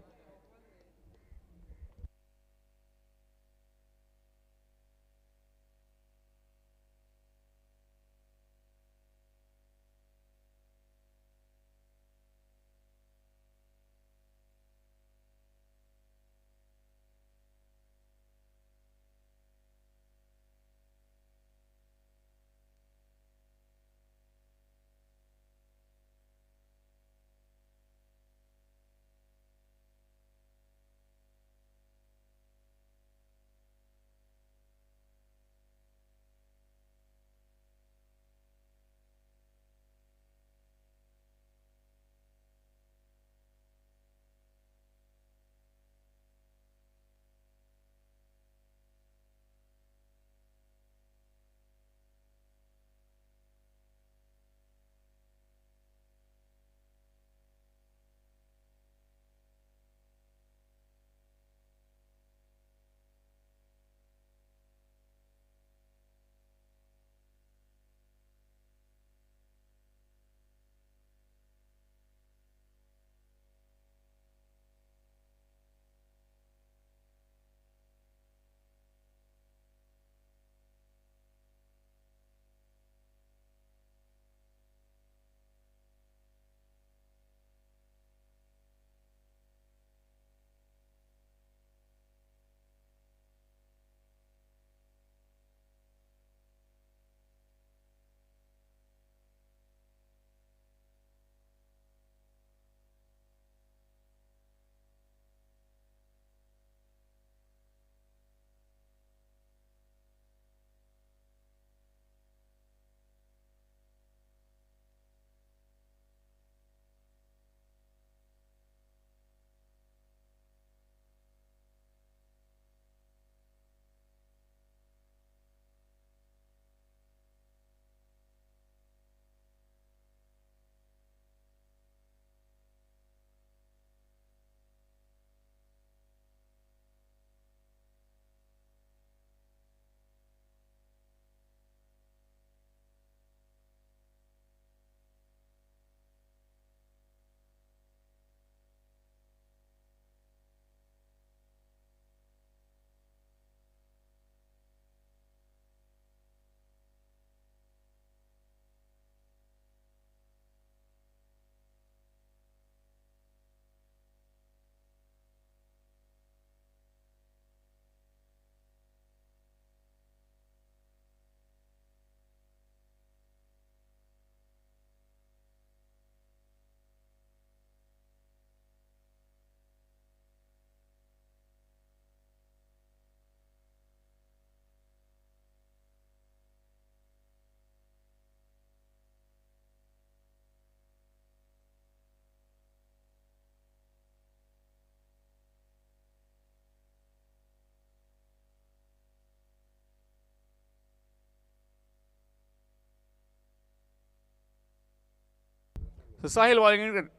So Sahil Wallington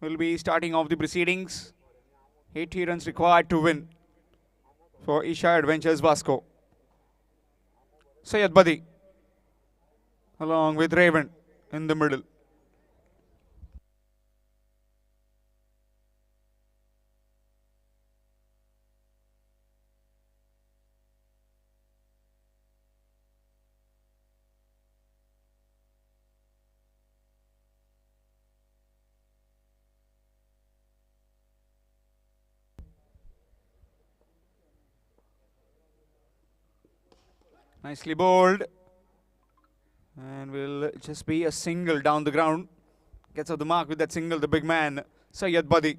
will be starting off the proceedings. 80 runs required to win for Isha Adventures Vasco. Syed Badi along with Raven in the middle. Nicely bowled. And will just be a single down the ground. Gets off the mark with that single, the big man, Syed Badi.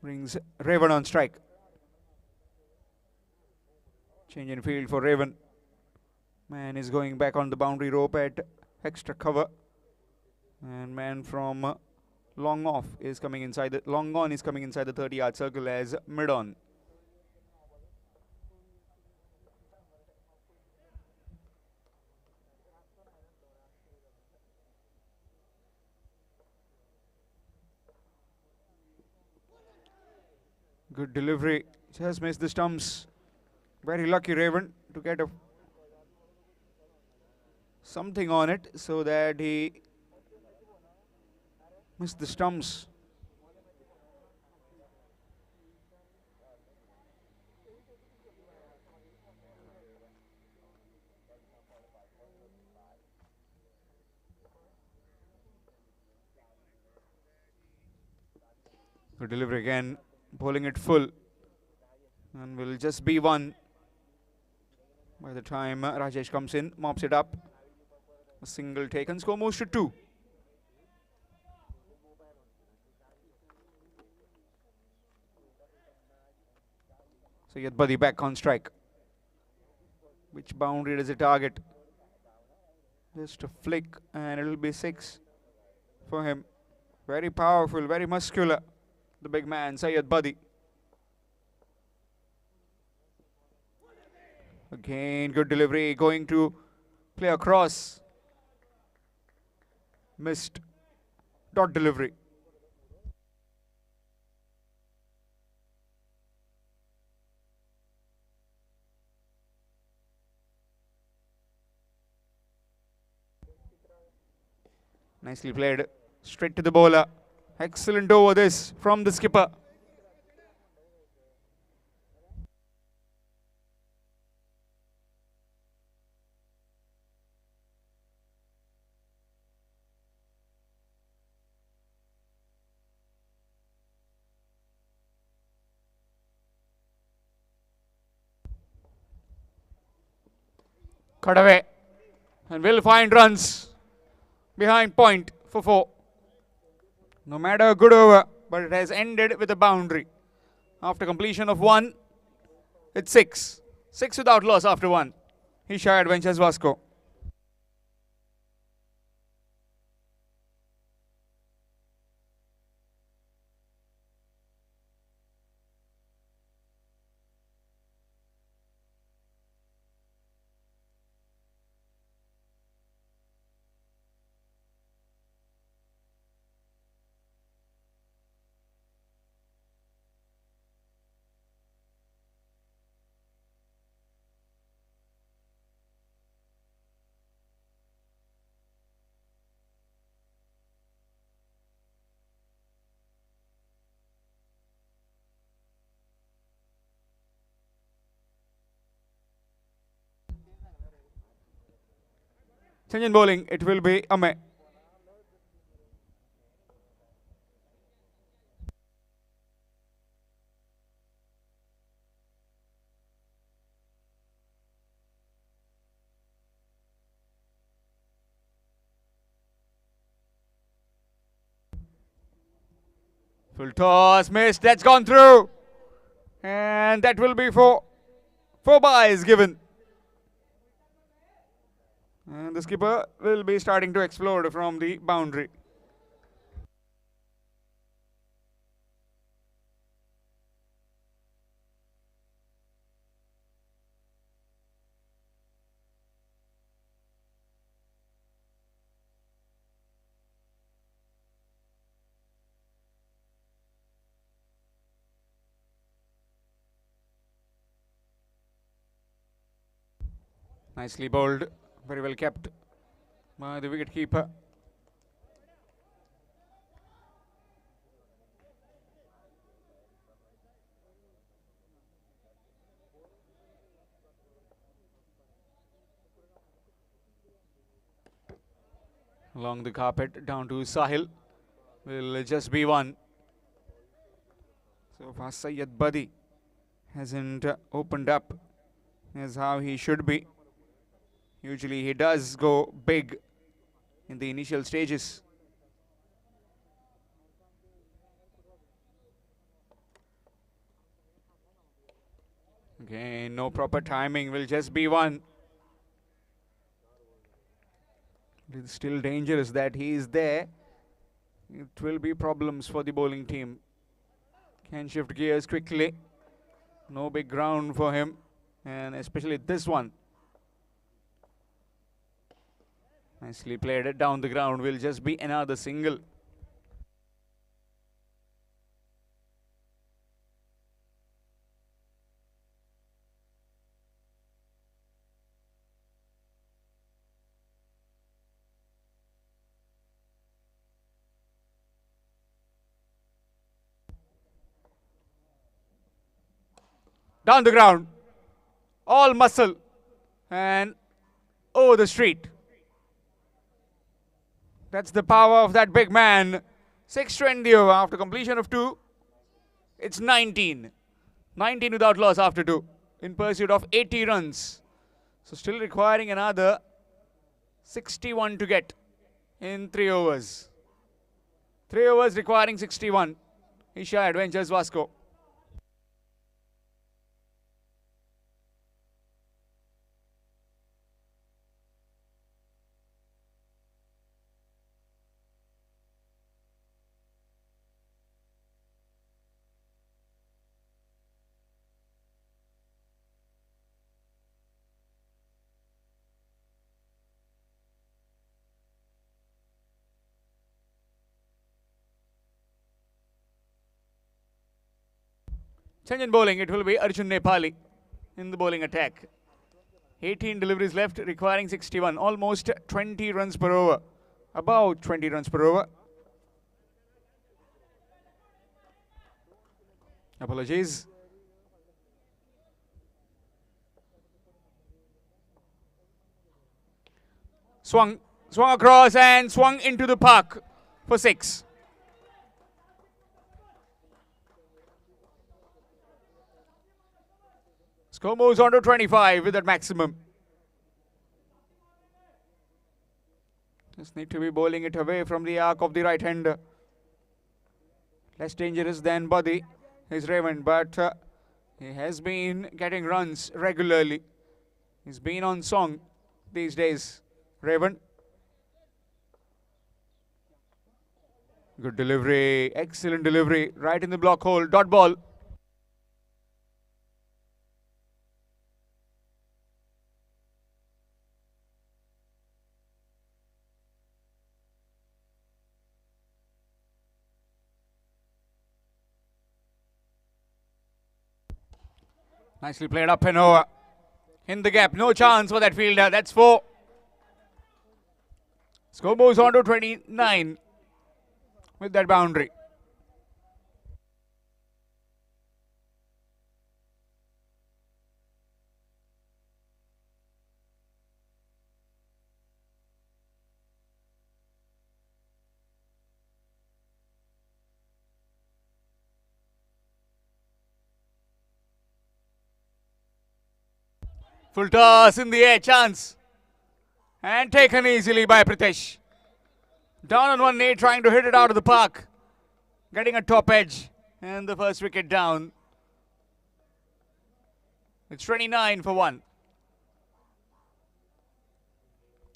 Brings Raven on strike. Change in field for Raven. Man is going back on the boundary rope at extra cover. And man from long off is coming inside the long on is coming inside the 30-yard circle as mid-on. Good delivery. Just missed the stumps. Very lucky Raven to get something on it so that he missed the stumps. Good delivery again, bowling it full, and will just be one by the time Rajesh comes in, mops it up. A single taken, score moves to 2. So Adpai back on strike. Which boundary does he target? Just a flick and it will be 6 for him. Very powerful, very muscular, the big man, Adpai. Again, good delivery, going to play across. Missed. Dot delivery. Nicely played. Straight to the bowler. Excellent over this from the skipper. Cut away. And will find runs behind point for 4. No matter a good over, but it has ended with a boundary. After completion of 1, it's 6. 6 without loss after 1. Isha Adventures Vasco. Change in bowling, it will be Ame. Full toss, missed, that's gone through. And that will be 4 byes given. And the skipper will be starting to explode from the boundary. Nicely bowled, very well kept by the wicket keeper. Along the carpet down to Sahil, will just be 1. So far Adpai hasn't opened up as how he should be. Usually he does go big in the initial stages. Again, no proper timing, will just be 1. It's still dangerous that he is there. It will be problems for the bowling team. Can shift gears quickly. No big ground for him, and especially this one. Nicely played it down the ground, will just be another single. Down the ground. All muscle. And over the street. That's the power of that big man. 620 over after completion of 2. It's 19. 19 without loss after 2. In pursuit of 80 runs. So still requiring another 61 to get in 3 overs. 3 overs requiring 61. Isha Adventures Vasco. Change in bowling, it will be Arjun Nepali in the bowling attack. 18 deliveries left, requiring 61. Almost 20 runs per over. About 20 runs per over. Apologies. Swung across and swung into the park for 6. Score moves on to 25 with that maximum. Just need to be bowling it away from the arc of the right hander. Less dangerous than Buddy is Raven, but he has been getting runs regularly. He's been on song these days. Raven. Good delivery, excellent delivery, right in the block hole, dot ball. Nicely played up and over. In the gap, no chance for that fielder. That's 4. Score moves on to 29 with that boundary. Full toss in the air, chance. And taken easily by Pritesh. Down on one knee, trying to hit it out of the park. Getting a top edge. And the first wicket down. It's 29 for 1.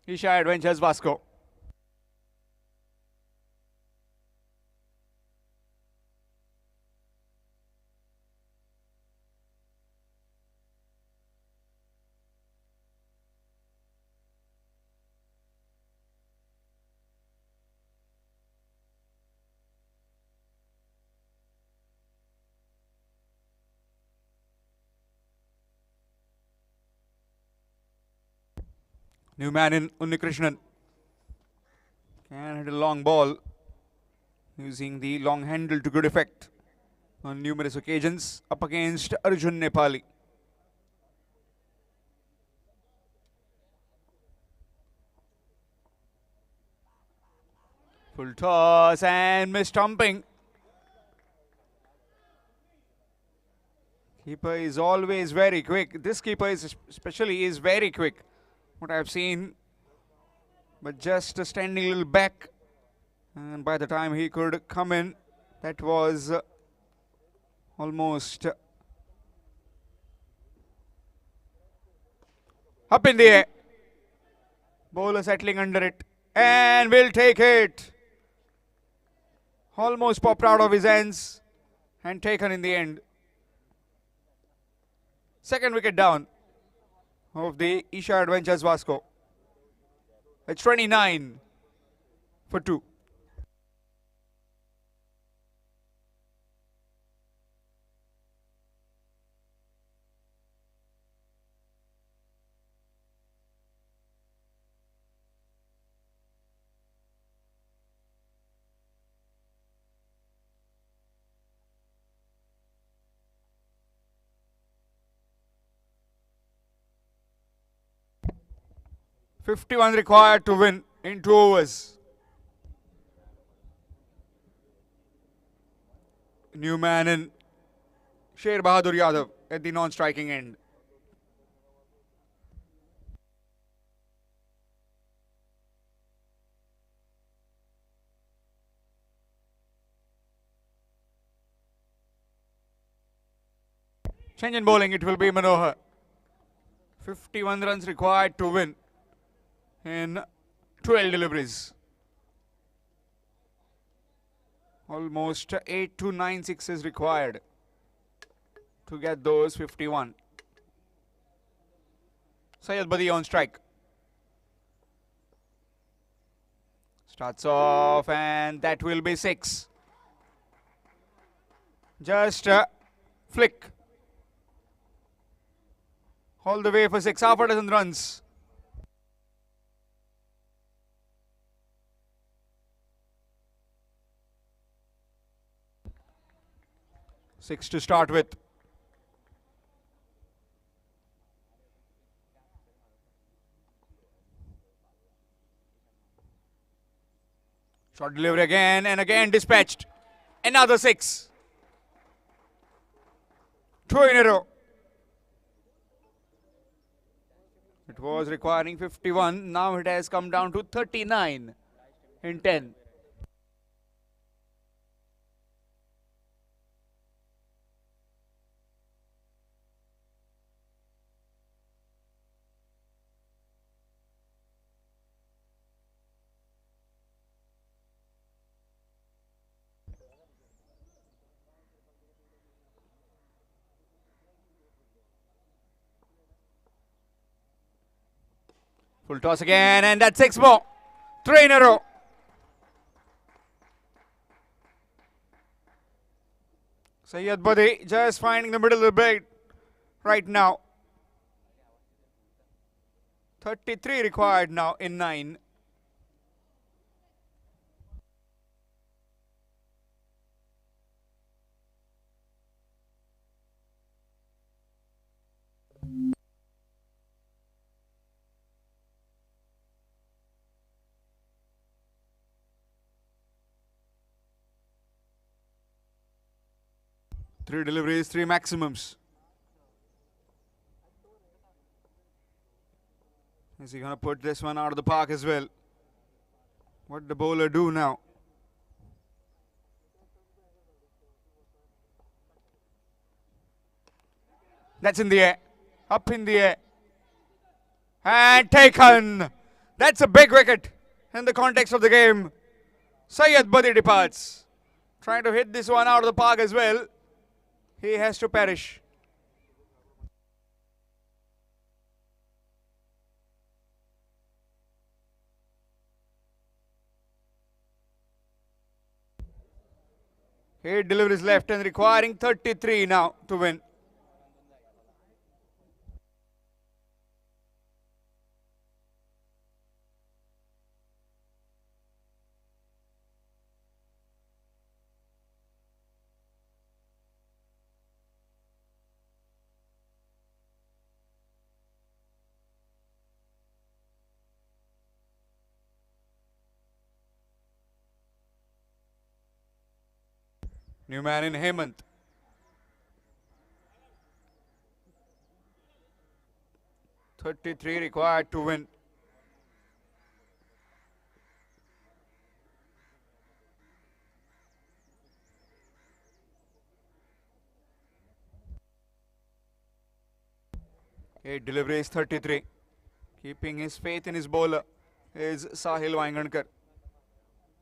Isha Adventures Vasco. New man in Unnikrishnan. Can hit a long ball using the long handle to good effect on numerous occasions up against Arjun Nepali. Full toss and missed stumping. Keeper is always very quick. This keeper is especially is very quick. What I've seen, but just standing a little back, and by the time he could come in, that was almost up in the air. Bowler settling under it and will take it. Almost popped out of his hands and taken in the end. Second wicket down of the Isha Adventures Vasco. It's 29 for 2. 51 required to win in 2 overs. New man in Sher Bahadur Yadav at the non-striking end. Change in bowling, it will be Manohar. 51 runs required to win in 12 deliveries. Almost 8 to 9 sixes required to get those 51. Syed Badi on strike. Starts off and that will be 6. Just a flick. All the way for 6, half a dozen runs. Six to start with. Short delivery again and again dispatched. Another 6. 2 in a row. It was requiring 51. Now it has come down to 39 in 10. Full toss again and that's 6 more. 3 in a row. Syed Badi just finding the middle of the bait right now. 33 required now in 9. Three deliveries, 3 maximums. Is he going to put this one out of the park as well? What the bowler do now? That's in the air. Up in the air. And taken. That's a big wicket in the context of the game. Syed Badi departs. Trying to hit this one out of the park as well. He has to perish. Eight deliveries left and requiring 33 now to win. New man in Hemant. .33 required to win. Eight deliveries, 33. Keeping his faith in his bowler is Sahil Vaingankar.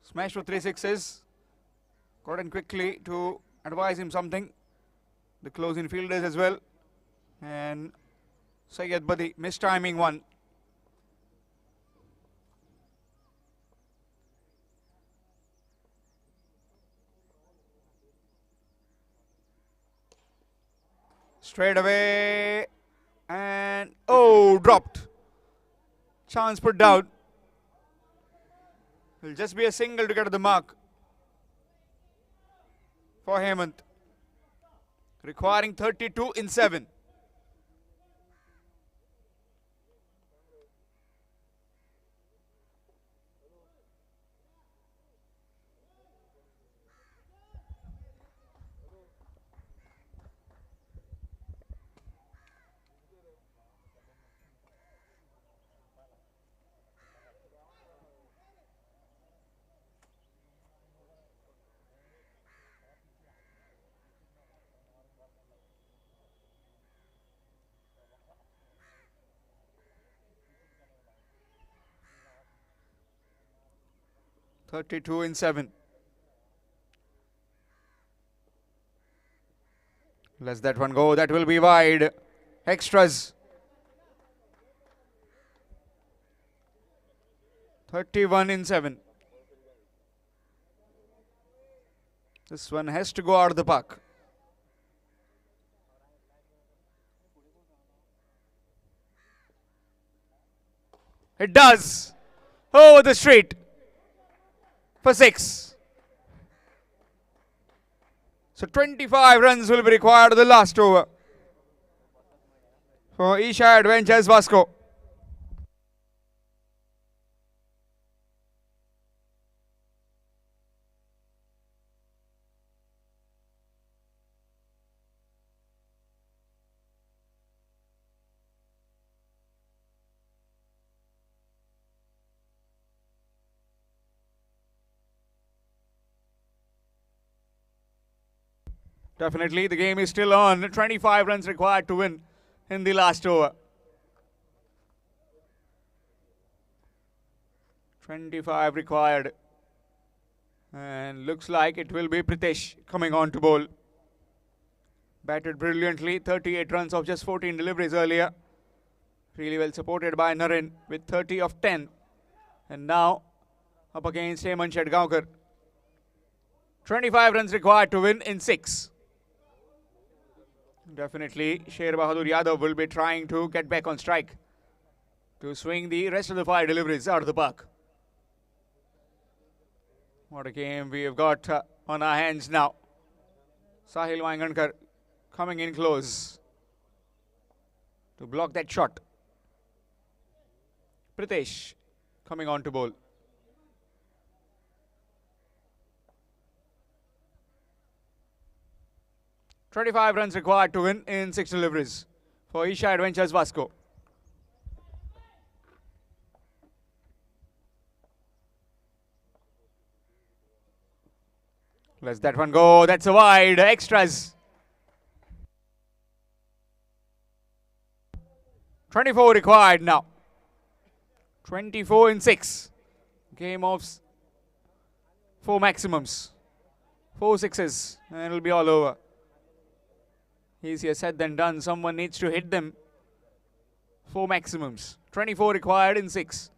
Smash for 3 sixes. Got in quickly to advise him something. The close-in fielders as well. And Syed Badi mistiming one. Straight away. And oh, dropped. Chance put down. Will just be a single to get to the mark for Hemant, requiring 32 in 7. 32 in 7. Let's that one go. That will be wide. Extras. 31 in 7. This one has to go out of the park. It does. Over the straight. For 6. So 25 runs will be required to the last over for Isha Adventures Vasco. Definitely, the game is still on. 25 runs required to win in the last over. 25 required. And looks like it will be Pritesh coming on to bowl. Batted brilliantly. 38 runs of just 14 deliveries earlier. Really well supported by Naren with 30 of 10. And now up against Hemant Shedgaonkar. 25 runs required to win in 6. Definitely, Sher Bahadur Yadav will be trying to get back on strike to swing the rest of the 5 deliveries out of the park. What a game we have got on our hands now. Sahil Wangankar coming in close to block that shot. Pritesh coming on to bowl. "25 runs required to win in 6 deliveries for Isha Adventures Vasco. Let's that one go. That's a wide. Extras. 24 required now. 24 in 6. Game of 4 maximums. 4 sixes. And it'll be all over. Easier said than done. Someone needs to hit them. 4 maximums. 24 required in 6.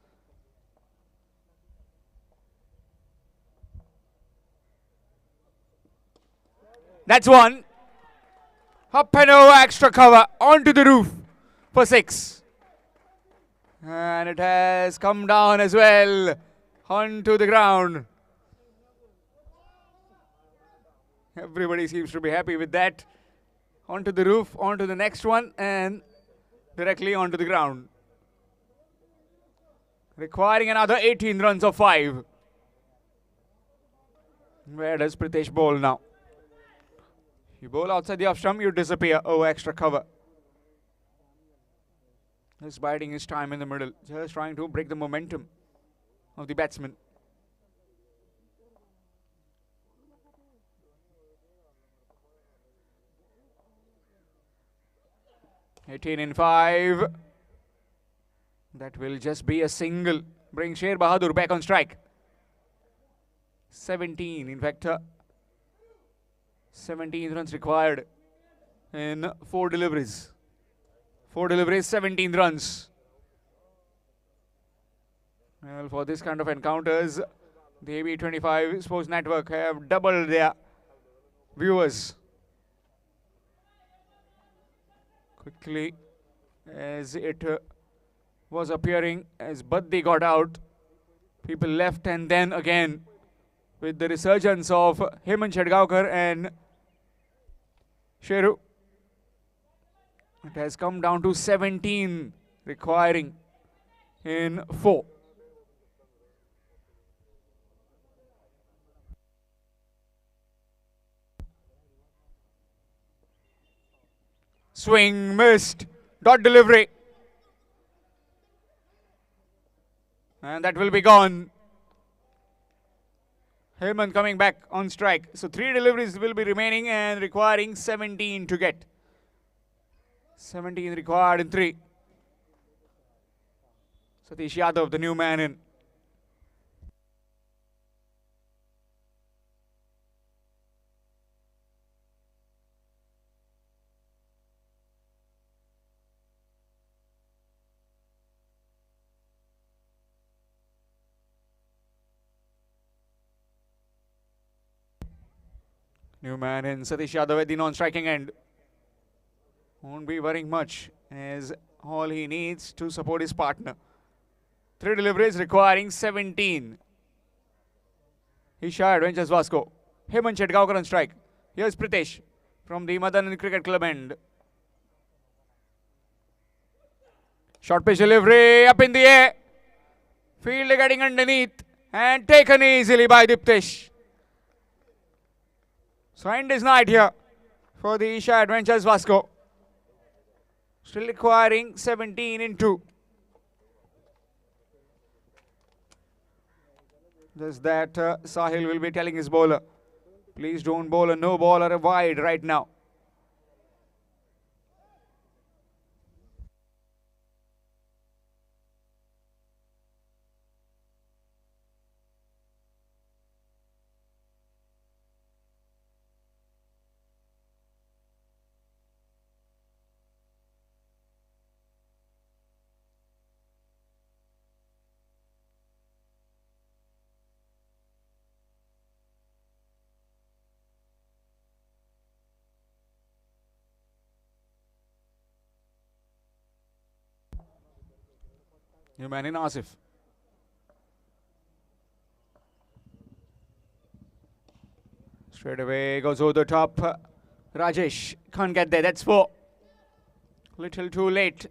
That's one. Up and over, extra cover onto the roof for 6. And it has come down as well onto the ground. Everybody seems to be happy with that. Onto the roof, onto the next one, and directly onto the ground. Requiring another 18 runs of 5. Where does Pritesh bowl now? You bowl outside the off stump, you disappear over extra cover. Just biding his time in the middle, just trying to break the momentum of the batsman. "18 in 5. That will just be a single. Bring Sher Bahadur back on strike. 17, in fact, 17 runs required in 4 deliveries. 4 deliveries, 17 runs. Well, for this kind of encounters, the AB25 Sports Network have doubled their viewers. Quickly, as it was appearing, as Baddi got out, people left, and then again, with the resurgence of Hemant Shedgaonkar and Sheru, it has come down to 17 requiring in 4. Swing missed. Dot delivery. And that will be gone. Hemant coming back on strike. So 3 deliveries will be remaining and requiring 17 to get. 17 required in 3. Satish Yadav, the new man in. New man in Satish Yadav at the non-striking end. Won't be worrying much, as all he needs to support his partner. 3 deliveries requiring 17. Isha adventures Vasco. Hemant Chetgaonkar on strike. Here's Pritesh from the Madan Cricket Club end. Short pitch delivery up in the air. Fielder getting underneath and taken easily by Diptesh. So end is night here for the Isha Adventures Vasco. Still requiring 17 in 2. Just that Sahil will be telling his bowler, please don't bowl a no ball or a wide right now. New man in Asif. Straight away goes over the top. Rajesh can't get there. That's 4. Little too late.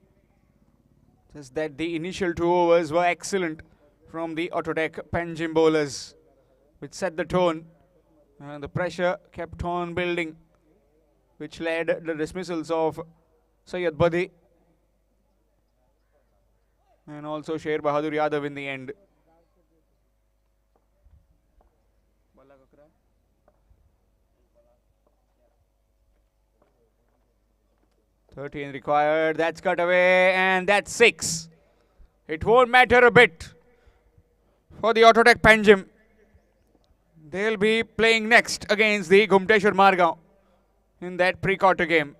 Just that the initial 2 overs were excellent from the Autotech Panjim bowlers, which set the tone. And the pressure kept on building, which led the dismissals of Syed Badi and also Sher Bahadur Yadav in the end. "13 required, that's cut away, and that's 6. It won't matter a bit for the Autotech Panjim. They'll be playing next against the Gumteshwar Margaon in that pre-quarter game.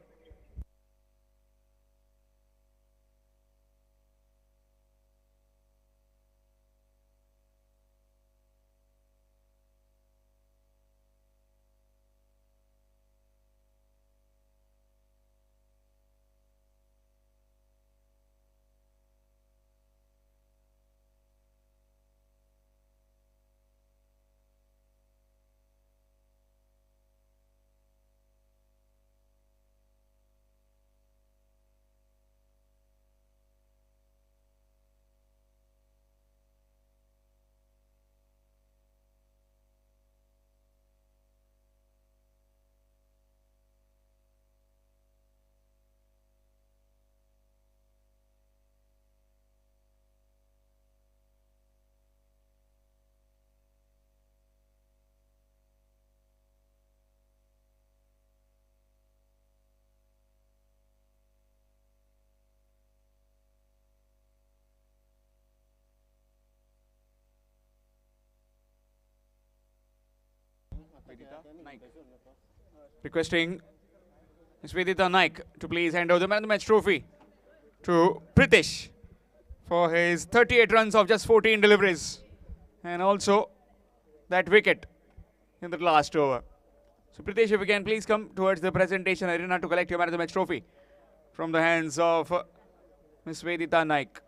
Requesting Ms. Vedita Naik to please hand over the man of the match trophy to Pritesh for his 38 runs of just 14 deliveries and also that wicket in the last over. So Pritesh, if you can please come towards the presentation arena to collect your man of the match trophy from the hands of Ms. Vedita Naik.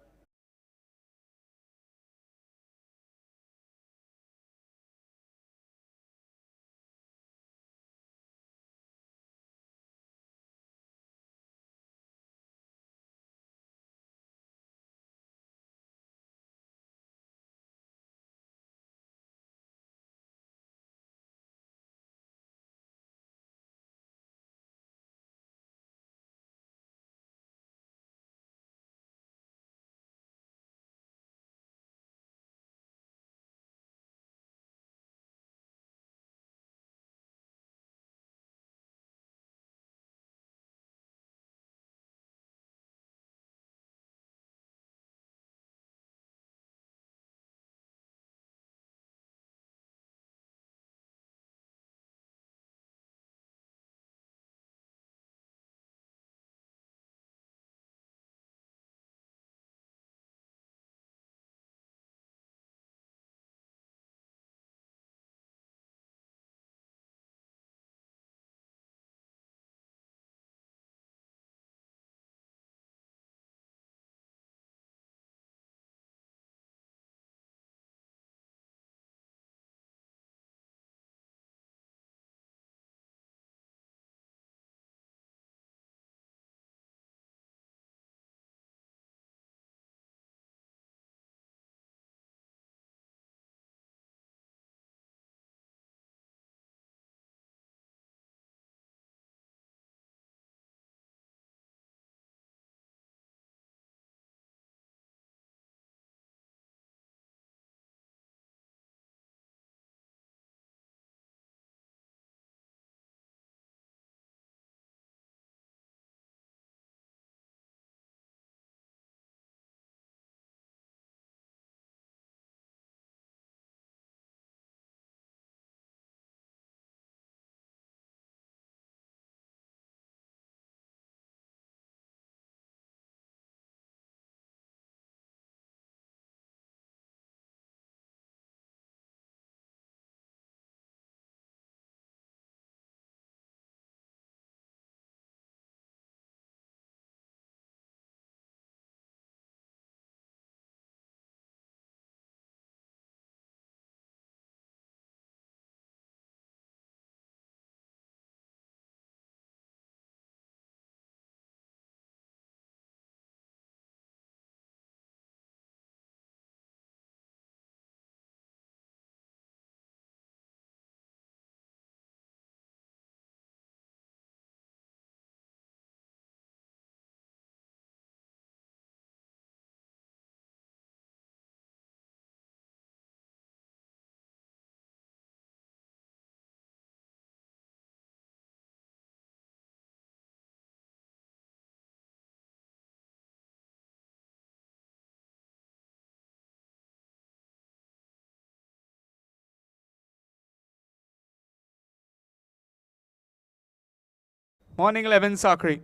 Morning 11 Sakri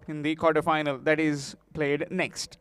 in the quarterfinal that is played next.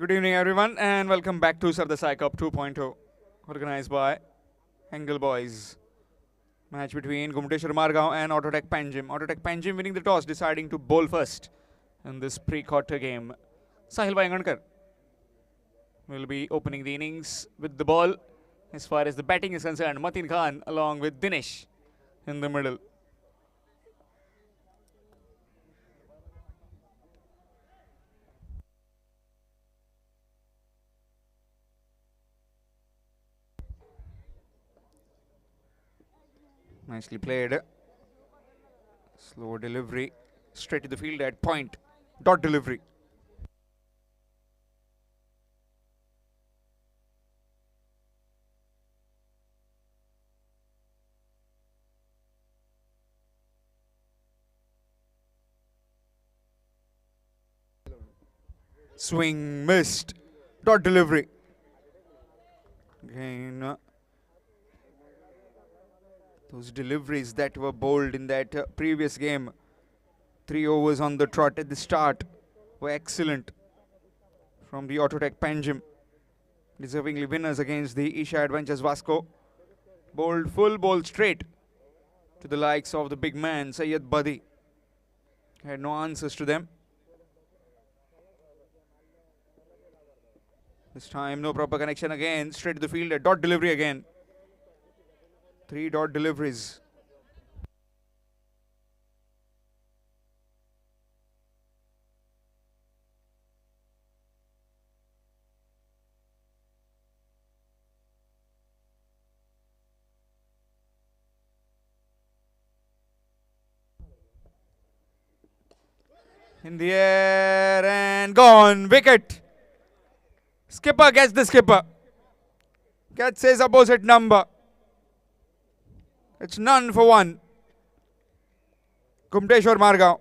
Good evening everyone and welcome back to Sardessai Cup 2.0 organized by Engel Boys. Match between Gumteshwar Margaon and Autotech Panjim. Autotech Panjim winning the toss, deciding to bowl first in this pre-quarter game. Sahil Vayangankar will be opening the innings with the ball. As far as the batting is concerned, Matin Khan along with Dinesh in the middle. Nicely played. Slow delivery. Straight to the field at point. Dot delivery. Swing missed. Dot delivery. Again. Those deliveries that were bowled in that previous game, 3 overs on the trot at the start, were excellent from the Autotech Panjim. Deservingly winners against the Isha Adventures Vasco. Bowled full bowl straight to the likes of the big man Syed Badi. Had no answers to them. This time no proper connection again. Straight to the field, a dot delivery again. 3 dot deliveries. In the air and gone. Wicket. Skipper gets the skipper. Gets his opposite number. It's none for one. Kumteshwar Margaon.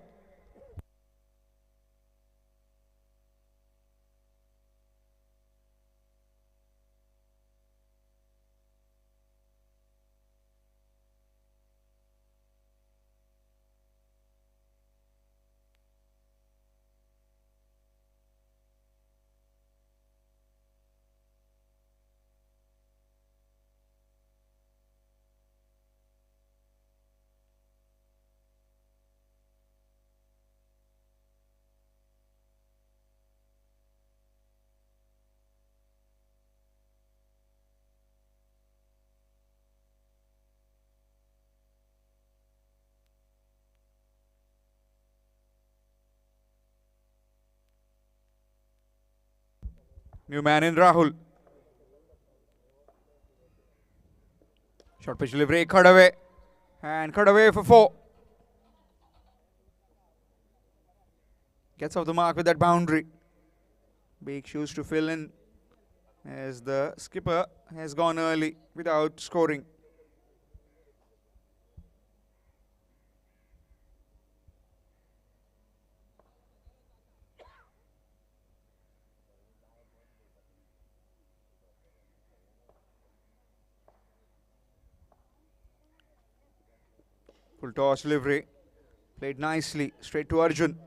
New man in Rahul. Short pitch delivery, cut away. And cut away for 4. Gets off the mark with that boundary. Big shoes to fill in as the skipper has gone early without scoring. Full toss delivery. Played nicely. Straight to Arjun.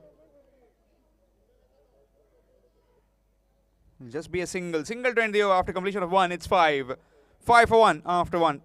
It'll just be a single. Single to end the over after completion of 1. It's 5. 5 for 1 after 1.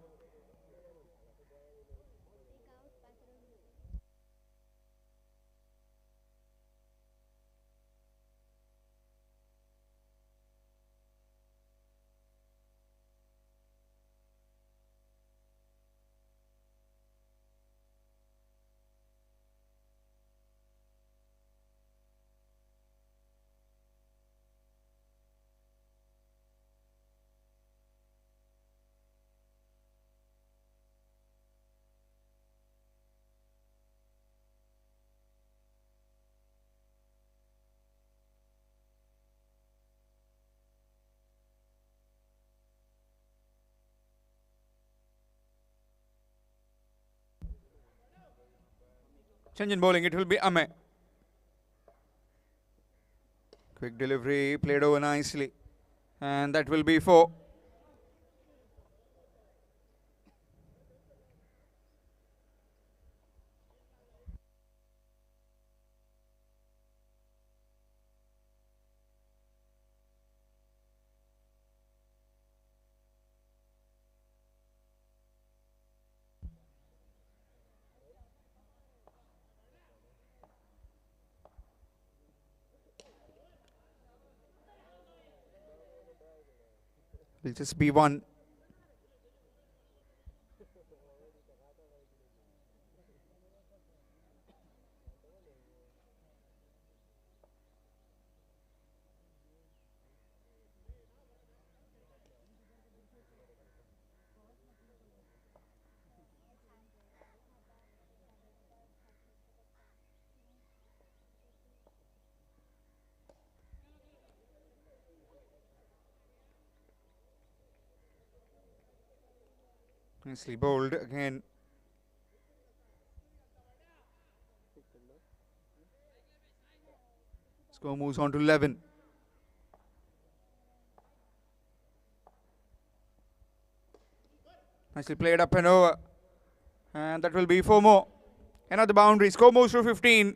Change in bowling, it will be Ame. Quick delivery, played over nicely. And that will be 4. Will just be 1. Nicely bowled again. Score moves on to 11. Nicely played up and over. And that will be 4 more. Another boundary. Score moves to 15.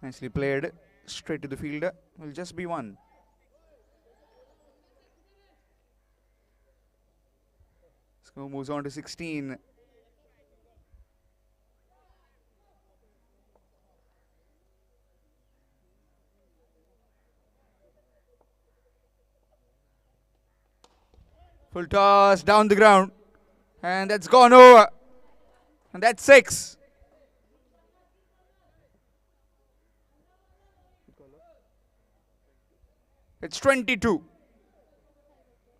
Nicely played. Straight to the fielder. Will just be 1. Score moves on to 16. Full toss down the ground. And that's gone over. And that's 6. It's 22.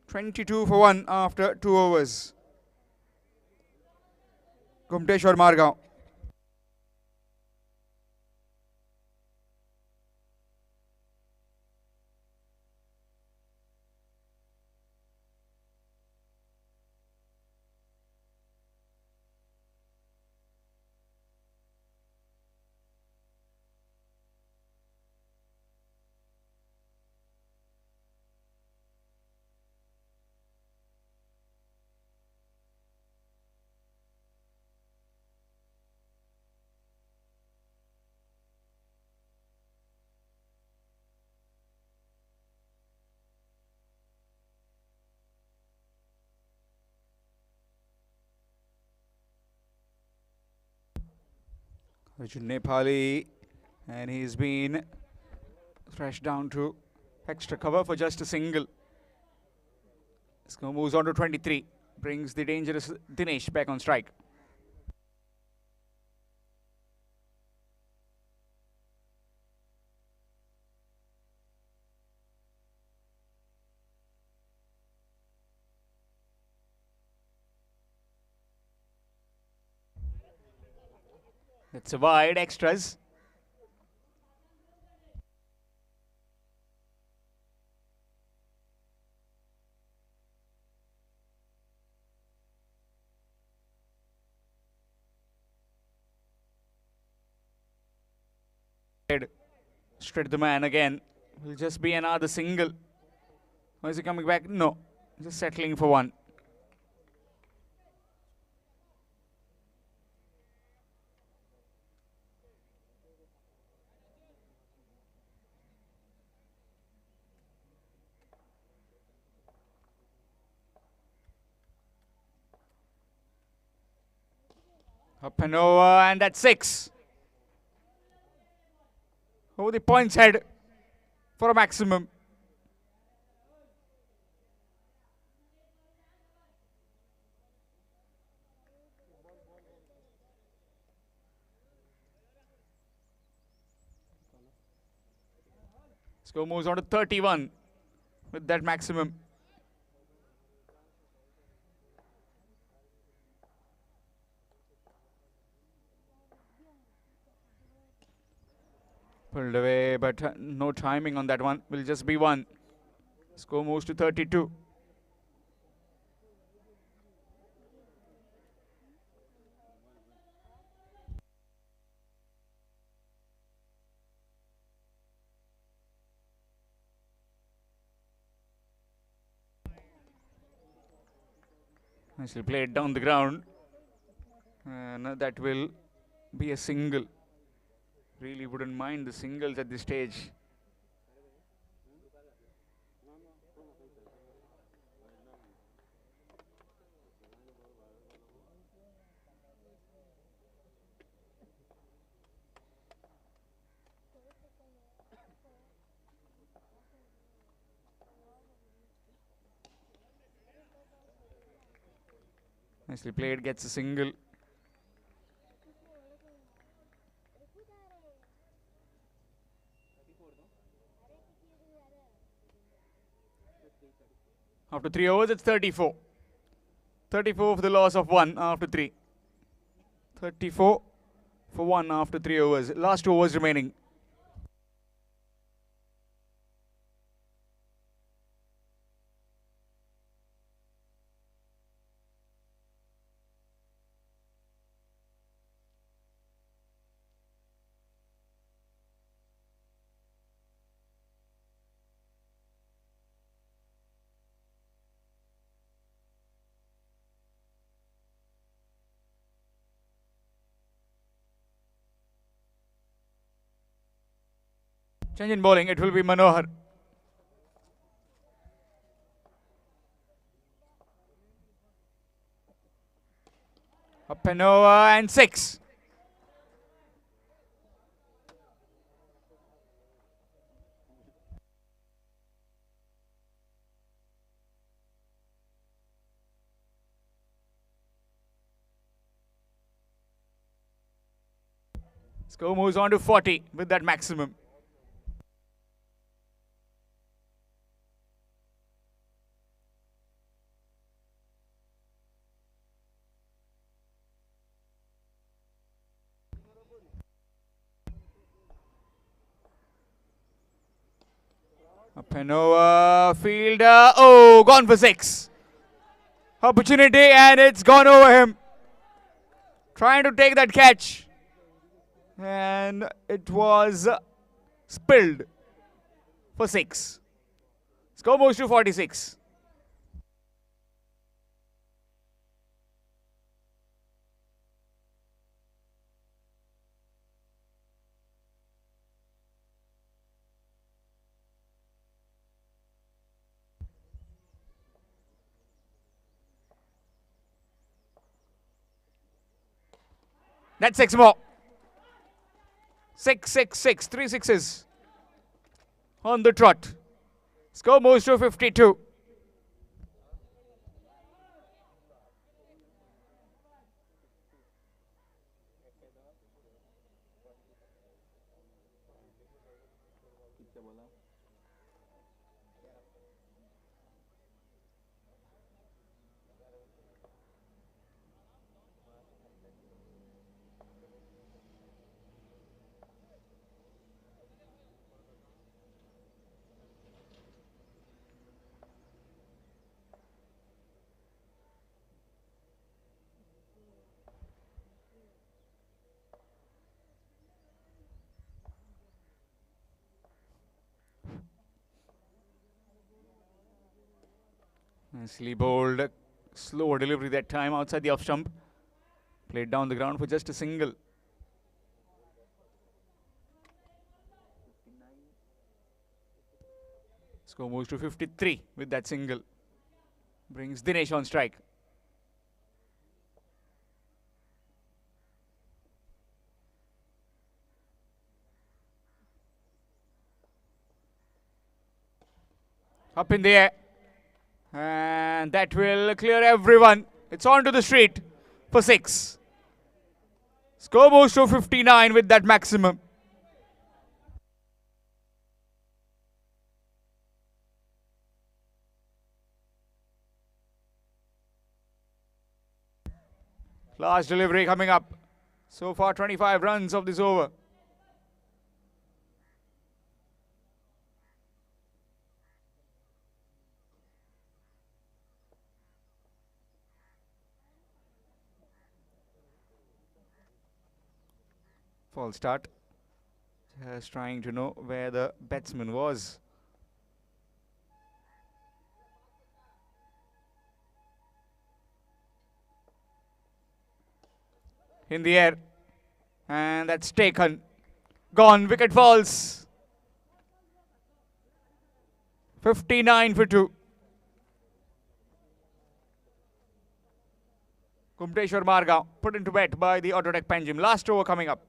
22 for 1 after 2 overs. Gumteshwar Margaon. Arjun Nepali, and he's been thrashed down to extra cover for just a single. Score moves on to 23, brings the dangerous Dinesh back on strike. That's a wide, extras. Straight the man again. Will just be another single. Or is he coming back? No. Just settling for 1. Up and over, and that's 6. Over the points head for a maximum. Score moves on to 31 with that maximum. Pulled away, but no timing on that one. Will just be 1. Score moves to 32. Nicely played down the ground. And that will be a single. Really wouldn't mind the singles at this stage. Nicely played, gets a single. After 3 overs, it's 34. 34 for the loss of 1 after 3. 34 for 1 after 3 overs. Last 2 overs remaining. Change in bowling, it will be Manohar. Up and over, and 6. Score moves on to 40 with that maximum. Up and over, fielder, oh, gone for 6. Opportunity and it's gone over him. Trying to take that catch. And it was spilled for 6. Score moves to 46. That's 6 more. 6, 6, 6. 3 sixes on the trot. Score moves to 52. Nicely bowled. Slow delivery that time outside the off stump. Played down the ground for just a single. Score moves to 53 with that single. Brings Dinesh on strike. Up in the air. And that will clear everyone. It's on to the street for 6. Score moves to 59 with that maximum. Last delivery coming up. So far 25 runs of this over. False start. Just trying to know where the batsman was. In the air. And that's taken. Gone. Wicket falls. 59 for 2. Kumteshwar Marga put into bat by the autodeck Panjim. Last over coming up.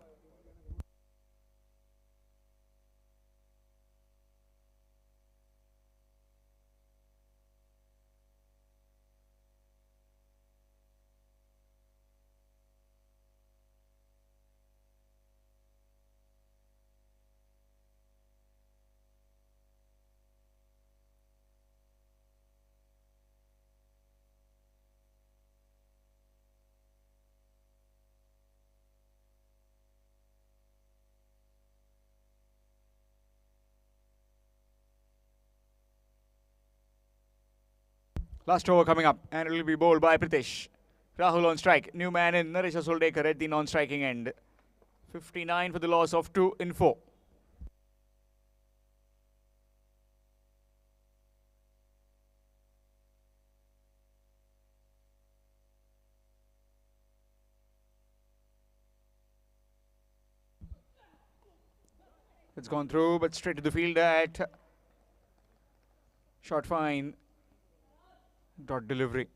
Last over coming up, and it will be bowled by Pritesh. Rahul on strike. New man in Naresh Soldekar at the non-striking end. 59 for the loss of 2 in 4. It's gone through, but straight to the field at short fine. Dot delivery.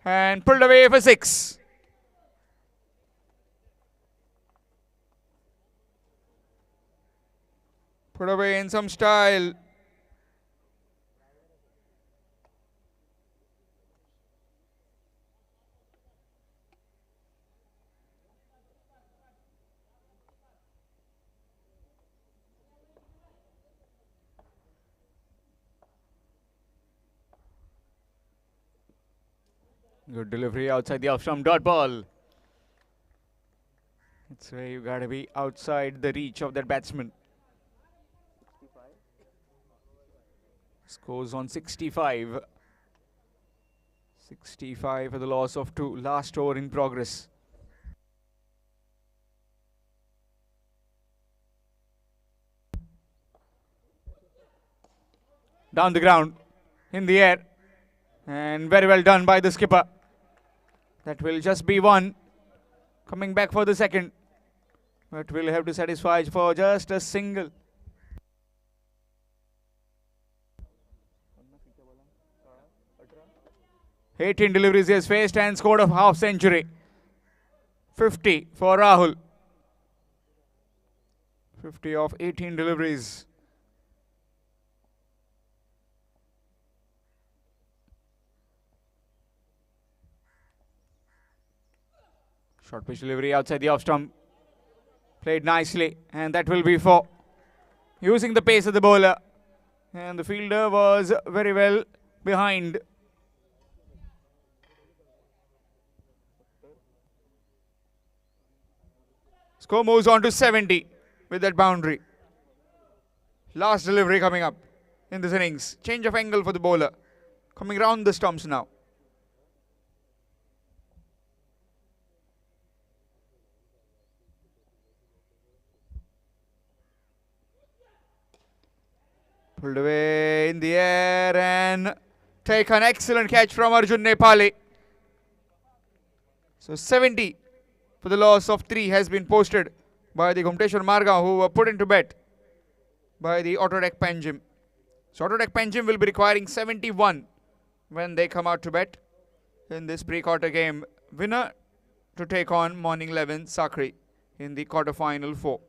and pulled away for 6. Put away in some style. Good delivery outside the off-stump, dot ball. That's where you gotta be outside the reach of that batsman. Scores on 65. 65 for the loss of 2. Last over in progress. Down the ground, in the air, and very well done by the skipper. That will just be 1. Coming back for the second, but we'll have to satisfy for just a single. "18 deliveries he has faced and scored a half century. 50 for Rahul. 50 of 18 deliveries. Short pitch delivery outside the off stump. Played nicely, and that will be 4. Using the pace of the bowler, and the fielder was very well behind. Score moves on to 70 with that boundary. Last delivery coming up in this innings. Change of angle for the bowler. Coming round the stumps now. Pulled away in the air and take an excellent catch from Arjun Nepali. So 70 for the loss of 3 has been posted by the Gumteshwar Marga, who were put into bet by the Autodeck Panjim. So Autodeck Panjim will be requiring 71 when they come out to bet in this pre-quarter game. Winner to take on Morning 11 Sakri in the quarter-final 4.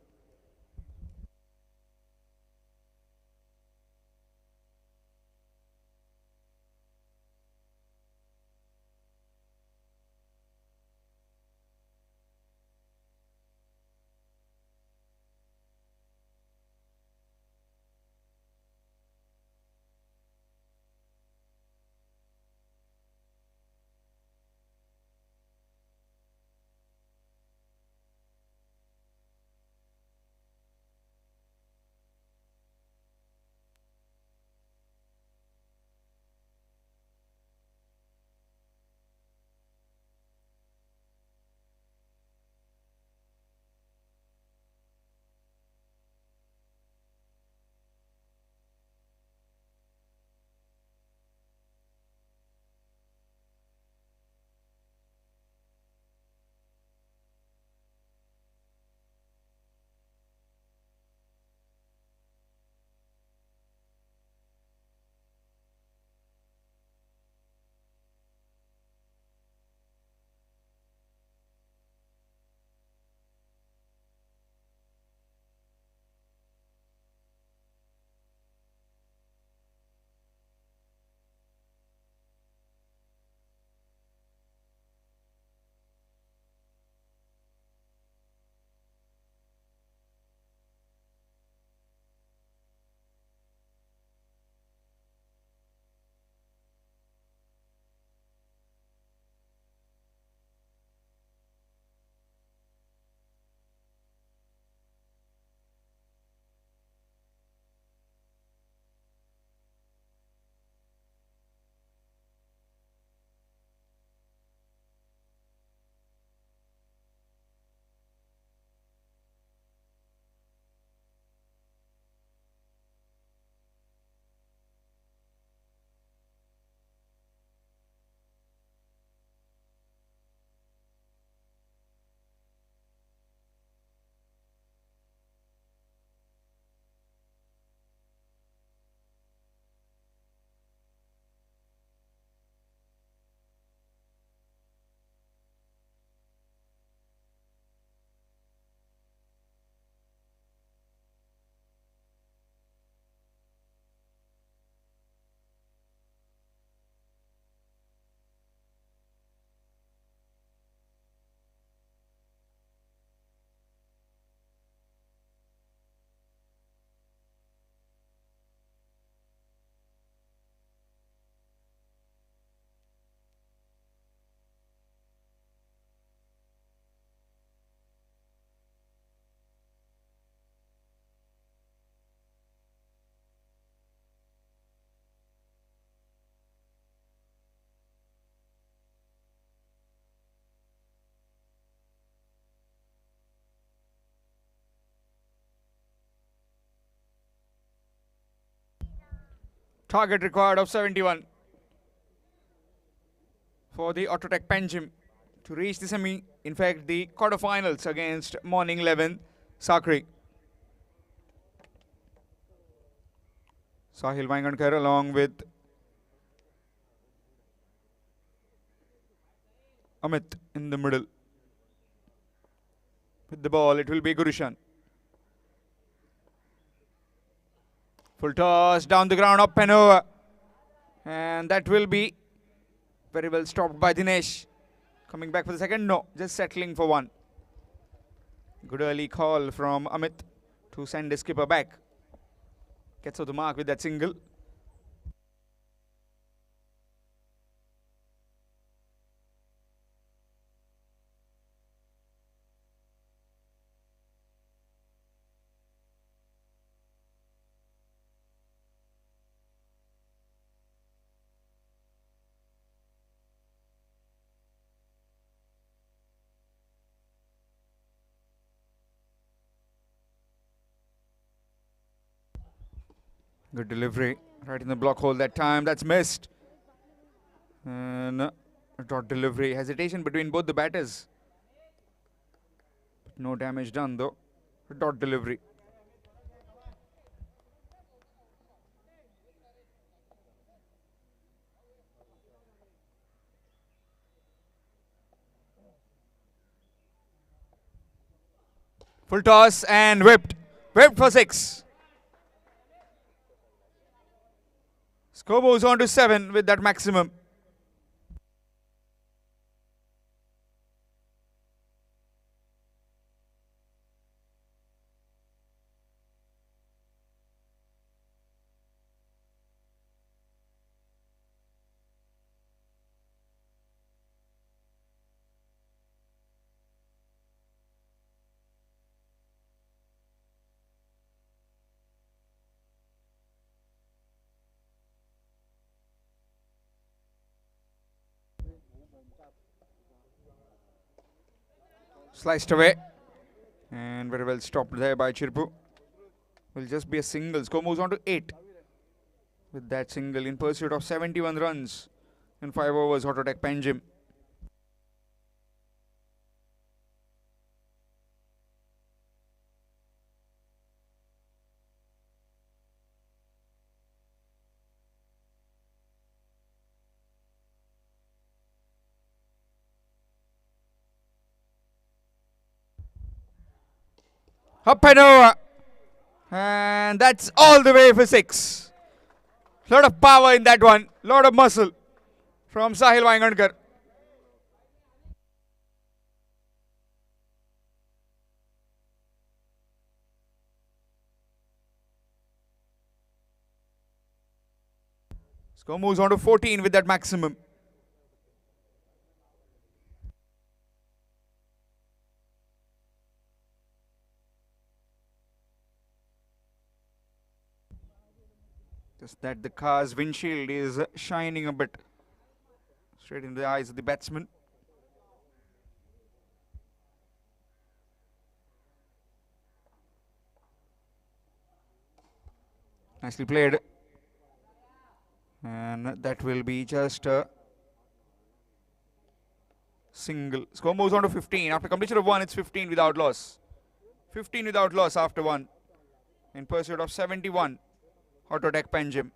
Target required of 71 for the Autotech Panjim to reach the semi, in fact the quarterfinals against Morning 11 Sakri. Sahil Vaingankar along with Amit in the middle. With the ball, it will be Gurushan. Full toss down the ground, up and over. And that will be very well stopped by Dinesh. Coming back for the second? No, just settling for one. Good early call from Amit to send his skipper back. Gets out the mark with that single. Good delivery, right in the block hole that time. That's missed. And a dot delivery. Hesitation between both the batters. No damage done though. A dot delivery. Full toss and whipped. Whipped for 6. Score moves on to 7 with that maximum. Sliced away. And very well stopped there by Chirpu. Will just be a single. Score moves on to 8. With that single in pursuit of 71 runs in 5 overs, Autotech Panjim. Up and over. And that's all the way for 6. Lot of power in that one. Lot of muscle from Sahil Vaingankar. Score moves on to 14 with that maximum. Just that the car's windshield is shining a bit straight in the eyes of the batsman. Nicely played. And that will be just a single. Score moves on to 15. After completion of 1, it's 15 without loss. 15 without loss after 1. In pursuit of 71. Autotech Panjim.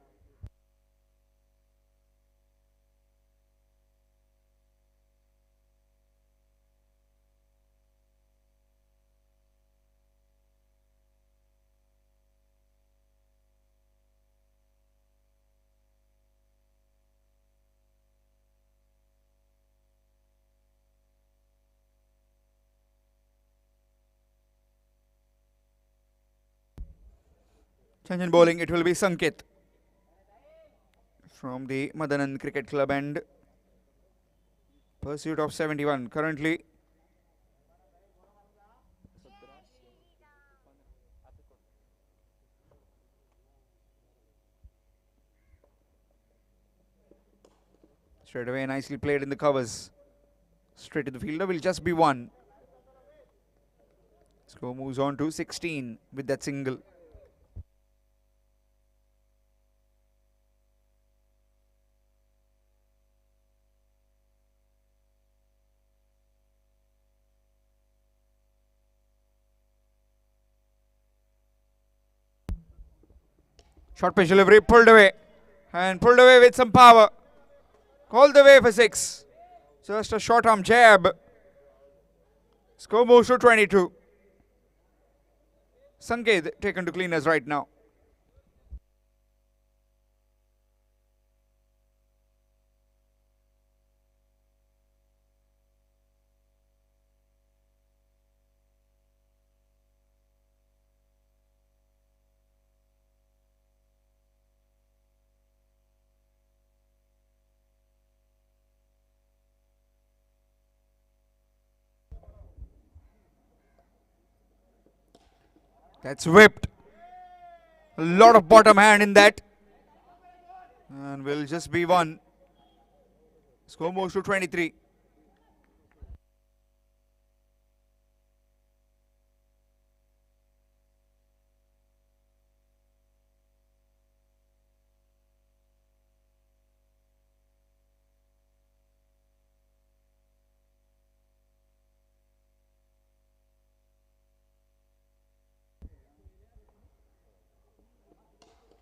Change in bowling, it will be Sanket from the Madanand Cricket Club and pursuit of 71. Currently, straight away nicely played in the covers. Straight to the fielder will just be 1. Score moves on to 16 with that single. Short pitch delivery, pulled away. And pulled away with some power. All the way for 6. Just a short arm jab. Score moves to 22. Sanket taken to cleaners right now. That's whipped. A lot of bottom hand in that. And will just be 1. Score moves to 23.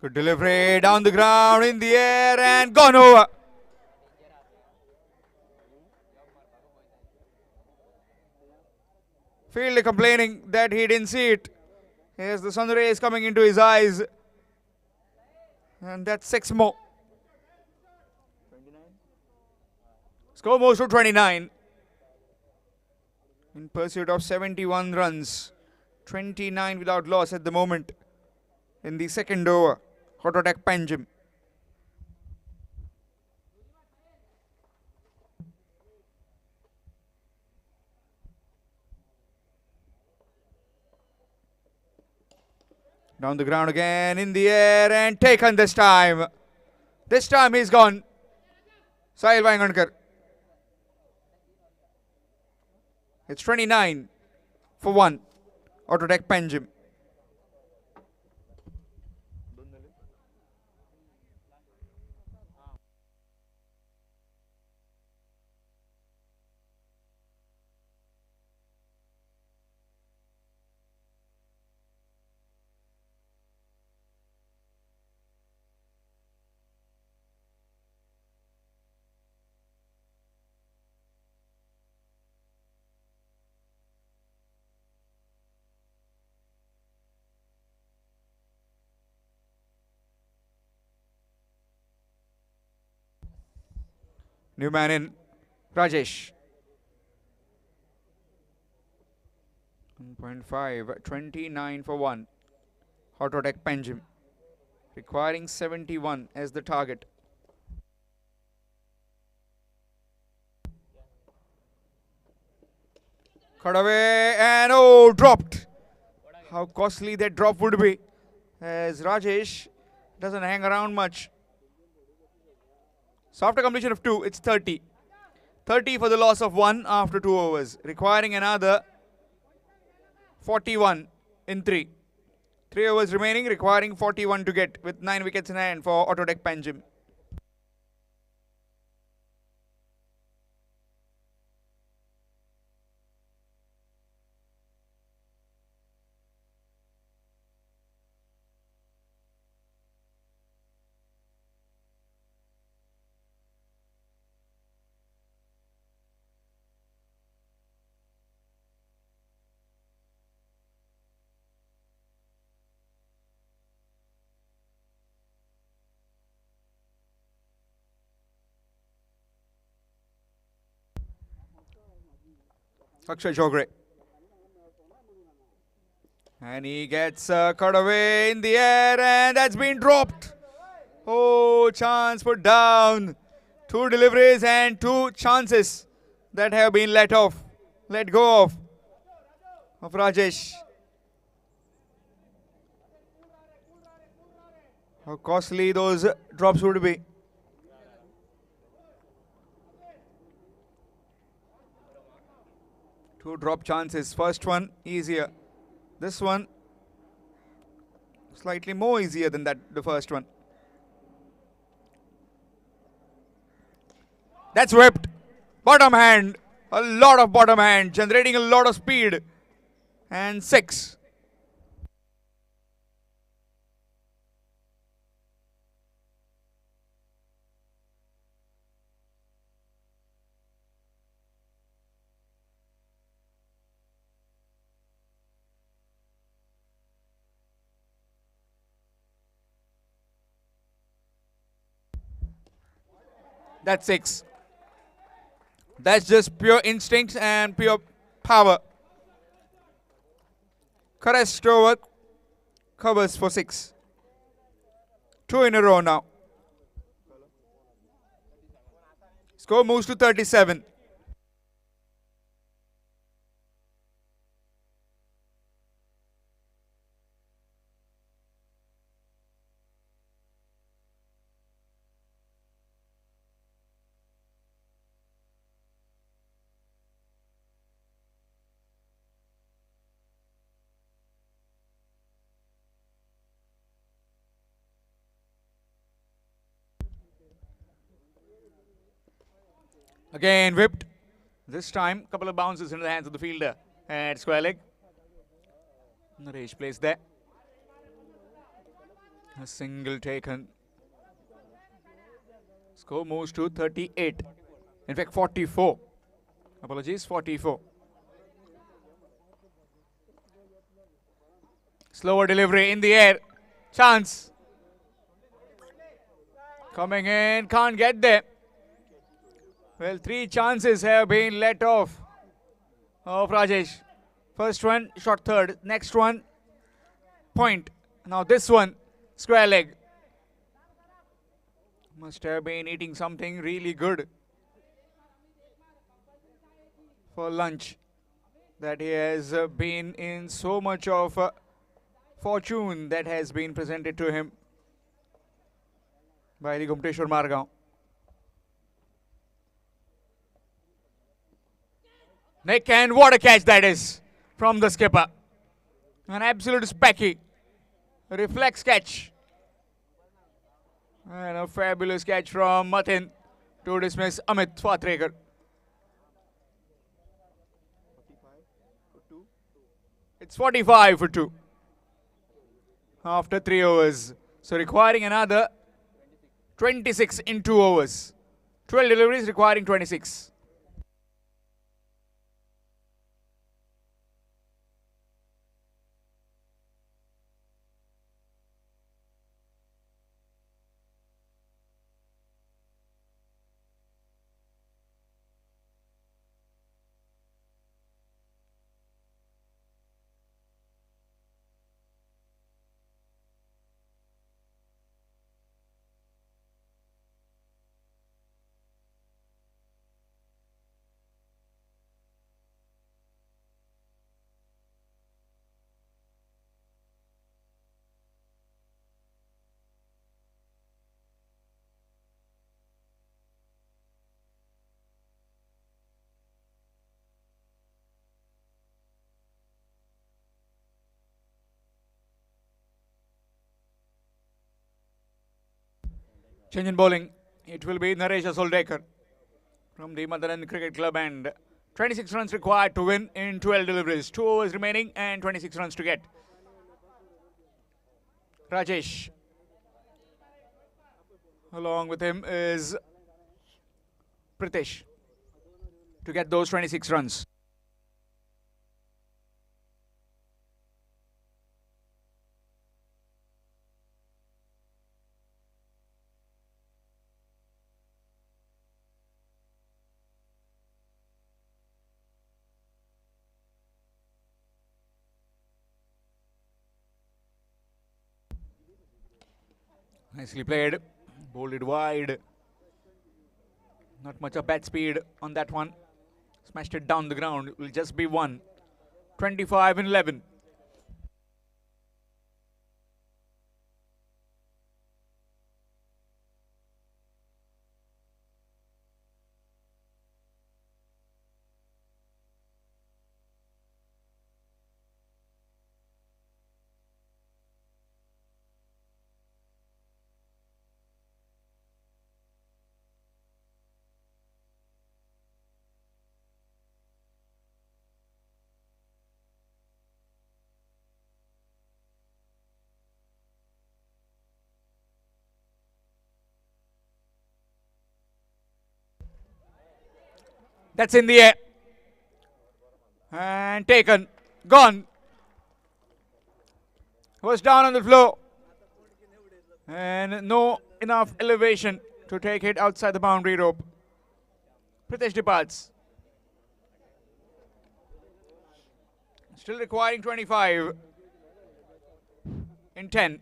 Good delivery down the ground, in the air, and gone over. Fielder complaining that he didn't see it. Here's the sun rays coming into his eyes. And that's 6 more. Score moves to 29. In pursuit of 71 runs. 29 without loss at the moment. In the second over. Counterattack Panjim. Down the ground again, in the air, and taken this time. This time he's gone. Sahil Vangankar. It's 29 for 1. Counterattack Panjim. New man in, Rajesh. 1.5, 29 for 1. Counterattack Panjim. Requiring 71 as the target. Cut away and oh, dropped. How costly that drop would be, as Rajesh doesn't hang around much. So after completion of 2, it's 30. 30 for the loss of 1 after 2 overs, requiring another 41 in 3. 3 overs remaining, requiring 41 to get, with 9 wickets in hand for Counterattack Panjim. Akshay Jogre. And he gets cut away in the air, and that's been dropped. Oh, chance put down. 2 deliveries and 2 chances that have been let go of Rajesh. How costly those drops would be. Two drop chances. First one easier. This one slightly more easier than the first one. That's whipped. Bottom hand. A lot of bottom hand, generating a lot of speed. And 6. That's 6. That's just pure instinct and pure power. Caressed over, covers for 6. 2 in a row now. Score moves to 37. Again whipped. This time, couple of bounces into the hands of the fielder. And square leg. Naresh plays there. A single taken. Score moves to 38. In fact, 44. Apologies, 44. Slower delivery in the air. Chance. Coming in, can't get there. Well, 3 chances have been let off of Rajesh. First one, shot third. Next one, point. Now this one, square leg. Must have been eating something really good for lunch. That he has been in so much of fortune that has been presented to him by the Gumteshwar Margaon. Nick, and what a catch that is from the skipper. An absolute specky. A reflex catch. And a fabulous catch from Matin to dismiss Amit Fatrekar. It's 45 for 2 after 3 overs. So requiring another 26 in 2 overs. 12 deliveries requiring 26. Change in bowling. It will be Naresh Asoldekar from the Motherland Cricket Club, and 26 runs required to win in 12 deliveries. 2 overs remaining and 26 runs to get. Rajesh. Along with him is Pritesh to get those 26 runs. Nicely played. Bowled it wide. Not much of bat speed on that one. Smashed it down the ground. It will just be 1. 25 and 11. That's in the air. And taken. Gone. Was down on the floor. And no enough elevation to take it outside the boundary rope. Pritesh departs. Still requiring 25 in 10.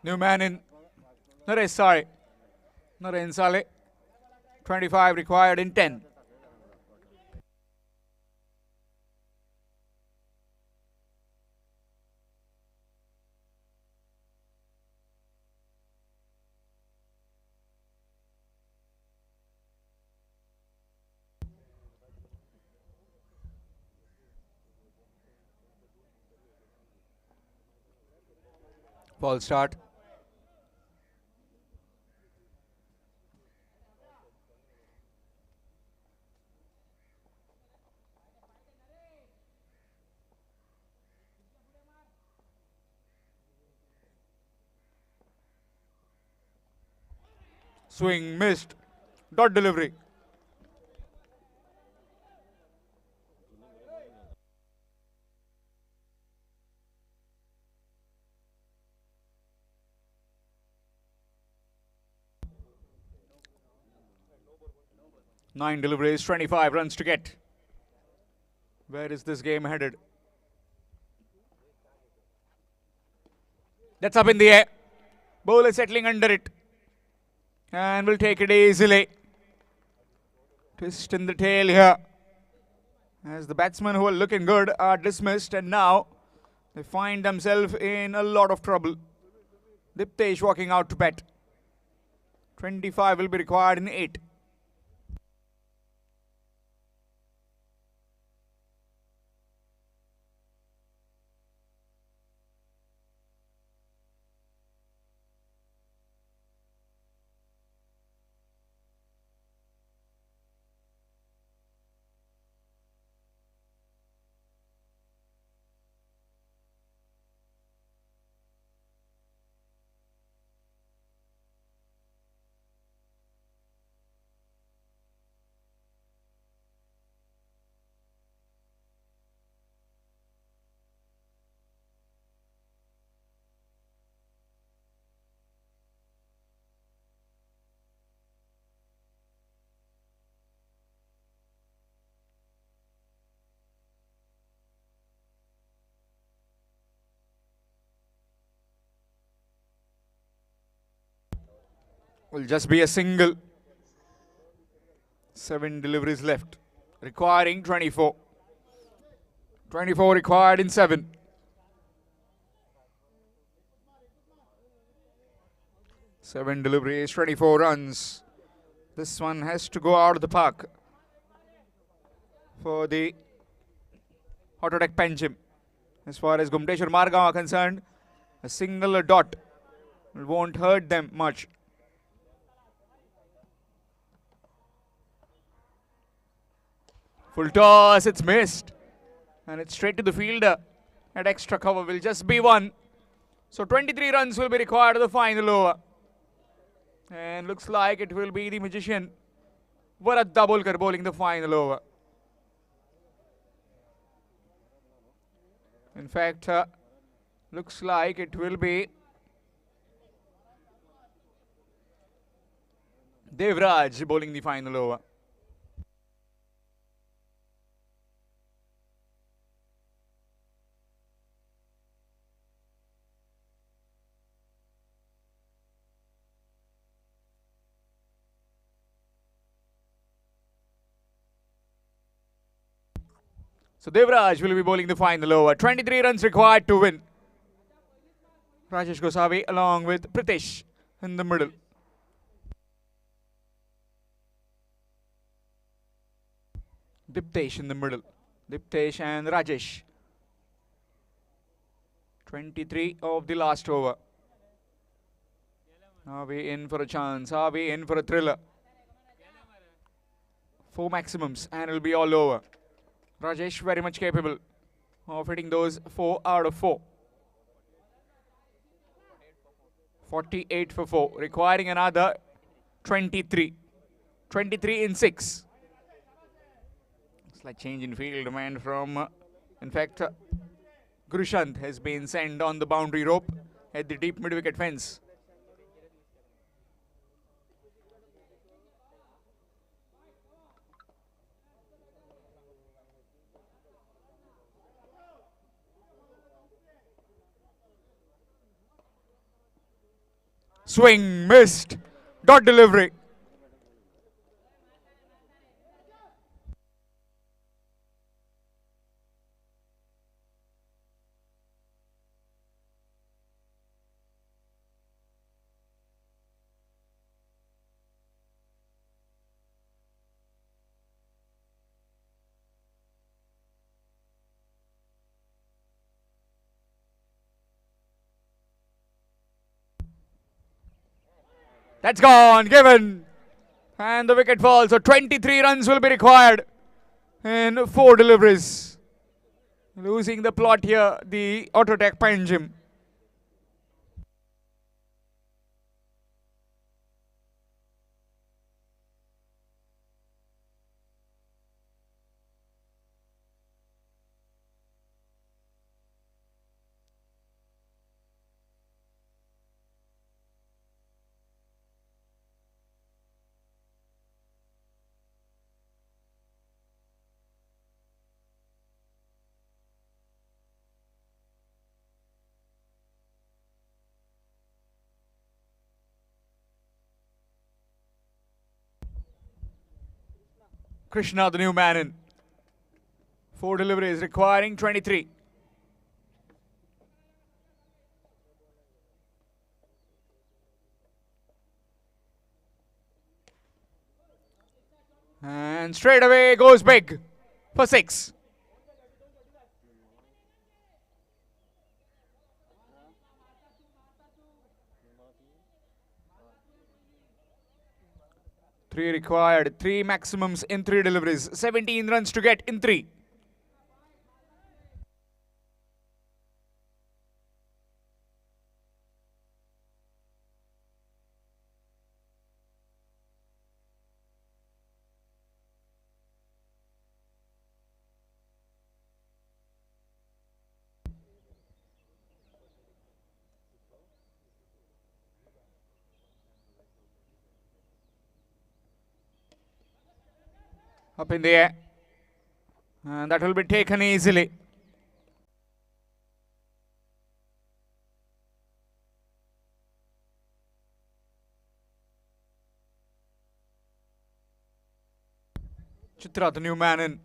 New man in. Sorry. Naren Saleh. 25 required in 10. Ball start. Swing missed. Dot delivery. Nine deliveries, 25 runs to get. Where is this game headed? That's up in the air. Bowler settling under it. And will take it easily. Twist in the tail here. As the batsmen who are looking good are dismissed, and now they find themselves in a lot of trouble. Diptesh walking out to bat. 25 will be required in 8. Will just be a single. 7 deliveries left. Requiring 24. 24 required in 7. Seven deliveries, 24 runs. This one has to go out of the park for the auto-attack Panjim. As far as Gumteshwar Margaon are concerned, a single dot won't hurt them much. Full toss, it's missed. And it's straight to the fielder. And extra cover will just be 1. So 23 runs will be required to the final over. And looks like it will be the magician Bharat Dabholkar bowling the final over. In fact, looks like it will be Devraj bowling the final over. So Devraj will be bowling the final over. 23 runs required to win. Rajesh Gosavi along with Pritesh in the middle. Diptesh in the middle. Diptesh and Rajesh. 23 of the last over. Are we in for a chance? Are we in for a thriller? 4 maximums and it'll be all over. Rajesh very much capable of hitting those 4 out of 4. 48 for 4, requiring another 23. 23 in 6. Slight change in field, man, from, in fact, Grushant has been sent on the boundary rope at the deep mid-wicket fence. Swing, missed. Dot delivery. That's gone, given. And the wicket falls. So 23 runs will be required in 4 deliveries. Losing the plot here, the auto-attack Panjim. Krishna, the new man in. 4 deliveries requiring 23. And straight away goes big for 6. Three required, 3 maximums in 3 deliveries, 17 runs to get in 3. Up in the air. And that will be taken easily. Chitra, the new man in.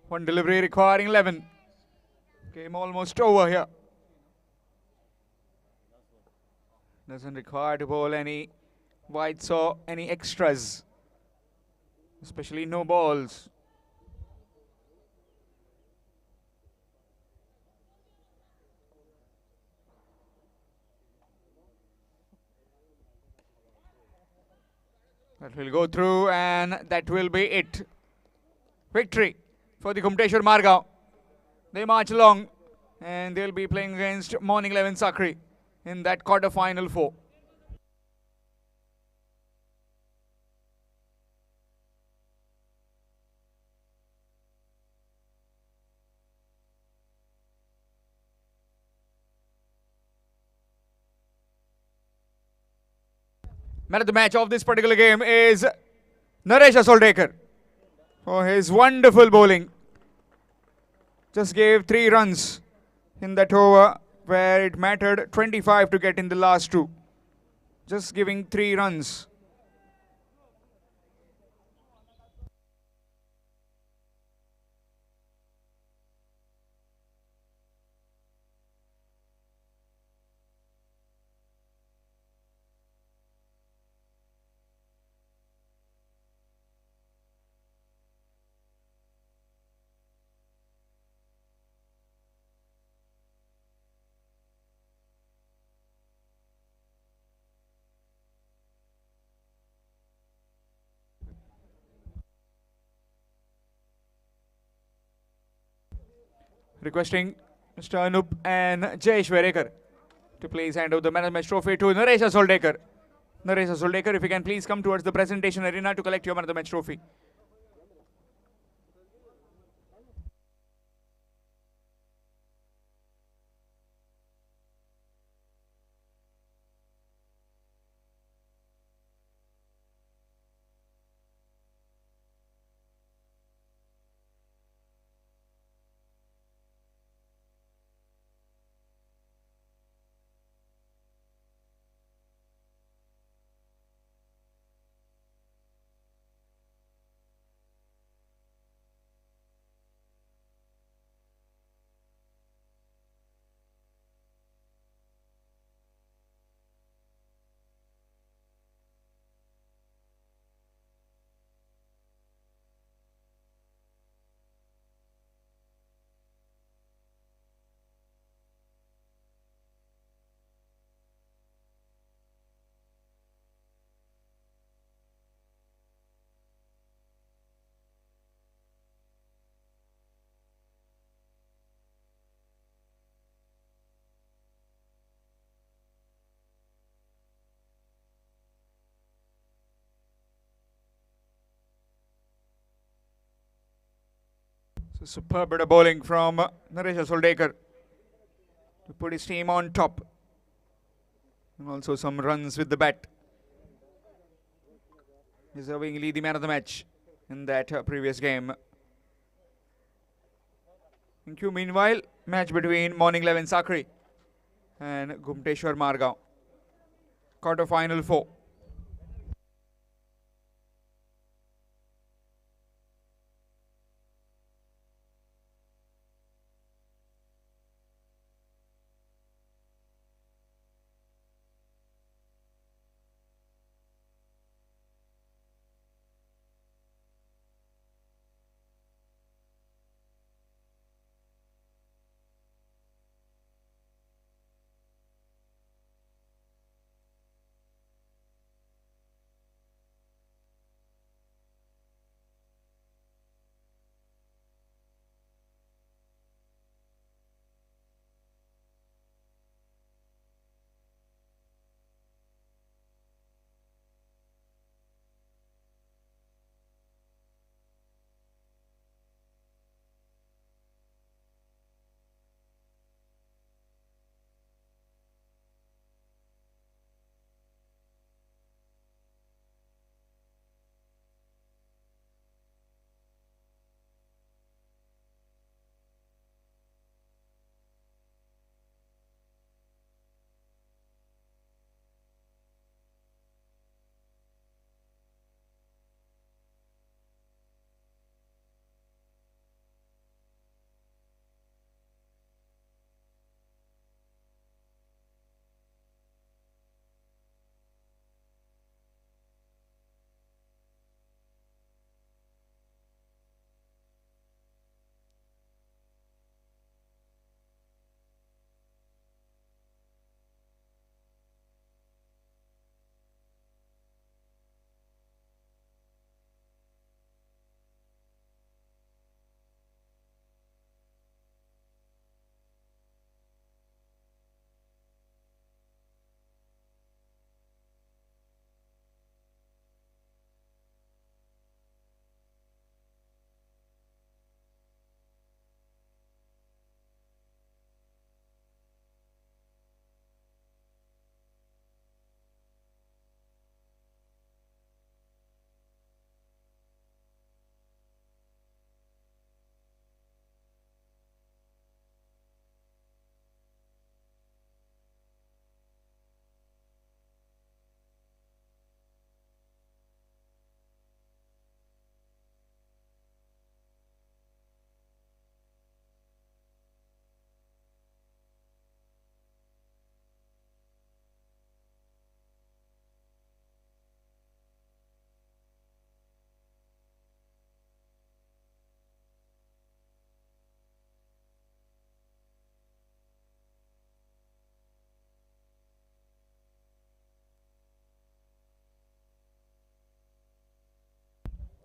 One delivery requiring 11. Game almost over here. Doesn't require to bowl any wides or any extras. Especially no balls. That will go through and that will be it. Victory for the Kumteshwar Margao. They march along and they'll be playing against Morning 11 Sakri in that quarter-final 4. Man of the match of this particular game is Naresh Asoldekar for his wonderful bowling. Just gave 3 runs in that over where it mattered 25 to get in the last 2. Just giving 3 runs. Requesting Mr. Anup and Jayesh Verekar to please hand over the man of the match trophy to Naresh Asoldekar. Naresh Asoldekar, if you can please come towards the presentation arena to collect your man of the match trophy. So superb bit of bowling from Naresh Asoldekar to put his team on top. And also some runs with the bat. Deservingly the man of the match in that previous game. Thank you. Meanwhile, match between Morning 11 Sakri and Gumteshwar Margaon. Quarter-final 4.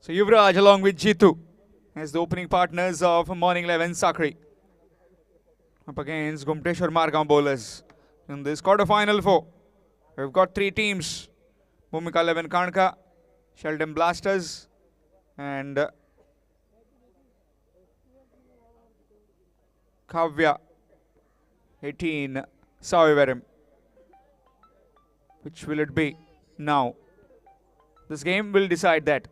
So Yuvraj along with Jitu as the opening partners of Morning 11 Sakri. Up against Gumteshwar Margam bowlers in this quarter-final 4. We've got 3 teams. Bhumika 11 Kanka, Sheldon Blasters and Kavya 18 Savivaram. Which will it be now? This game will decide that.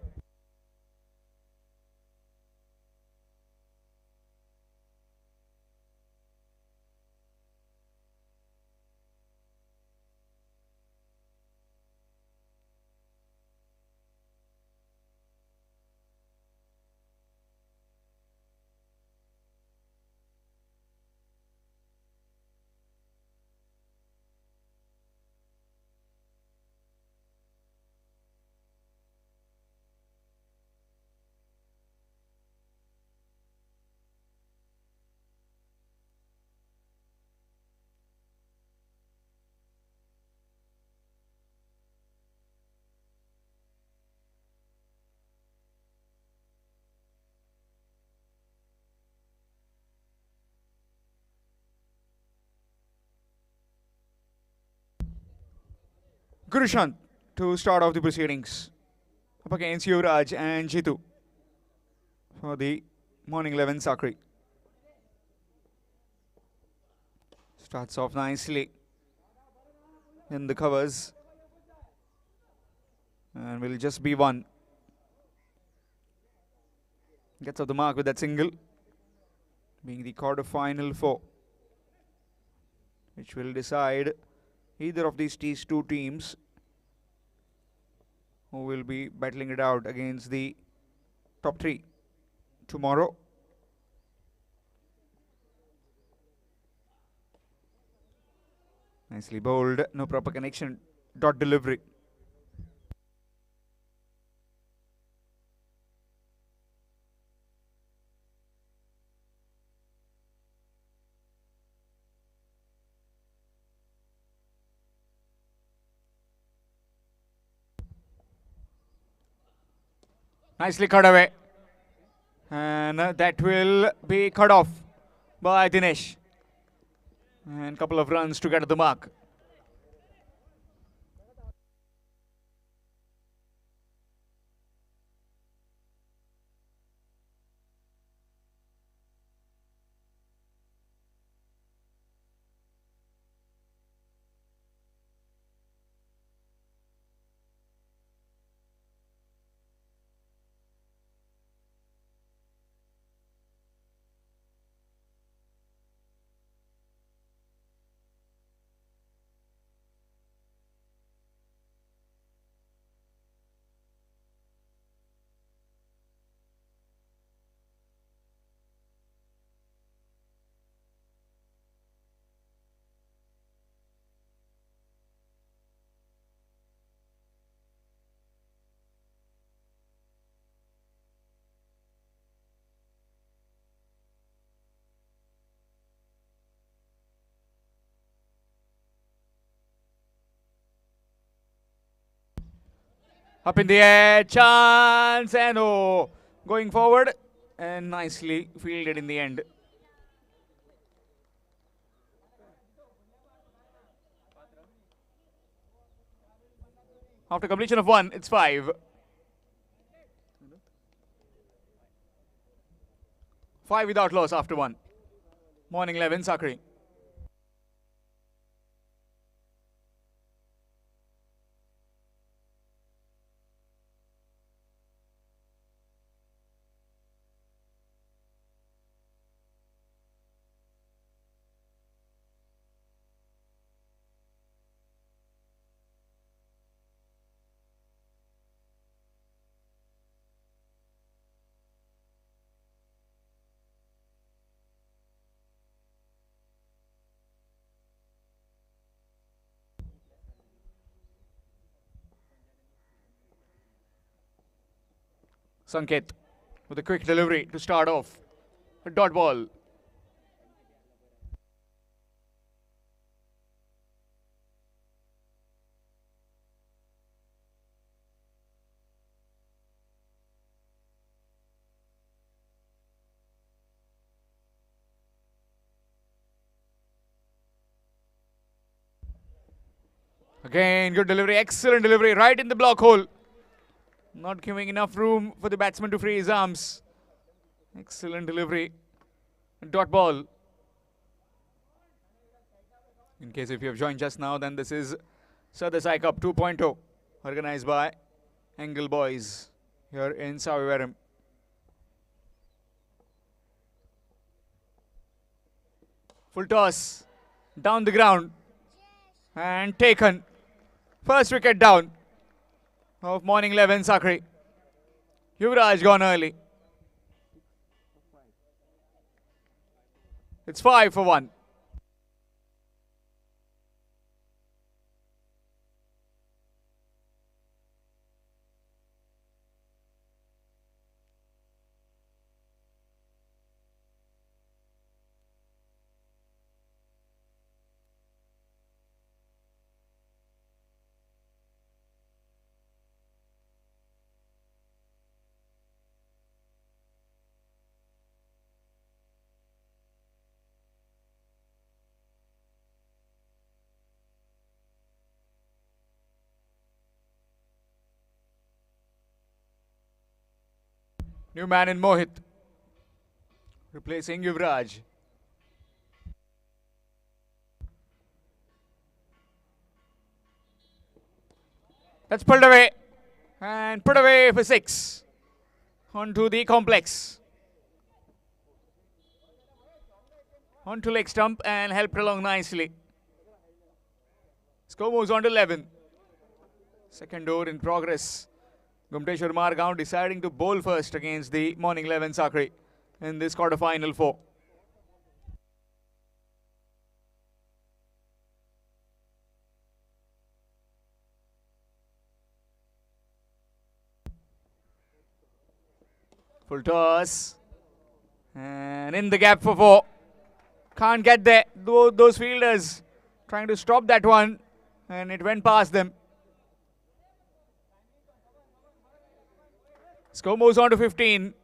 Gurushant to start off the proceedings. Up against Yuvraj and Jitu for the Morning 11 Sakri. Starts off nicely in the covers and will just be one. Gets off the mark with that single, being the quarter-final 4, which will decide either of these two teams who will be battling it out against the top 3 tomorrow. Nicely bowled, no proper connection, dot delivery. Nicely cut away. And that will be cut off by Dinesh. And a couple of runs to get at the mark. Up in the air, chance, and oh, going forward and nicely fielded in the end. After completion of 1, it's 5. 5 without loss after 1. Morning 11, Sakri. Sanket with a quick delivery to start off. A dot ball. Again, good delivery, excellent delivery, right in the block hole. Not giving enough room for the batsman to free his arms. Excellent delivery. Dot ball. In case if you have joined just now, then this is Sardessai Cup 2.0, organized by Angle Boys here in Savivaram. Full toss, down the ground, and taken. First wicket down of Morning 11 Sakri. Yuvraj gone early. It's 5 for 1. New man in Mohit, replacing Yuvraj. That's pulled away and put away for 6 onto the complex. Onto leg stump and helped along nicely. Score moves on to 11. Second over in progress. Gumteshwar Margaon deciding to bowl first against the Morning 11 Sakri in this quarter-final 4. Full toss. And in the gap for 4. Can't get there. Those fielders trying to stop that one. And it went past them. Score moves on to 15.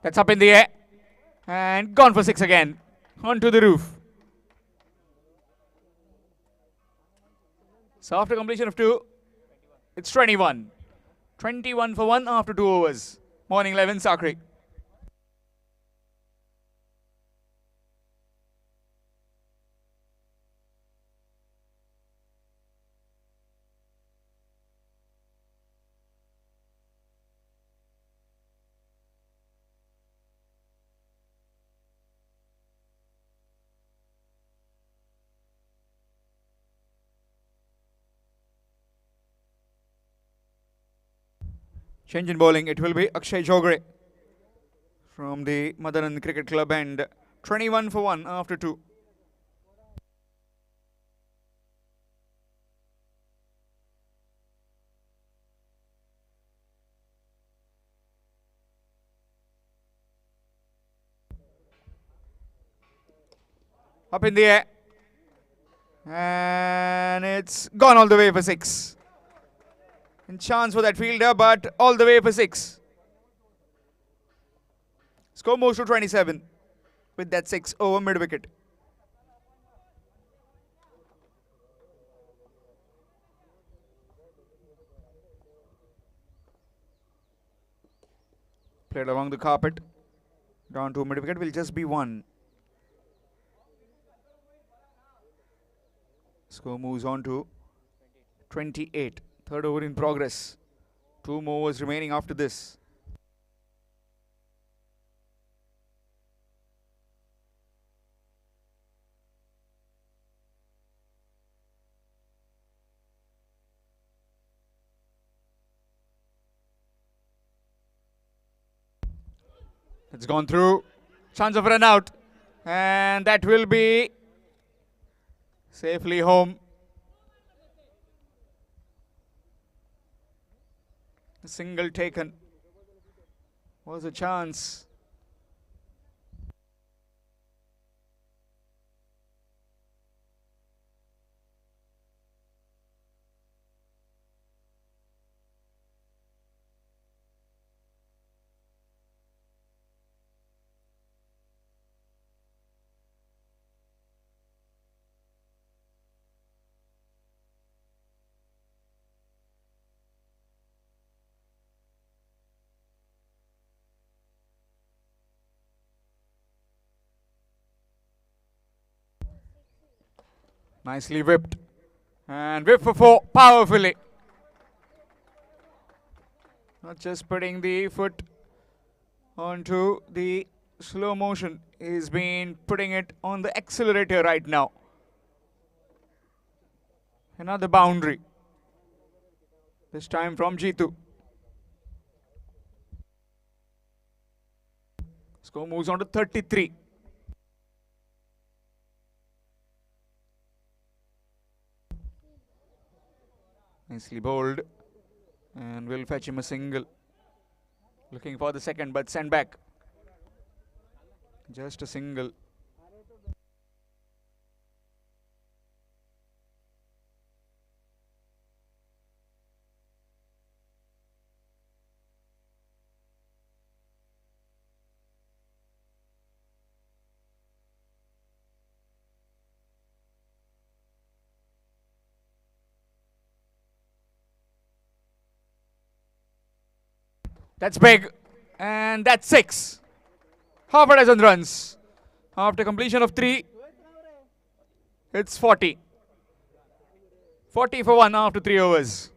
That's up in the air. And gone for 6 again. Onto the roof. So after completion of 2, it's 21. 21 for 1 after 2 overs. Morning 11 Sakri. Change in bowling, it will be Akshay Jogre from the Madanand Cricket Club and 21 for 1 after 2. Up in the air. And it's gone all the way for 6. And chance for that fielder, but all the way for 6. Score moves to 27 with that 6 over mid wicket. Played along the carpet. Down to mid wicket will just be 1. Score moves on to 28. Third over in progress. 2 more overs remaining after this. It's gone through. Chance of run out. And that will be safely home. A single taken was a chance. Nicely whipped. And whip for 4 powerfully. Not just putting the foot onto the slow motion. He's been putting it on the accelerator right now. Another boundary. This time from Jitu. Score moves on to 33. Nicely bowled. And will fetch him a single. Looking for the second, but sent back. Just a single. That's big. And that's 6. Half a dozen runs. After completion of 3, it's 40. 40 for 1 after 3 overs.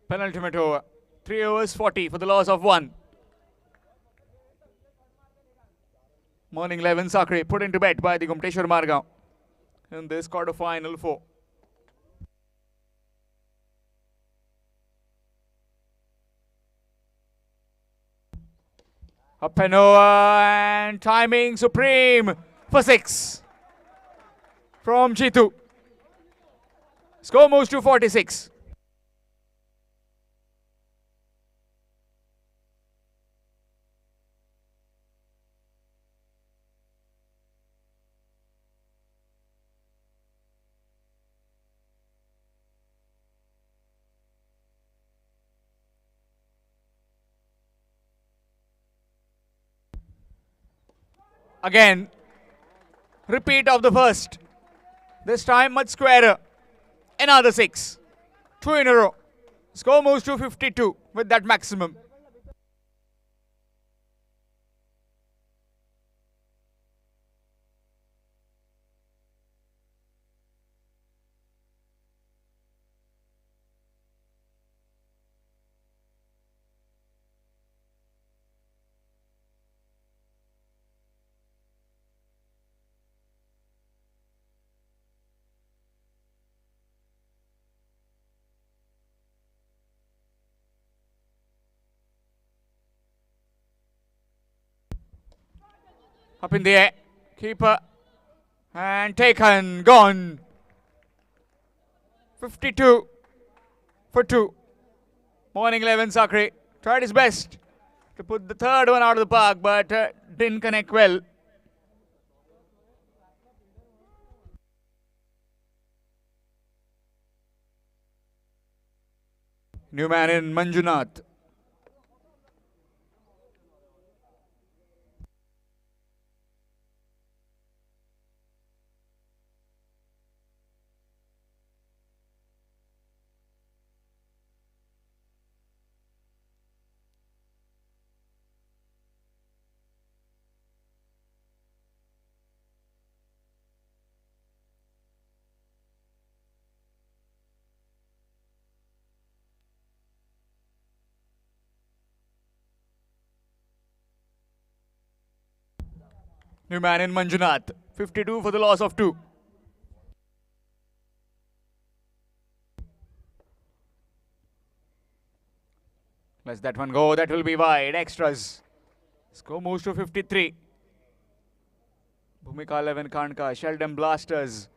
Penultimate over. 3 overs 40 for the loss of 1. Morning 11 Sakre put into bed by the Gumteshwar Margaon in this quarter-final 4. Up and over and timing supreme for 6 from Jitu. Score moves to 46. Again, repeat of the first. This time much squarer. Another 6. 2 in a row. Score moves to 52 with that maximum. Up in the air, keeper, and taken, gone. 52 for 2. Morning 11 Sakre tried his best to put the third one out of the park, but didn't connect well. New man in Manjunath. New man in Manjunath. 52 for the loss of 2. Let's that one go. That will be wide. Extras. Score moves to 53. Bhumika 11, Kanka. Sheldon Blasters.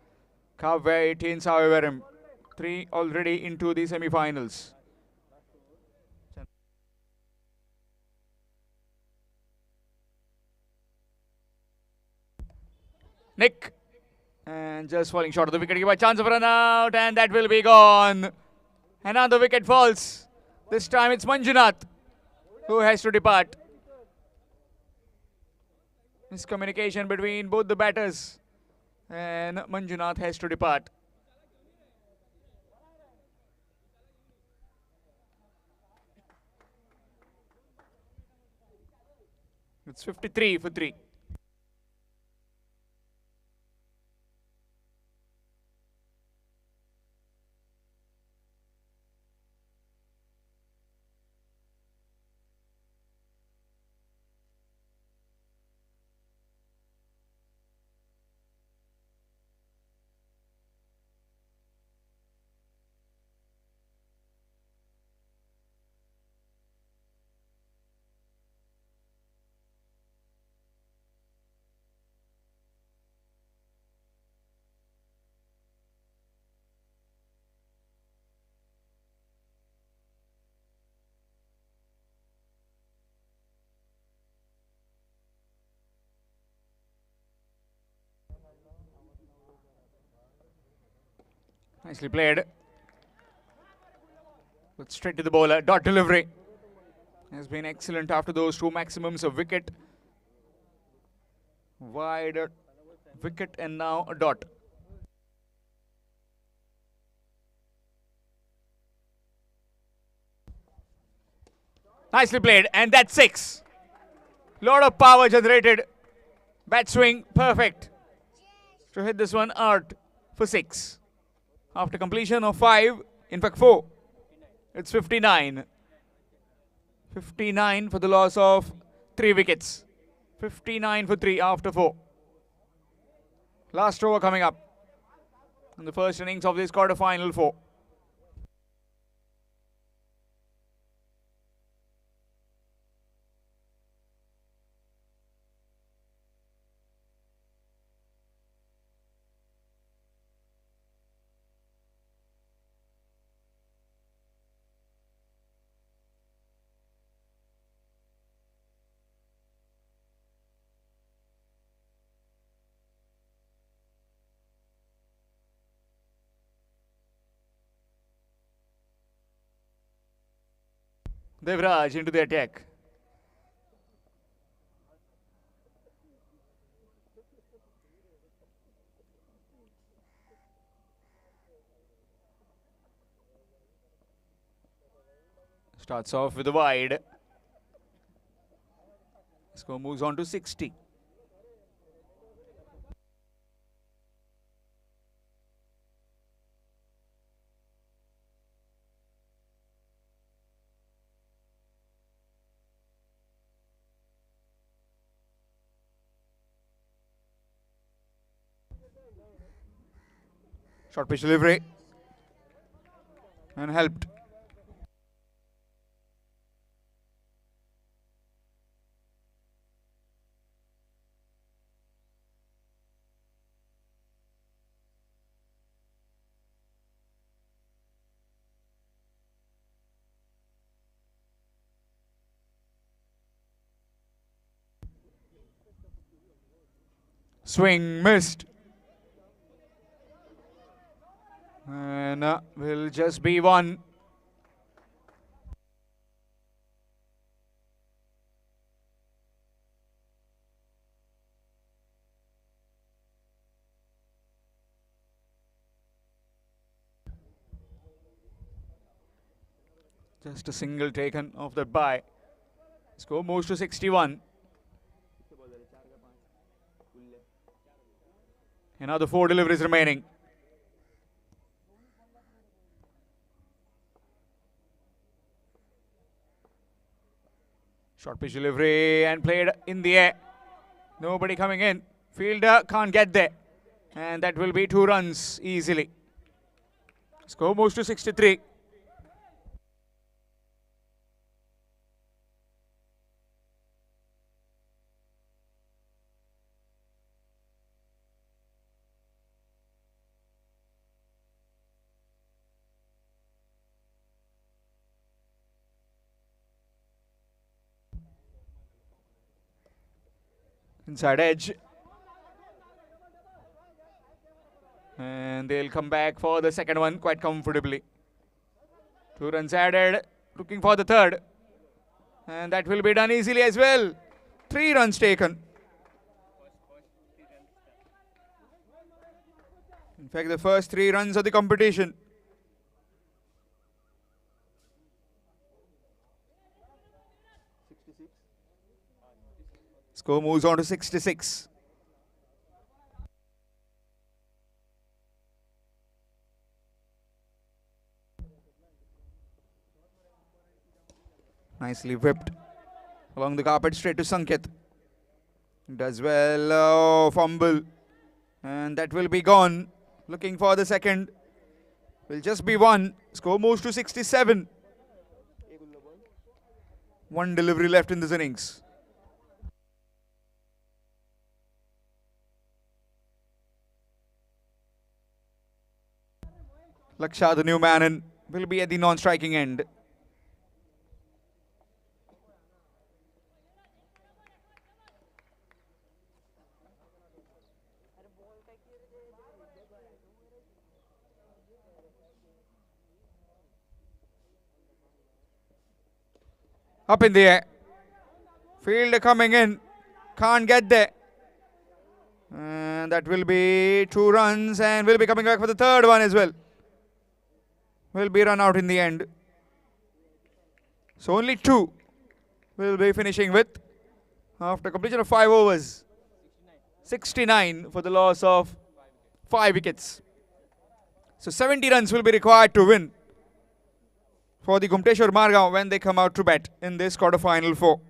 Kavya 18, however. 3 already into the semi-finals. Nick. And just falling short of the wicket. Give a chance of run out. And that will be gone. Another wicket falls. This time it's Manjunath who has to depart. Miscommunication between both the batters. And Manjunath has to depart. It's 53 for 3. Nicely played. But straight to the bowler. Dot delivery. Has been excellent after those 2 maximums of wicket. Wide wicket and now a dot. Nicely played, and that's 6. Lot of power generated. Bat swing, perfect. To hit this one out for 6. After completion of 5, in fact 4, it's 59. 59 for the loss of 3 wickets. 59 for 3 after 4. Last over coming up in the first innings of this quarter-final 4. Devraj into the attack. Starts off with a wide. Score moves on to 60. Short pitch delivery. And helped. Swing missed. And will just be 1. Just a single taken off that bye. Score moves to 61. Another 4 deliveries remaining. Short pitch delivery and played in the air. Nobody coming in. Fielder can't get there. And that will be 2 runs easily. Score moves to 63. inside edge. And they'll come back for the second one quite comfortably. 2 runs added, looking for the third. And that will be done easily as well. 3 runs taken. In fact, the first 3 runs of the competition. Score moves on to 66. Nicely whipped along the carpet straight to Sanket. Does well. Oh, fumble. And that will be gone. Looking for the second. Will just be 1. Score moves to 67. 1 delivery left in this innings. Laksha, the new man, in, will be at the non-striking end. Up in the air. Fielder coming in. Can't get there. And that will be 2 runs and will be coming back for the third one as well. Will be run out in the end. So only 2 will be finishing with after completion of 5 overs. 69 for the loss of 5 wickets. So 70 runs will be required to win for the Gumteshwar Margaon when they come out to bat in this quarter-final 4.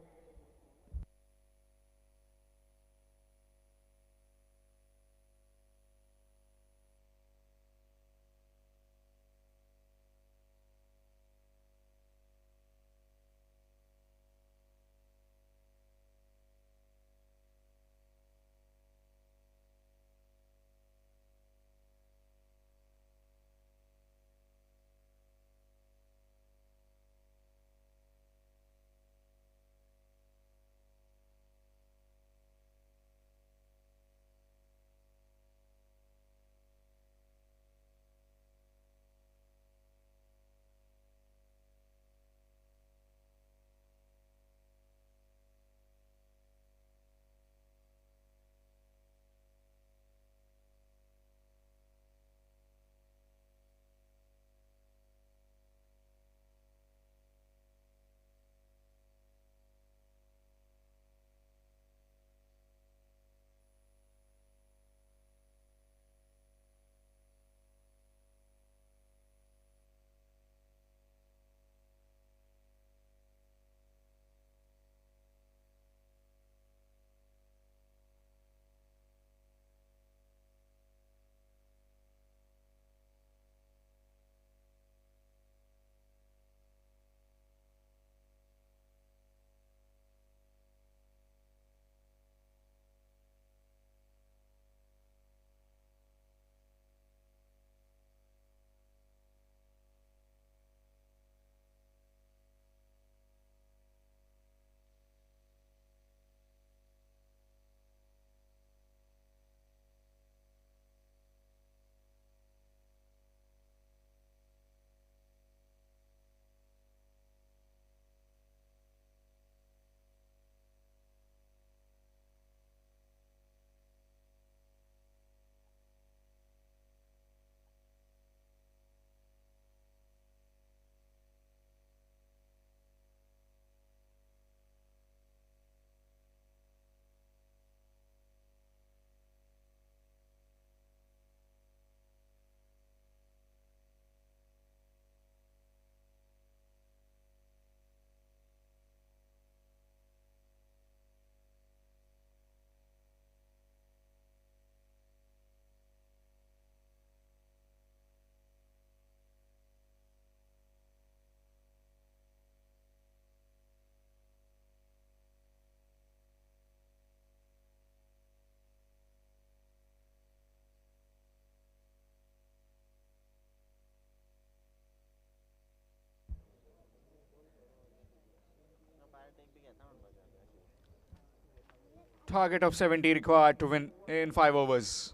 Target of 70 required to win in 5 overs.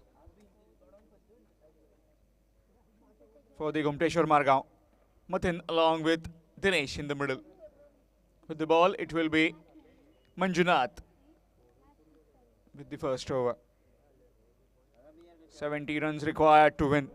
For the Gumteshwar Margaon. Matin along with Dinesh in the middle. With the ball, it will be Manjunath with the first over. 70 runs required to win.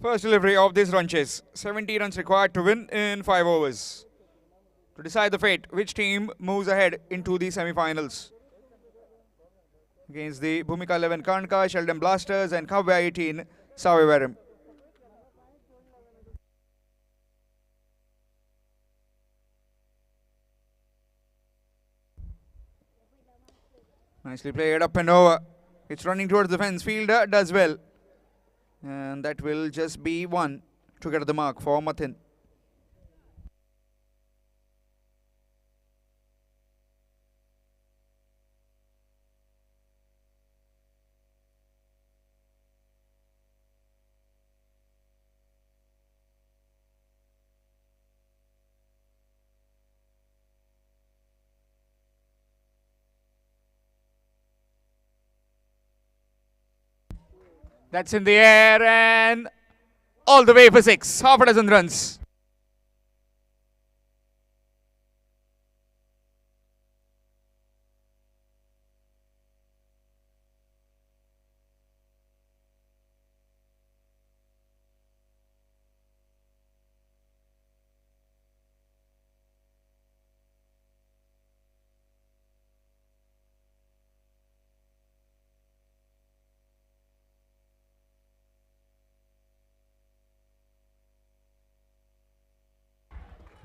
First delivery of this run chase. 70 runs required to win in 5 overs. To decide the fate, which team moves ahead into the semi-finals. Against the Bhumika 11 Karnka, Sheldon Blasters and Kavya 18 Savevaram. Nicely played up and over. It's running towards the fence. Fielder does well. And that will just be one to get the mark for Matin. That's in the air and all the way for 6. Half a dozen runs.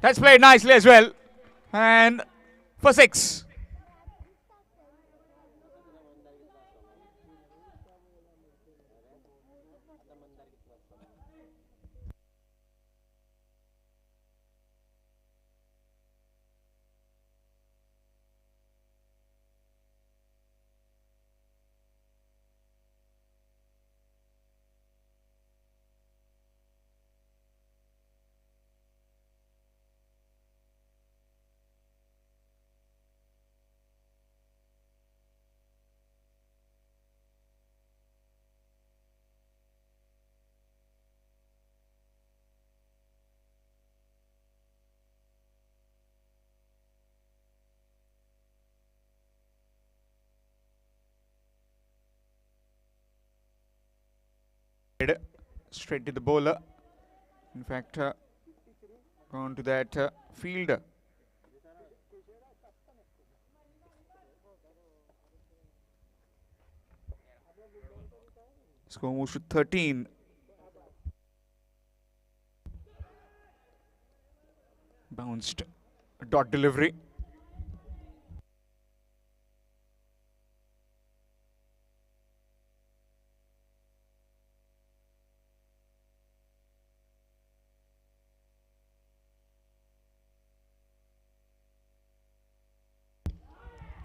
That's played nicely as well. And for 6. Straight to the bowler. In fact, gone to that fielder. Score moves to 13. Bounced. Dot delivery.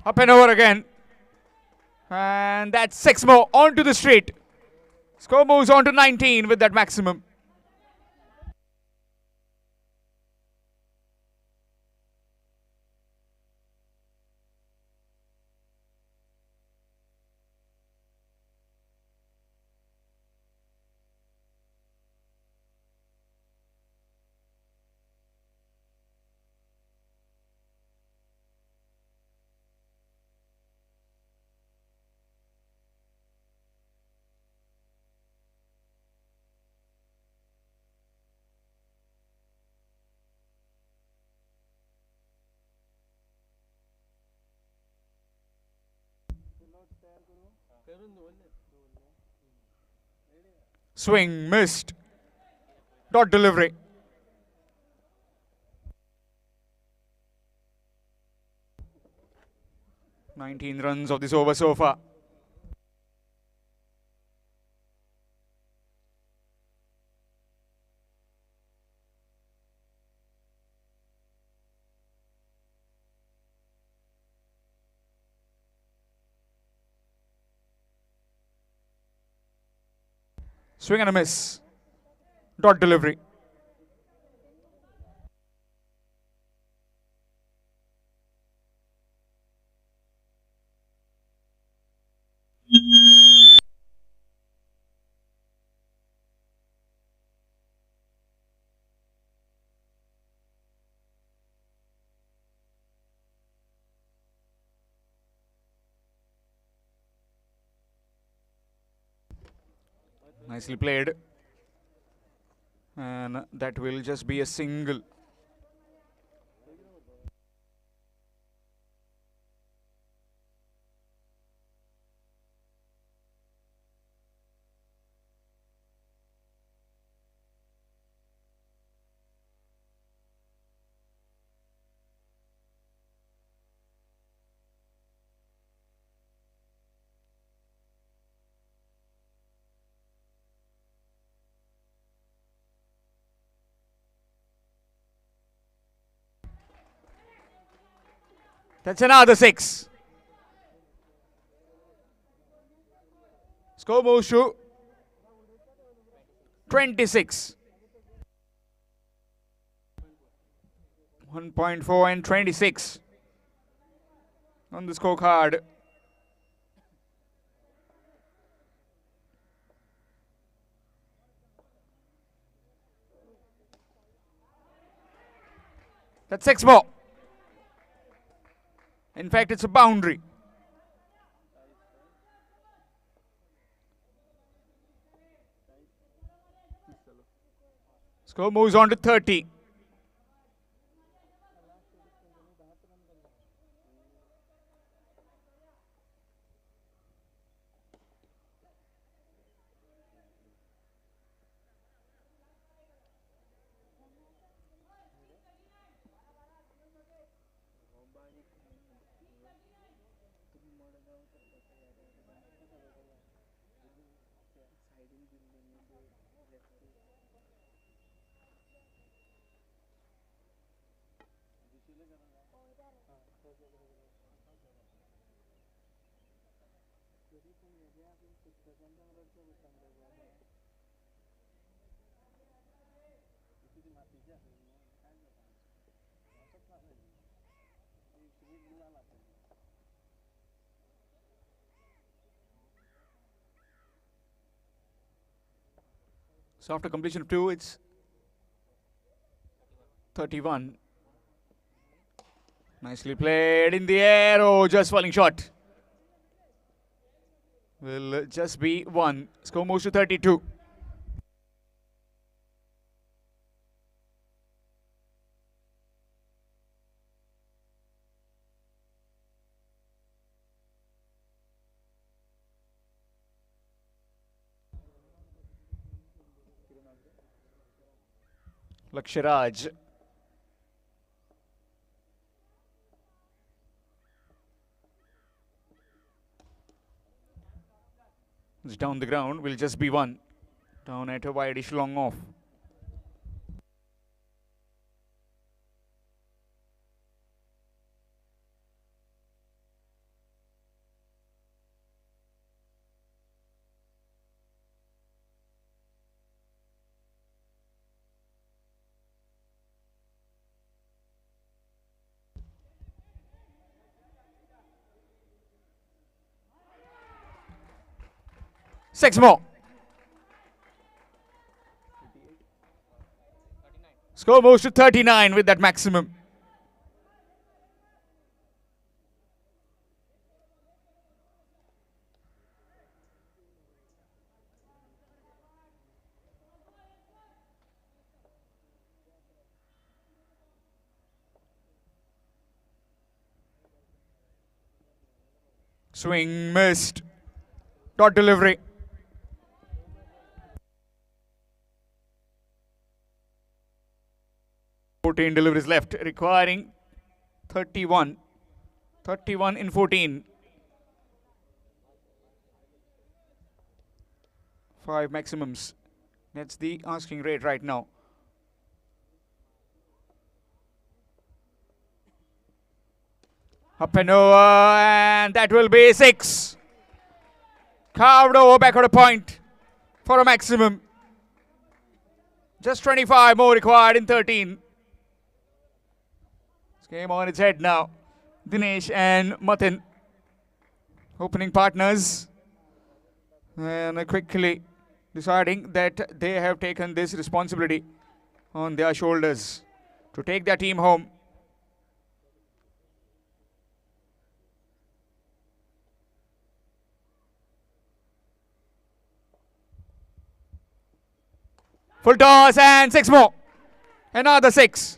Up and over again. And that's 6 more. Onto the straight. Score moves on to 19 with that maximum. Swing missed. Dot delivery. 19 runs of this over so far. Swing and a miss. Dot delivery. Nicely played. And that will just be a single. That's another 6. Score moves to 26. 1.4 and 26 on the scorecard. That's 6 more. In fact, it's a boundary. Score moves on to 30. So after completion of 2, it's 31. Nicely played in the air. Oh, just falling short. Will just be 1. Score moves to 32. Laksharaj. It's down the ground. Will just be 1. Down at a wide-ish long off. Six more. Score moves to 39 with that maximum. Swing missed. Dot delivery. Fourteen deliveries left, requiring 31. 31 in 14. 5 maximums. That's the asking rate right now. Up and over, and that will be 6. Carved over, back at a point for a maximum. Just 25 more required in 13. This game on its head now. Dinesh and Matin, opening partners, and quickly deciding that they have taken this responsibility on their shoulders to take their team home. Full toss and 6 more. Another 6.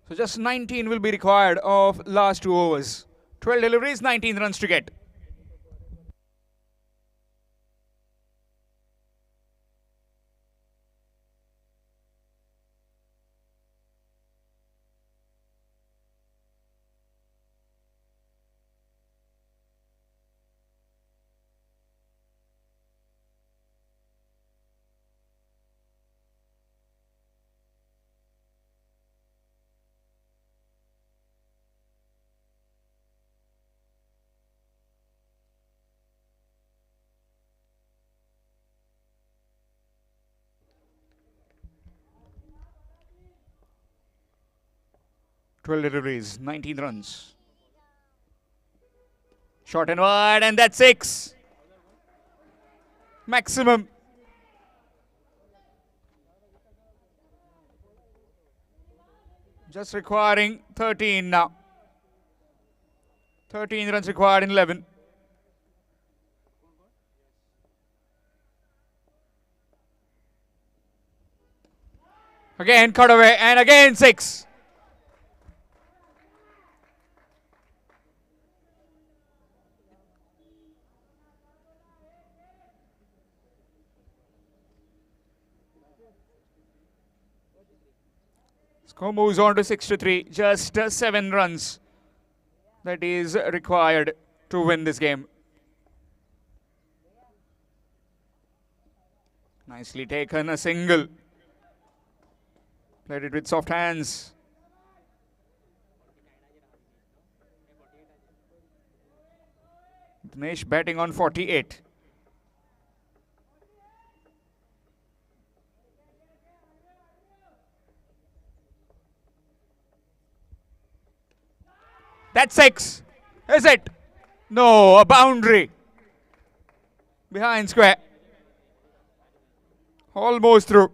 So just 19 will be required of last 2 overs. 12 deliveries, 19 runs to get. Deliveries, 19 runs. Short and wide, and that's 6. Maximum. Just requiring 13 now. 13 runs required in 11. Again, cut away, and again 6. Score moves on to 6-3. Just 7 runs that is required to win this game. Nicely taken, a single. Played it with soft hands. Dinesh batting on 48. That's 6. Is it? No, a boundary. Behind square. Almost through.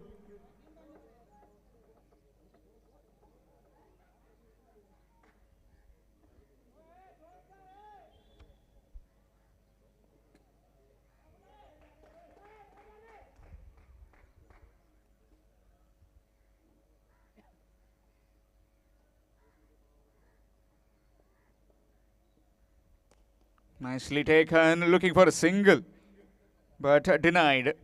Nicely taken, looking for a single, but denied.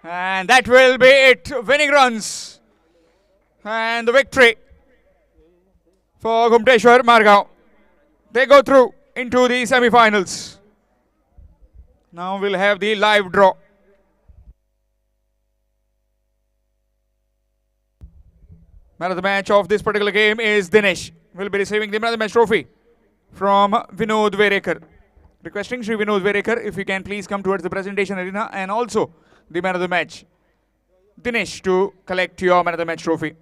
And that will be it. Winning runs. And the victory for Gumteshwar Margaon. They go through into the semi-finals. Now we'll have the live draw. Man of the match of this particular game is Dinesh. Will be receiving the man of the match trophy from Vinod Verekar. Requesting Shri Vinod Verekar if you can please come towards the presentation arena, and also the man of the match, Dinesh, to collect your man of the match trophy.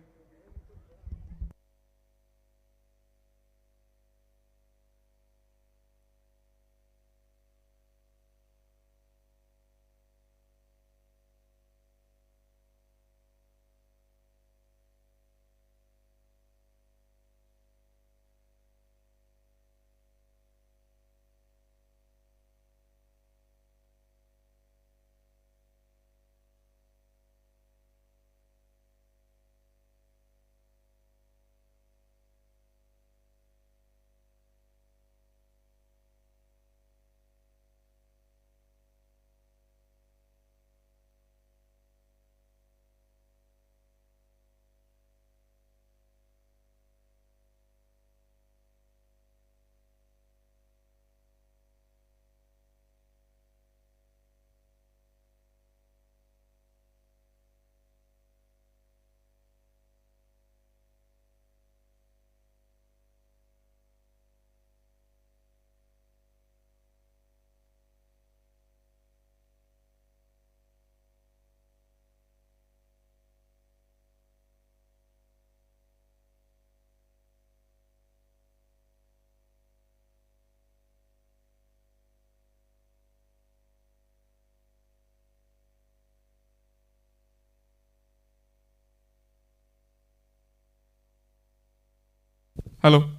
Hello.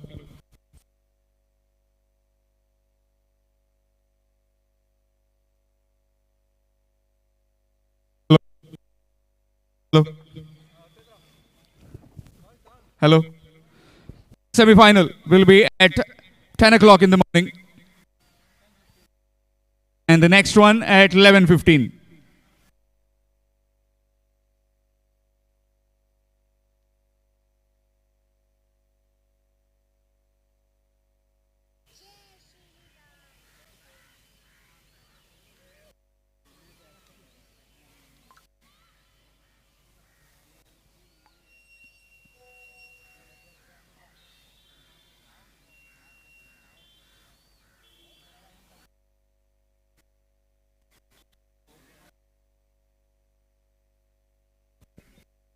Hello. Hello. Semi-final will be at 10 o'clock in the morning. And the next one at 11:15.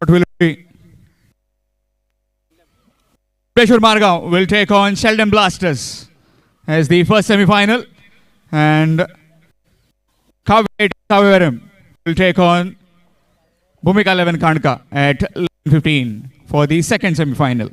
What will it be? Pressure Margao will take on Sheldon Blasters as the first semi-final, and Kavya will take on Bhumika 11 Kanka at 11:15 for the second semi-final.